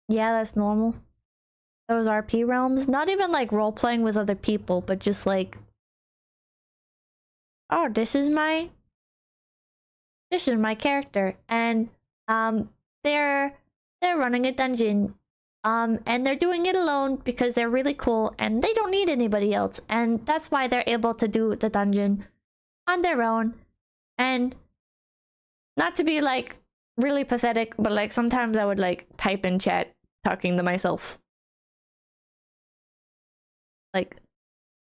Yeah, that's normal. Those RP realms, not even like role playing with other people, but just like, oh, this is my character, and they're running a dungeon, and they're doing it alone because they're really cool and they don't need anybody else, and that's why they're able to do the dungeon on their own. And not to be like really pathetic, but like sometimes I would like type in chat talking to myself. Like,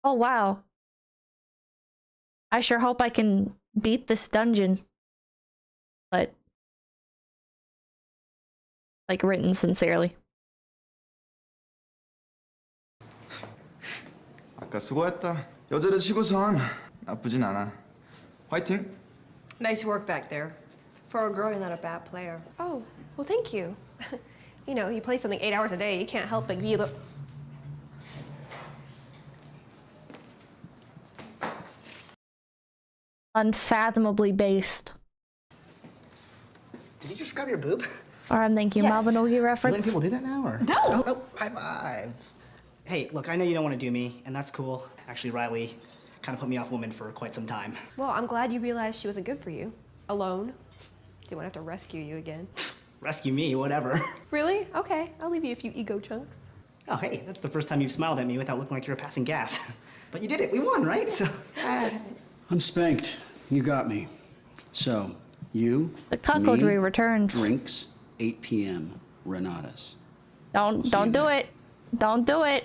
oh wow, I sure hope I can beat this dungeon. But like written sincerely. 아까 수고했다. 여자를 치고선 나쁘진 않아. 화이팅. Nice work back there. For a girl, you're not a bad player. Oh, well, thank you. You know, you play something 8 hours a day, you can't help but be a little... Unfathomably based. Did you just grab your boob? Alright, thank you. Yes. Mabinogi You letting reference. people do that now, or? No! Oh, high five. Hey, look, I know you don't want to do me, and that's cool. Actually, Riley kind of put me off women for quite some time. Well, I'm glad you realized she wasn't good for you. Alone. Didn't want to have to rescue you again. Rescue me, whatever. Really? Okay, I'll leave you a few ego chunks. Oh, hey, that's the first time you've smiled at me without looking like you were passing gas. But you did it. We won, right? So. I'm spanked. You got me. So, you, The cuckoldry me, returns. drinks, 8 p.m., Renatas. Don't do it. Don't do it.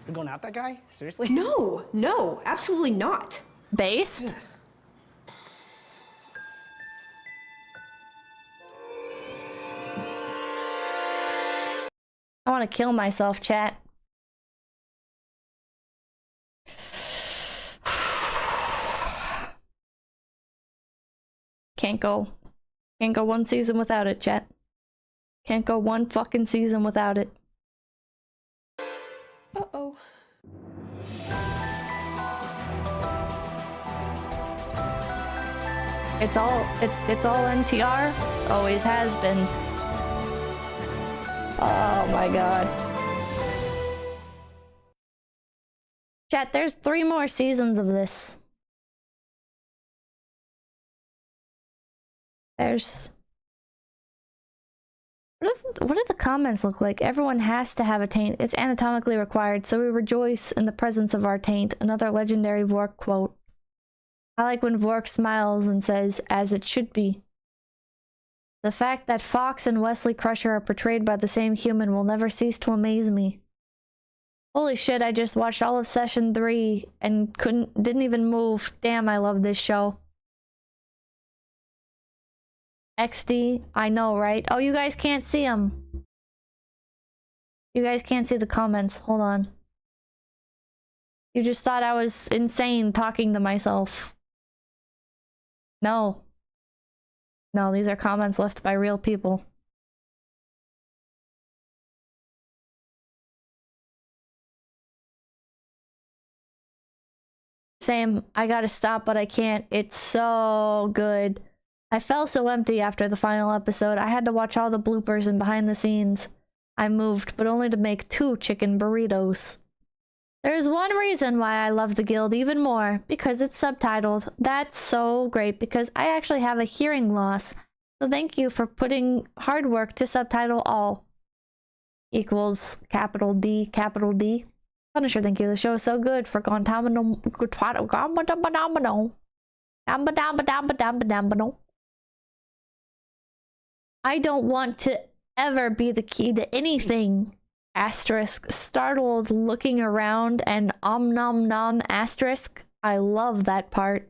You're going out that guy? Seriously? No, no, absolutely not. Based? I want to kill myself, chat. Can't go one season without it, chat. Can't go one fucking season without it. Uh-oh. It's all NTR. Always has been. Oh my god. Chat, there's 3 more seasons of this. There's... What do the comments look like? Everyone has to have a taint. It's anatomically required, so we rejoice in the presence of our taint. Another legendary Vork quote. I like when Vork smiles and says, as it should be. The fact that Fox and Wesley Crusher are portrayed by the same human will never cease to amaze me. Holy shit, I just watched all of Session 3 and didn't even move. Damn, I love this show. XD, I know, right? Oh, you guys can't see them. You guys can't see the comments. Hold on. You just thought I was insane talking to myself. No. No, these are comments left by real people. Same. I gotta stop, but I can't. It's so good. I felt so empty after the final episode. I had to watch all the bloopers and behind the scenes. I moved, but only to make 2 chicken burritos. There's one reason why I love the guild even more, because it's subtitled. That's so great, because I actually have a hearing loss. So thank you for putting hard work to subtitle all. Equals capital D, capital D. Punisher, thank you. The show is so good for Guantanamo. I don't want to ever be the key to anything. Asterisk. Startled, looking around, and nom nom asterisk. I love that part.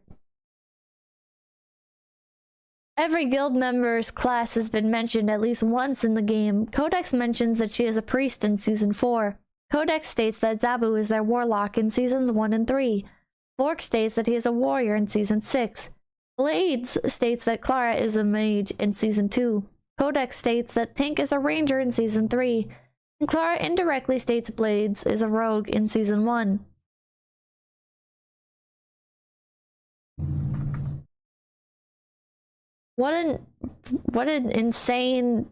Every guild member's class has been mentioned at least once in the game. Codex mentions that she is a priest in Season 4. Codex states that 𝐒𝐏𝗽 is their warlock in Seasons 1 and 3. Vork states that he is a warrior in Season 6. Blades states that Clara is a mage in Season 2. Codex states that Tink is a ranger in Season 3. And Clara indirectly states Blades is a rogue in Season 1. What an insane,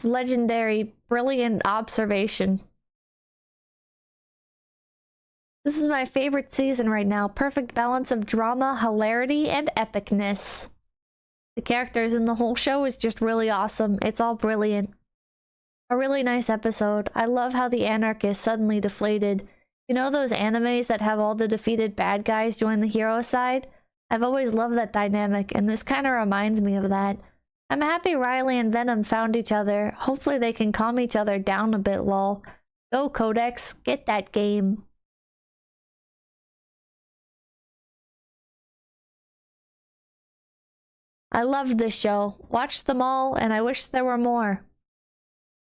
legendary, brilliant observation. This is my favorite season right now. Perfect balance of drama, hilarity, and epicness. The characters in the whole show is just really awesome. It's all brilliant. A really nice episode. I love how the anarchist suddenly deflated. You know those animes that have all the defeated bad guys join the hero side? I've always loved that dynamic, and this kind of reminds me of that. I'm happy Riley and Venom found each other. Hopefully they can calm each other down a bit, lol. Go Codex, get that game. I loved this show. Watched them all, and I wish there were more.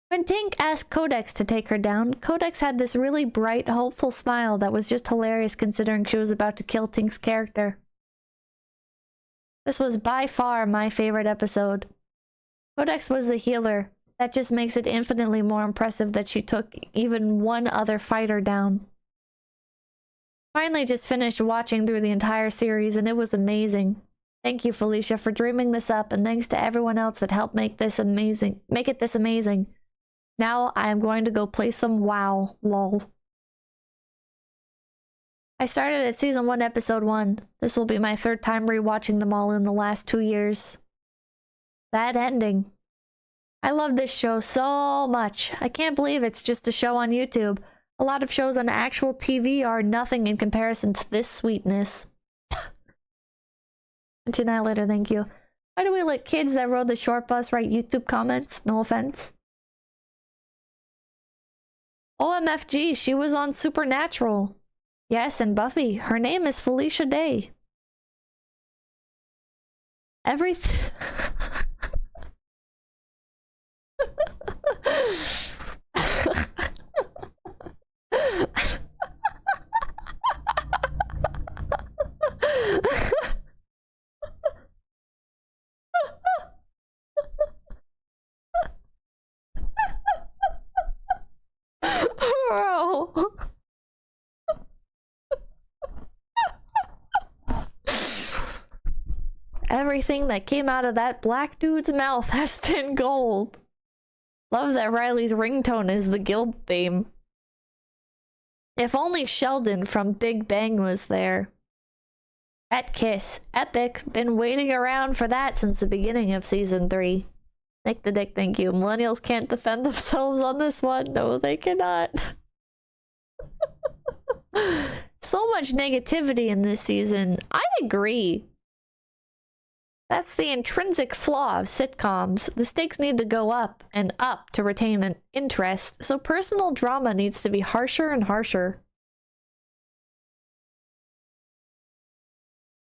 When Tink asked Codex to take her down, Codex had this really bright, hopeful smile that was just hilarious considering she was about to kill Tink's character. This was by far my favorite episode. Codex was the healer. That just makes it infinitely more impressive that she took even one other fighter down. Finally just finished watching through the entire series and it was amazing. Thank you, Felicia, for dreaming this up, and thanks to everyone else that helped make it this amazing. Now I am going to go play some WoW, lol. I started at Season 1, Episode 1. This will be my 3rd time rewatching them all in the last 2 years. That ending. I love this show so much. I can't believe it's just a show on YouTube. A lot of shows on actual TV are nothing in comparison to this sweetness. Annihilator, thank you. Why do we let kids that rode the short bus write YouTube comments? No offense. OMFG, she was on Supernatural. Yes, and Buffy. Her name is Felicia Day. Everything... Bro. Everything that came out of that black dude's mouth has been gold. Love that Riley's ringtone is the guild theme. If only Sheldon from Big Bang was there. That kiss. Epic. Been waiting around for that since the beginning of season 3. Nick the Dick, thank you. Millennials can't defend themselves on this one. No, they cannot. So much negativity in this season. I agree. That's the intrinsic flaw of sitcoms. The stakes need to go up and up to retain an interest, so personal drama needs to be harsher and harsher.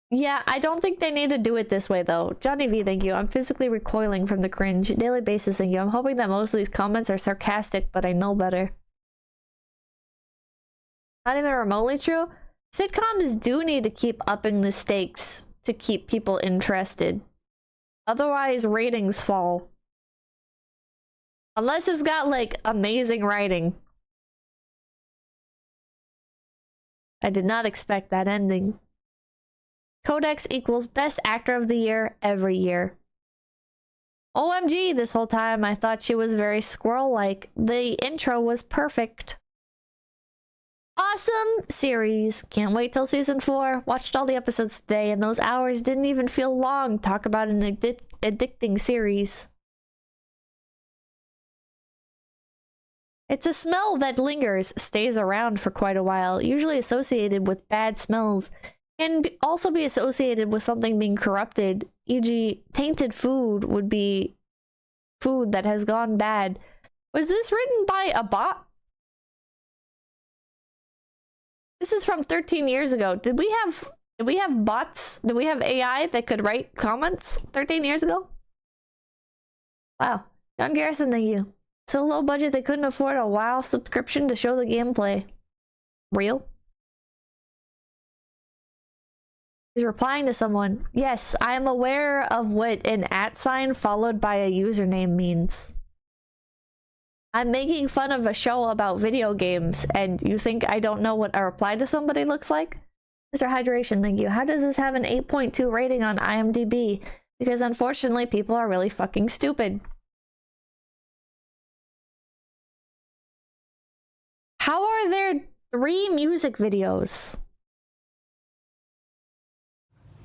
Yeah, I don't think they need to do it this way, though. Johnny V, thank you. I'm physically recoiling from the cringe. Daily basis, thank you. I'm hoping that most of these comments are sarcastic, but I know better. Not even remotely true. Sitcoms do need to keep upping the stakes to keep people interested. Otherwise, ratings fall. Unless it's got, like, amazing writing. I did not expect that ending. Codex equals best actor of the year every year. OMG, this whole time I thought she was very squirrel-like. The intro was perfect. Awesome series. Can't wait till season 4. Watched all the episodes today and those hours didn't even feel long. Talk about an addicting series. It's a smell that lingers, stays around for quite a while, usually associated with bad smells. Can also be associated with something being corrupted, e.g. tainted food would be food that has gone bad. Was this written by a bot? This is from 13 years ago. Did we have bots? Did we have AI that could write comments 13 years ago? Wow. John Garrison, thank you. So low budget they couldn't afford a WoW subscription to show the gameplay. Real? He's replying to someone. Yes, I am aware of what an @ followed by a username means. I'm making fun of a show about video games, and you think I don't know what a reply to somebody looks like? Mr. Hydration, thank you. How does this have an 8.2 rating on IMDb? Because unfortunately, people are really fucking stupid. How are there 3 music videos?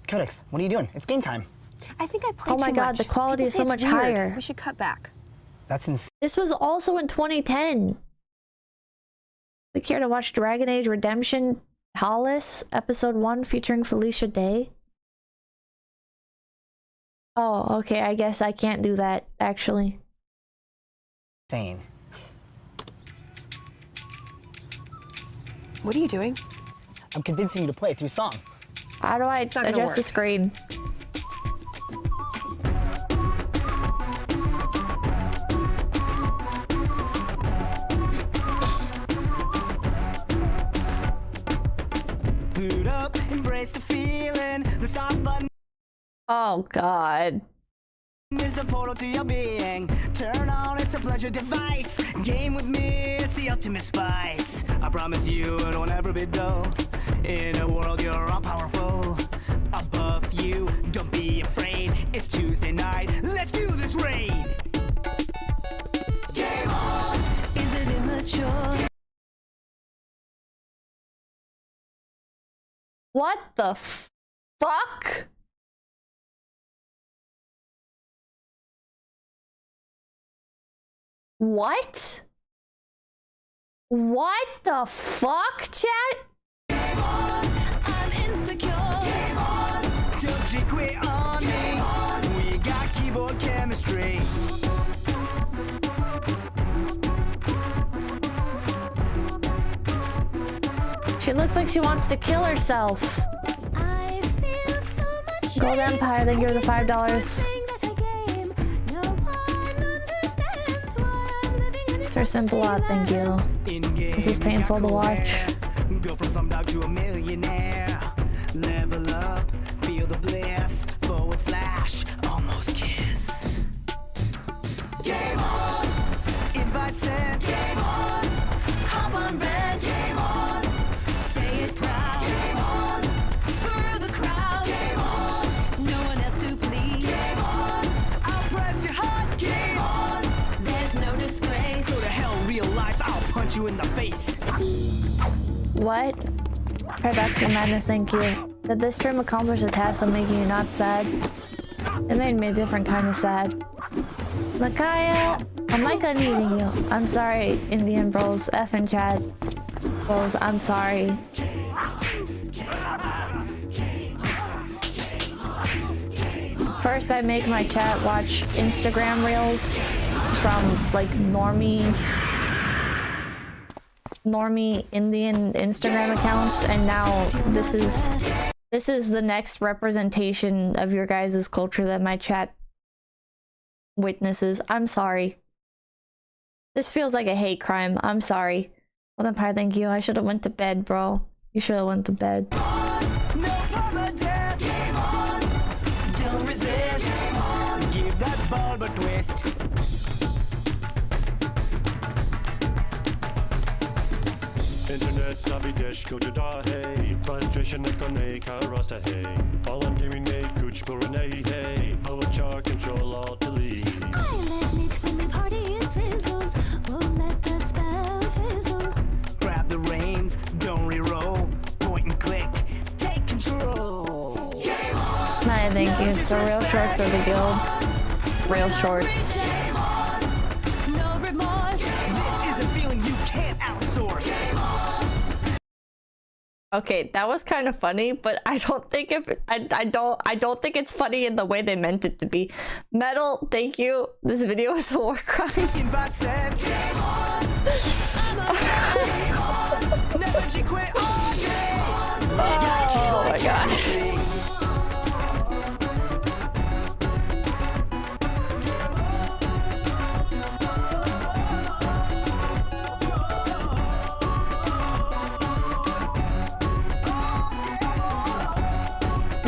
Codex, what are you doing? It's game time. I think I played Oh my god, much. the quality People is say so it's much weird. higher. We should cut back. That's insane. This was also in 2010. We care to watch Dragon Age Redemption Hollis, episode 1 featuring Felicia Day. Oh, okay, I guess I can't do that, actually. Insane. What are you doing? I'm convincing you to play through song. How do I not gonna adjust the work. screen? Boot up, embrace the feeling. The start button Oh god. is the portal to your being. Turn on, it's a pleasure device. Game with me, it's the ultimate spice. I promise you it won't ever be dull. In a world you're all powerful. Above you, don't be afraid. It's Tuesday night, let's do this raid. Game on! Is it immature? What the fuck? What? What the fuck, chat? I'm insecure. Game on! Don't you quit on me. We got keyboard chemistry. She looks like she wants to kill herself. I feel so much Gold Empire, thank you for the $5. Sir Simplot, thank you. This is painful to watch. Go from some dog to a millionaire. Level up, feel the bliss. / almost kiss. Game on! Invite sent. Game on! Hop on vent. Game on! Say it proud. Game on! Screw the crowd. Game on! No one else to please. Game on! I'll press your heart. Game on! There's no disgrace. Go to hell, real life. I'll punch you in the face. What? Right back to madness, thank you. Did this stream accomplish the task of making you not sad? It made me a different kind of sad. Micaiah, I'm Micah needing you. I'm sorry, Indian bros, F and Chad. Bros, I'm sorry. First, I make my chat watch Instagram reels from like normie Indian Instagram accounts, and now this is the next representation of your guys' culture that my chat witnesses. I'm sorry. This feels like a hate crime. I'm sorry. Well, Empire, thank you. I should have went to bed, bro. You should have went to bed. Don't resist. Give that bulb a twist. Internet savvy dish go to da hey. Frustration ekone karasta hey. Volunteering nay kuch burane hey. Power control all delete. I let me when we party it sizzles. Won't let the spell fizzle. Grab the reins, don't re-roll. Point and click, take control. Nah, thank you. So real shorts or the guild? Real shorts. No remorse. This is a feeling you can't outsource. Okay, that was kind of funny, but I don't think I don't think it's funny in the way they meant it to be. Metal, thank you. This video is a war crime. Oh my gosh.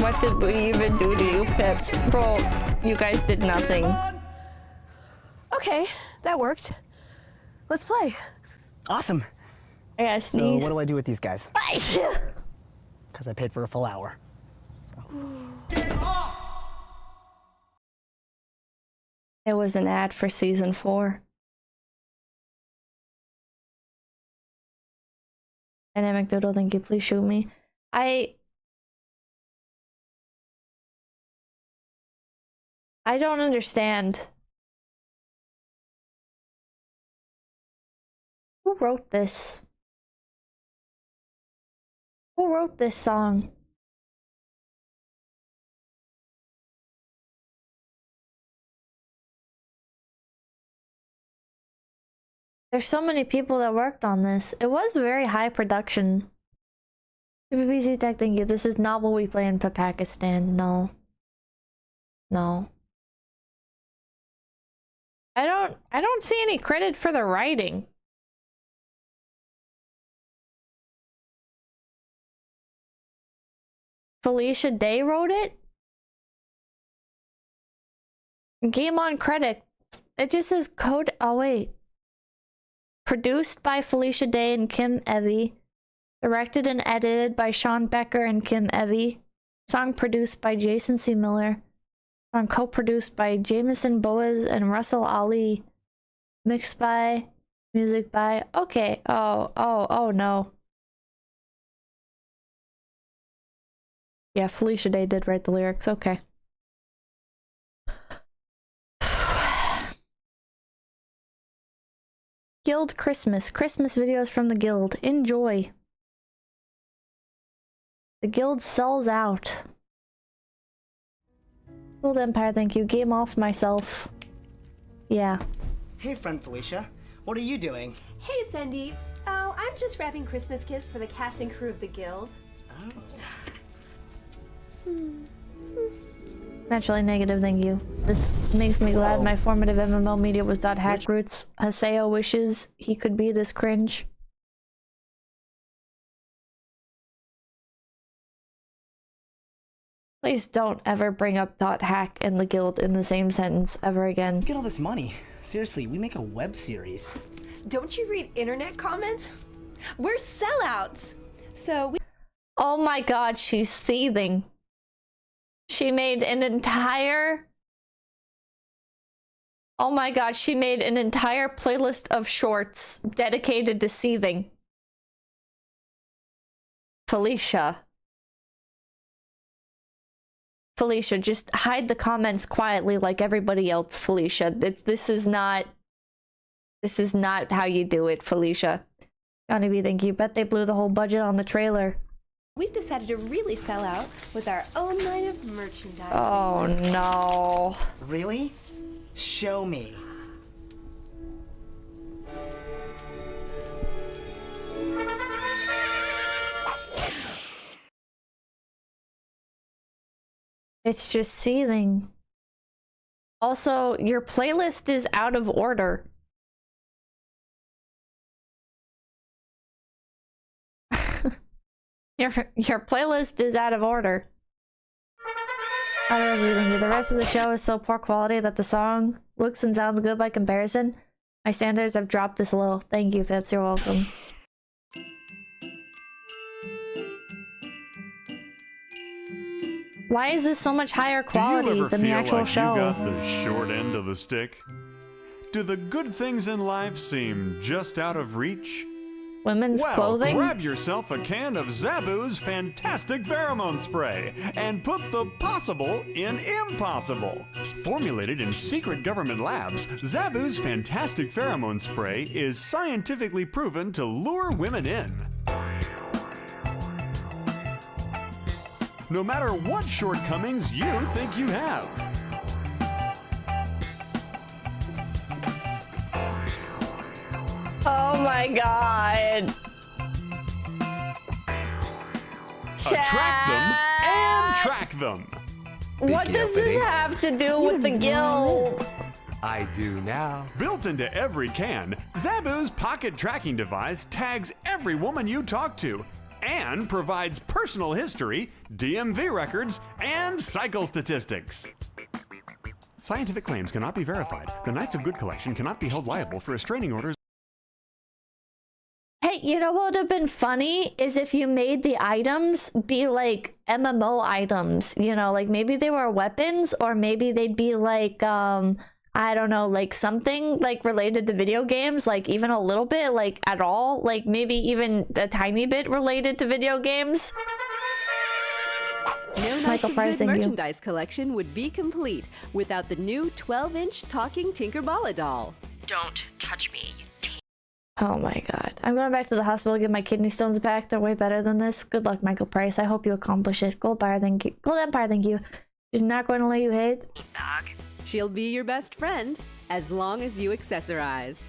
What did we even do to you, Pips? Bro, you guys did nothing. Okay, that worked. Let's play. Awesome. I gotta So sneeze. what do I do with these guys? Because I paid for a full hour. It was an ad for season 4. Dynamic Doodle, thank you. Please shoot me. I don't understand. Who wrote this? Who wrote this song? There's so many people that worked on this. It was very high production. BBC Tech, thank you. This is not what we play in Pakistan. No. No. I don't see any credit for the writing. Felicia Day wrote it? Game on credits. It just says code. Oh, wait. Produced by Felicia Day and 𝐒𝐿𝐴𝐕. Directed and edited by Sean Becker and 𝐒𝐿𝐴𝐕. Song produced by Jason C. Miller. Song co-produced by Jameson Boaz and Russell Ali. Mixed by, music by. Okay. Oh no. Yeah, Felicia Day did write the lyrics. Okay. Guild Christmas. Christmas videos from the Guild. Enjoy. The Guild sells out. Guild Empire, thank you. Game off myself. Yeah. Hey, friend Felicia. What are you doing? Hey, Sandeep. Oh, I'm just wrapping Christmas gifts for the cast and crew of the Guild. Naturally negative, thank you. This makes me glad my formative MMO media was .hack roots. Haseo wishes he could be this cringe. Please don't ever bring up .hack and the Guild in the same sentence ever again. Look at all this money. Seriously, we make a web series. Don't you read internet comments? We're sellouts. So we. Oh my god, she's seething. She made an entire... Oh my god, she made an entire playlist of shorts dedicated to seething. Felicia, just hide the comments quietly like everybody else, Felicia. This is not how you do it, Felicia. Johnny, thank you. Bet they blew the whole budget on the trailer. We've decided to really sell out with our own line of merchandise. Oh no. Really? Show me. It's just seething. Also, your playlist is out of order. Your playlist is out of order. The rest of the show is so poor quality that the song looks and sounds good by comparison. My standards have dropped this low. Thank you, Pips. You're welcome. Why is this so much higher quality than the actual show? Do you ever feel like you got the short end of the stick? Do the good things in life seem just out of reach? Women's clothing? Grab yourself a can of 𝐒𝐿𝐴's fantastic pheromone spray and put the possible in impossible. Formulated in secret government labs, 𝐒𝐿𝐴's fantastic pheromone spray is scientifically proven to lure women in. No matter what shortcomings you think you have. Oh my god. Attract them and track them. What does this have to do with the guild? I do now. Built into every can, 𝐒𝐿𝐴's pocket tracking device tags every woman you talk to and provides personal history, DMV records, and cycle statistics. Scientific claims cannot be verified. The Knights of Good Collection cannot be held liable for restraining orders. Hey, you know what would have been funny is if you made the items be like MMO items, you know, like maybe they were weapons or maybe they'd be like, I don't know, like something like related to video games, like even a little bit, like at all, like maybe even a tiny bit related to video games. No Knights of Good merchandise collection would be complete without the new 12-inch talking Tinkerballa doll. Don't touch me, you Oh my god. I'm going back to the hospital to get my kidney stones back. They're way better than this. Good luck, Michael Price. I hope you accomplish it. Gold Empire, thank you. Gold Empire, thank you. She's not going to let you hit. She'll be your best friend as long as you accessorize.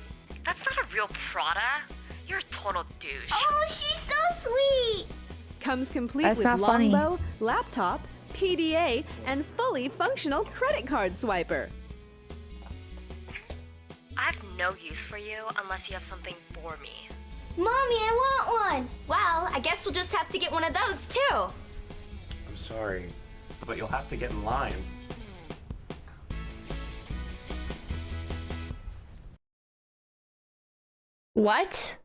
That's not a real Prada. You're a total douche. Oh, she's so sweet! Comes complete That's with not funny. longbow, laptop, PDA, and fully functional credit card swiper. I have no use for you unless you have something for me. Mommy, I want one! Well, I guess we'll just have to get one of those too. I'm sorry, but you'll have to get in line. What?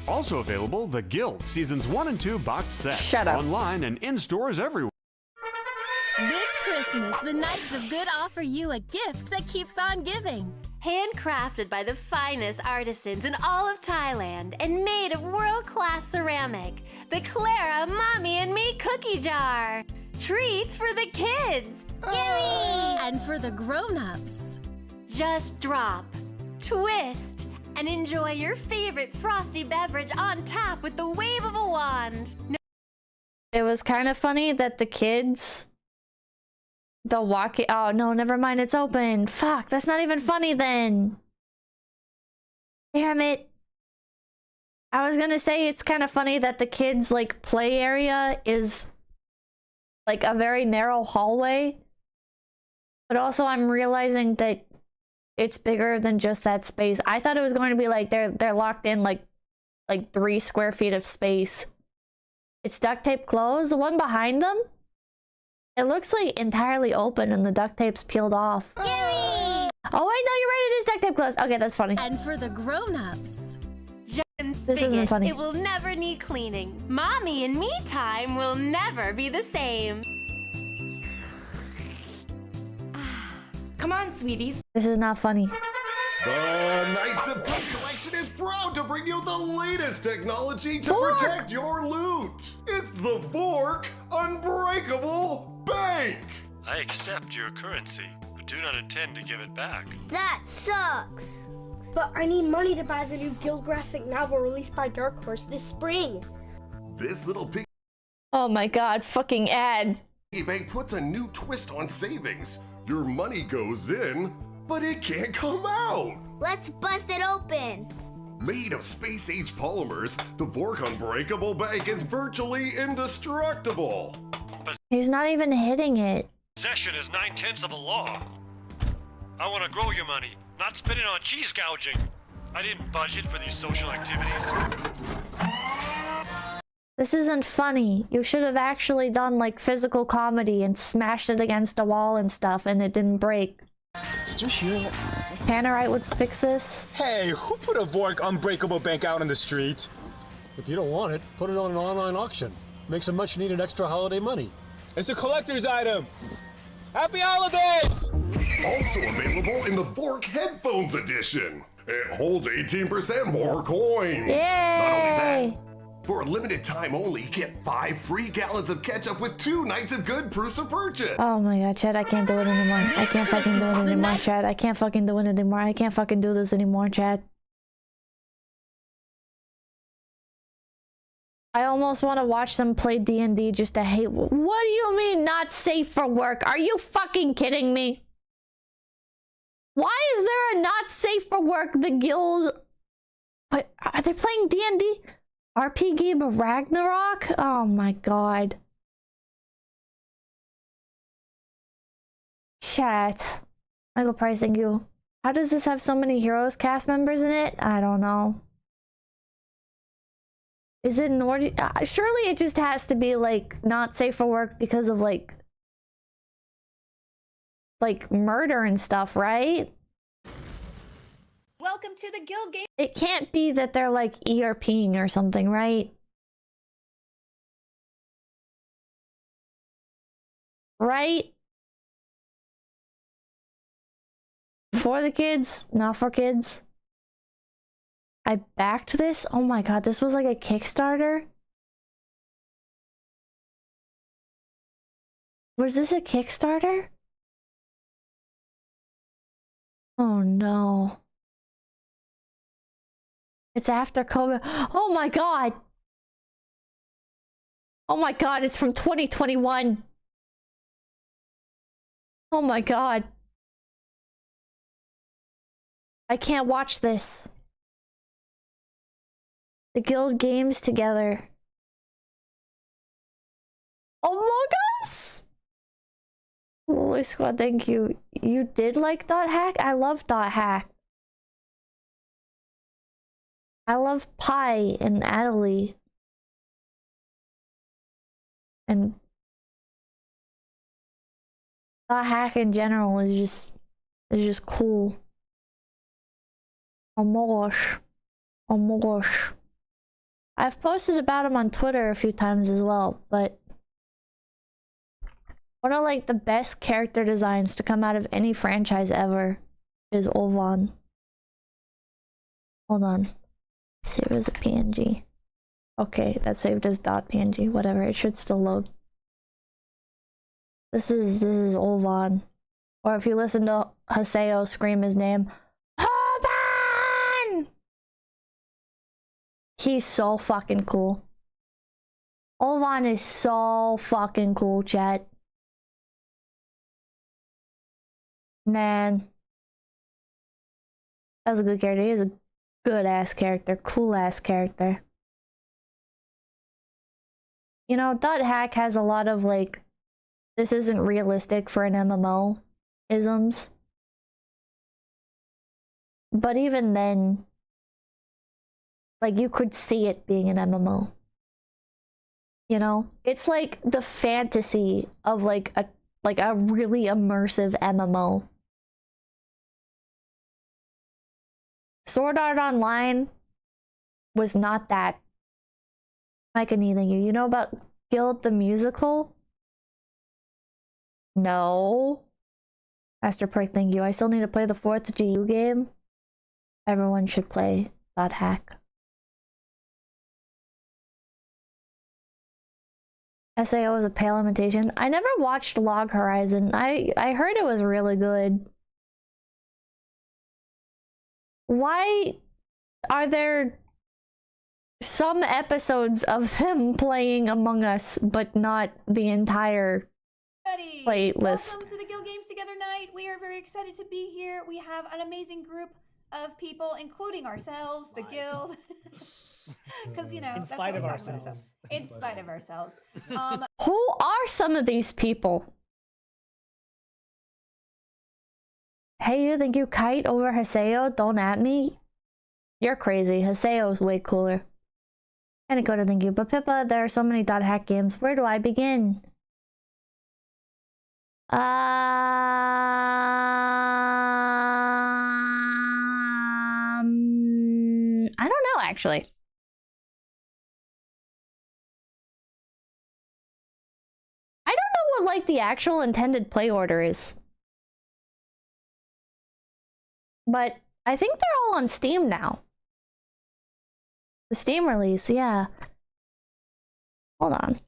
Also available, The Guild Seasons 1 and 2 box set. Shut up. Online and in stores everywhere. This Christmas, the Knights of Good offer you a gift that keeps on giving. Handcrafted by the finest artisans in all of Thailand and made of world-class ceramic, the Clara Mommy and Me cookie jar. Treats for the kids. Gimme! And for the grown-ups. Just drop, twist, and enjoy your favorite frosty beverage on tap with the wave of a wand. It was kind of funny that the kids... The walkie... Oh, no, never mind. It's open. Fuck, that's not even funny then. Damn it. I was gonna say it's kind of funny that the kids' like play area is like a very narrow hallway. But also I'm realizing that it's bigger than just that space. I thought it was going to be like they're locked in like 3 square feet of space. It's duct tape closed. The one behind them? It looks like entirely open and the duct tape's peeled off. Oh wait, no, you're right, it is duct tape closed. Okay, that's funny. And for the grown-ups. This isn't funny. It will never need cleaning. Mommy and me time will never be the same. Come on, sweeties. This is not funny. The Knights of Good Collection is proud to bring you the latest technology to protect your loot. It's the VORK Unbreakable Bank. I accept your currency, but do not intend to give it back. That sucks. But I need money to buy the new Guild graphic novel released by Dark Horse this spring. This little piggy Oh my god, fucking ad. bank puts a new twist on savings. Your money goes in, but it can't come out. Let's bust it open. Made of space-age polymers, the VORK Unbreakable Bank is virtually indestructible. He's not even hitting it. Possession is 9/10 of the law. I want to grow your money, not spend it on cheese gouging. I didn't budget for these social activities. This isn't funny. You should have actually done like physical comedy and smashed it against a wall and stuff and it didn't break. Did you hear that? Tannerite would fix this. Hey, who put a VORK Unbreakable Bank out on the street? If you don't want it, put it on an online auction. Make some much needed extra holiday money. It's a collector's item. Happy holidays! Also available in the VORK Headphones Edition. It holds 18% more coins. Yay! Not only that, for a limited time only, get 5 free gallons of ketchup with 2 Knights of Good proofs of purchase. Oh my god, Chad, I can't do it anymore. I can't fucking do it anymore, Chad. I can't fucking do it anymore. I can't fucking do this anymore, Chad. I almost want to watch them play D&D just to hate. What do you mean not safe for work? Are you fucking kidding me? Why is there a not safe for work? The guild... What? Are they playing D&D? RP game of Ragnarok? Oh my god. Chat. Michael Price, thank you. How does this have so many Heroes cast members in it? I don't know. Is it Nordic? Surely it just has to be like not safe for work because of like murder and stuff, right? Welcome to the guild game. It can't be that they're like ERPing or something, right? Right? For the kids, not for kids. I backed this? Oh my god, this was like a Kickstarter? Was this a Kickstarter? Oh no. It's after COVID. Oh my god! Oh my god, it's from 2021. Oh my god. I can't watch this. The guild games together. Among Us! Holy squad, thank you. You did like Dot Hack? I love Dot Hack. I love Pi and Adelie. And Dot Hack in general is just cool. Oh my gosh. Oh my gosh. I've posted about him on Twitter a few times as well, but one of like the best character designs to come out of any franchise ever is Olvan. Hold on. Save as a PNG. Okay, that saved as .png. Whatever, it should still load. This is Olvan. Or if you listen to Haseo scream his name, Olvan! He's so fucking cool. Olvan is so fucking cool, chat. Man. That's a good character. He is a good ass character. Cool ass character. You know, Dot Hack has a lot of like, this isn't realistic for an MMO isms. But even then, like you could see it being an MMO. You know? It's like the fantasy of like a really immersive MMO. Sword Art Online was not that. Mike and thank you. You know about Guild the Musical? No. Master Prick, thank you. I still need to play the 4th GU game. everyone should play dot hack. SAO is a pale imitation. I never watched Log Horizon. I heard it was really good. Why are there some episodes of them playing Among Us, but not the entire playlist? Welcome to the Guild Games Together night. We are very excited to be here. We have an amazing group of people, including ourselves, the Guild. Because, you know, In that's spite what of we're talking about. ourselves. In spite of ourselves. Who are some of these people? Hey, you think you kite over Haseo? Don't at me. You're crazy. Haseo's way cooler. Kaneko, thank you. But Pippa, there are so many dot hack games. Where do I begin? I don't know, actually. I don't know what, like, the actual intended play order is. But I think they're all on Steam now. The Steam release, yeah. Hold on.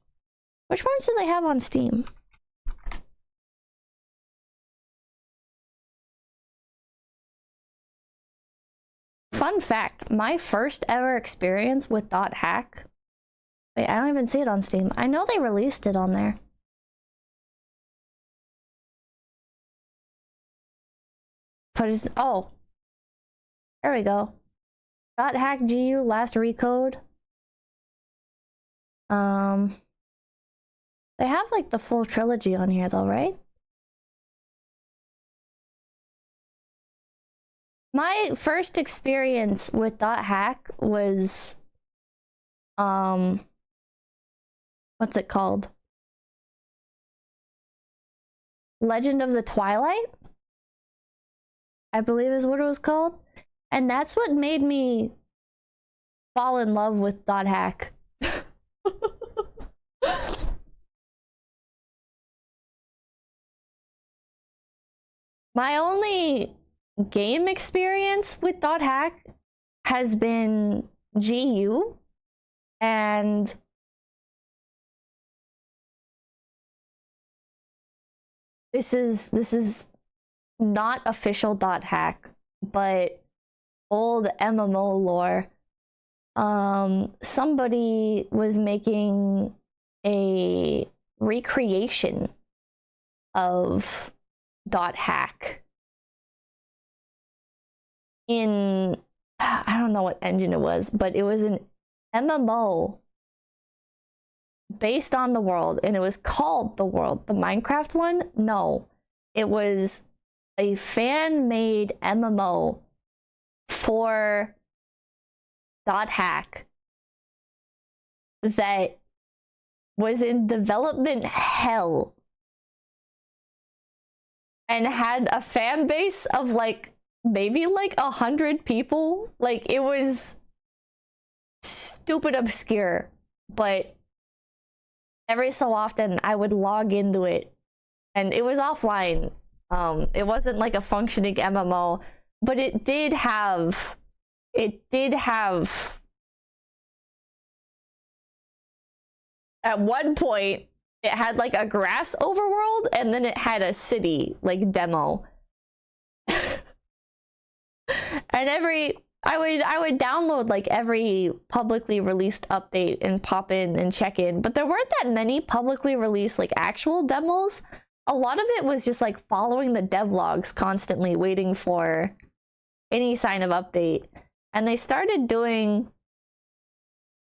Which ones do they have on Steam? Fun fact, my first ever experience with dot hack. Wait, I don't even see it on Steam. I know they released it on there. But it's, oh. There we go. Dot hack GU last recode. They have like the full trilogy on here though, right? My first experience with dot hack was what's it called? Legend of the Twilight, I believe is what it was called. And that's what made me fall in love with dot hack. My only game experience with dot hack has been GU, and this is not official dot hack, but old MMO lore. Somebody was making a recreation of dot hack in, I don't know what engine it was, but it was an MMO based on the world, and it was called The World. The Minecraft one? No. It was a fan-made MMO for dot hack that was in development hell and had a fan base of like maybe like 100 people. Like, it was stupid obscure, but every so often I would log into it, and it was offline. It wasn't like a functioning MMO, but it did have at one point it had like a grass overworld, and then it had a city like demo. And I would download like every publicly released update and pop in and check in, but there weren't that many publicly released like actual demos. A lot of it was just like following the devlogs constantly, waiting for any sign of update. And they started doing,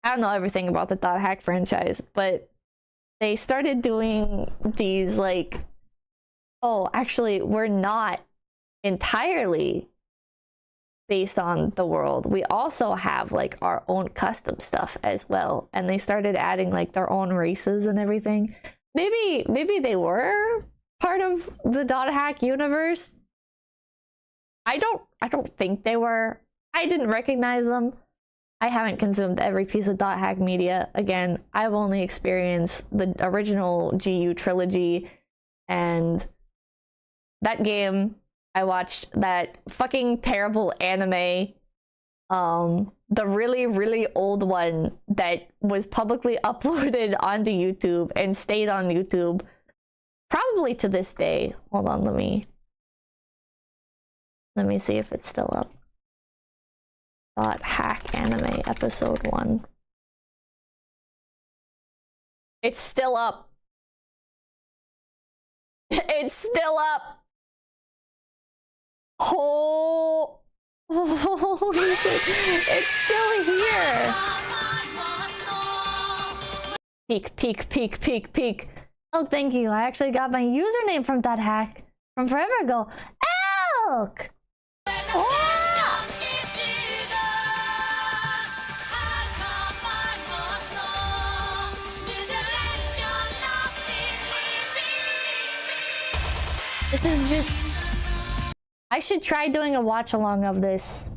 I don't know everything about the dot hack franchise, but they started doing these like, oh, actually, we're not entirely based on the world. We also have like our own custom stuff as well. And they started adding like their own races and everything. Maybe they were part of the dot hack universe. I don't think they were. I didn't recognize them. I haven't consumed every piece of dot hack media. Again, I've only experienced the original GU trilogy, and that game I watched that fucking terrible anime. The really, really old one that was publicly uploaded onto YouTube and stayed on YouTube. Probably to this day. Hold on, let me see if it's still up. .hack anime episode 1. It's still up. It's still up. Oh, holy shit. It's still here. Peek, peek, peek, peek, peek. Oh, thank you. I actually got my username from that hack from forever ago. Elk! Oh! This is just... I should try doing a watch along of this.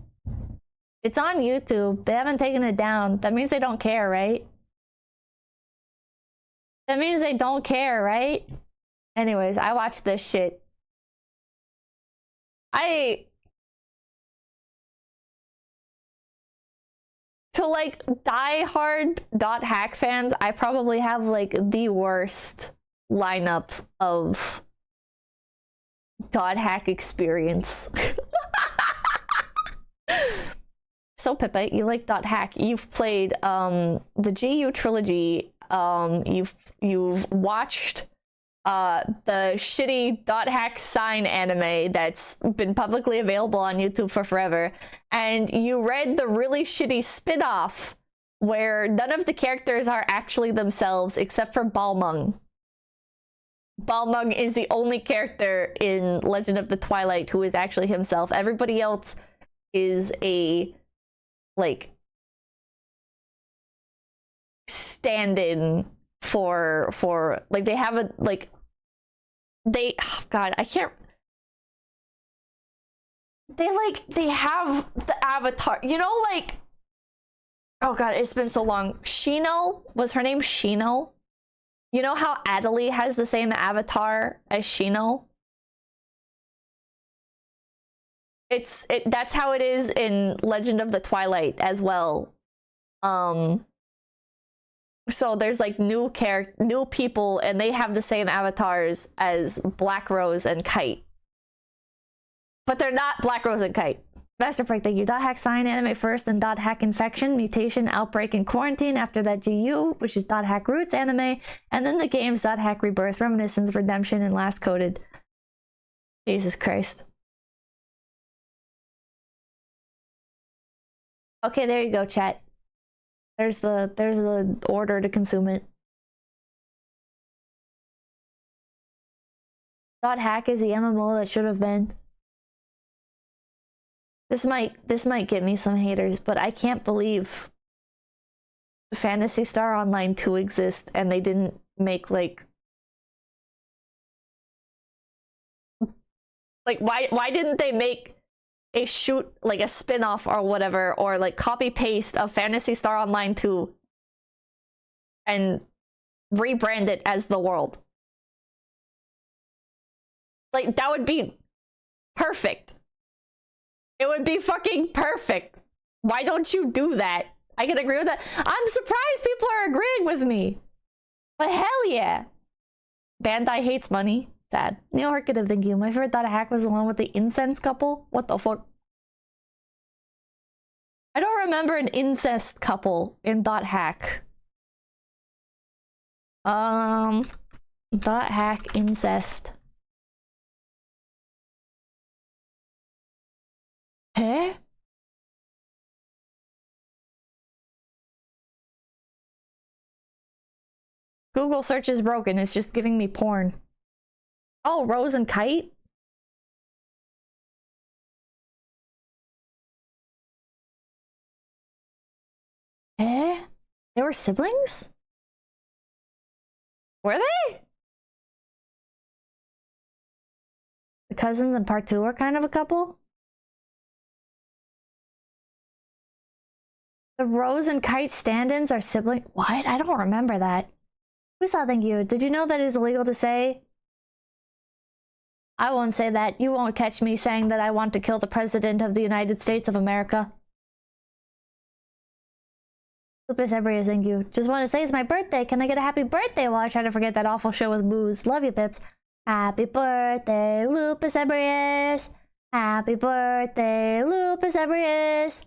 It's on YouTube. They haven't taken it down. That means they don't care, right? That means they don't care, right? Anyways, I watched this shit. To like die-hard .hack fans, I probably have like the worst lineup of .hack experience. So 𝐒𝐵𝐵𝐵, you like .hack. You've played the 𝐒𝐤𝐢 trilogy. You've watched the shitty .hack sign anime that's been publicly available on YouTube for forever, and you read the really shitty spin-off where none of the characters are actually themselves except for Balmung. Balmung is the only character in Legend of the Twilight who is actually himself. Everybody else is a like stand-in for like they have a like they oh god I can't they have the avatar, you know, like oh god it's been so long. Shiina, was her name Shiina? You know how Adelie has the same avatar as Shiina? That's how it is in Legend of the Twilight as well. So there's like new people, and they have the same avatars as Black Rose and Kite. But they're not Black Rose and Kite. Master Break, thank you. .hack sign anime first, then .hack infection, mutation, outbreak, and quarantine. After that, 𝐒𝐤, which is .hack roots anime, and then the games .hack rebirth, reminiscence, redemption, and last coded. Jesus Christ. Okay, there you go, chat. There's the order to consume it. .hack is the MMO that should have been. This might get me some haters, but I can't believe Phantasy Star Online 2 exists and they didn't make like why didn't they make a like a spin-off or whatever, or like copy paste of Phantasy Star Online 2 and rebrand it as The World? Like that would be perfect. It would be fucking perfect. Why don't you do that? I can agree with that. I'm surprised people are agreeing with me. But hell yeah. Bandai hates money. Sad. Neo Hercative, thank you. My favorite .hack was the one with the incense couple. What the fuck? I don't remember an incest couple in .hack. .hack incest. Huh? Google search is broken. It's just giving me porn. Oh, Rose and Kite? Eh? They were siblings? Were they? The cousins in part 2 are kind of a couple? The Rose and Kite stand-ins are siblings? What? I don't remember that. Who saw? Thank you. Did you know that it is illegal to say I won't say that. You won't catch me saying that I want to kill the President of the United States of America. 𝐒𝐴𝐐𝐴𝐓, thank you. Just want to say it's my birthday. Can I get a happy birthday while I try to forget that awful show with booze? Love you, Pips. Happy birthday, 𝐒𝐴𝐴𝐓. Happy birthday, 𝐒𝐴𝐴𝐓.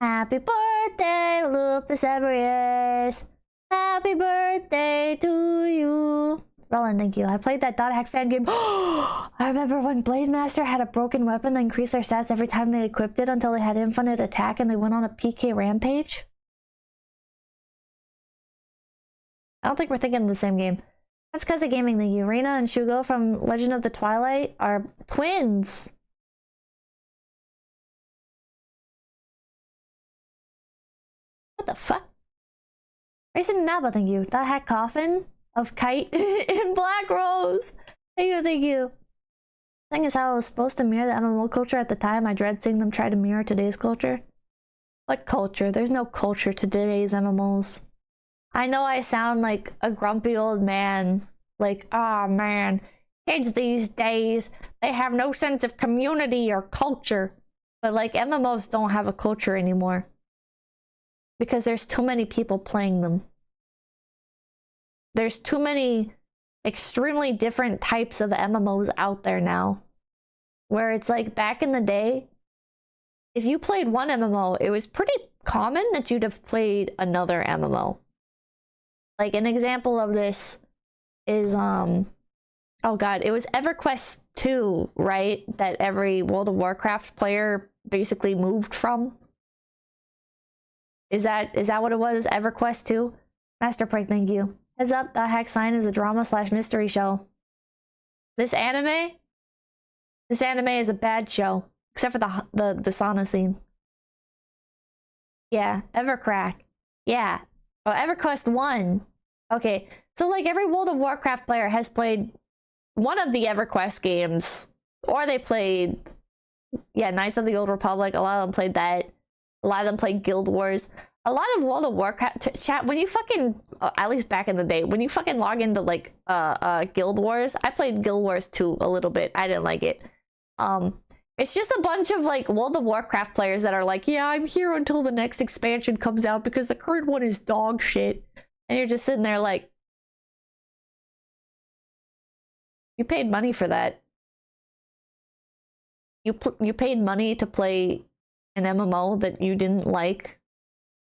Happy birthday, 𝐒𝐴𝐴𝐓. Happy birthday to you. Roland, thank you. I played that Dot Hack fan game. I remember when Blade Master had a broken weapon that increased their stats every time they equipped it until they had infinite attack and they went on a PK rampage. I don't think we're thinking of the same game. That's because of gaming. Thank you. Reina and Shugo from Legend of the Twilight are twins. What the fuck? Racing Naba, thank you. Dot Hack Coffin of Kite in Black Rose. Thank you, thank you. Thing is how I was supposed to mirror the MMO culture at the time. I dread seeing them try to mirror today's culture. What culture? There's no culture to today's MMOs. I know I sound like a grumpy old man. Like, oh man, kids these days, they have no sense of community or culture. But like, MMOs don't have a culture anymore. Because there's too many people playing them. There's too many extremely different types of MMOs out there now. Where it's like, back in the day, if you played one MMO, it was pretty common that you'd have played another MMO. Like, an example of this is, oh god, it was EverQuest 2, right? That every World of Warcraft player basically moved from. Is that what it was? EverQuest 2? Master Prank, thank you. Heads up, The Hack Sign is a drama/mystery show. This anime is a bad show. Except for the sauna scene. Yeah, Evercrack. Yeah. Oh, EverQuest 1. Okay, so like every World of Warcraft player has played one of the EverQuest games. Or they played, yeah, Knights of the Old Republic. A lot of them played that. A lot of them played Guild Wars. A lot of World of Warcraft chat, when you fucking, at least back in the day, when you fucking log into like Guild Wars, I played Guild Wars 2 a little bit. I didn't like it. It's just a bunch of like World of Warcraft players that are like, yeah, I'm here until the next expansion comes out because the current one is dog shit. And you're just sitting there like, you paid money for that. You paid money to play an MMO that you didn't like,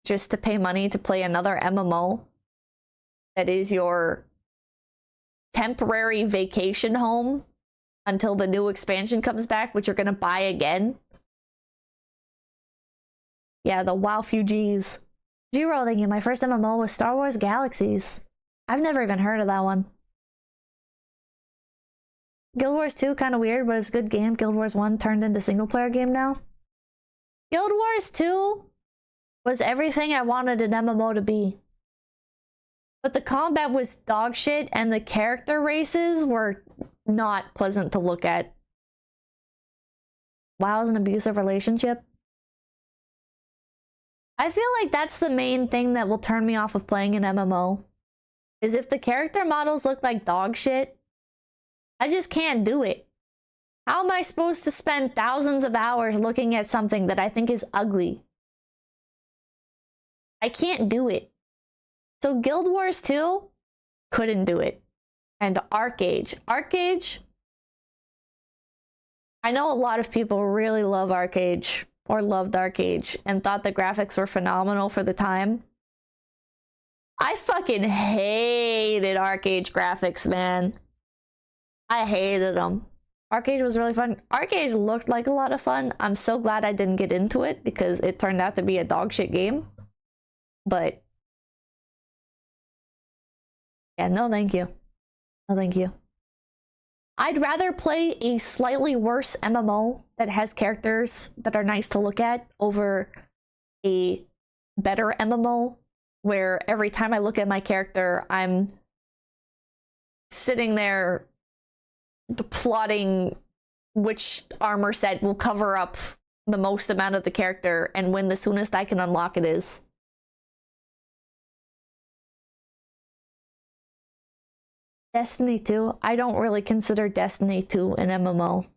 just to pay money to play another MMO that is your temporary vacation home until the new expansion comes back, which you're gonna buy again. Yeah, the WoW Fugees. Jiro, thank you. My first MMO was Star Wars Galaxies. I've never even heard of that one. Guild Wars 2, kind of weird, but it's a good game. Guild Wars 1 turned into single-player game now. Guild Wars 2 was everything I wanted an MMO to be. But the combat was dog shit, and the character races were not pleasant to look at. WoW is an abusive relationship. I feel like that's the main thing that will turn me off of playing an MMO. Is if the character models look like dog shit, I just can't do it. How am I supposed to spend thousands of hours looking at something that I think is ugly? I can't do it. So Guild Wars 2, couldn't do it. And 𝐴𝐴𝐴𝐴𝐴𝐴𝐴𝐴𝐴. I know a lot of people really love 𝐴𝐴𝐴𝐴𝐴, or loved 𝐴𝐴𝐴𝐴𝐴, and thought the graphics were phenomenal for the time. I fucking hated 𝐴𝐴𝐴𝐴𝐴 graphics, man. I hated them. 𝐴𝐴𝐴𝐴𝐴 was really fun. 𝐴𝐴𝐴𝐴𝐴 looked like a lot of fun. I'm so glad I didn't get into it because it turned out to be a dog shit game. But yeah, no thank you. No thank you. I'd rather play a slightly worse MMO that has characters that are nice to look at over a better MMO where every time I look at my character, I'm sitting there plotting which armor set will cover up the most amount of the character and when the soonest I can unlock it is. Destiny 2. I don't really consider Destiny 2 an MMO.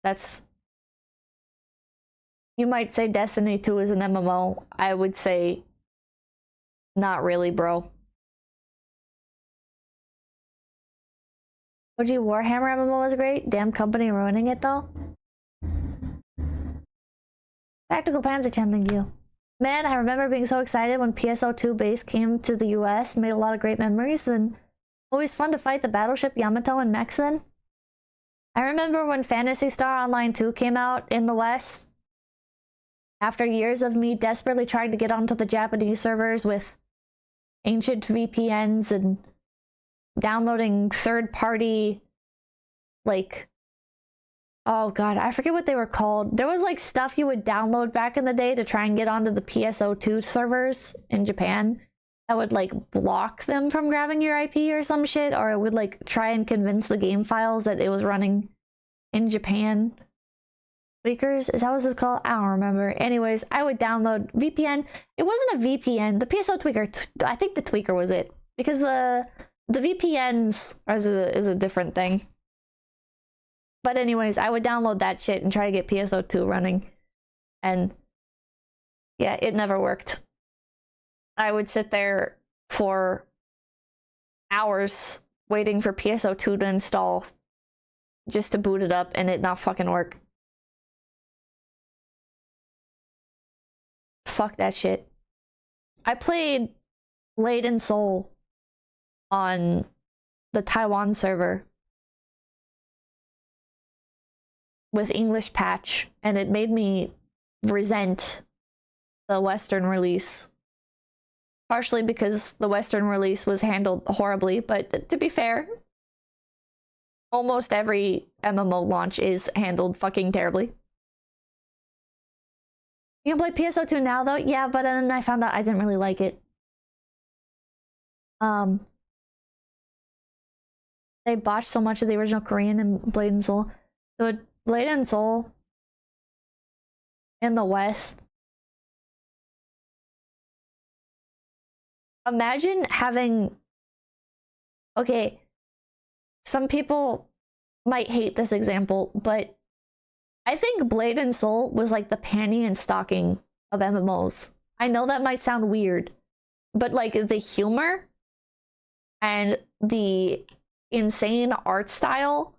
That's... You might say Destiny 2 is an MMO. I would say not really, bro. OG Warhammer MMO was great. Damn company ruining it though. Tactical Panzerchan, thank you. Man, I remember being so excited when PSO2 base came to the US. Made a lot of great memories. Then always fun to fight the battleship Yamato and mechs then. I remember when Phantasy Star Online 2 came out in the West. After years of me desperately trying to get onto the Japanese servers with ancient VPNs and downloading third-party, like, oh god, I forget what they were called. There was like stuff you would download back in the day to try and get onto the PSO2 servers in Japan that would like block them from grabbing your IP or some shit, or it would like try and convince the game files that it was running in Japan. Tweakers? Is that what it's called? I don't remember. Anyways, I would download VPN. It wasn't a VPN. The PSO tweaker, I think the tweaker was it. Because the VPNs is a different thing. But anyways, I would download that shit and try to get PSO2 running. And yeah, it never worked. I would sit there for hours waiting for PSO2 to install just to boot it up and it not fucking work. Fuck that shit. I played Blade and Soul on the Taiwan server with English patch, and it made me resent the Western release. Partially because the Western release was handled horribly, but to be fair, almost every MMO launch is handled fucking terribly. You can play PSO2 now though? Yeah, but then I found out I didn't really like it. They botched so much of the original Korean in Blade and Soul. So Blade and Soul in the West. Imagine having... Okay, some people might hate this example, but I think Blade and Soul was like the panty and stocking of MMOs. I know that might sound weird, but like the humor and the insane art style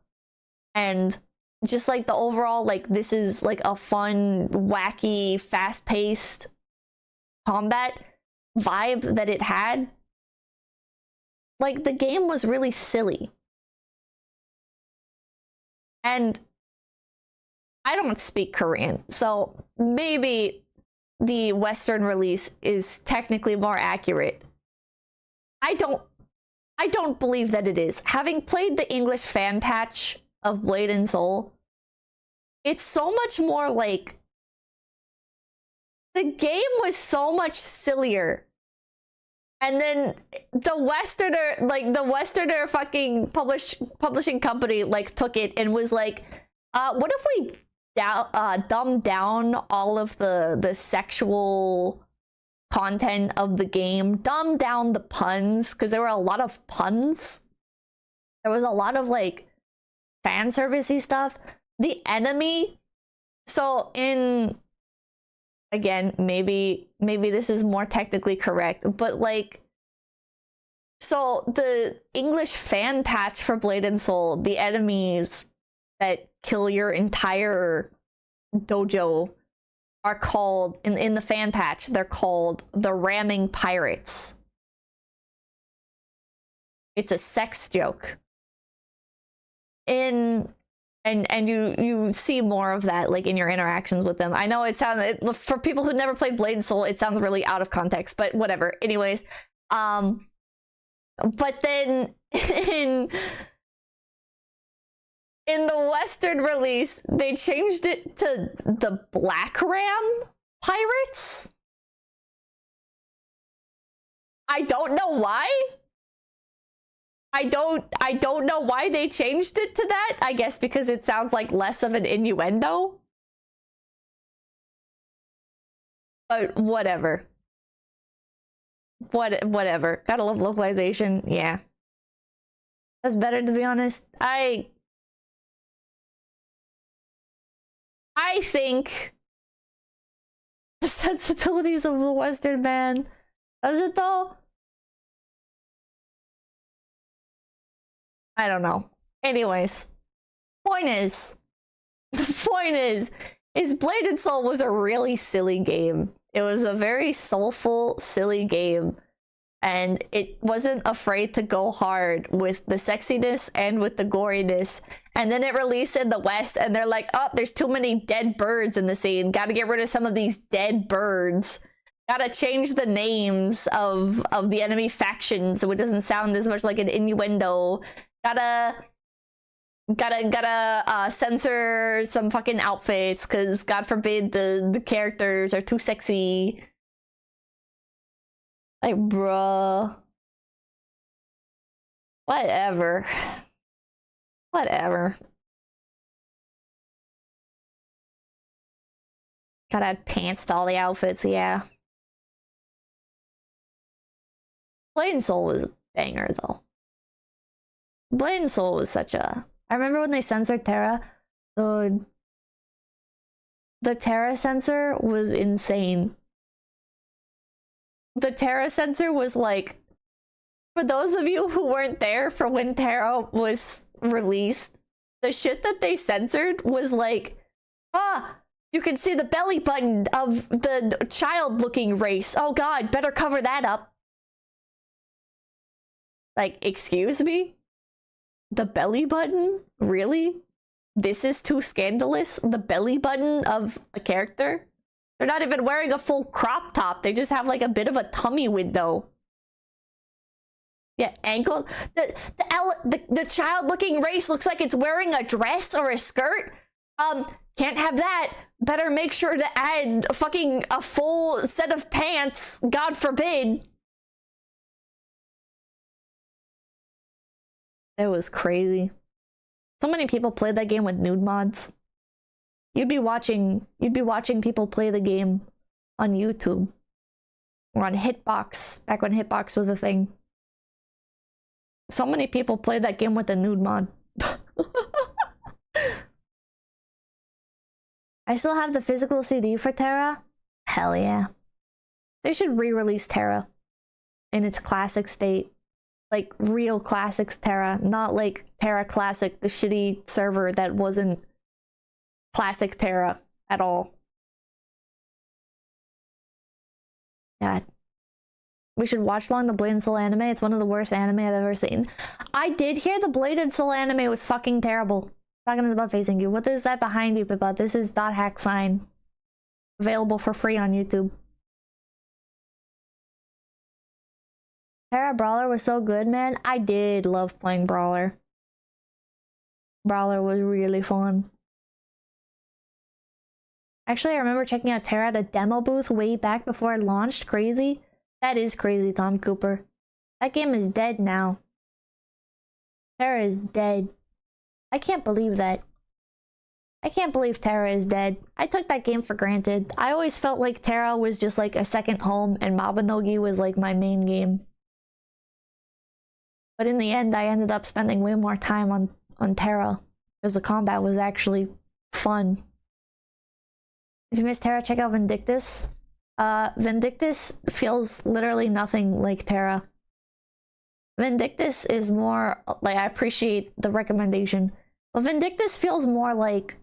and just like the overall, like, this is like a fun, wacky, fast-paced combat vibe that it had. Like, the game was really silly. And I don't speak Korean, so maybe the Western release is technically more accurate. I don't believe that it is. Having played the English fan patch of Blade and Soul, it's so much more like... The game was so much sillier. And then the Westerner fucking publishing company like took it and was like, what if we dumb down all of the sexual content of the game, dumb down the puns, because there were a lot of puns. There was a lot of like fan servicey stuff. The enemy, so in, again, maybe this is more technically correct, but like, so the English fan patch for Blade and Soul, the enemies that kill your entire dojo are called, in the fan patch, they're called the Ramming Pirates. It's a sex joke. And you see more of that like in your interactions with them. I know it sounds, for people who never played Blade and Soul, it sounds really out of context, but whatever. Anyways, but then in the Western release, they changed it to the Black Ram Pirates. I don't know why. I don't know why they changed it to that. I guess because it sounds like less of an innuendo. But whatever. Whatever. Gotta love localization. Yeah. That's better, to be honest. I think the sensibilities of the Western man. Does it though? I don't know. Anyways, the point is, Blade & Soul was a really silly game. It was a very soulful, silly game. And it wasn't afraid to go hard with the sexiness and with the goriness. And then it released in the West, and they're like, oh, there's too many dead birds in the scene. Gotta get rid of some of these dead birds. Gotta change the names of the enemy factions so it doesn't sound as much like an innuendo. Gotta censor some fucking outfits, because God forbid the characters are too sexy. Like, bruh. Whatever. Whatever. Gotta add pants to all the outfits, yeah. Blade & Soul was a banger, though. Blade & Soul was such a... I remember when they censored Terra, the Terra censor was insane. The Terra censor was like, for those of you who weren't there for when Terra was released, the shit that they censored was like, you can see the belly button of the child-looking race. Oh god, better cover that up. Like, excuse me? The belly button? Really? This is too scandalous? The belly button of a character? They're not even wearing a full crop top. They just have like a bit of a tummy window. Yeah, ankle. The child-looking race looks like it's wearing a dress or a skirt. Can't have that. Better make sure to add a full set of pants. God forbid. It was crazy. So many people played that game with nude mods. You'd be watching people play the game on YouTube or on Hitbox, back when Hitbox was a thing. So many people played that game with the nude mod. I still have the physical CD for Terra. Hell yeah. They should re-release Terra in its classic state. Like real classics Terra, not like Terra Classic, the shitty server that wasn't classic Terra at all. God. We should watch along the Blade & Soul anime. It's one of the worst anime I've ever seen. I did hear the Blade & Soul anime was fucking terrible. Talking about facing you. What is that behind you, Pippa? This is .hack sign. Available for free on YouTube. Terra Brawler was so good, man. I did love playing Brawler. Brawler was really fun. Actually, I remember checking out Terra at a demo booth way back before it launched. Crazy. That is crazy, Tom Cooper. That game is dead now. Terra is dead. I can't believe that. I can't believe Terra is dead. I took that game for granted. I always felt like Terra was just like a second home and Mabinogi was like my main game. But in the end, I ended up spending way more time on Terra because the combat was actually fun. If you missed Terra, check out Vindictus. Vindictus feels literally nothing like Terra. Vindictus is more like, I appreciate the recommendation, but Vindictus feels more like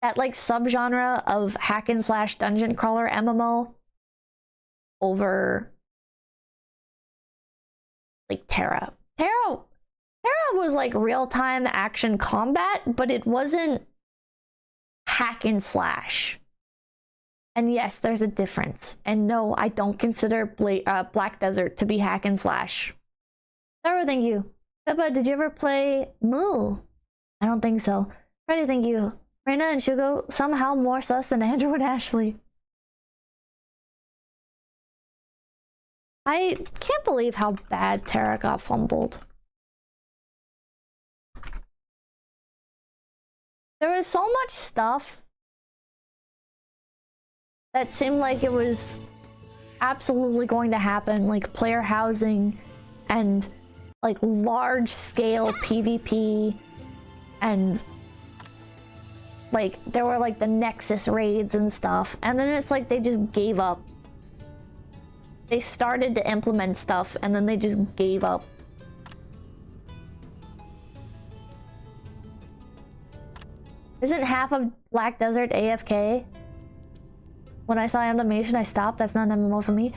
that like subgenre of hack and slash dungeon crawler MMO over like Terra. Terra was like real-time action combat, but it wasn't hack and slash. And yes, there's a difference. And no, I don't consider Black Desert to be hack and slash. Sarah, thank you. Peppa, did you ever play Moo? I don't think so. Freddy, thank you. Reina and Shugo, somehow more sus than Andrew and Ashley. I can't believe how bad Terra got fumbled. There was so much stuff that seemed like it was absolutely going to happen, like player housing and like large scale PvP, and like there were like the Nexus raids and stuff, and then it's like they just gave up. They started to implement stuff and then they just gave up. Isn't half of Black Desert AFK? When I saw animation, I stopped. That's not an MMO for me.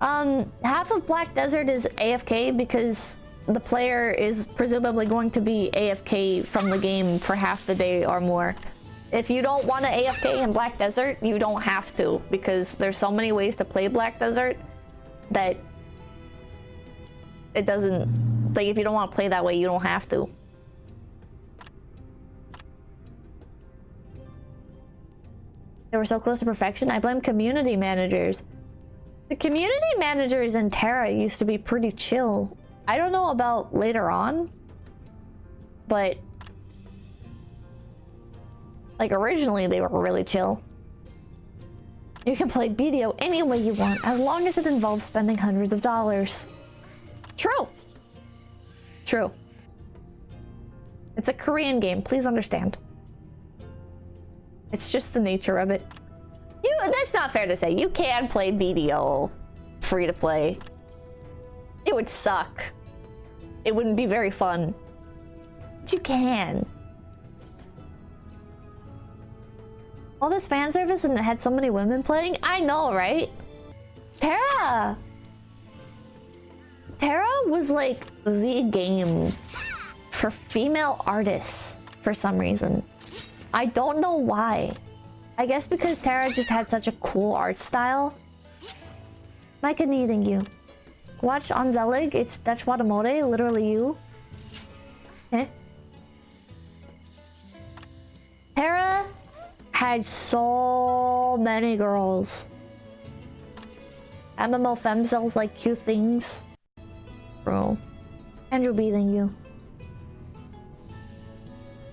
Half of Black Desert is AFK because the player is presumably going to be AFK from the game for half the day or more. If you don't want to AFK in Black Desert, you don't have to, because there's so many ways to play Black Desert that it doesn't, like, if you don't want to play that way, you don't have to. They were so close to perfection. I blame community managers. The community managers in Terra used to be pretty chill. I don't know about later on, but like originally they were really chill. You can play BDO any way you want, as long as it involves spending hundreds of dollars. True. True. It's a Korean game, please understand. It's just the nature of it. That's not fair to say. You can play BDO free to play. It would suck. It wouldn't be very fun. But you can. All this fan service and it had so many women playing? I know, right? Terra was like the game for female artists for some reason. I don't know why. I guess because Terra just had such a cool art style. Micah needing you. Watch on 𝐒𝐤𝐢𝐿𝐼𝐻, it's 𝐏𝐴𝐻𝐿𝐼𝐻, literally you. Eh? Terra had so many girls. MMO femcells like cute things. Bro. Andrew beating you.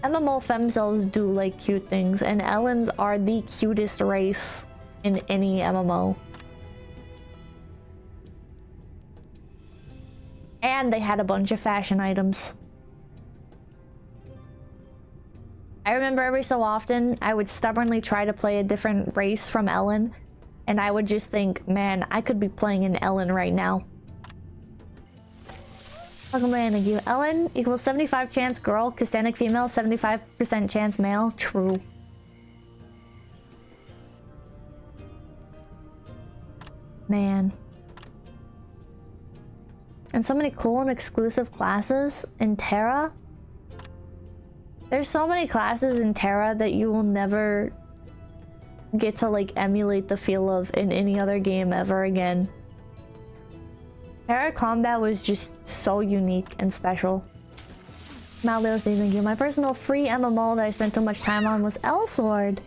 MMO femcells do like cute things, and Ellens are the cutest race in any MMO. And they had a bunch of fashion items. I remember every so often, I would stubbornly try to play a different race from Ellen, and I would just think, man, I could be playing an Ellen right now. Welcome to you. Ellen equals 75 chance girl, Castanic female, 75% chance male. True. Man. And so many cool and exclusive classes in Terra. There's so many classes in Terra that you will never get to like emulate the feel of in any other game ever again. Terra combat was just so unique and special. Maldeos thank you. My personal free MMO that I spent too much time on was 𝐿Sword.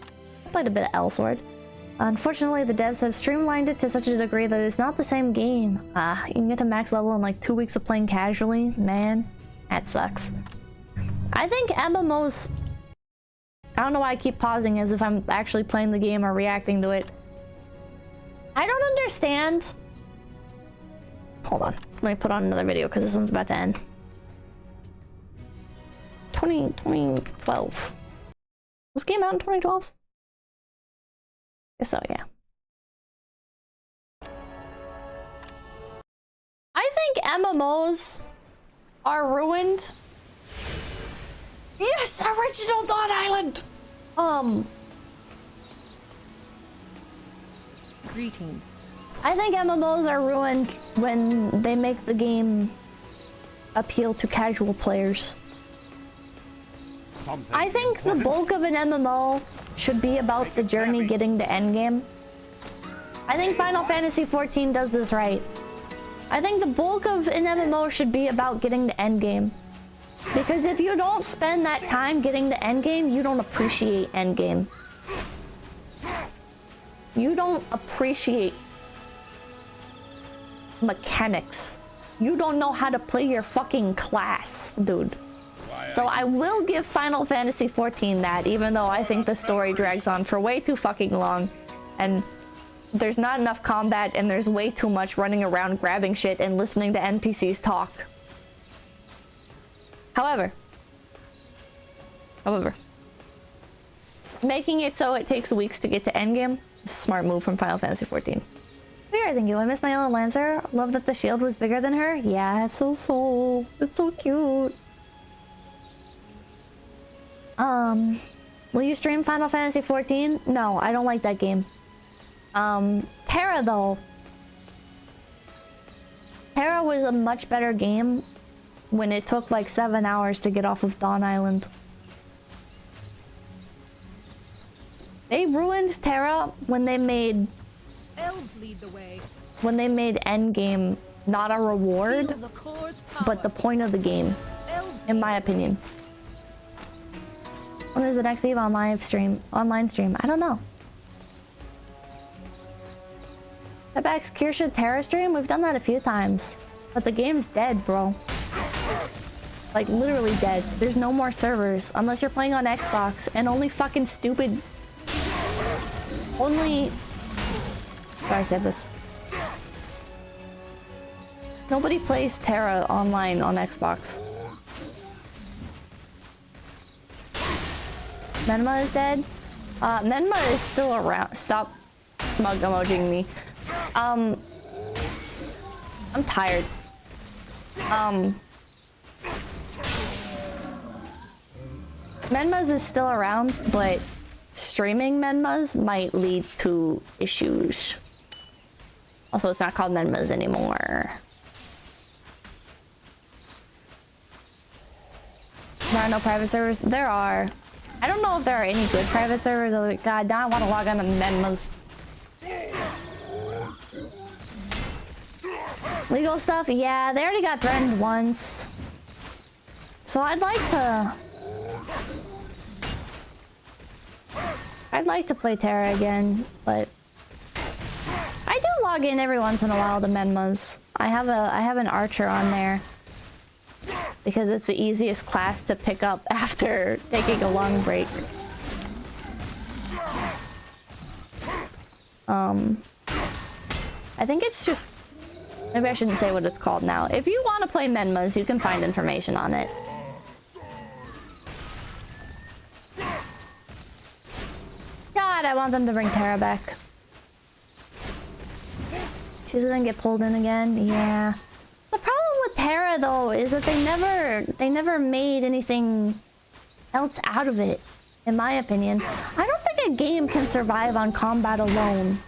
I played a bit of 𝐿Sword. Unfortunately, the devs have streamlined it to such a degree that it's not the same game. You can get to max level in like 2 weeks of playing casually. Man, that sucks. I think MMOs... I don't know why I keep pausing as if I'm actually playing the game or reacting to it. I don't understand... Hold on. Let me put on another video because this one's about to end. 2012. Was this game out in 2012? Guess so, yeah. I think MMOs are ruined. Yes, original Dawn Island! Greetings. I think MMOs are ruined when they make the game appeal to casual players. I think the bulk of an MMO should be about the journey getting to endgame. I think Final Fantasy XIV does this right. I think the bulk of an MMO should be about getting to endgame. Because if you don't spend that time getting to endgame, you don't appreciate endgame. You don't appreciate mechanics. You don't know how to play your fucking class, dude. So I will give Final Fantasy XIV that, even though I think the story drags on for way too fucking long, and there's not enough combat, and there's way too much running around grabbing shit and listening to NPCs talk. However, making it so it takes weeks to get to endgame is a smart move from Final Fantasy XIV. Weird, thank you. I miss my yellow Lancer. Love that the shield was bigger than her. Yeah, it's so it's so cute. Will you stream Final Fantasy XIV? No, I don't like that game. Terra though. Terra was a much better game when it took like 7 hours to get off of Dawn Island. They ruined Terra when they made Elves lead the way. when they made endgame not a reward, but the point of the game, in my opinion. When is the next EVE online stream? I don't know. Setbacks Kirsha Terra stream? We've done that a few times. But the game's dead, bro. Like, literally dead. There's no more servers. Unless you're playing on Xbox. And only fucking stupid... Only... Sorry, I said this. Nobody plays Terra online on Xbox. Menma is dead? Menma is still around. Stop smug emojing me. I'm tired. Menma's is still around, but streaming Menma's might lead to issues. Also, it's not called Menma's anymore. There are no private servers? There are. I don't know if there are any good private servers. Oh, God, now I want to log on to Menma's. Legal stuff? Yeah, they already got threatened once. So I'd like to play Terra again, but I do log in every once in a while to Menma's. I have an archer on there because it's the easiest class to pick up after taking a long break. I think it's just... Maybe I shouldn't say what it's called now. If you want to play Menma's, you can find information on it. God, I want them to bring Terra back. She's gonna get pulled in again. Yeah. The problem with Terra though is that they never made anything else out of it, in my opinion. I don't think a game can survive on combat alone.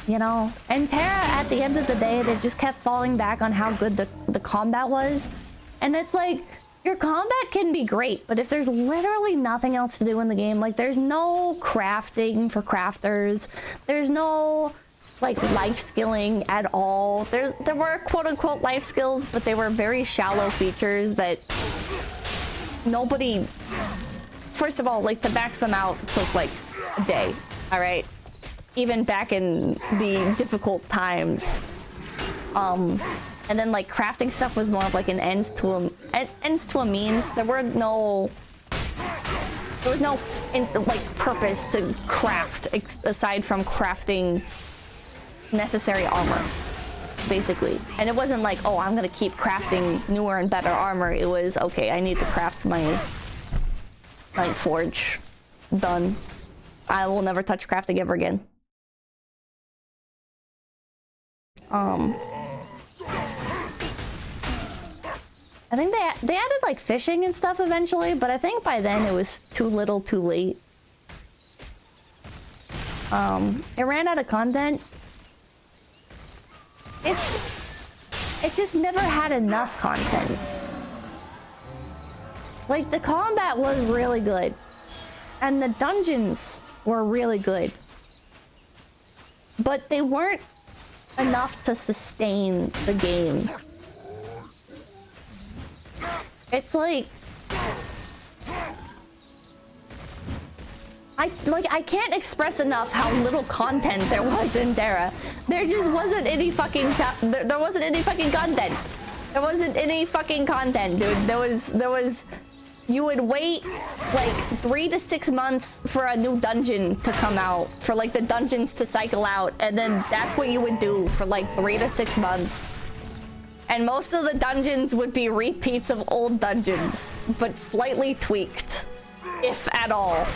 You know? And Terra, at the end of the day, they just kept falling back on how good the combat was. And it's like, your combat can be great, but if there's literally nothing else to do in the game, like there's no crafting for crafters, there's no like life skilling at all. There were quote-unquote life skills, but they were very shallow features that nobody... First of all, like to max them out took like a day, all right? Even back in the difficult times. And then like crafting stuff was more of like an ends to a means. There was no like purpose to craft aside from crafting necessary armor, basically. And it wasn't like, oh, I'm gonna keep crafting newer and better armor. It was, okay, I need to craft my Light Forge. Done. I will never touch crafting ever again. I think they added like fishing and stuff eventually, but I think by then it was too little too late. It ran out of content. It just never had enough content. Like the combat was really good. And the dungeons were really good. But they weren't enough to sustain the game. It's like I can't express enough how little content there was in Terra. There just wasn't any fucking there wasn't any fucking content. There wasn't any fucking content, dude. There was you would wait like 3 to 6 months for a new dungeon to come out, for like the dungeons to cycle out, and then that's what you would do for like 3 to 6 months. And most of the dungeons would be repeats of old dungeons, but slightly tweaked, if at all.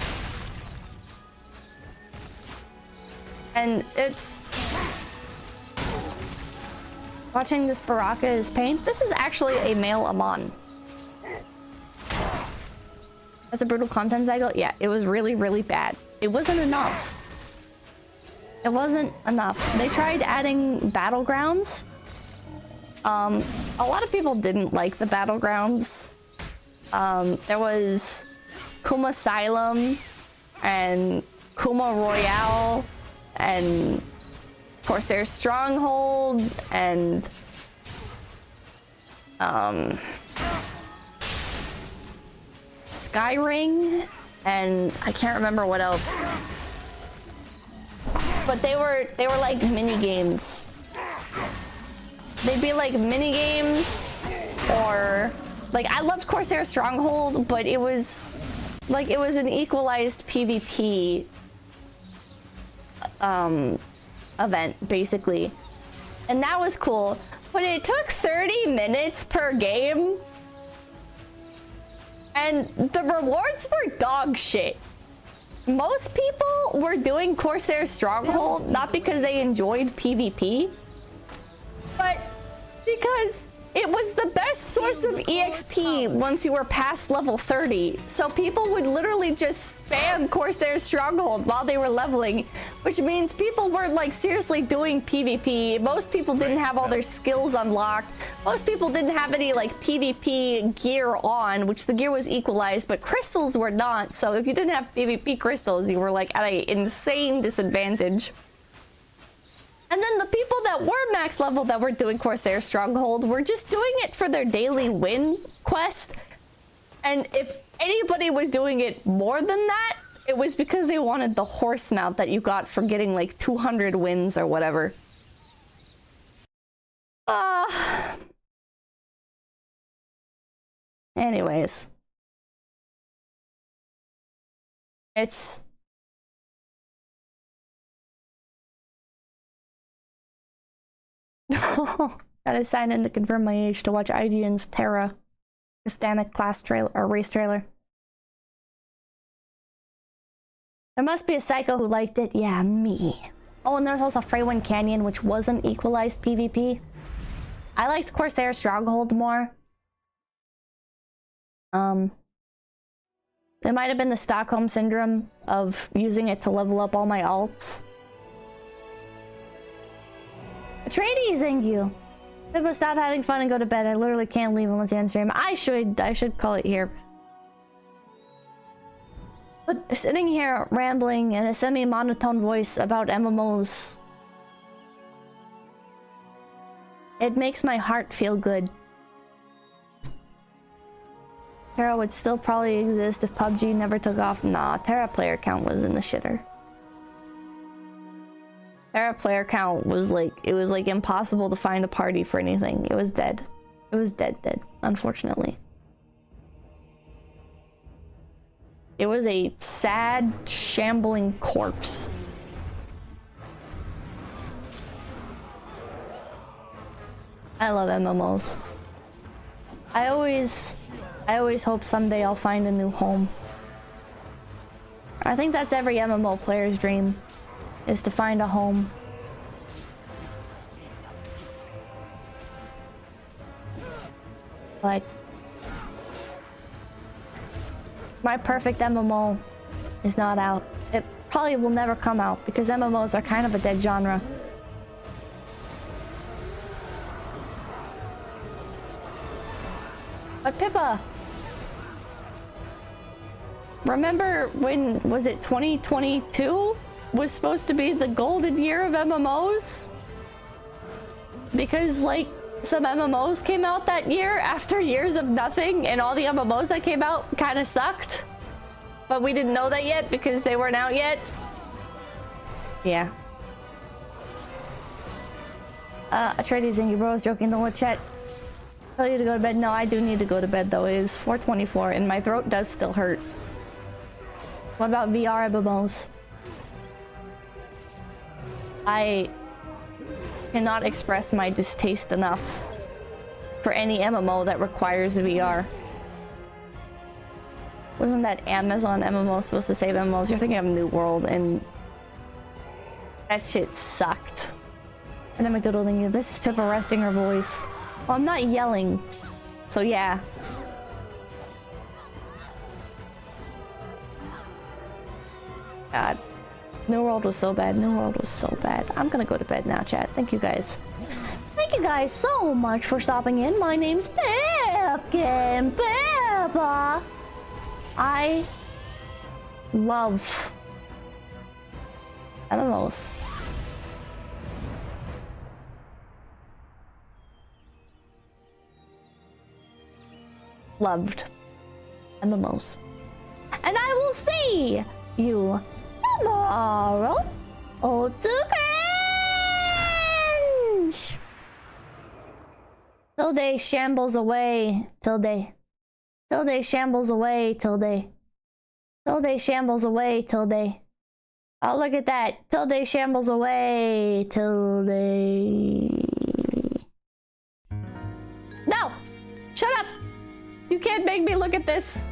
And it's... Watching this Baraka is pain. This is actually a male Amon. That's a brutal content cycle? Yeah, it was really, really bad. It wasn't enough. It wasn't enough. They tried adding battlegrounds. A lot of people didn't like the battlegrounds. There was Kuma Asylum and Kuma Royale and Corsair Stronghold and Skyring, and I can't remember what else. But they were like mini games. They'd be like mini games, or like I loved Corsair Stronghold, but it was like it was an equalized PvP event basically, and that was cool. But it took 30 minutes per game, and the rewards were dog shit. Most people were doing Corsair Stronghold not because they enjoyed PvP, but because it was the best source of EXP once you were past level 30. So people would literally just spam Corsair Stronghold while they were leveling, which means people were like seriously doing PvP. Most people didn't have all their skills unlocked. Most people didn't have any like PvP gear on, which the gear was equalized, but crystals were not. So if you didn't have PvP crystals, you were like at an insane disadvantage. And then the people that were max level that were doing Corsair Stronghold were just doing it for their daily win quest. And if anybody was doing it more than that, it was because they wanted the horse mount that you got for getting like 200 wins or whatever. Anyways. It's... Gotta sign in to confirm my age to watch IGN's Terra Hispanic class trailer or race trailer. There must be a psycho who liked it. Yeah, me. Oh, and there's also Freywind Canyon, which wasn't equalized PvP. I liked Corsair Stronghold more. It might have been the Stockholm Syndrome of using it to level up all my alts. Atreides, thank you. People stop having fun and go to bed. I literally can't leave unless you end stream. I should call it here. But sitting here rambling in a semi-monotone voice about MMOs, it makes my heart feel good. Terra would still probably exist if PUBG never took off. Nah, Terra player count was in the shitter. Terra player count was like, it was like impossible to find a party for anything. It was dead. It was dead, unfortunately. It was a sad, shambling corpse. I love MMOs. I always hope someday I'll find a new home. I think that's every MMO player's dream, is to find a home. But my perfect MMO is not out. It probably will never come out because MMOs are kind of a dead genre. But Pippa, remember when, was it 2022 was supposed to be the golden year of MMOs? Because like some MMOs came out that year after years of nothing, and all the MMOs that came out kind of sucked. But we didn't know that yet because they weren't out yet. Yeah. Atreides and you bros joking, don't let chat. Tell you to go to bed. No, I do need to go to bed though. It is 4:24 and my throat does still hurt. What about VR MMOs? I cannot express my distaste enough for any MMO that requires VR. Wasn't that Amazon MMO supposed to save MMOs? You're thinking of New World, and that shit sucked. And I'm doodling you. This is Pippa resting her voice. Well, I'm not yelling, so yeah. God, New World was so bad. New World was so bad. I'm gonna go to bed now, chat. Thank you guys. Thank you guys so much for stopping in. My name's Pipkin Pippa. I love MMOs. Loved MMOs. And I will see you tomorrow. Oh, to cringe! Tilde shambles away. Tilde. Tilde shambles away. Tilde. Tilde shambles away. Tilde. Oh, look at that. Tilde shambles away. Tilde. No! Shut up! You can't make me look at this.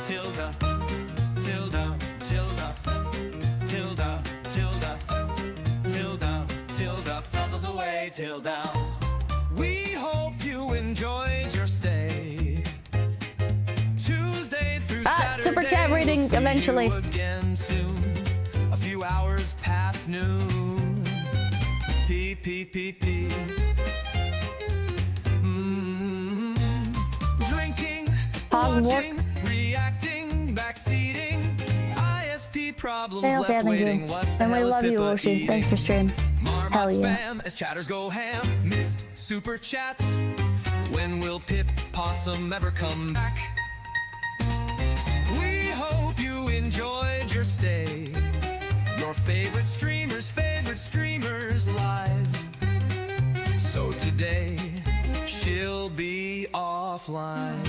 Tilda, Tilda, Tilda, Tilda, Tilda, Tilda, Tilda, bubbles away, Tilda. We hope you enjoyed your stay. Tuesday through Saturday. Super chat reading eventually. Again soon. A few hours past noon. P P P P. Drinking, watching, reacting, backseating, ISP problems left waiting. What the and we hell is love you, Pippa Oshi. eating? Thanks for stream. Hell yeah. Spam as chatters go ham. Missed super chats. When will Pip Possum ever come back? We hope you enjoyed your stay. Your favorite streamers live. So today she'll be offline.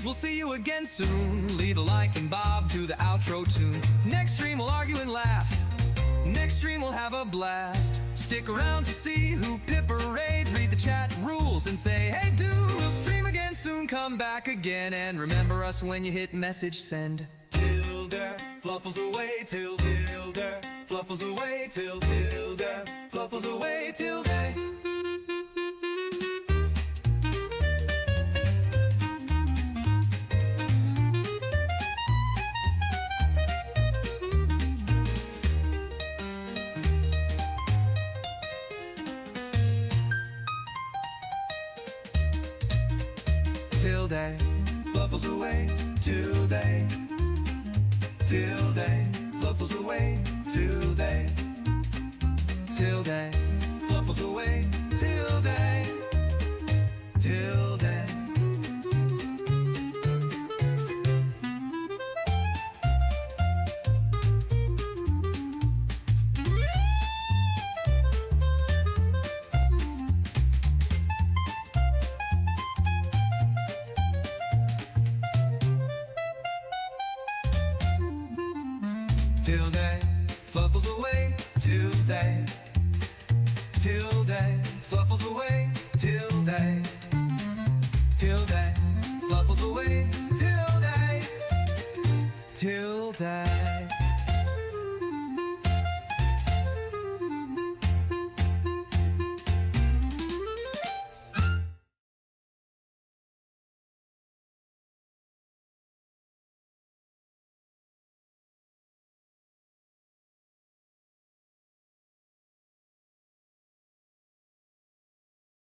We'll see you again soon. Leave a like and bob to the outro tune. Next stream we'll argue and laugh. Next stream we'll have a blast. Stick around to see who Pippa raids. Read the chat rules and say, hey dude, we'll stream again soon. Come back again and remember us when you hit message send. Tilda, fluffles away, Tilda, fluffles away, Tilda, fluffles away, Tilda. Tilde, fluffles away, Tilde, Tilde, fluffles away, Tilde, Tilde, fluffles away, Tilde, Tilde. Tilde, fluffles away, Tilde, Tilde, fluffles away, Tilde, Tilde, fluffles away, Tilde, Tilde.